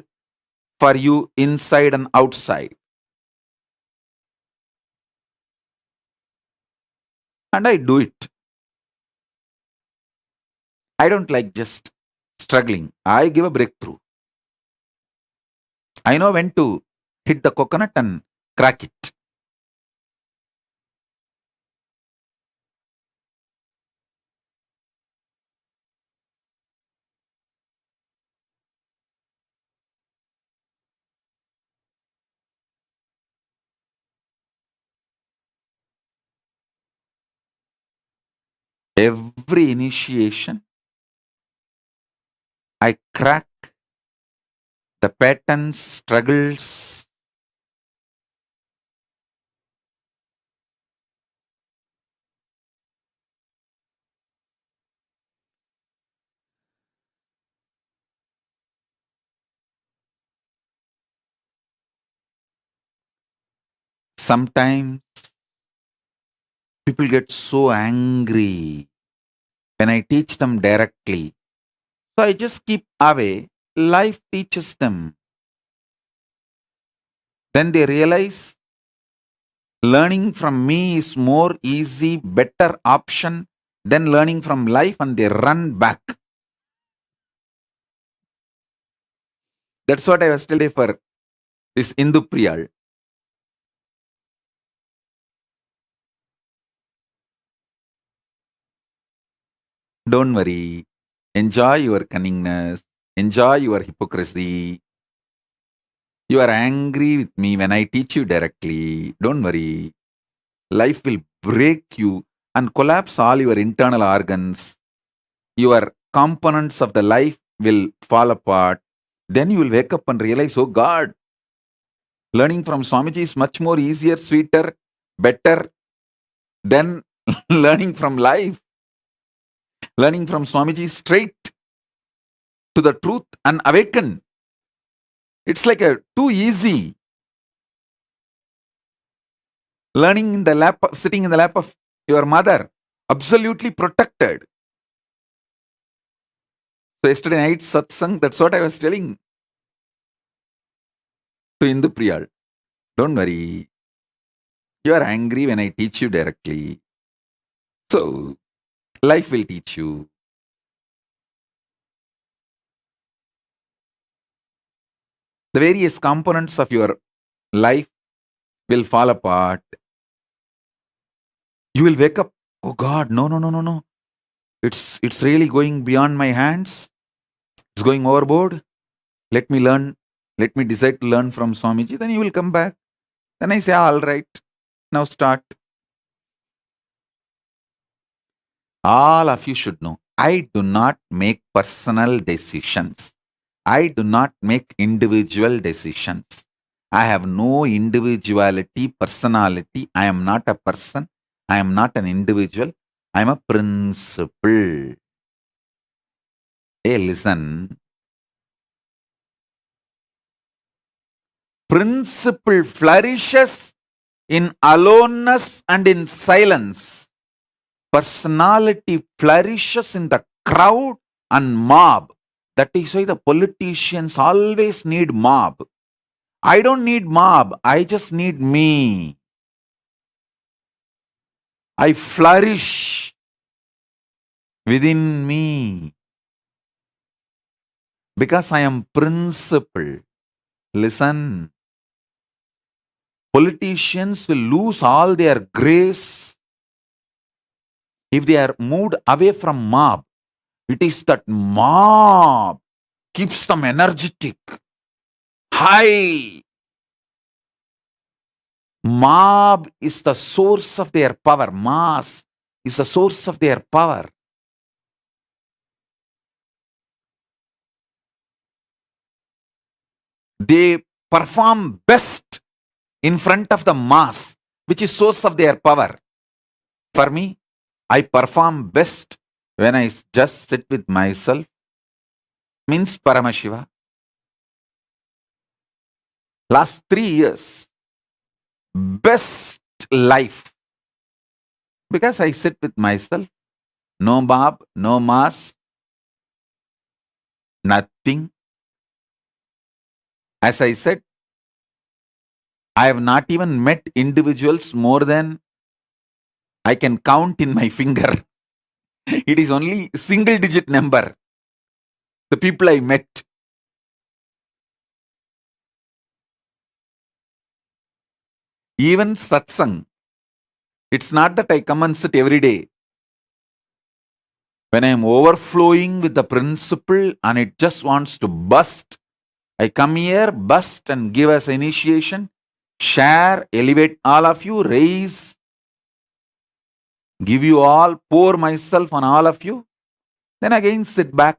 for you inside and outside. And I do it. I don't like just struggling. I give a breakthrough. I know when to hit the coconut and crack it. Every initiation, I crack the patterns, struggles. Sometimes people get so angry when I teach them directly. So I just keep away. Life teaches them. Then they realize learning from me is more easy, better option than learning from life, and they run back. That's what I was telling for this Indu Priyal. Don't worry. Enjoy your cunningness. Enjoy your hypocrisy. You are angry with me when I teach you directly. Don't worry. Life will break you and collapse all your internal organs. Your components of the life will fall apart. Then you will wake up and realize, oh God, learning from Swamiji is much more easier, sweeter, better than learning from life. Learning from Swamiji is straight to the truth and awaken. It's like too easy. Learning in the lap, sitting in the lap of your mother, absolutely protected. So yesterday night satsang, that's what I was telling to Indu Priyal. Don't worry. You are angry when I teach you directly. So life will teach you. The various components of your life will fall apart. You will wake up, oh God, no. It's really going beyond my hands. It's going overboard. Let me learn. Let me decide to learn from Swamiji. Then you will come back. Then I say, all right, now start. All of you should know, I do not make personal decisions. I do not make individual decisions. I have no individuality, personality. I am not a person. I am not an individual. I am a principle. Hey, listen. Principle flourishes in aloneness and in silence. Personality flourishes in the crowd and mob. That is why the politicians always need mob. I don't need mob. I just need me. I flourish within me because I am principle. Listen. Politicians will lose all their grace if they are moved away from mob. It is that mob keeps them energetic, high. Mob is the source of their power. Mass is the source of their power. They perform best in front of the mass, which is source of their power. For me, I perform best when I just sit with myself, means Paramashiva. Last 3 years, best life. Because I sit with myself, no mob, no mass, nothing. As I said, I have not even met individuals more than I can count in my finger. It is only single digit number. The people I met. Even satsang. It's not that I come and sit every day. When I am overflowing with the principle and it just wants to burst, I come here, burst and give us initiation, share, elevate all of you, raise, give you all, pour myself on all of you, then again sit back.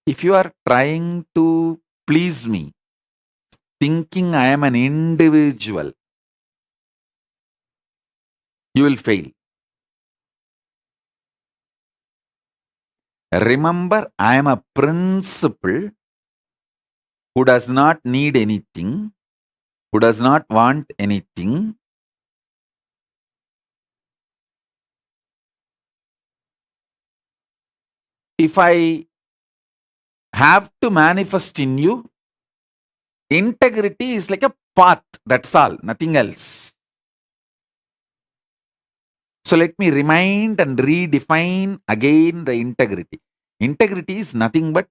If you are trying to please me, thinking I am an individual, you will fail. Remember, I am a principle who does not need anything, who does not want anything. If I have to manifest in you, integrity is like a path, that's all, nothing else. So let me remind and redefine again the integrity. Integrity is nothing but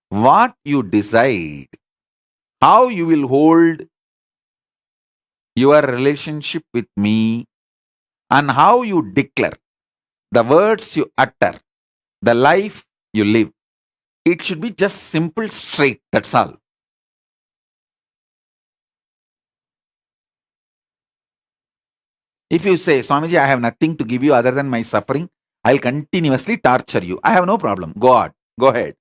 what you decide, how you will hold your relationship with me, and how you declare, the words you utter, the life you live, it should be just simple, straight. That's all. If you say, Swamiji, I have nothing to give you other than my suffering, I'll continuously torture you. I have no problem. Go on. Go ahead.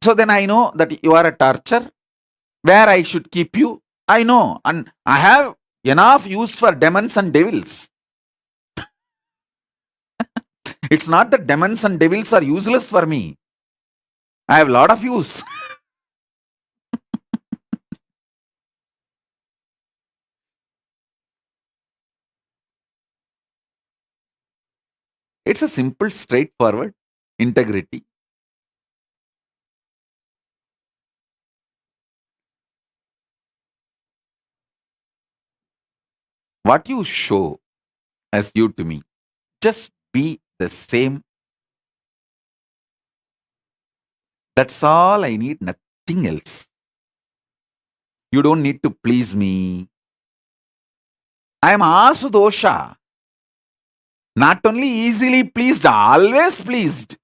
So then I know that you are a torture. Where I should keep you, I know. And I have enough use for demons and devils. It's not that demons and devils are useless for me. I have a lot of use. It's a simple, straightforward integrity. What you show as you to me, just be the same. That's all I need, nothing else. You don't need to please me. I am Asudosha. Not only easily pleased, always pleased.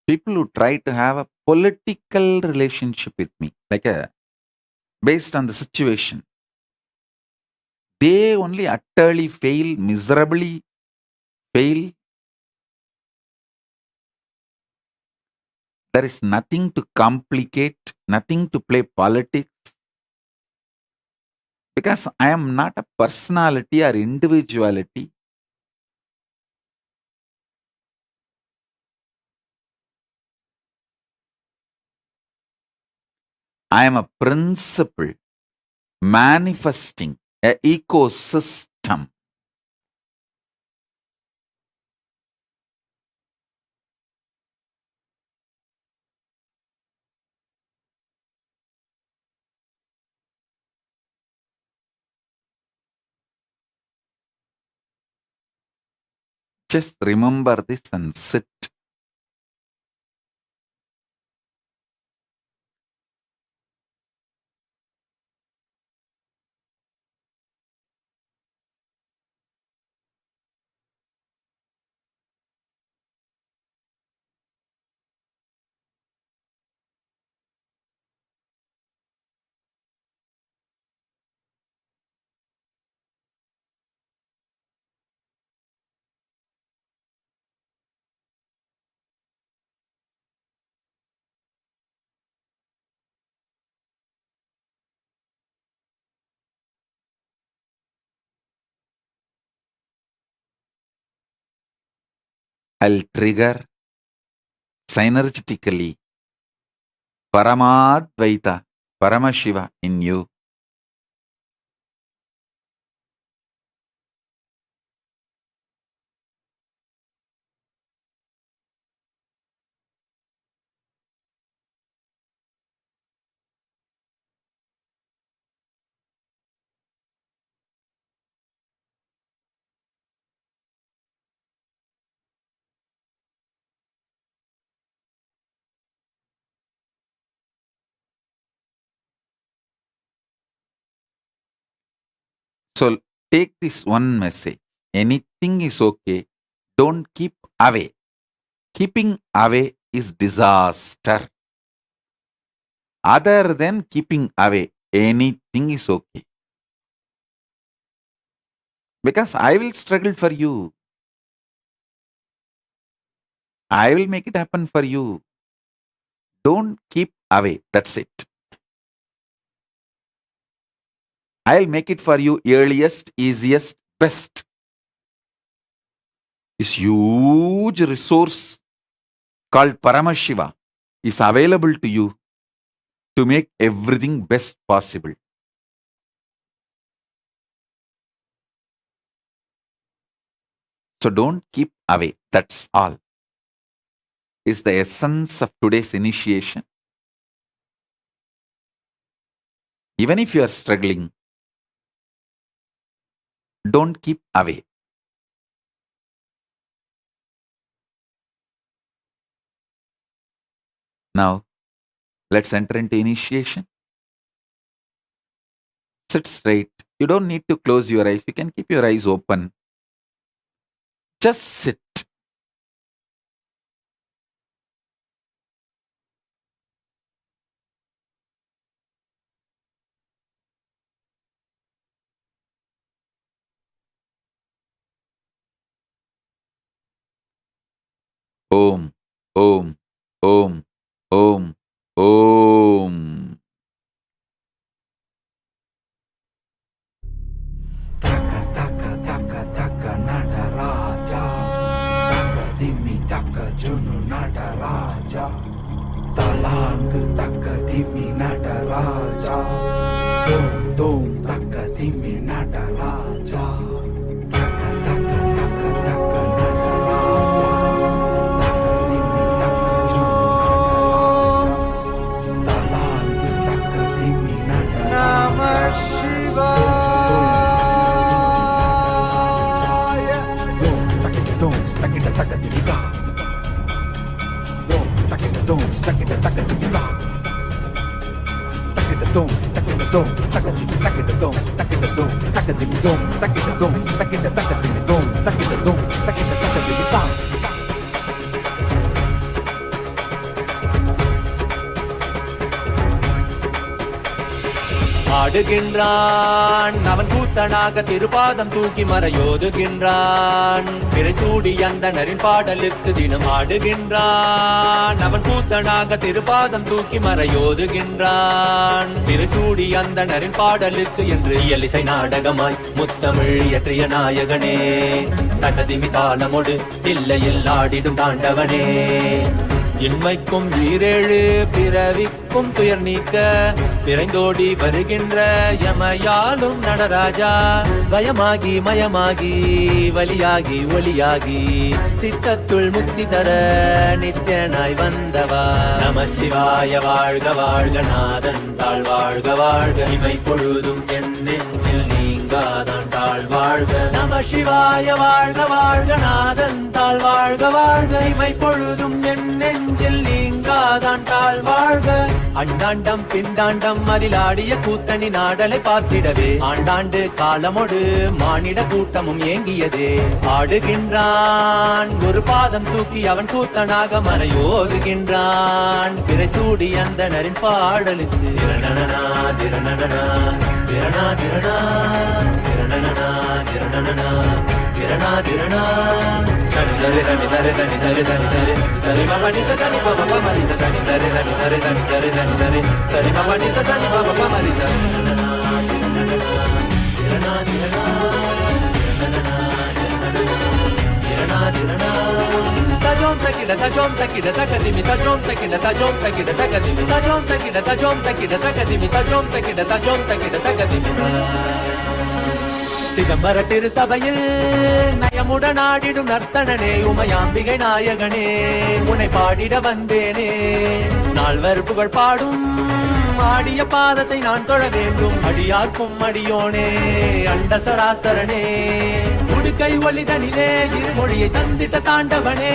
People who try to have a political relationship with me, based on the situation, they only utterly fail, miserably fail. There is nothing to complicate, nothing to play politics, because I am not a personality or individuality. I am a principle manifesting an ecosystem. Just remember this and sit. I'll trigger synergetically Paramadvaita, Paramashiva in you. So take this one message. Anything is okay. Don't keep away. Keeping away is disaster. Other than keeping away, anything is okay. Because I will struggle for you. I will make it happen for you. Don't keep away. That's it. I'll make it for you earliest, easiest, best. This huge resource called Paramashiva is available to you to make everything best possible. So don't keep away. That's all. Is the essence of today's initiation. Even if you are struggling, don't keep away. Now, let's enter into initiation. Sit straight. You don't need to close your eyes. You can keep your eyes open. Just sit. Om, Om, Om, Om, Om. Taka taka taka taka Nadaraja, taka dimi taka Junu Nadaraja, talang taka dimi Nadaraja, dum dum taka dimi Nadaraja, taka taka taka taka Nadaraja, taka dimi taka Junu Nadaraja, talang taka dimi Nadaraja. Namah Shivaya. ஆடுகின்றான் அவன் கூத்தனாக திருப்பாதம் தூக்கி மறையோதுகின்றான் பிறைசூடி அந்தணரின் பாடலுக்கு தினம் ஆடுகின்றான் அவன் கூத்தனாக திருப்பாதம் தூக்கி மறையோதுகின்றான் பிறைசூடி அந்தணரின் பாடலுக்கு என்று இயலிசை நாடகமாய் முத்தமிழ் இயற்றிய நாயகனே தகதிமி தாளமொடு இல்லையில் ஆடிடும் தாண்டவனே இன்மைக்கும் ஈரேழு பிறவிக்கும் துயர் நீக்க பிறைந்தோடி வருகின்ற யமயாலும் நடராஜா பயமாகி மயமாகி வலியாகி ஒலியாகி சித்தத்துள் முக்தி தர நித்யனாய் வந்தவா நமச்சிவாய வாழ்க வாழ்க நாதன் தாழ் வாழ்க வாழ்க இமை பொழுதும் என் நெஞ்சில் நீங்காதான் தாழ் வாழ்க நமசிவாய வாழ்க வாழ்க நாதன் தாழ் வாழ்க வாழ்க இமை பொழுதும் என் நெஞ்சில் நீங்காதான் தாழ் வாழ்க அண்டாண்டம் பிண்டாண்டம் அதிலாடிய கூத்தணி நாடலை பார்த்திடவே ஆண்டாண்டு காலமொடு மானிட கூட்டமும் ஏங்கியதே ஆடுகின்றான் ஒரு பாதம் தூக்கி அவன் கூத்தனாக மறையோதுகின்றான் பிறைசூடி அந்தணரின் பாடலுக்கு திரணனா திரணனா திரணா திரணா திரணனா திரணனா திரணா திரணா சரி சரி சரி சரி சரி சரி சரி சரி சரி மபனி சரி பப மரி சரி சரி சரி சரி சரி சரி சரி சரி சரி மபனி சரி பப மரி சரி திரணா திரணா திரணா திரணா tajom takida takadimi tajom takida takadimi tajom takida takadimi tajom takida takadimi சிதம்பர திரு சபையில் நயமுடன் ஆடிடும் நர்த்தனனே உமையாம்பிகை நாயகனே உன்னை பாடிட வந்தேனே நால்வர் புகழ் பாடும் ஆடிய பாதத்தை நான் தொழ வேண்டும் அடியார்க்கும் அடியோனே அண்ட சராசரனே உடுக்கை ஒளிதனிலே இருமொழியை தந்திட்ட தாண்டவனே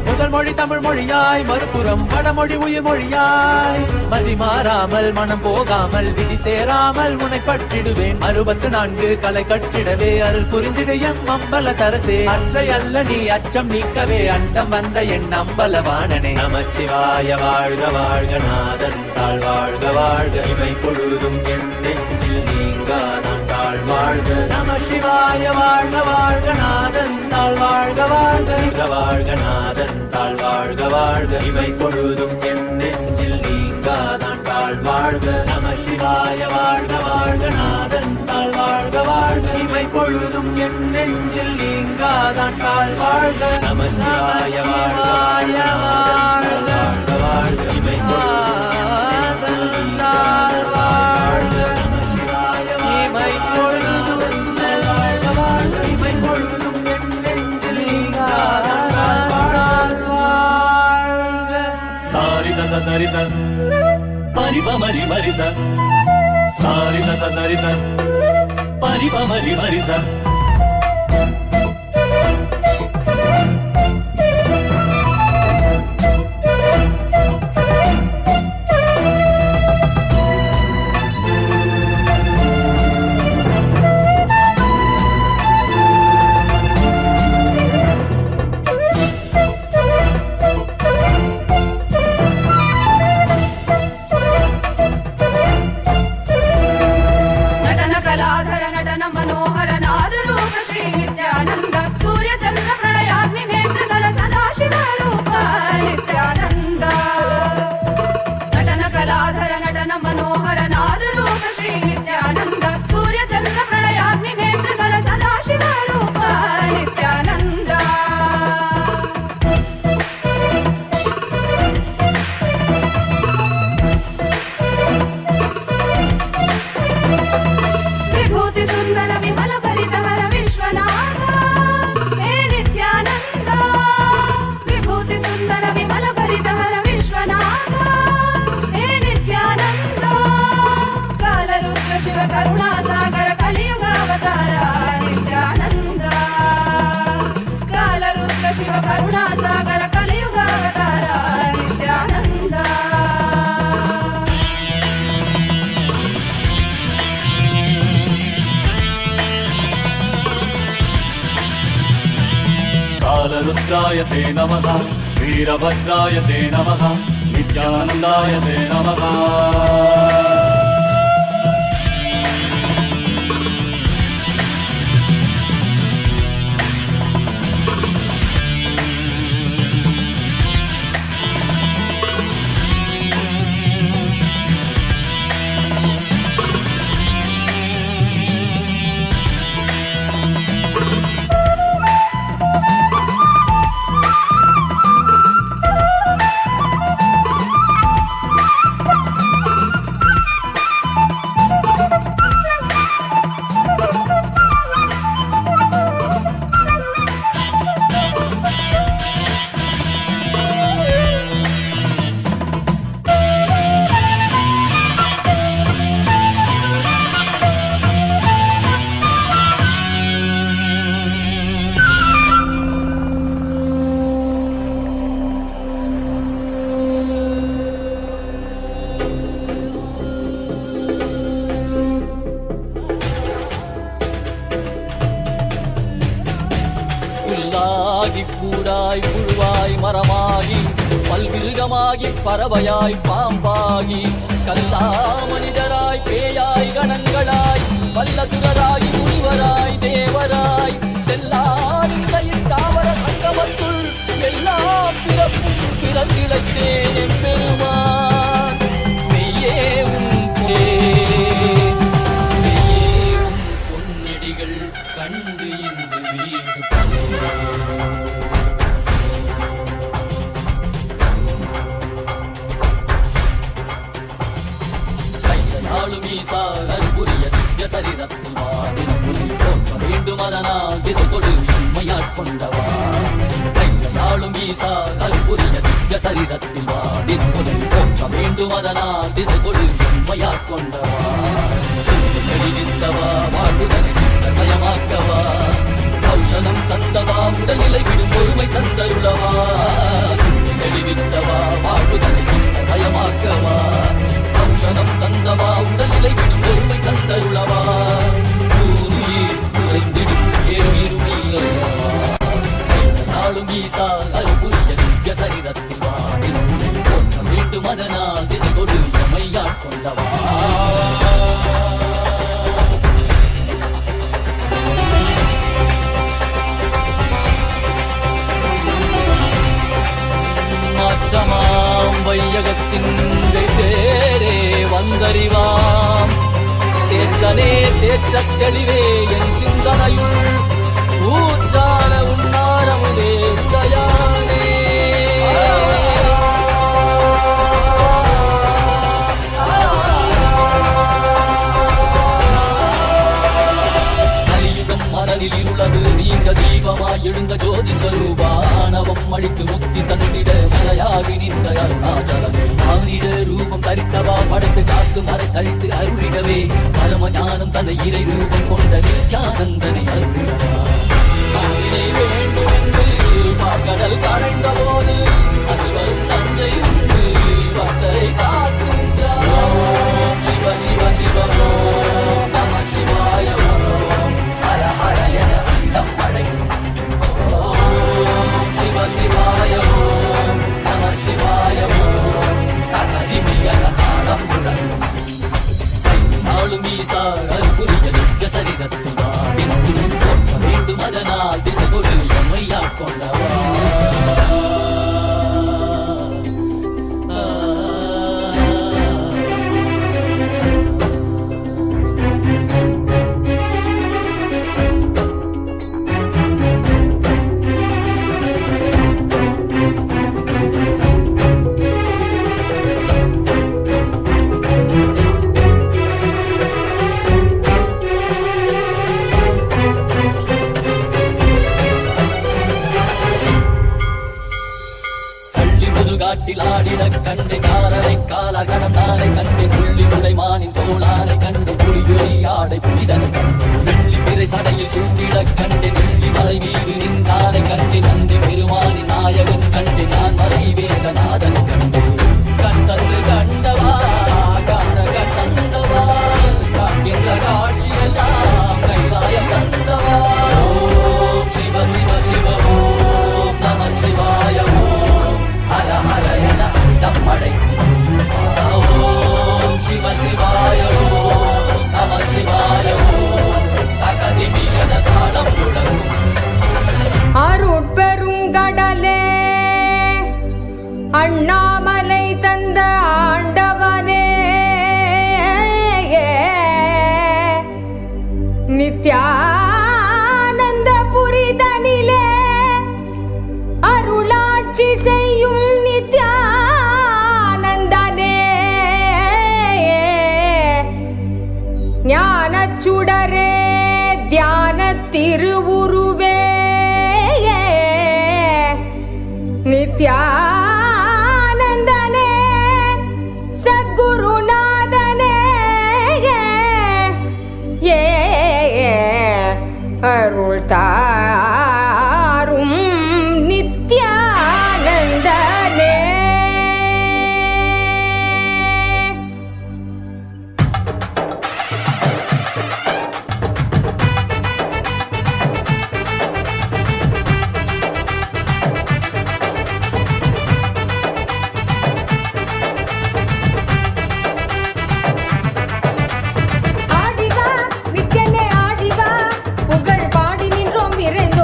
முதல் மொழி தமிழ் மொழியாய் மறுபுறம் வடமொழி உயிர் மொழியாய் மதி மாறாமல் மனம் போகாமல் விதி சேராமல் உன்னை பற்றிடுவேன் 64 கலை கட்டிடவே அருள் புரிந்திடு எம் அம்பல தரசே அற்றை அல்ல நீ அச்சம் நீக்கவே அண்டம் வந்த என் அம்பலவாணனே நமச்சிவாய வாழ்க வாழ்க நாதன் தாழ் வாழ்க வாழ்க இமை பொழுதும் என் நெஞ்சில் நீங்காதான் தாழ் வாழ்க நமசிவாய வாழ்க வாழ்க நாதன் தாழ் வாழ்க வாழ்க வாழ்க நாதன் தாழ் வாழ்க வாழ்க இமை பொழுதும் என் நெஞ்சில் நீங்காதான் தாழ் வாழ்க நமசிவாய வாழ்க வாழ்க நாதன் தாழ் வாழ்க வாழ்க இமை பொழுதும் என் நெஞ்சில் நீங்காதான் தாழ் வாழ்க நமச்சிவாய வாழ்க வாழ்க வாழ்க இமை பொழுதும் தாழ் வாழ்க நமச்சிவாய இமை பொழுதும் வாழ்க வாழ்க இமை பொழுதும் என் நெஞ்சில் நீங்காதான் தாழ் வாழ்க சாரித சரித பரிபமரி மரிச சாரித சரித பரிபமரி மரிச मनोहर नाद रूप श्री नित्यानंद सूर्य चंद्र प्रलयाग्नि नेत्र दल सदाशिव रूप नित्यानंद नटन कलाधर नटन मनोहर नाद रूप श्री नित्यानंद सूर्य चंद्र प्रलयाग्नि नेत्र दल सदाशिव रूप नित्यानंद सुंदर विमल भरितहर विश्वनाथ हे नित्यानंद विभूति सुंदर विमल भरितहर विश्वनाथ हे नित्यानंद काल रुद्र शिव करुणा सागर कलियुग अवतार नित्यानंद काल रुद्र शिव करुणा सागर कलियुग अवतार नित्यानंद कालरुद्राय ते नमः वीरभद्राय ते नमः नित्यानन्दाय ते नमः கூடாய் புழுவாய் மரமாகி பல்விருகமாகி பறவையாய் பாம்பாகி கல்லா மனிதராய் பேயாய் கணங்களாய் வல்லசுரராய் முனிவராய் தேவராய் செல்லாரிந்த இத்தாவர சங்கமத்துள் எல்லா பிறப்பும் பிறந்திழைத்தேன் எம்பெருமான் மெய்யே உன் பொன்னடிகள் கண்டு இன்று வீடு சரிதத்தில் வேண்டும் அதனால் திசை கொடு உண்மையாட்கொண்டவா கையாளும் ஈசா கல்புரிய சரிதத்தில் வாடின் போற்ற வேண்டும் அதனால் திசை கொடு உண்மையாட்கொண்டவா சிந்தவா வாழ்வுதனை சிந்தமயமாக்கவா ஔஷதம் தந்தவா உடல்நிலை விடும் பொறுமை தந்தருளவா தெளிவித்தவா வாழ்வுதனை சிந்தமயமாக்கவா ஔஷதம் தந்தவா உடல்நிலை விடும் பொறுமை தந்தருளவா குறைந்திடும் நாளும் ஈசா அருபுரிய திவ்ய சரிதத்தில் வாடி போற்ற வேண்டும் அதனால் திசை கொடு எமையாட்கொண்டவா மாற்றமாம் வையகத்தின் தேற்றத் தெளிவே என் சிந்தனையுள் ஊற்றான உன்னாரமுதே உதயானே. மனதில் இருளது நீங்க தீபமாய் எழுந்த ஜோதி ஸ்வரூபா. ஆணவம் அழித்து முக்தி தந்திட மலையாகி நின்ற அருணாச்சலமே. மானிட ரூபம் தரித்தவா படைத்து காத்து மறை கழித்து அருளிடவே. பரம ஞானம் தன்னை இறை ரூபம் கொண்ட நித்யானந்தனை அருளிடவா. வேண்டும் என்று பாக்கடல் கடைந்த போது அது வரும் நஞ்சை உண்டு பக்தரை காக்கின்றார். சிவ சிவ சிவ ஓம் நம சிவாய ஓம் ஹர ஹர என அண்டம் படைக்கும். ஓம் சிவ சிவாய ஓம் நம சிவாய ஓம் ககதிமியன காலம் முழங்கும். நாளும் ஈசா அருகுரிய நிற்க சரிதத்தில் வாடின் வேண்டும் அதனால் திசை கொடு எம்மையா கொண்டவா. காட்டில் ஆடிட கண்டே காரரை கால கடந்தாரை கண்டே புள்ளி உடைமானின் தோளாரை கண்டே புலியுரை ஆடை புனிதனை கண்டே வெள்ளி பிறை சடையில் சூண்டிட கண்டே வெள்ளி மலை மீது நின்றாரை கண்டே நந்தி பெருமானின் நாயகன் கண்டே நான் மலை வேதநாதன் கண்டே கண்டது கண்டவா காண கண்டவா காண்கின்ற காட்சியெல்லாம் கைலாயம் தந்தவா. ஓம் சிவ சிவ சிவ ஓம் நம சிவாய ஓம் ஹர ஹர என அண்டம் படைக்கும். ஓம் சிவ சிவாய ஓம் நம சிவாய ஓம் தகதிமியன தாளம் முழங்கும். அருட்பெருங்கடலே அண்ணாமலை தந்த ஆண்டவனே நித்யானந்த புரிதனிலே அருளாட்சி செய்யும் நித்யானந்தனே. ஞானச்சுடரே தியான திருவுருவே நித்யானந்தனே சத்குருநாதனே அருள் தாரும் நித்யானந்தனே. ஆடிவா நித்யனே ஆடிவா புகழ் பாடி நின்றோம் விரைந்து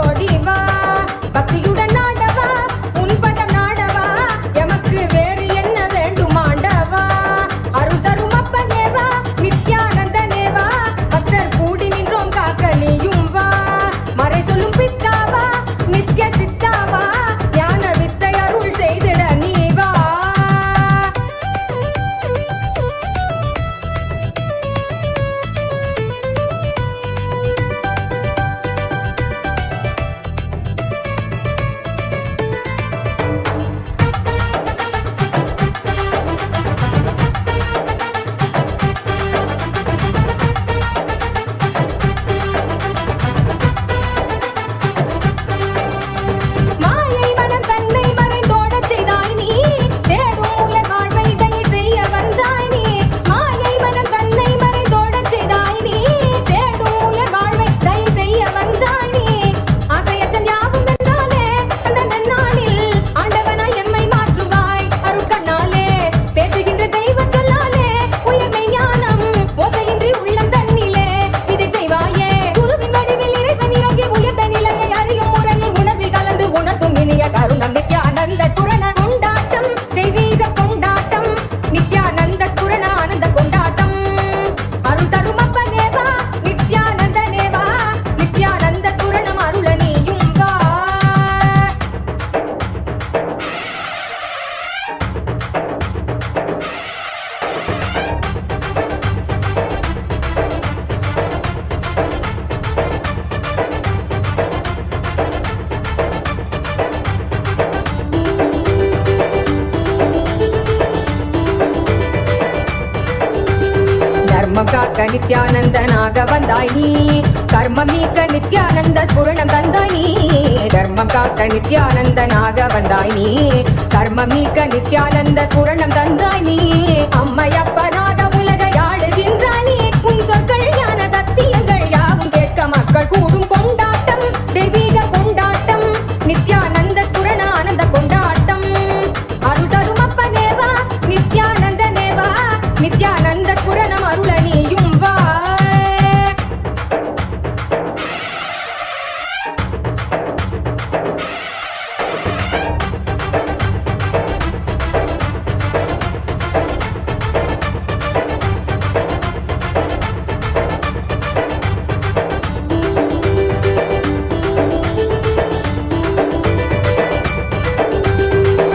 நித்யானந்த நாக வந்தாய் நீ, கர்மம் நீக்க நித்யானந்த ஸ்புரணம் தந்தாய் நீ, தர்மம் காக்க நித்யானந்த நாக வந்தாய் நீ, கர்மம் நீக்க நித்யானந்த ஸ்புரணம் தந்தாய் நீ, அம்மையப்பனாக உலகை ஆளுகின்றாய் நீ, உன் சொற்கள் ஞான சத்தியங்கள் யாவும் கேட்க மக்கள் கூடும் கொண்டாட்டம், தெய்வீக கொண்டாட்டம், நித்யானந்த ஸ்புரண ஆனந்த கொண்டாட்டம், அருள் தரும் அப்பனேவா நித்யானந்த நேவா, நித்யானந்த ஸ்புரணம் அருள நீயும் வா.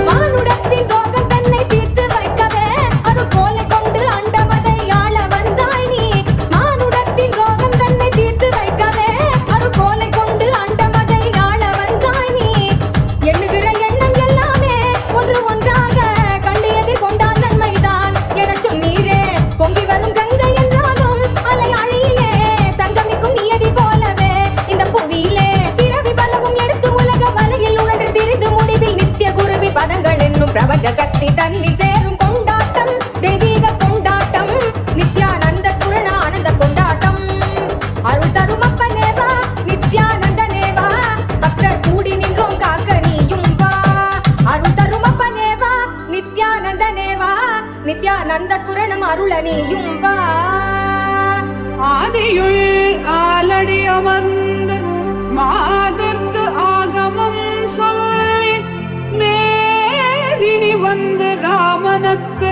மானுடத்தின் ரோகம் தன்னை தீர்த்து வைக்கவே அருள் கோலை கொண்டு அண்டமதை ஆள வந்தாய் நீ, மானுடத்தின் ரோகம் தன்னை தீர்த்து வைக்கவே அருள் கோலை கொண்டு அண்டமதை ஆள வந்தாய் நீ, எண்ணுகிற எண்ணம் எல்லாமே ஒன்று ஒன்றாக கண்டு எதிர்கொண்டால் நன்மைதான் என சொன்னீரே, பொங்கி வரும் கங்கை என்றாலும் அலை அழியிலே சங்கமிக்கும் நியதி போலவே இந்த புவியிலே பிறவி பலவும் எடுத்து உலக வலையில் உழன்று திரிந்து முடிவில் நித்திய குருவி பதங்கள் என்னும் பிரபஞ்ச கத்தி தன்னில் சேரும் கொண்டாட்டம், தெய்வீக கொண்டாட்டம், நித்யானந்த ஸ்புரண ஆனந்த கொண்டாட்டம், அருள் தரும் அப்பனேவா நித்யானந்த நேவா, பக்தர் கூடி நின்றோம் காக்க நீயும் வா, அருள் தரும் அப்பனேவா நித்யானந்த நேவா, நித்யானந்த ஸ்புரணம் அருள நீயும் வா. ஆதியுள் ஆலடி அமர்ந்து மாதர்க்கு ஆகமம் சொல்லி மேதினி வந்து ராமனுக்கு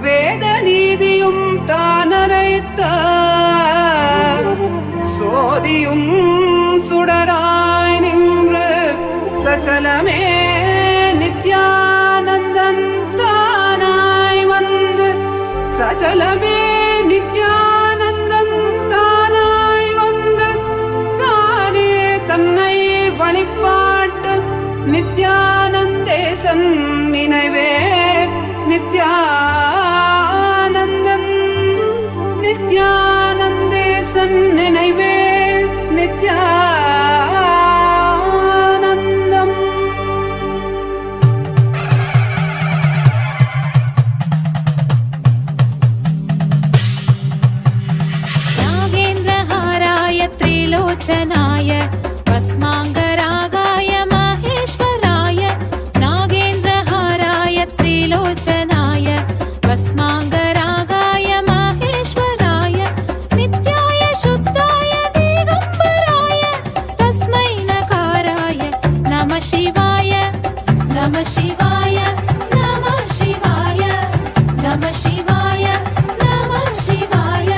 வேத நீதியும் தானரைத்த சோதியும் சுடராய் நின்று சச்சலமே நித்யானந்தன் தானாய் வந்து சச்சலமே நித்யானந்தன் தானாய் வந்து தானே தன்னை வழிபாட்டு நித்யானந்தேசன் நினைவே நித்யானந்தன் நித்யானந்தேசன் நினைவே நித்யானந்தம். नागेन्द्रहाराय त्रिलोचनाय भस्माङ्गरागाय माहेश्वराय, नागेन्द्रहाराय त्रिलोचनाय भस्माङ्गरागाय माहेश्वराय, नित्याय शुद्धाय दिगम्बराय तस्मै नकाराय नमः शिवाय, नमः शिवाय, नमः शिवाय, नमः शिवाय, नमः शिवाय.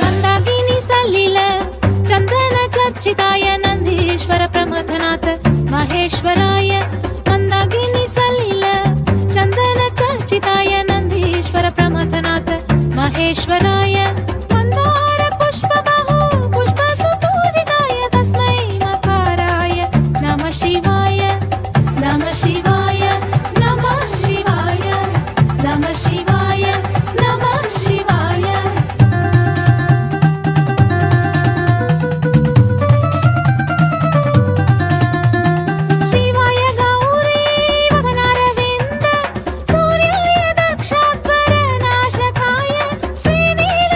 मन्दाकिनी सलिल चन्दन चर्चिताय नन्दीश्वर प्रमथनाथ महेश्वराय, मन्दाकिनी सलिल चन्दन चर्चिताय नन्दीश्वर प्रमथनाथ महेश्वराय, मन्दार पुष्प बहु पुष्प सुपूजिताय तस्मै मकाराय नमः शिवाय, नमः शिवाय, नमः शिवाय, नमः शिवाय, नमः शिवाय. शिवाय गौरी वदनारविन्द सूर्याय दक्षात्वर नाशकाय श्रीनील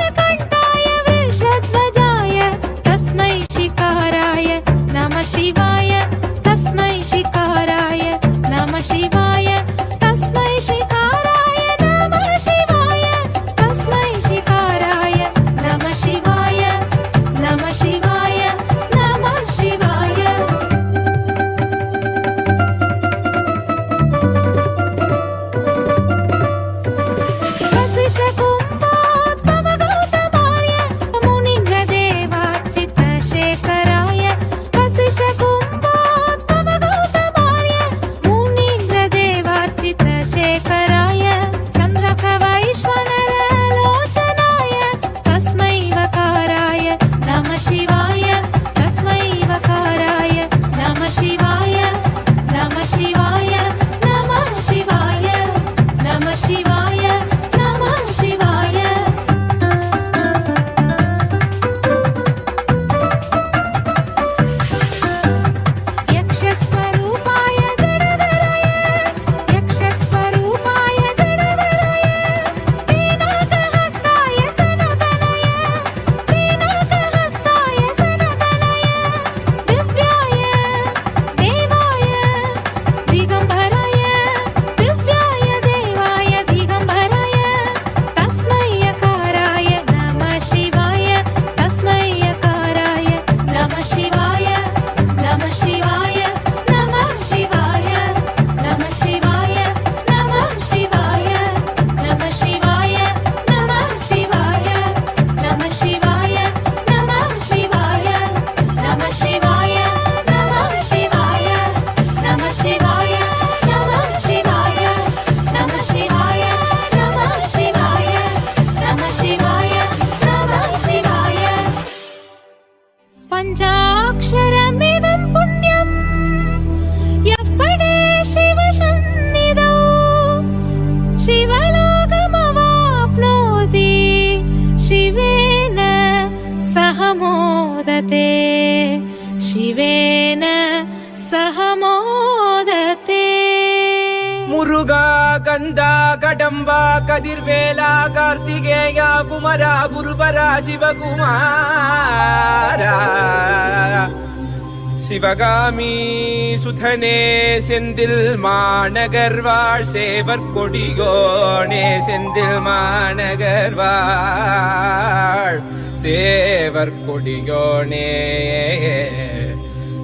मोदते शिवेन सह मोदते முருகா கந்தா கடம்பா கதிர்வேலா கார்த்திகேயா குமரா குருபரா சிவகுமாரா சிவகாமி சுதனே செந்தில் மாநகர்வாழ் சேவர் கொடியோனே செந்தில் மாநகர்வாழ் சேவர் கொடியோனே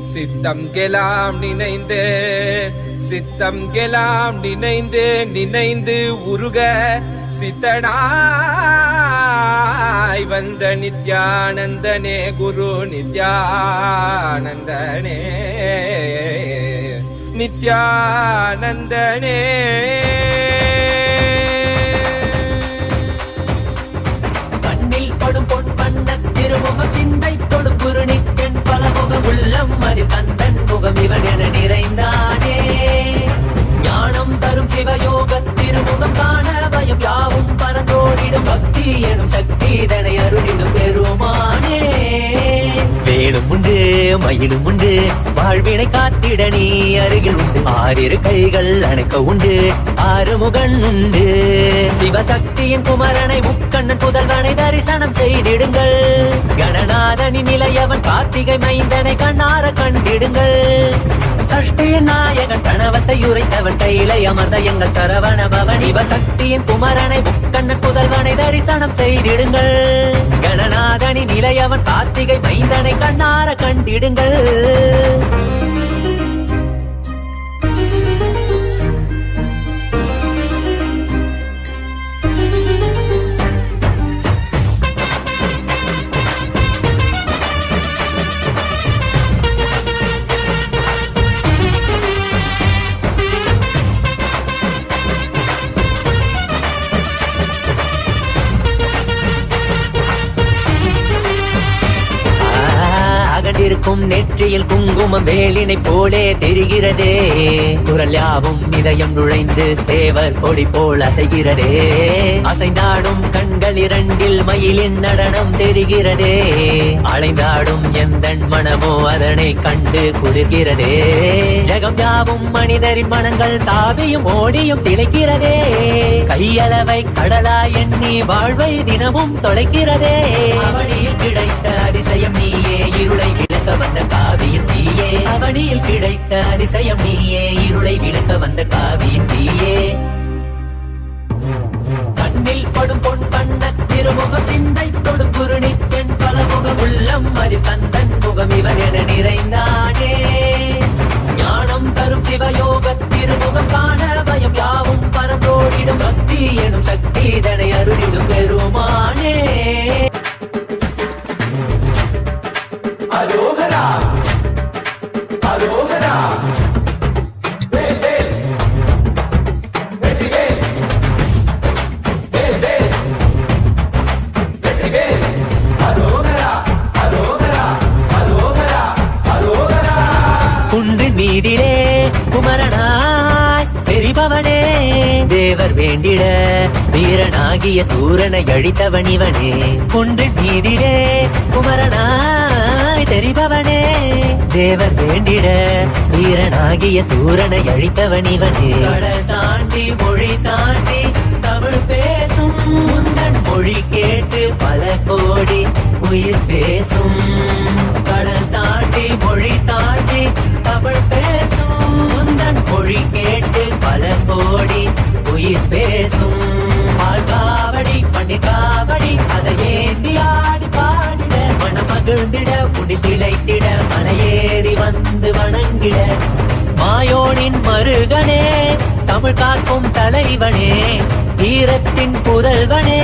சித்தம் கெலாம் நினைந்து சித்தம் கெலாம் நினைந்து நினைந்து உருக சித்தனாய் வந்த நித்யானந்தனே குரு நித்யானந்தனே நித்யானந்தனே கண்ணில் படும் பொன் வண்ண திருமுகம் சிந்தை தொடும் குரு நித்யன் பலமுகம் உள்ளம் மறி கந்தன் முகம் இவன் என நிறைந்தானே ஞானம் தரும் சிவயோக திருமுகம் காண பயம் யாவும் பரந்தோடிடும் பக்தி எனும் சக்தி இதனை அருளிடும் பெருமானே வேலும் உண்டு மயிலும் உண்டு வாழ்வினை காத்திட நீ அருகில் உண்டு ஆறிரு கைகள் அணைக்க உண்டு ஆறுமுகன் உண்டு சிவசக்தியின் குமரனை முக்கண்ணன் புதல்வனை தரிசனம் செய்திடுங்கள் கணநாதனின் நிலையவன் கார்த்திகை மைந்தனை கண்ணார கண்டிடுங்கள் சஷ்டியின் நாயகன் கணவத்தை உரைத்தவன் கையிலை அமர்ந்த எங்கள் சரவண பவன் சிவசக்தியின் குமரனை முக்கண்ணன் புதல்வனை தரிசனம் செய்திடுங்கள் கணநாதனின் நிலையவன் கார்த்திகை மைந்தனை கண்ணார கண்டிடுங்கள் இருக்கும் நெற்றியில் குங்குமம் வேலினை போலே தெரிகிறதே குரல் யாவும் இதயம் நுழைந்து சேவர் கொடி போல் அசைகிறதே அசைந்தாடும் கண்கள் இரண்டில் மயிலின் நடனம் தெரிகிறதே அலைந்தாடும் எந்தன் மனமோ அதனை கண்டு குளிர்கிறதே ஜகம் யாவும் மனிதரின் மனங்கள் தாவியும் ஓடியும் திளைக்கிறதே கையளவை கடலா எண்ணி வாழ்வை தினமும் தொலைக்கிறதே அவனியில் கிடைத்த அதிசயம் நீயே இருளை விளக்க வந்த காவியின் தீயே அவனியில் கிடைத்த அதிசயம் நீயே இருளை விளக்க வந்த காவியின் தீயே கண்ணில் படும் பொன் வண்ண திருமுகம் சிந்தை தொடும் குரு நித்யன் பலமுகம் உள்ளம் மறி கந்தன் முகம் இவன் என நிறைந்தானே ஞானம் தரும் சிவயோக திருமுகம் காண பயம் யாவும் பரந்தோடிடும் பக்தி எனும் சக்தி இதனை அருளிடும் பெருமானே அரோகரா அரோகரா வேல் வேல் வெற்றி வேல் வேல் வேல் வெற்றி வேல் அரோகரா அரோகரா அரோகரா அரோகரா குன்று மீதிலே குமரனாய் தெரிபவனே தேவர் வேண்டிட வீரனாகிய சூரனை அழித்தவன் இவனே குன்று மீதிலே குமரனாய் தெரிபவனே தேவர் வேண்டிட வீரனாகிய சூரனை அழித்தவன் இவனே கடல் தாண்டி மொழி தாண்டி தமிழ் பேசும் முந்தன் மொழி கேட்டு பல கோடி உயிர் பேசும் கடல் தாண்டி மொழி தாண்டி தமிழ் பேசும் முந்தன் மொழி கேட்டு பல கோடி உயிர் பேசும் காவடி பண்ணி காவடி அதை ஏந்தி ஆடி பாடிட மனமகிழ்ந்திட முடி திளைத்திட மலையேறி வந்து வணங்கிட மாயோனின் மருகனே தமிழ் காக்கும் தலைவனே வீரத்தின் புதல்வனே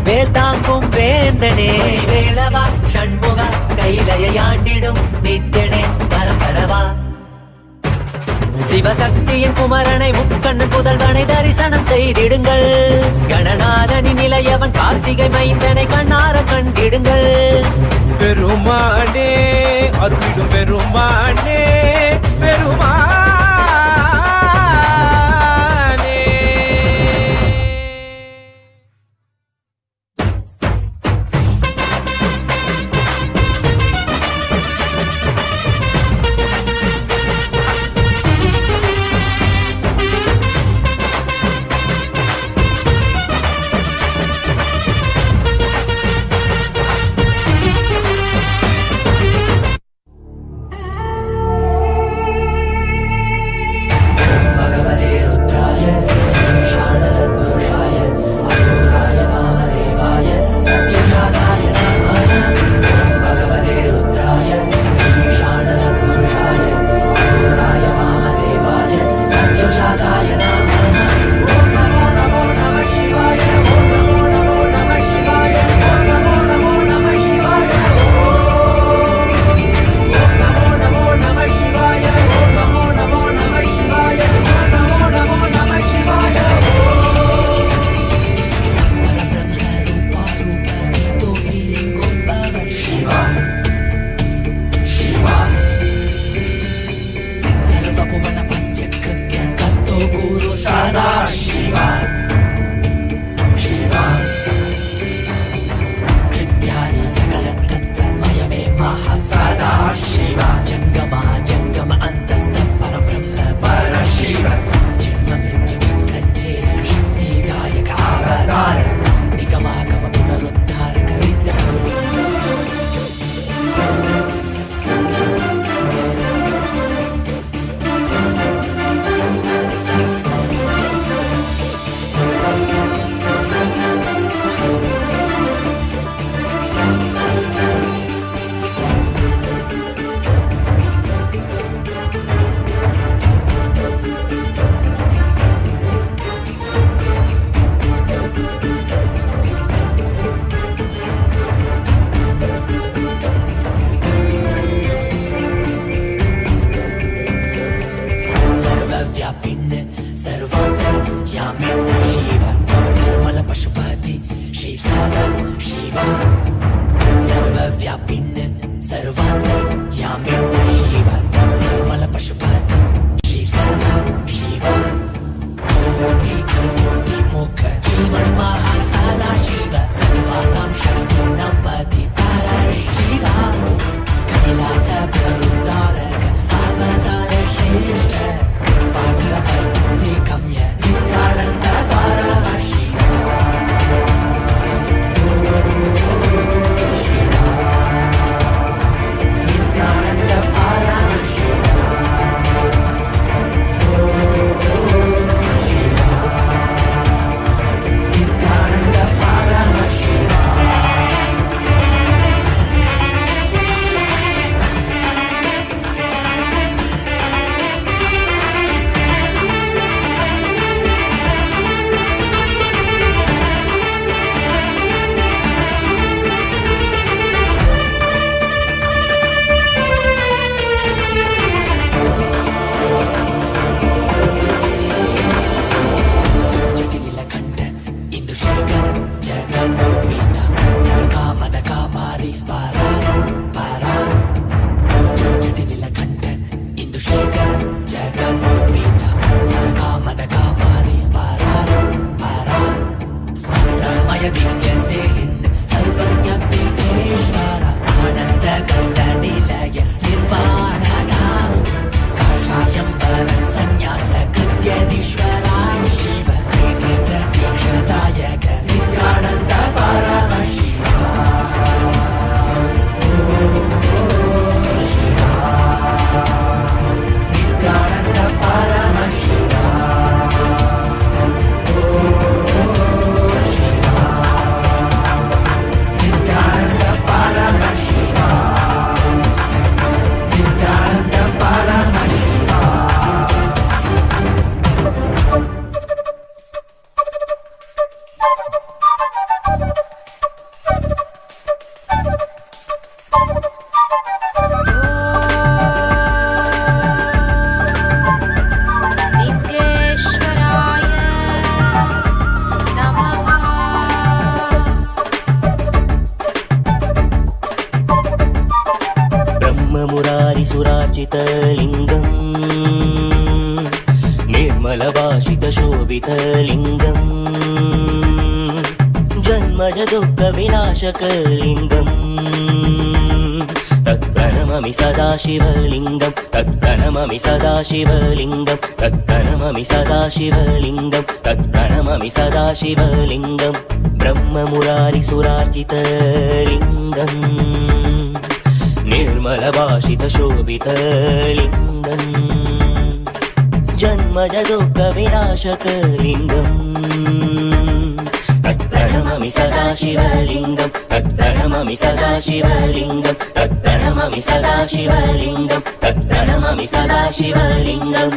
வேல் தாங்கும் வேந்தனே வேலவா ஷண்முகா கைலையாண்டிடும் நித்யனே பரபரவா சிவசக்தியின் குமரனை முக்கண்ணன் புதல்வனை தரிசனம் செய்திடுங்கள் கணநாதனின் நிலையவன் கார்த்திகை மைந்தனை கண்ணார கண்டிடுங்கள் பெருமானே அருளிடும் பெருமானே பெருமானே शिवा सर्वव्यापिन् सर्वान्तर्यामिन् शिव निर्मल पशुपत श्री सदा शिव कोटि कोटि मुख श्रीमन्महा सदा शिव सर्वासां शक्तीनां पति परशिव कैलास पुनरुद्धारक अवतार श्रेष्ठ कृपाकर प्रतिगम्य नित्यानन्द परमशिव नित्यानन्द परमशिव नित्यानन्द परमशिव జటినిలకంఠ ఇందుశేఖర జగన్పీత సర్వకామద కామారి పరా పరా జటినిలకంఠ ఇందుశేఖర జగన్పీత సర్వకామద కామారి పరా పరా మంత్రమయ దివ్యందేహిన్ సర్వజ్ఞ పీఠేశ్వర ఆనంద గంధ నిలయ నిర్వాణద కాషాయం పర సన్యాస కృత్యదీశ్వరా శివ త్రినేత్ర దీక్షదాయక నిత్యానంద పరమశివ నిత్యానంద పరమశివ నిత్యానంద పరమశివ నిత్యానంద పరమశివ लिङ्गेश्वराय नमः ब्रह्ममुरारिसुरार्चितलिङ्गम् निर्मलभाषितशोभितलिङ्गम् जन्मजदुःखविनाशकलिङ्गम् तत्प्रणममि सदा शिवलिङ्गम् तत्प्रणममि सदा शिवलिङ्गम् तत्प्रणममि सदा शिवलिङ्गम् तत्प्रणममि सदा शिवलिङ्गम् ब्रह्ममुरारिसुरार्चितलिङ्गम् निर्मलभाषितशोभितलिङ्गम् जन्मजदुःखविनाशकलिङ्गम् तत्प्रणममि सदा शिवलिङ्गम् तत्प्रणममि सदा शिवलिङ्गम् तत्प्रणममि सदा शिवलिङ्गम् तत्प्रणममि सदा शिवलिङ्गम्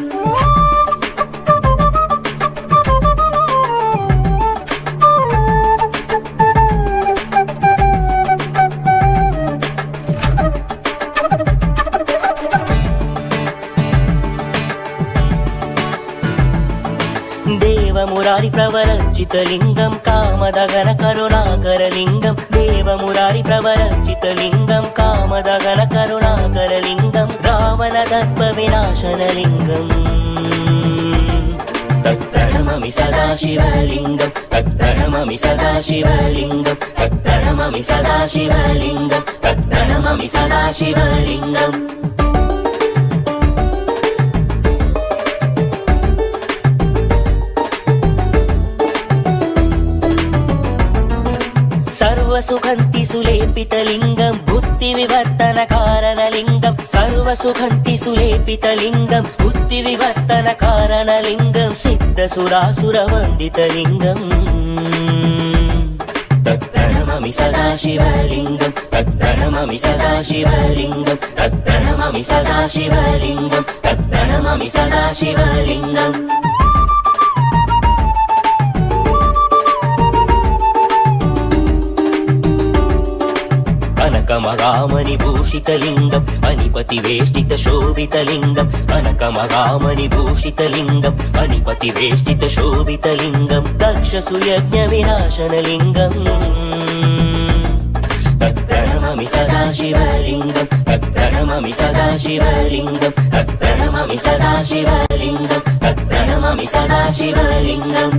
देवमुरारि प्रवरचितलिङ्गं कामदगन करुणाकरलिङ्गं देवमुरारि प्रवरचितलिङ्गं कामदगन करुणाकरलिङ्गं रावणदर्पविनाशनलिङ्गम् तत्प्रणममि सदा शिवलिङ्गं तत्प्रणममि सदा शिवलिङ्गं तत्प्रणममि सदा शिवलिङ्गं तत्प्रणममि सदा शिवलिङ्गम् सर्वसुखन्ति सुलेपितलिङ्गं बुद्धिविवर्तनकारणलिङ्गं सर्वसुखन्ति सुलेपितलिङ्गं बुद्धिविवर्तनकारणलिङ्गं सिद्धसुरासुरवन्दितलिङ्गम् तत्प्रणममि सदा शिवलिङ्गं तत्प्रणममि सदा शिवलिङ्गं तत्प्रणममि सदा शिवलिङ्गं तत्प्रणममि सदा शिवलिङ्गम् कनकमहामणिभूषितलिङ्गं मणिपतिवेष्टितशोभितलिङ्गं कनकमहामणिभूषितलिङ्गं मणिपतिवेष्टितशोभितलिङ्गं दक्षसुयज्ञविनाशनलिङ्गम् सदाशिवलिङ्गं तत्प्रणमामि सदाशिवलिङ्गं तत्प्रणमामि सदाशिवलिङ्गं तत्प्रणमामि सदाशिवलिङ्गम्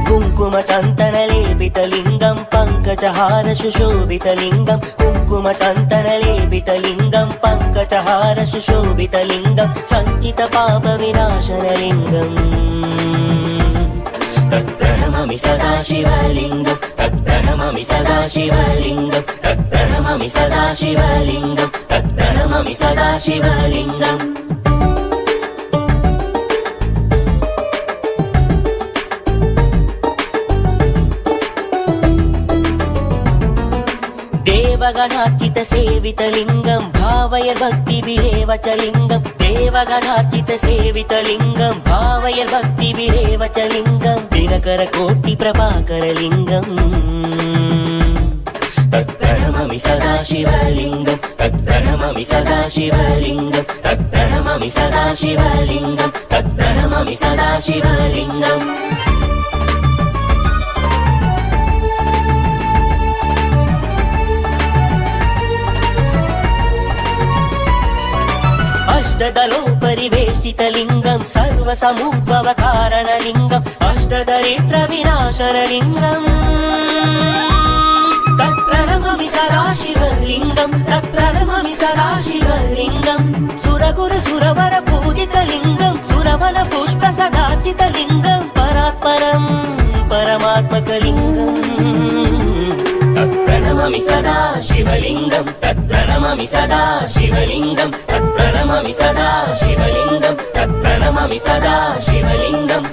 कुङ्कुमचन्दनलेपितलिङ्गं पङ्कजहार सुशोभितलिङ्गं कुङ्कुमचन्दनलेपितलिङ्गं पङ्कजहार सुशोभितलिङ्गं सञ्चितपापविनाशनलिङ्गम् तत्प्रणमामि सदाशिवलिङ्गं तत्प्रणमामि सदाशिवलिङ्गं तत्प्रणमामि सदाशिवलिङ्गं तत्प्रणमामि सदाशिवलिङ्गम् देवगणार्चित सेवितलिङ्गं भावयर्भक्तिभिरेव च लिङ्गं देवगणार्चित सेवितलिङ्गं भावयर्भक्तिभिरेव च लिङ्गं दिनकरकोटिप्रभाकरलिङ्गम् तत्प्रणमामि सदाशिवलिङ्गं तत्प्रणमामि सदाशिवलिङ्गं तत्प्रणमामि सदाशिवलिङ्गं तत्प्रणमामि सदाशिवलिङ्गम् अष्टदलोपरिवेशितलिङ्गं सर्वसमुद्भवकारणलिङ्गम् अष्टदरिद्रविनाशनलिङ्गम् तत्प्रणमामि सदाशिवलिङ्गं तत्प्रणमामि सदाशिवलिङ्गं सुरगुरुसुरवरपूजितलिङ्गं सुरवनपुष्पसदार्चितलिङ्गं परात्परं परमात्मकलिङ्गम् तत्प्रणमामि सदाशिवलिङ्गं तत्प्रणमामि सदाशिवलिङ्गं तत्प्रणमामि सदाशिवलिङ्गं तत्प्रणमामि सदाशिवलिङ्गम्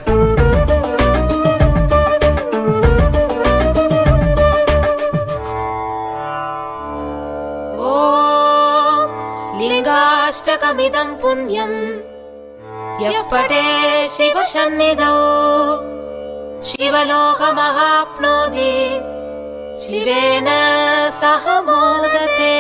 ॐ लिङ्गाष्टकमिदं पुण्यं यः पठे शिवसन्निधौ शिवलोकमहाप्नोति शिवेन सह मोदते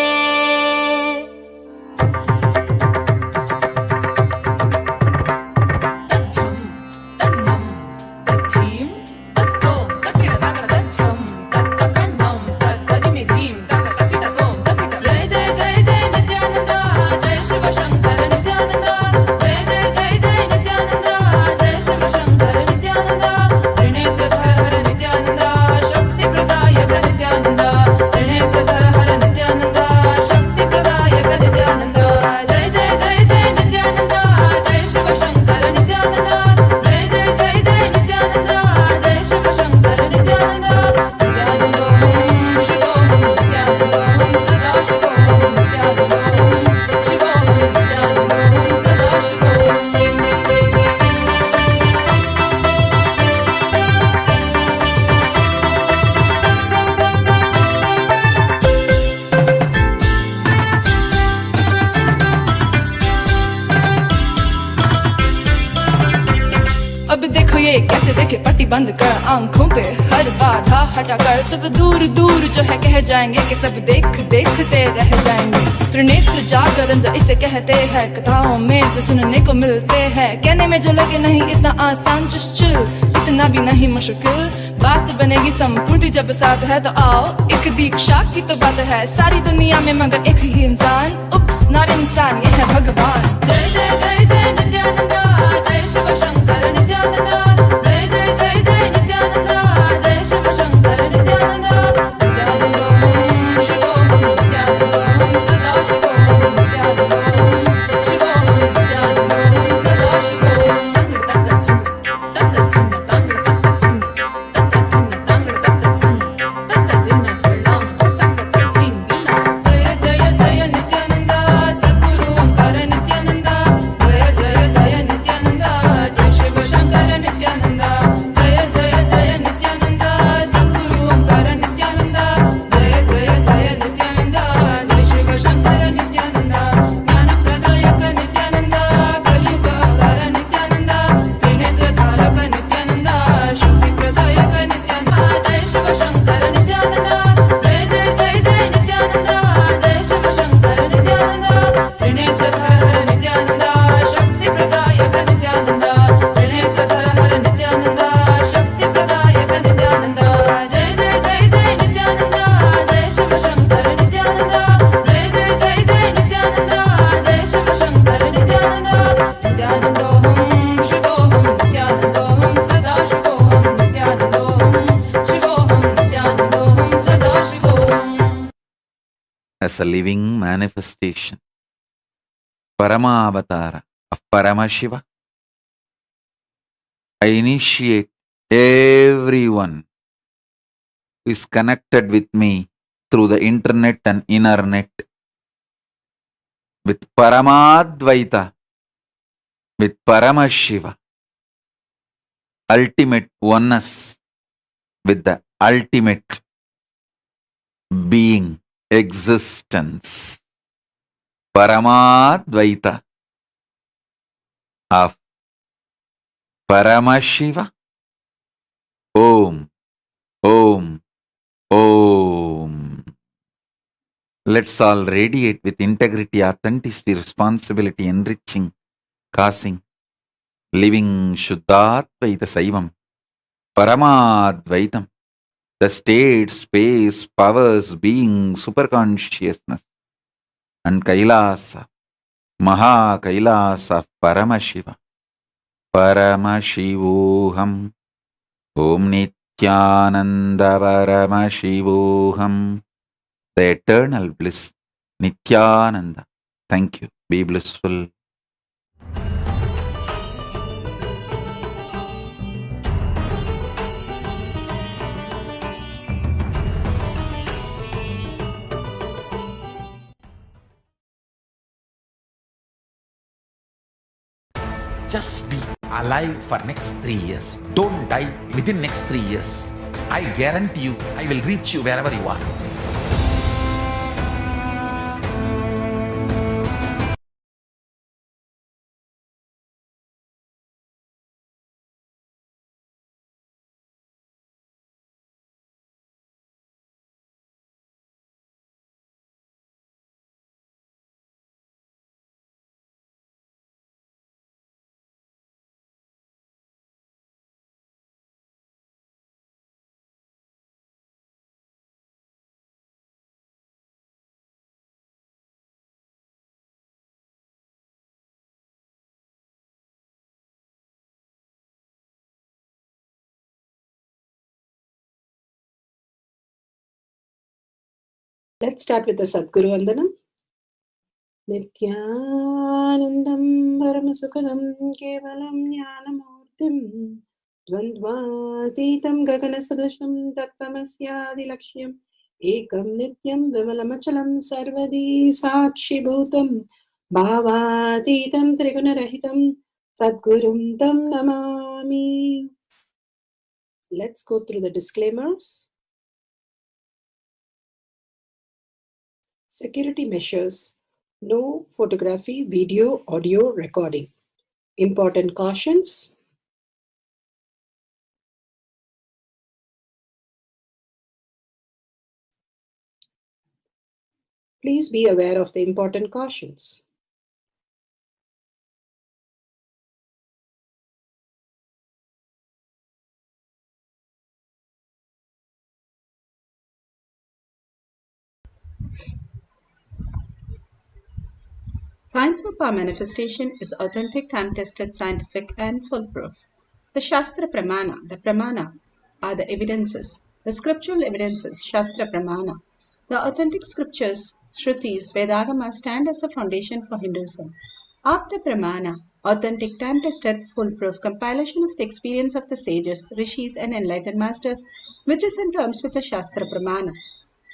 कैसे देखे पट्टी बंद कर आंखों पे हर बाधा हटा कर सब दूर दूर जो है कह जाएंगे कि सब देखते रह जाएंगे। त्रिनेत्र जागरण जो इसे कहते हैं कथाओं में जो सुनने को मिलते हैं कहने में जो लगे नहीं इतना आसान चुश्चुल इतना भी नहीं मुश्किल बात बनेगी संपूर्ति जब साथ है तो आओ एक दीक्षा की तो बात है सारी दुनिया में मगर एक ही इंसान उप्स नॉट इंसान ये है भगवान। जय जय जय जय नित्यानंदा जय शिव शंकर नित्यानंदा जय जय जय जय नित्यानंदा जय शिव शंकर नित्यानंदा जय जय जय नित्यानंदा सद्गुरु ओंकार Nityananda as a living manifestation, Paramavatara of Paramashiva. I initiate everyone who is connected with me through the internet and inner net with Paramadvaita, with Paramashiva, ultimate oneness with the ultimate being, existence, Paramadvaita of Paramashiva. Om, Om, Om. Let's all radiate with integrity, authenticity, responsibility, enriching, causing, living Shuddhadvaita Saivam, Paramadvaitam, the state, space, powers, being, superconsciousness, and Kailasa, Maha Kailasa, Paramashiva, Paramashivoham, Om Nithyananda Paramashivoham, the eternal bliss, Nithyananda. Thank you. Be blissful. Just be alive for next 3 years. Don't die within next 3 years. I guarantee you, I will reach you wherever you are. Let's start with the Sadguru Vandanam. Nithyanandam Paramasukhanam Kevalam Jnanamurtim Dvandvatitam Gaganasadusham Tattvamasyaadilakshya Ekam Nityam Vimalamachalam Sarvadi Sakshi Bhutam Bhavatitam Trigunarahitam Sadgurum Tam Namami. Let's go through the disclaimers. Security measures. No photography, video, audio recording. Important cautions. Please be aware of the important cautions. Science of our manifestation is authentic, time-tested, scientific, and foolproof. The Shastra Pramana, the Pramana, are the evidences, the scriptural evidences, Shastra Pramana. The authentic scriptures, Shrutis, Vedagama stand as a foundation for Hinduism. Apta Pramana, authentic, time-tested, foolproof compilation of the experience of the sages, rishis, and enlightened masters, which is in terms with the Shastra Pramana.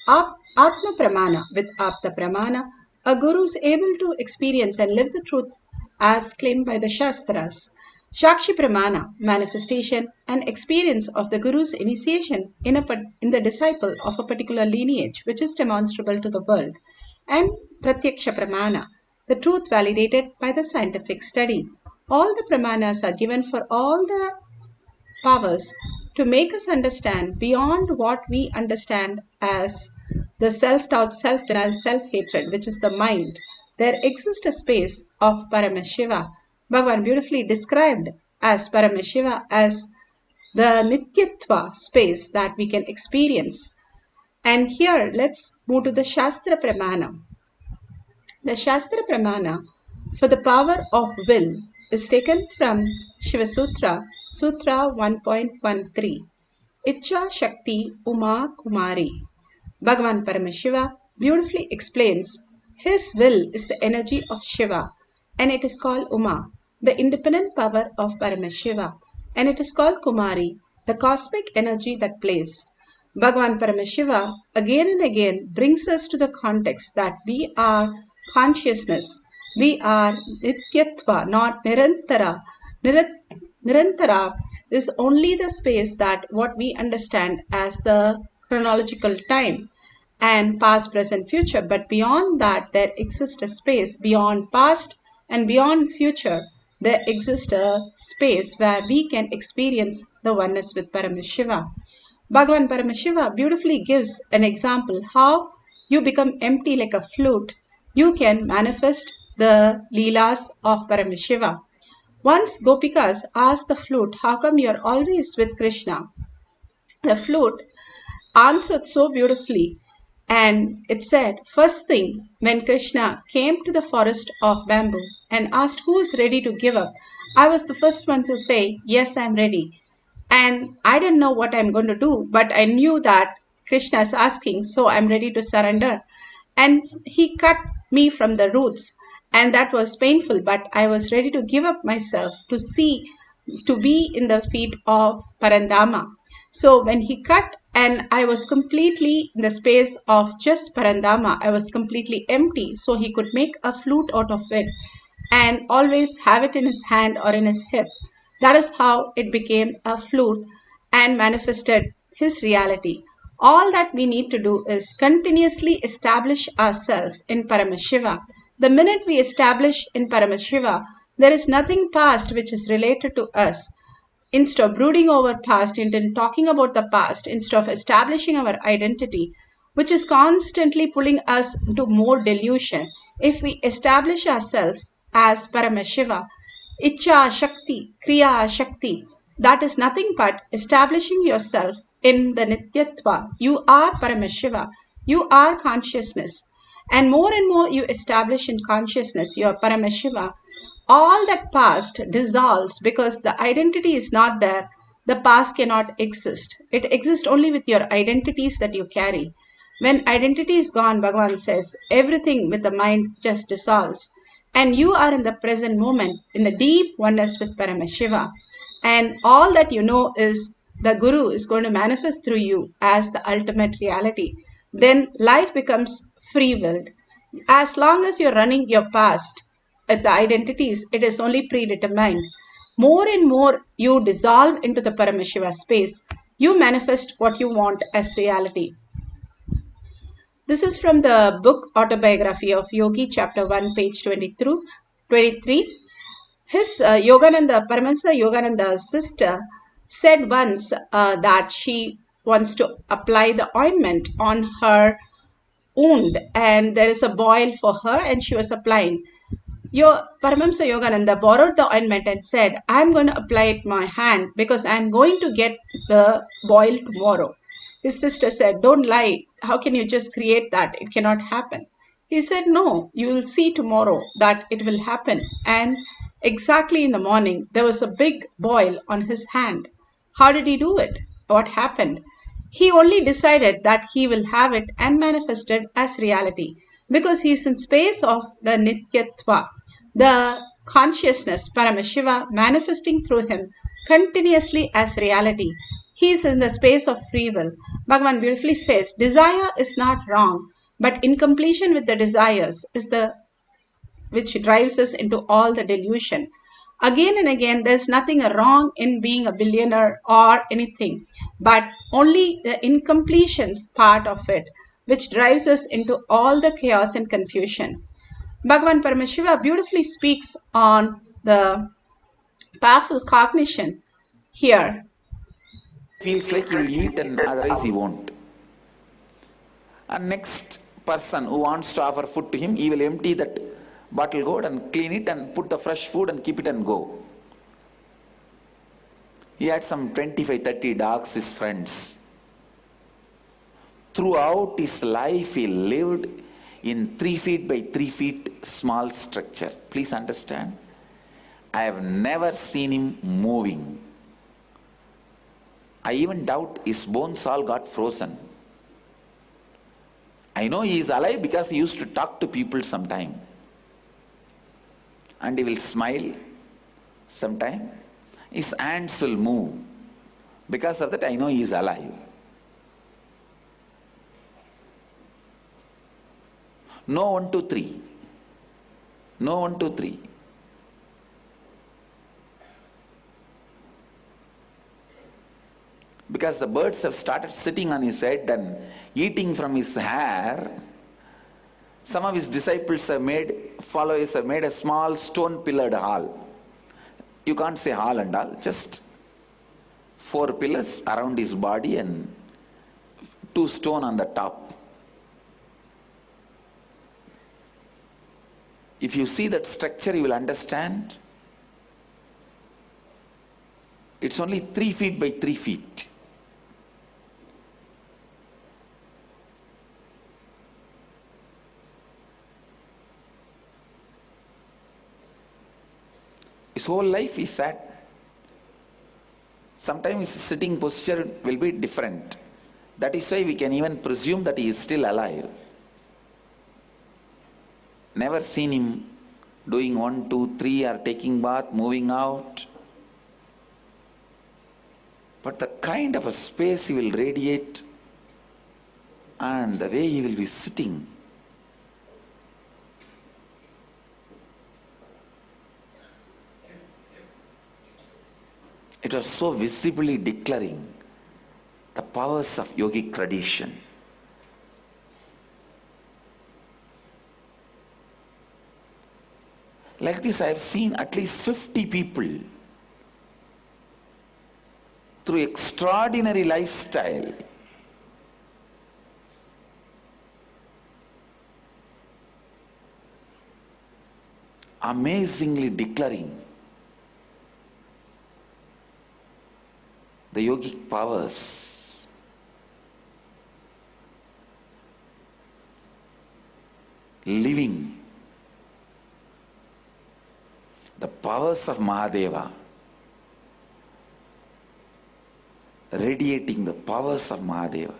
Atma Pramana, with Apta Pramana, a guru is able to experience and live the truth as claimed by the Shastras. Shakshi Pramana, manifestation and experience of the guru's initiation in the disciple of a particular lineage, which is demonstrable to the world. And Pratyaksha Pramana, the truth validated by the scientific study. All the Pramanas are given for all the powers to make us understand beyond what we understand as the self-doubt, self-denial, self-hatred, which is the mind. There exists a space of Paramashiva. Bhagavan beautifully described as Paramashiva as the Nityatva space that we can experience. And here, let's move to the Shastra Pramana. The Shastra Pramana for the power of will is taken from Shiva Sutra, Sutra 1.13. Icha Shakti Uma Kumari. Bhagavan Paramashiva beautifully explains his will is the energy of Shiva and it is called Uma, the independent power of Paramashiva, and it is called Kumari, the cosmic energy that plays. Bhagavan Paramashiva again and again brings us to the context that we are consciousness, we are Nityatva, not Nirantara. Nirantara is only the space that what we understand as the chronological time and past, present, future. But beyond that, there exists a space beyond past and beyond future. There exists a space where we can experience the oneness with Paramashiva. Bhagavan Paramashiva beautifully gives an example how you become empty like a flute. You can manifest the Leelas of Paramashiva. Once Gopikas asked the flute, how come you're always with Krishna? The flute answered so beautifully, and it said, first thing, when Krishna came to the forest of bamboo and asked who is ready to give up, I was the first one to say, yes, I'm ready. And I didn't know what I'm going to do, but I knew that Krishna is asking, so I'm ready to surrender. And he cut me from the roots, and that was painful, but I was ready to give up myself to be in the feet of Parandama. So when he cut and I was completely in the space of just Parandama, I was completely empty, so he could make a flute out of it and always have it in his hand or in his hip. That is how it became a flute and manifested his reality. All that we need to do is continuously establish ourselves in Paramashiva. The minute we establish in Paramashiva, there is nothing past which is related to us. Instead of brooding over past, instead of talking about the past, instead of establishing our identity, which is constantly pulling us into more delusion, if we establish ourselves as Paramashiva, Icha Shakti, Kriya Shakti, that is nothing but establishing yourself in the Nityatva. You are Paramashiva, you are consciousness. And more you establish in consciousness, you are Paramashiva, all that past dissolves because the identity is not there. The past cannot exist. It exists only with your identities that you carry. When identity is gone, Bhagavan says, everything with the mind just dissolves. And you are in the present moment, in the deep oneness with Paramashiva. And all that you know is the Guru is going to manifest through you as the ultimate reality. Then life becomes free-willed. As long as you're running your past, the identities, it is only predetermined. More and more you dissolve into the Paramashiva space, you manifest what you want as reality. This is from the book Autobiography of Yogi, chapter 1, page 23. His Paramahansa Yogananda's sister said once that she wants to apply the ointment on her wound and there is a boil for her and she was applying. Paramahamsa Yogananda borrowed the ointment and said, I'm going to apply it in my hand because I'm going to get the boil tomorrow. His sister said, don't lie. How can you just create that? It cannot happen. He said, no, you will see tomorrow that it will happen. And exactly in the morning, there was a big boil on his hand. How did he do it? What happened? He only decided that he will have it and manifested as reality because he is in space of the Nityatva, the consciousness, Paramashiva, manifesting through him continuously as reality. He is in the space of free will. Bhagavan beautifully says, desire is not wrong, but incompletion with the desires is which drives us into all the delusion. Again and again, there's nothing wrong in being a billionaire or anything, but only the incompletions part of it, which drives us into all the chaos and confusion. Bhagavan Paramashiva beautifully speaks on the powerful cognition here. Feels like he will eat and otherwise he won't. And next person who wants to offer food to him, he will empty that bottle gourd and clean it and put the fresh food and keep it and go. He had some 25-30 dogs, his friends. Throughout his life, he lived in 3 feet by 3 feet small structure. Please understand, I have never seen him moving. I even doubt his bones all got frozen. I know he is alive because he used to talk to people sometime. And he will smile sometime. His hands will move. Because of that, I know he is alive. No 1, 2, 3. No 1, 2, 3. Because the birds have started sitting on his head and eating from his hair. Some of his disciples have followers have made a small stone pillared hall. You can't say hall and all, just 4 pillars around his body and 2 stones on the top. If you see that structure, you will understand. It's only 3 feet by 3 feet. His whole life is sat. Sometimes his sitting posture will be different. That is why we can even presume that he is still alive. Never seen him doing 1, 2, 3 or taking bath, moving out. But the kind of a space he will radiate and the way he will be sitting. It was so visibly declaring the powers of yogic tradition. Like this, I have seen at least 50 people through extraordinary lifestyle amazingly declaring the yogic powers. Living the powers of Mahadeva, radiating the powers of Mahadeva.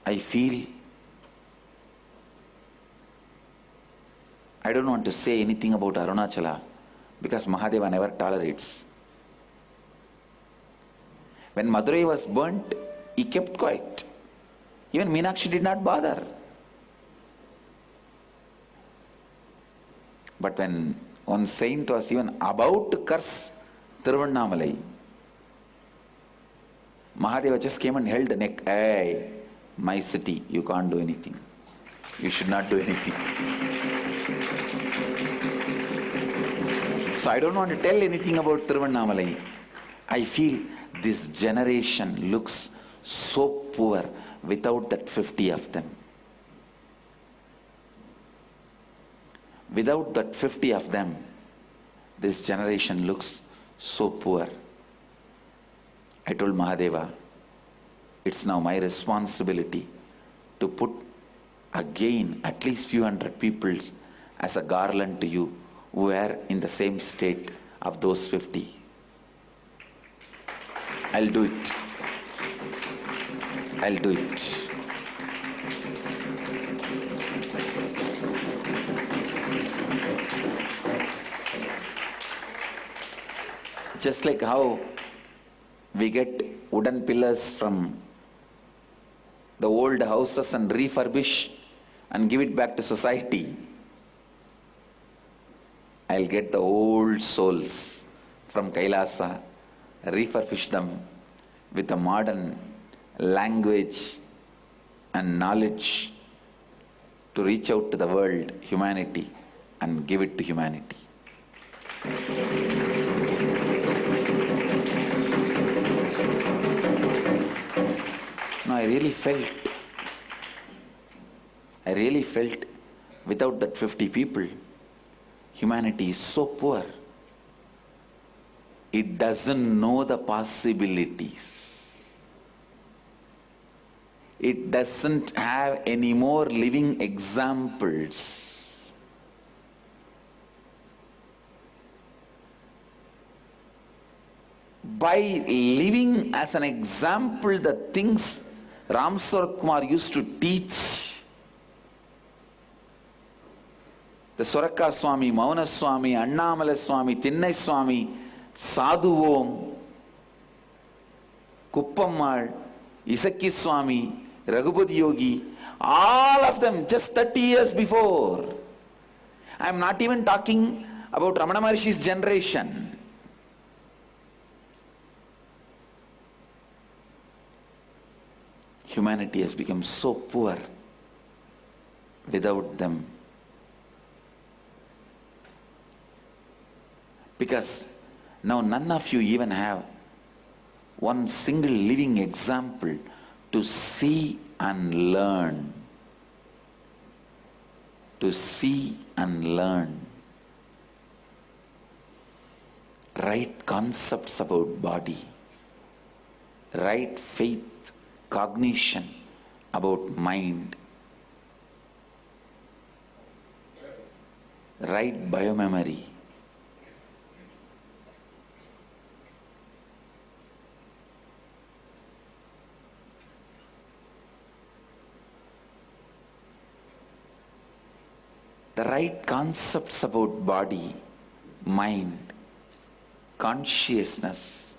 I feel, I don't want to say anything about Arunachala because Mahadeva never tolerates. When Madurai was burnt, he kept quiet. Even Meenakshi did not bother. But when one saint was even about to curse Tiruvannamalai, Mahadeva just came and held the neck. Hey, my city, you can't do anything. You should not do anything. So I don't want to tell anything about Tiruvannamalai. I feel this generation looks so poor without that 50 of them. Without that 50 of them, this generation looks so poor. I told Mahadeva, it's now my responsibility to put again at least few hundred people as a garland to you who are in the same state of those 50. I'll do it. I'll do it. Just like how we get wooden pillars from the old houses and refurbish and give it back to society, I'll get the old souls from KAILASA, refurbish them with a modern language and knowledge to reach out to the world, humanity, and give it to humanity. No, I really felt without that 50 people, humanity is so poor. It doesn't know the possibilities. It doesn't have any more living examples. by living as an example the things Ram Sarat Kumar used to teach. The Soraka Swami, Mauna Swami, Annamala Swami, Thinnai Swami, Sadhuvom, Kuppammal, Isaki Swami, Raghupati Yogi, all of them just 30 years before. I am not even talking about Ramana Maharshi's generation. Humanity has become so poor without them. Because now none of you even have one single living example to see and learn. To see and learn. Right concepts about body. Right faith, cognition about mind. Right biomemory. The right concepts about body, mind, consciousness.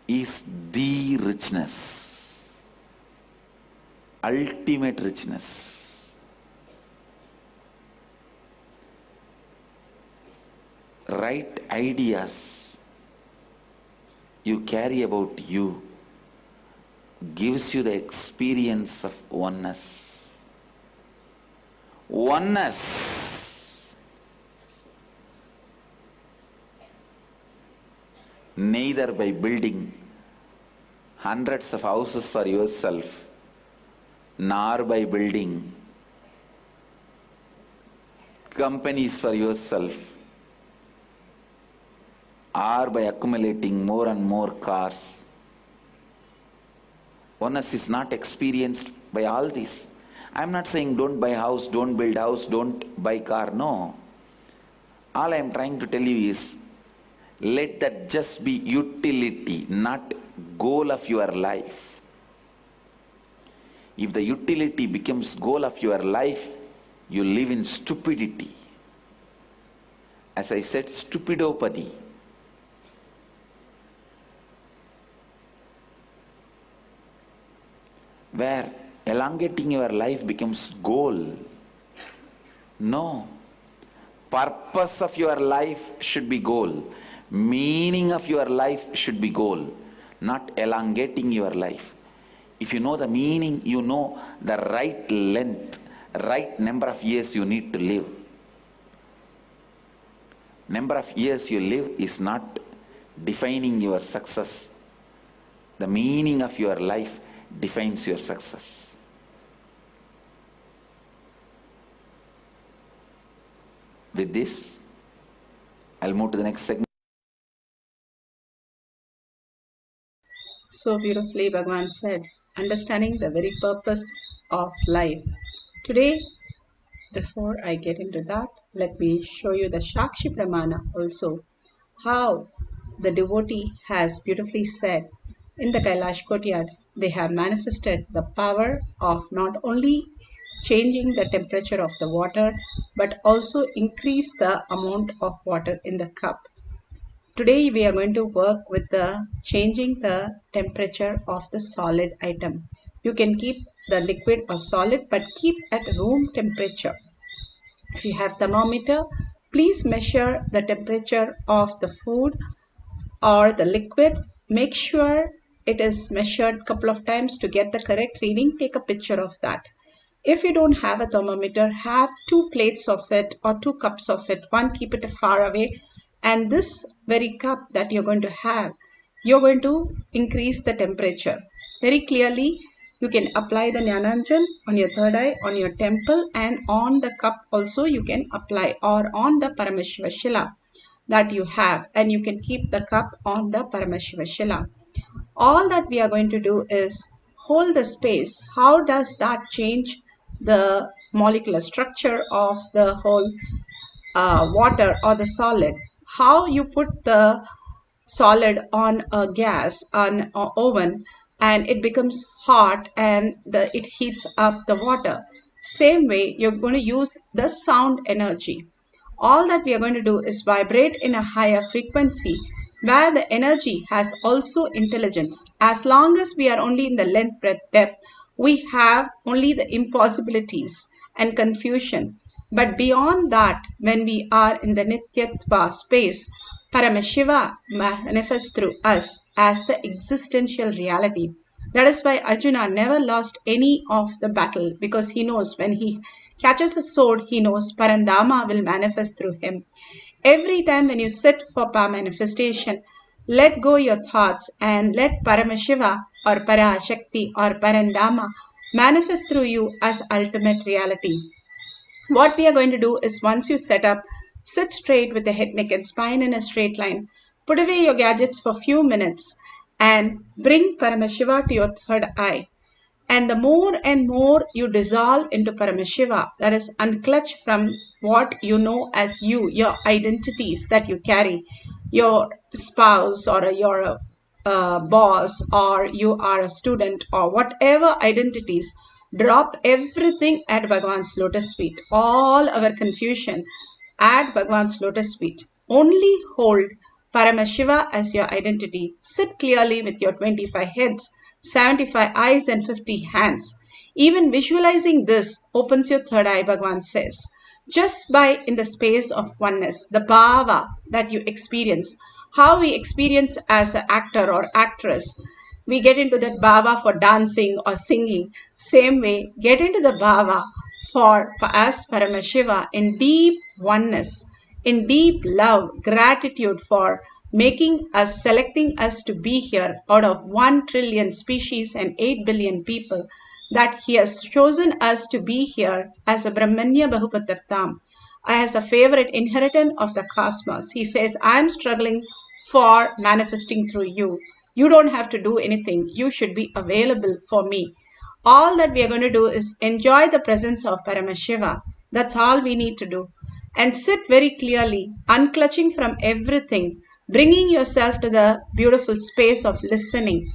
Is the richness, ultimate richness. Right ideas you carry about you gives you the experience of oneness. Oneness. Neither by building hundreds of houses for yourself, nor by building companies for yourself, or by accumulating more and more cars. Oneness is not experienced by all this. I am not saying don't buy house, don't build house, don't buy car. No. All I am trying to tell you is, let that just be utility, not goal of your life. If the utility becomes goal of your life, you live in stupidity. As I said, stupidopathy. Where elongating your life becomes goal. No. Purpose of your life should be goal. Meaning of your life should be goal. Not elongating your life. If you know the meaning, you know the right length, right number of years you need to live. Number of years you live is not defining your success. The meaning of your life defines your success. With this, I'll move to the next segment. So beautifully Bhagavan said, understanding the very purpose of life. Today, before I get into that, let me show you the Shakshi Pramana also, how the devotee has beautifully said in the Kailash courtyard, they have manifested the power of not only changing the temperature of the water, but also increase the amount of water in the cup. Today we are going to work with the changing the temperature of the solid item. You can keep the liquid or solid, but keep at room temperature. If you have thermometer, please measure the temperature of the food or the liquid. Make sure it is measured couple of times to get the correct reading. Take a picture of that. If you don't have a thermometer, have 2 plates of it or 2 cups of it. One, keep it far away. And this very cup that you're going to have, you're going to increase the temperature. Very clearly, you can apply the Jnananjan on your third eye, on your temple, and on the cup also you can apply, or on the Paramashiva Shila that you have, and you can keep the cup on the Paramashiva Shila. All that we are going to do is hold the space. How does that change the molecular structure of the whole water or the solid? How you put the solid on a gas on an oven and it becomes hot and it heats up the water. Same way, you're going to use the sound energy. All that we are going to do is vibrate in a higher frequency where the energy has also intelligence. As long as we are only in the length, breadth, depth, we have only the impossibilities and confusion. But beyond that, when we are in the Nityatva space, Paramashiva manifests through us as the existential reality. That is why Arjuna never lost any of the battle, because he knows when he catches a sword, he knows Parandama will manifest through him. Every time when you sit for manifestation, let go your thoughts and let Paramashiva or Parashakti or Parandama manifest through you as ultimate reality. What we are going to do is, once you set up, sit straight with the head, neck and spine in a straight line. Put away your gadgets for a few minutes and bring Paramashiva to your third eye. And the more and more you dissolve into Paramashiva, that is, unclutch from what you know as you, your identities that you carry, your spouse or your boss, or you are a student, or whatever identities, drop everything at Bhagavan's lotus feet. All our confusion at Bhagavan's lotus feet. Only hold Paramashiva as your identity. Sit clearly with your 25 heads, 75 eyes and 50 hands. Even visualizing this opens your third eye, Bhagavan says. Just by in the space of oneness, the bhava that you experience, how we experience as an actor or actress, we get into that bhava for dancing or singing. Same way, get into the bhava for as Paramashiva in deep oneness, in deep love, gratitude for making us, selecting us to be here out of 1 trillion species and 8 billion people, that he has chosen us to be here as a Brahmanya Bahupatartam, as a favorite inheritant of the cosmos. He says, I am struggling for manifesting through you. You don't have to do anything. You should be available for me. All that we are going to do is enjoy the presence of Paramashiva. That's all we need to do. And sit very clearly, unclutching from everything, bringing yourself to the beautiful space of listening,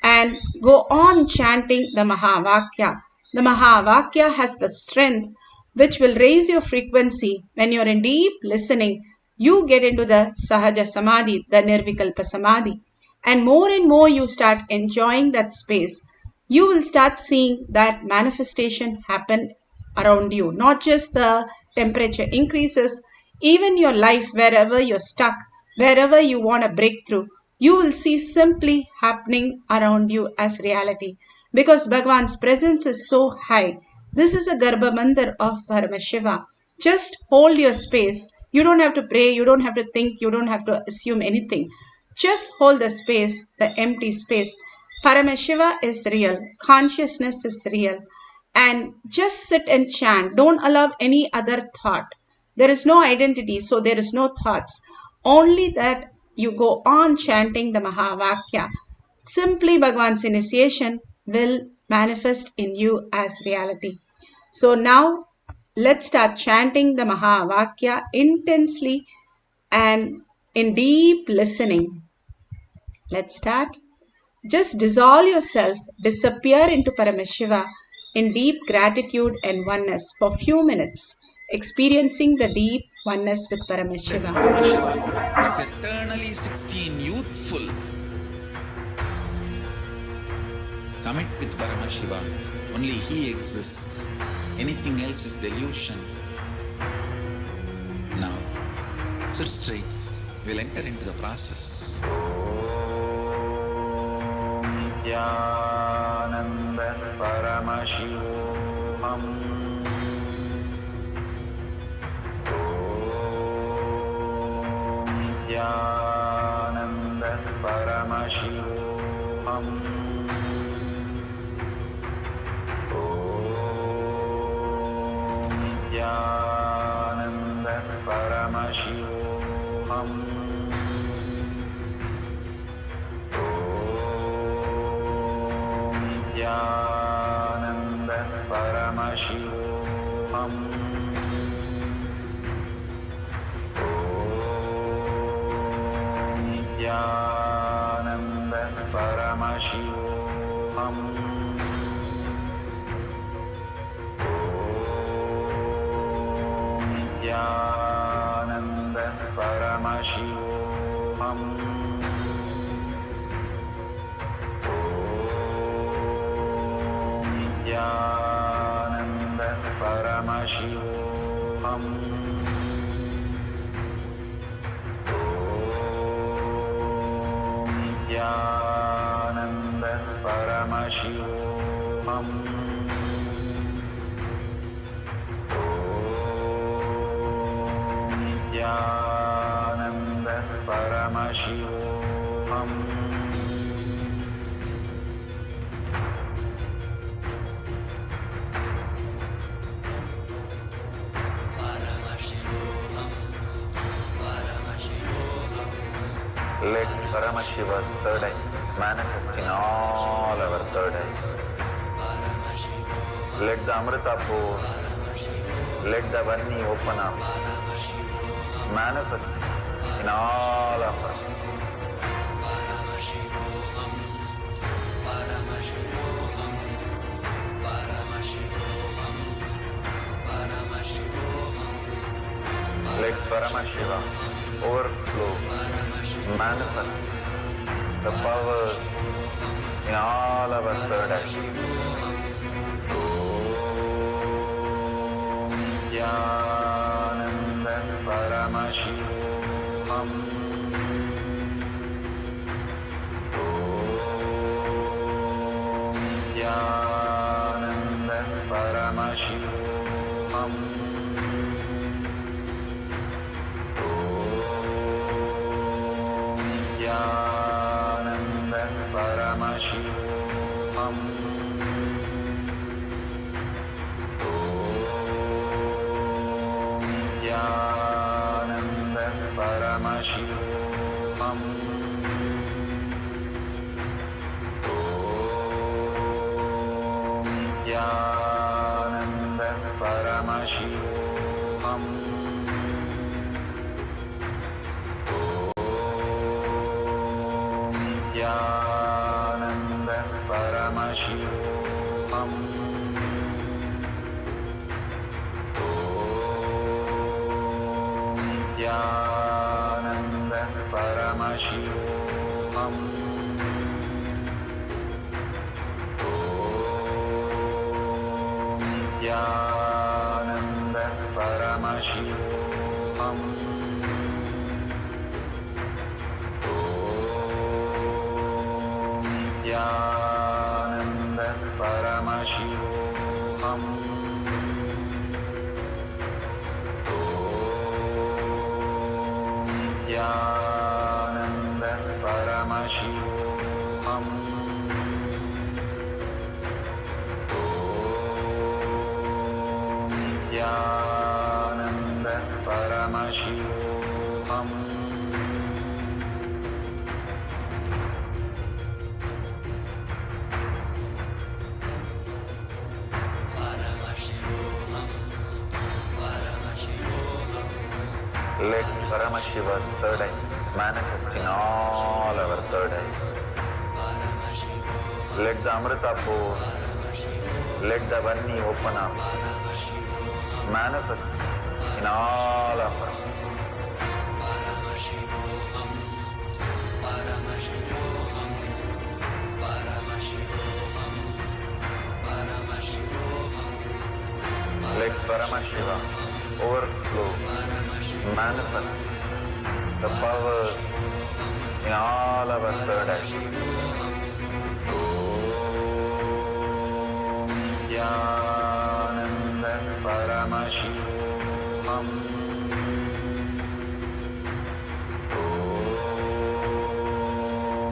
and go on chanting the Mahavakya. The Mahavakya has the strength which will raise your frequency. When you're in deep listening, you get into the Sahaja Samadhi, the Nirvikalpa Samadhi. And more you start enjoying that space, you will start seeing that manifestation happen around you. Not just the temperature increases, even your life, wherever you're stuck, wherever you want a breakthrough, you will see simply happening around you as reality. Because Bhagavan's presence is so high. This is a Garbha Mandir of Paramashiva. Just hold your space. You don't have to pray, you don't have to think, you don't have to assume anything. Just hold the space, the empty space. Paramashiva is real. Consciousness is real. And just sit and chant. Don't allow any other thought. There is no identity, so there is no thoughts. Only that you go on chanting the Mahavakya. Simply Bhagavan's initiation will manifest in you as reality. So now let's start chanting the Mahavakya intensely and in deep listening. Let's start. Just dissolve yourself, disappear into Paramashiva in deep gratitude and oneness for few minutes, experiencing the deep oneness with Paramashiva. Paramashiva is eternally 16, youthful. Commit with Paramashiva. Only he exists. Anything else is delusion. Now, sit straight. We'll enter into the process. Nithyananda Paramashivoham. Nithyananda Paramashivoham. Nithyananda Paramashivoham. Nithyananda Paramashivoham. Om Nithyananda Paramashivoham. Om Nithyananda Paramashivoham. Nithyananda Paramashivoham. Om Nithyananda Paramashivoham. Om Nithyananda Paramashivoham. Let Paramashiva's third eye manifest in all our third eyes. Let the Amrita pour, let the Vanni open up, manifest in all of us. Let Paramashiva overflow, manifest the powers in all our third eyes. Om Nithyananda Paramashivoham. Om Nithyananda Paramashivoham. Nithyananda Paramashivoham. Om Nithyananda Paramashivoham. Om Nithyananda Paramashivoham. Nithyananda Paramashivoham. Om Nithyananda Paramashivoham. Om Nithyananda Paramashivoham. Nithyananda Paramashivoham. Om Nithyananda Paramashivoham. Om Nithyananda Paramashivoham. Let Paramashiva's third eye manifest in all our third eyes. Let the Amrita pour, let the Vanni open up, manifest in all of us. Let Paramashiva overflow, manifest the powers in all our third eyes. Om Nithyananda Paramashivoham. Om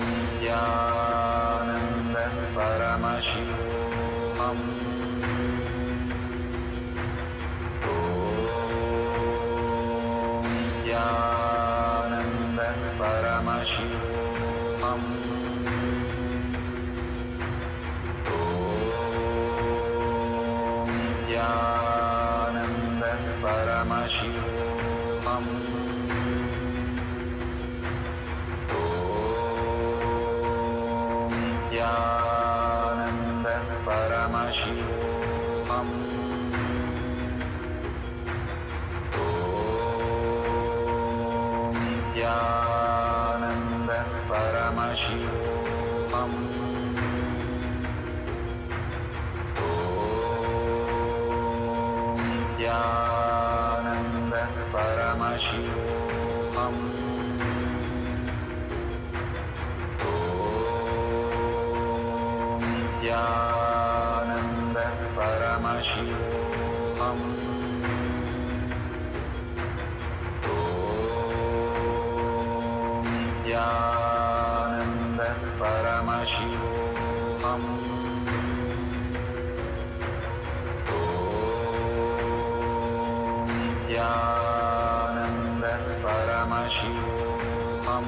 Nithyananda Paramashivoham. Nithyananda Paramashivoham. Om Nithyananda Paramashivoham. Om Nithyananda Paramashivoham. Om Nithyananda Paramashivoham. Nithyananda Paramashivoham. Om Nithyananda Paramashivoham. Om Nithyananda Paramashivoham.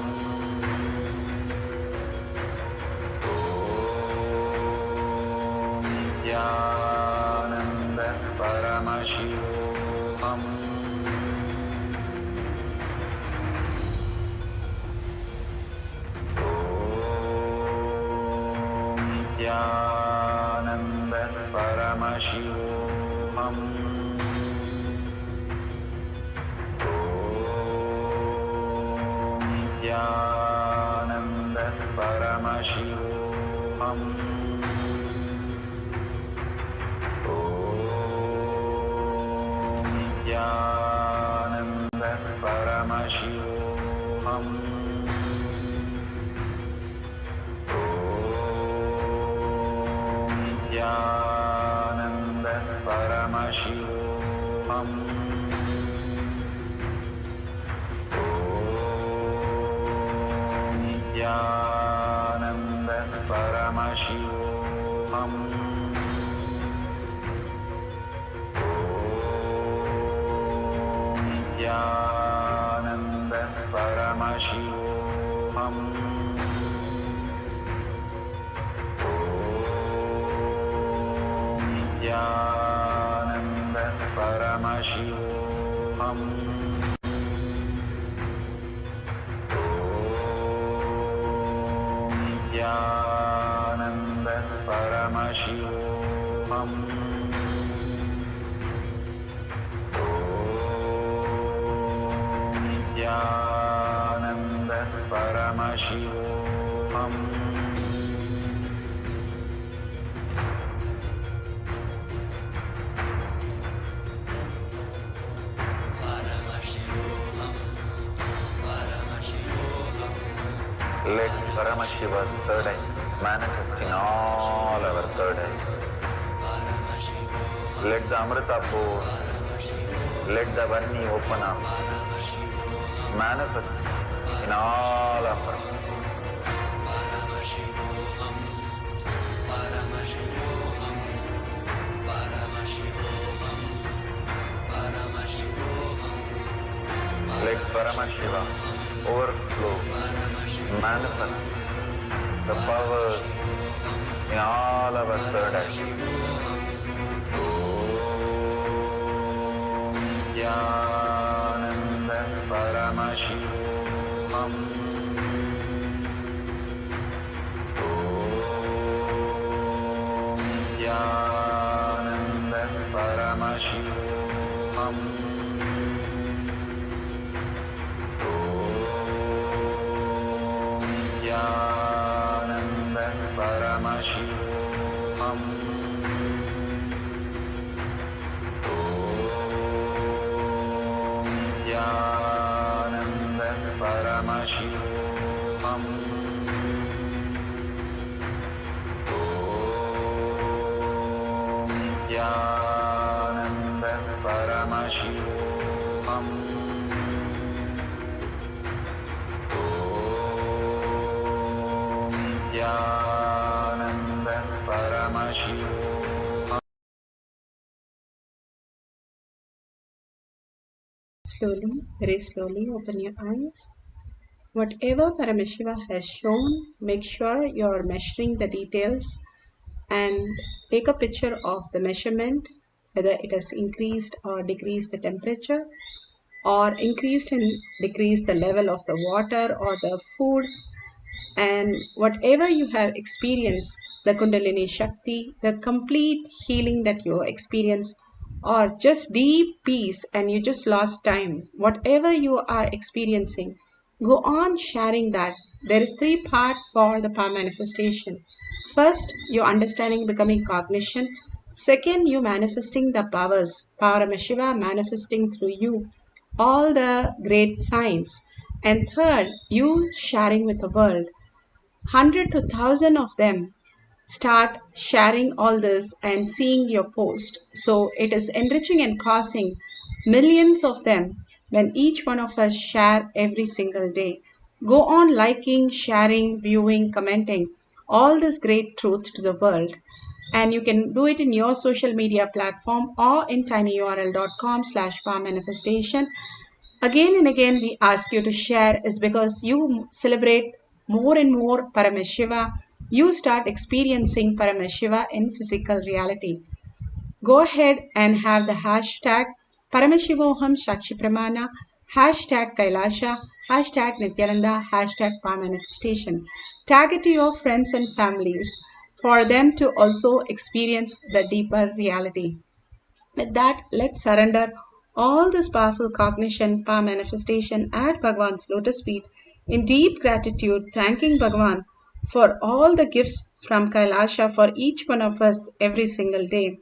Nithyananda Paramashivoham. Om Nithyananda Paramashivoham. Om Nithyananda Paramashivoham. Nithyananda Paramashivoham. Om Nithyananda Paramashivoham. Om Nithyananda Paramashivoham. Nithyananda Paramashivoham. Om Nithyananda Paramashivoham. Om Nithyananda Paramashivoham. Nithyananda Paramashivoham. Let Paramashiva's third eye manifest in all our third eyes. Let the Amrita pour, let the Varni open up, manifest in all of us. Let Paramashiva overflow, manifest the powers in all our third eye. Om Nithyananda Paramashivoham. Om Nithyananda Paramashivoham. Om Nithyananda Paramashivoham. Om Nithyananda Paramashivoham. Om Nithyananda Paramashivoham. Om Nithyananda Paramashivoham. Slowly, very slowly open your eyes. Whatever Paramashiva has shown, make sure you're measuring the details and take a picture of the measurement, whether it has increased or decreased the temperature, or increased and decreased the level of the water or the food, and whatever you have experienced, the Kundalini Shakti, the complete healing that you experience, or just deep peace and you just lost time, whatever you are experiencing, go on sharing that. There is 3 parts for the power manifestation. First, your understanding becoming cognition. Second, you manifesting the powers, Paramashiva manifesting through you all the great signs. And third, you sharing with the world. 100 to 1,000 of them start sharing all this and seeing your post. So it is enriching and causing millions of them when each one of us share every single day. Go on liking, sharing, viewing, commenting all this great truth to the world. And you can do it in your social media platform or in tinyurl.com/power manifestation. Again and again, we ask you to share is because you celebrate more and more Paramashiva. You start experiencing Paramashiva in physical reality. Go ahead and have the hashtag Paramashivoham Shakshi Pramana, hashtag KAILASA, hashtag Nithyananda, hashtag Power Manifestation. Tag it to your friends and families for them to also experience the deeper reality. With that, let's surrender all this powerful cognition, power manifestation at Bhagwan's lotus feet in deep gratitude, thanking Bhagwan for all the gifts from Kailasha for each one of us every single day.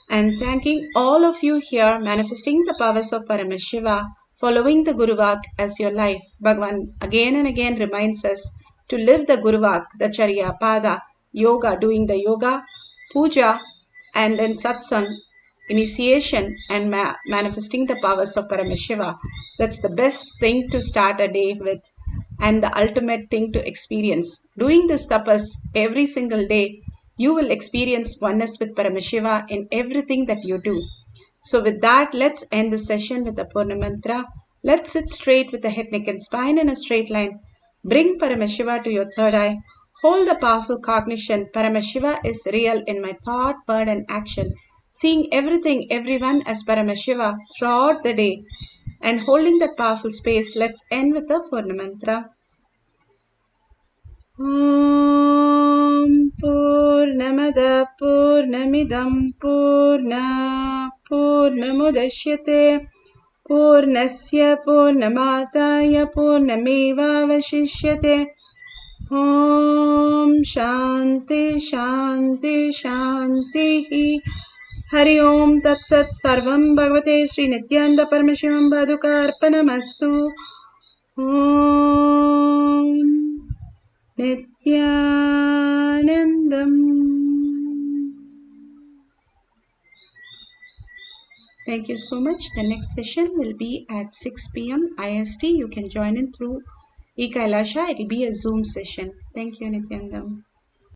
And thanking all of you here manifesting the powers of Paramashiva, following the Guruvak as your life. Bhagwan again and again reminds us to live the Guruvak, the Charya, Pada, Yoga, doing the Yoga, Puja, and then Satsang, initiation, and manifesting the powers of Paramashiva. That's the best thing to start a day with and the ultimate thing to experience. Doing this tapas every single day, you will experience oneness with Paramashiva in everything that you do. So with that, let's end the session with the Purna Mantra. Let's sit straight with the head, neck and spine in a straight line. Bring Paramashiva to your third eye. Hold the powerful cognition. Paramashiva is real in my thought, word and action. Seeing everything, everyone as Paramashiva throughout the day. And holding that powerful space, let's end with the Purna Mantra. Om Purnamada Purnamidam Purna Purnamudashyate Purnasya Purnamataya Purnameva Vashishyate. Om Shanti Shanti Shanti. Hari Om Tat Sat Sarvam Bhagavate Sri Nithyananda Paramashivam Padukarpanamastu. Om Nithyanandam. Thank you so much. The next session will be at 6 p.m. IST. You can join in through KAILASA. It will be a Zoom session. Thank you, Nithyanandam.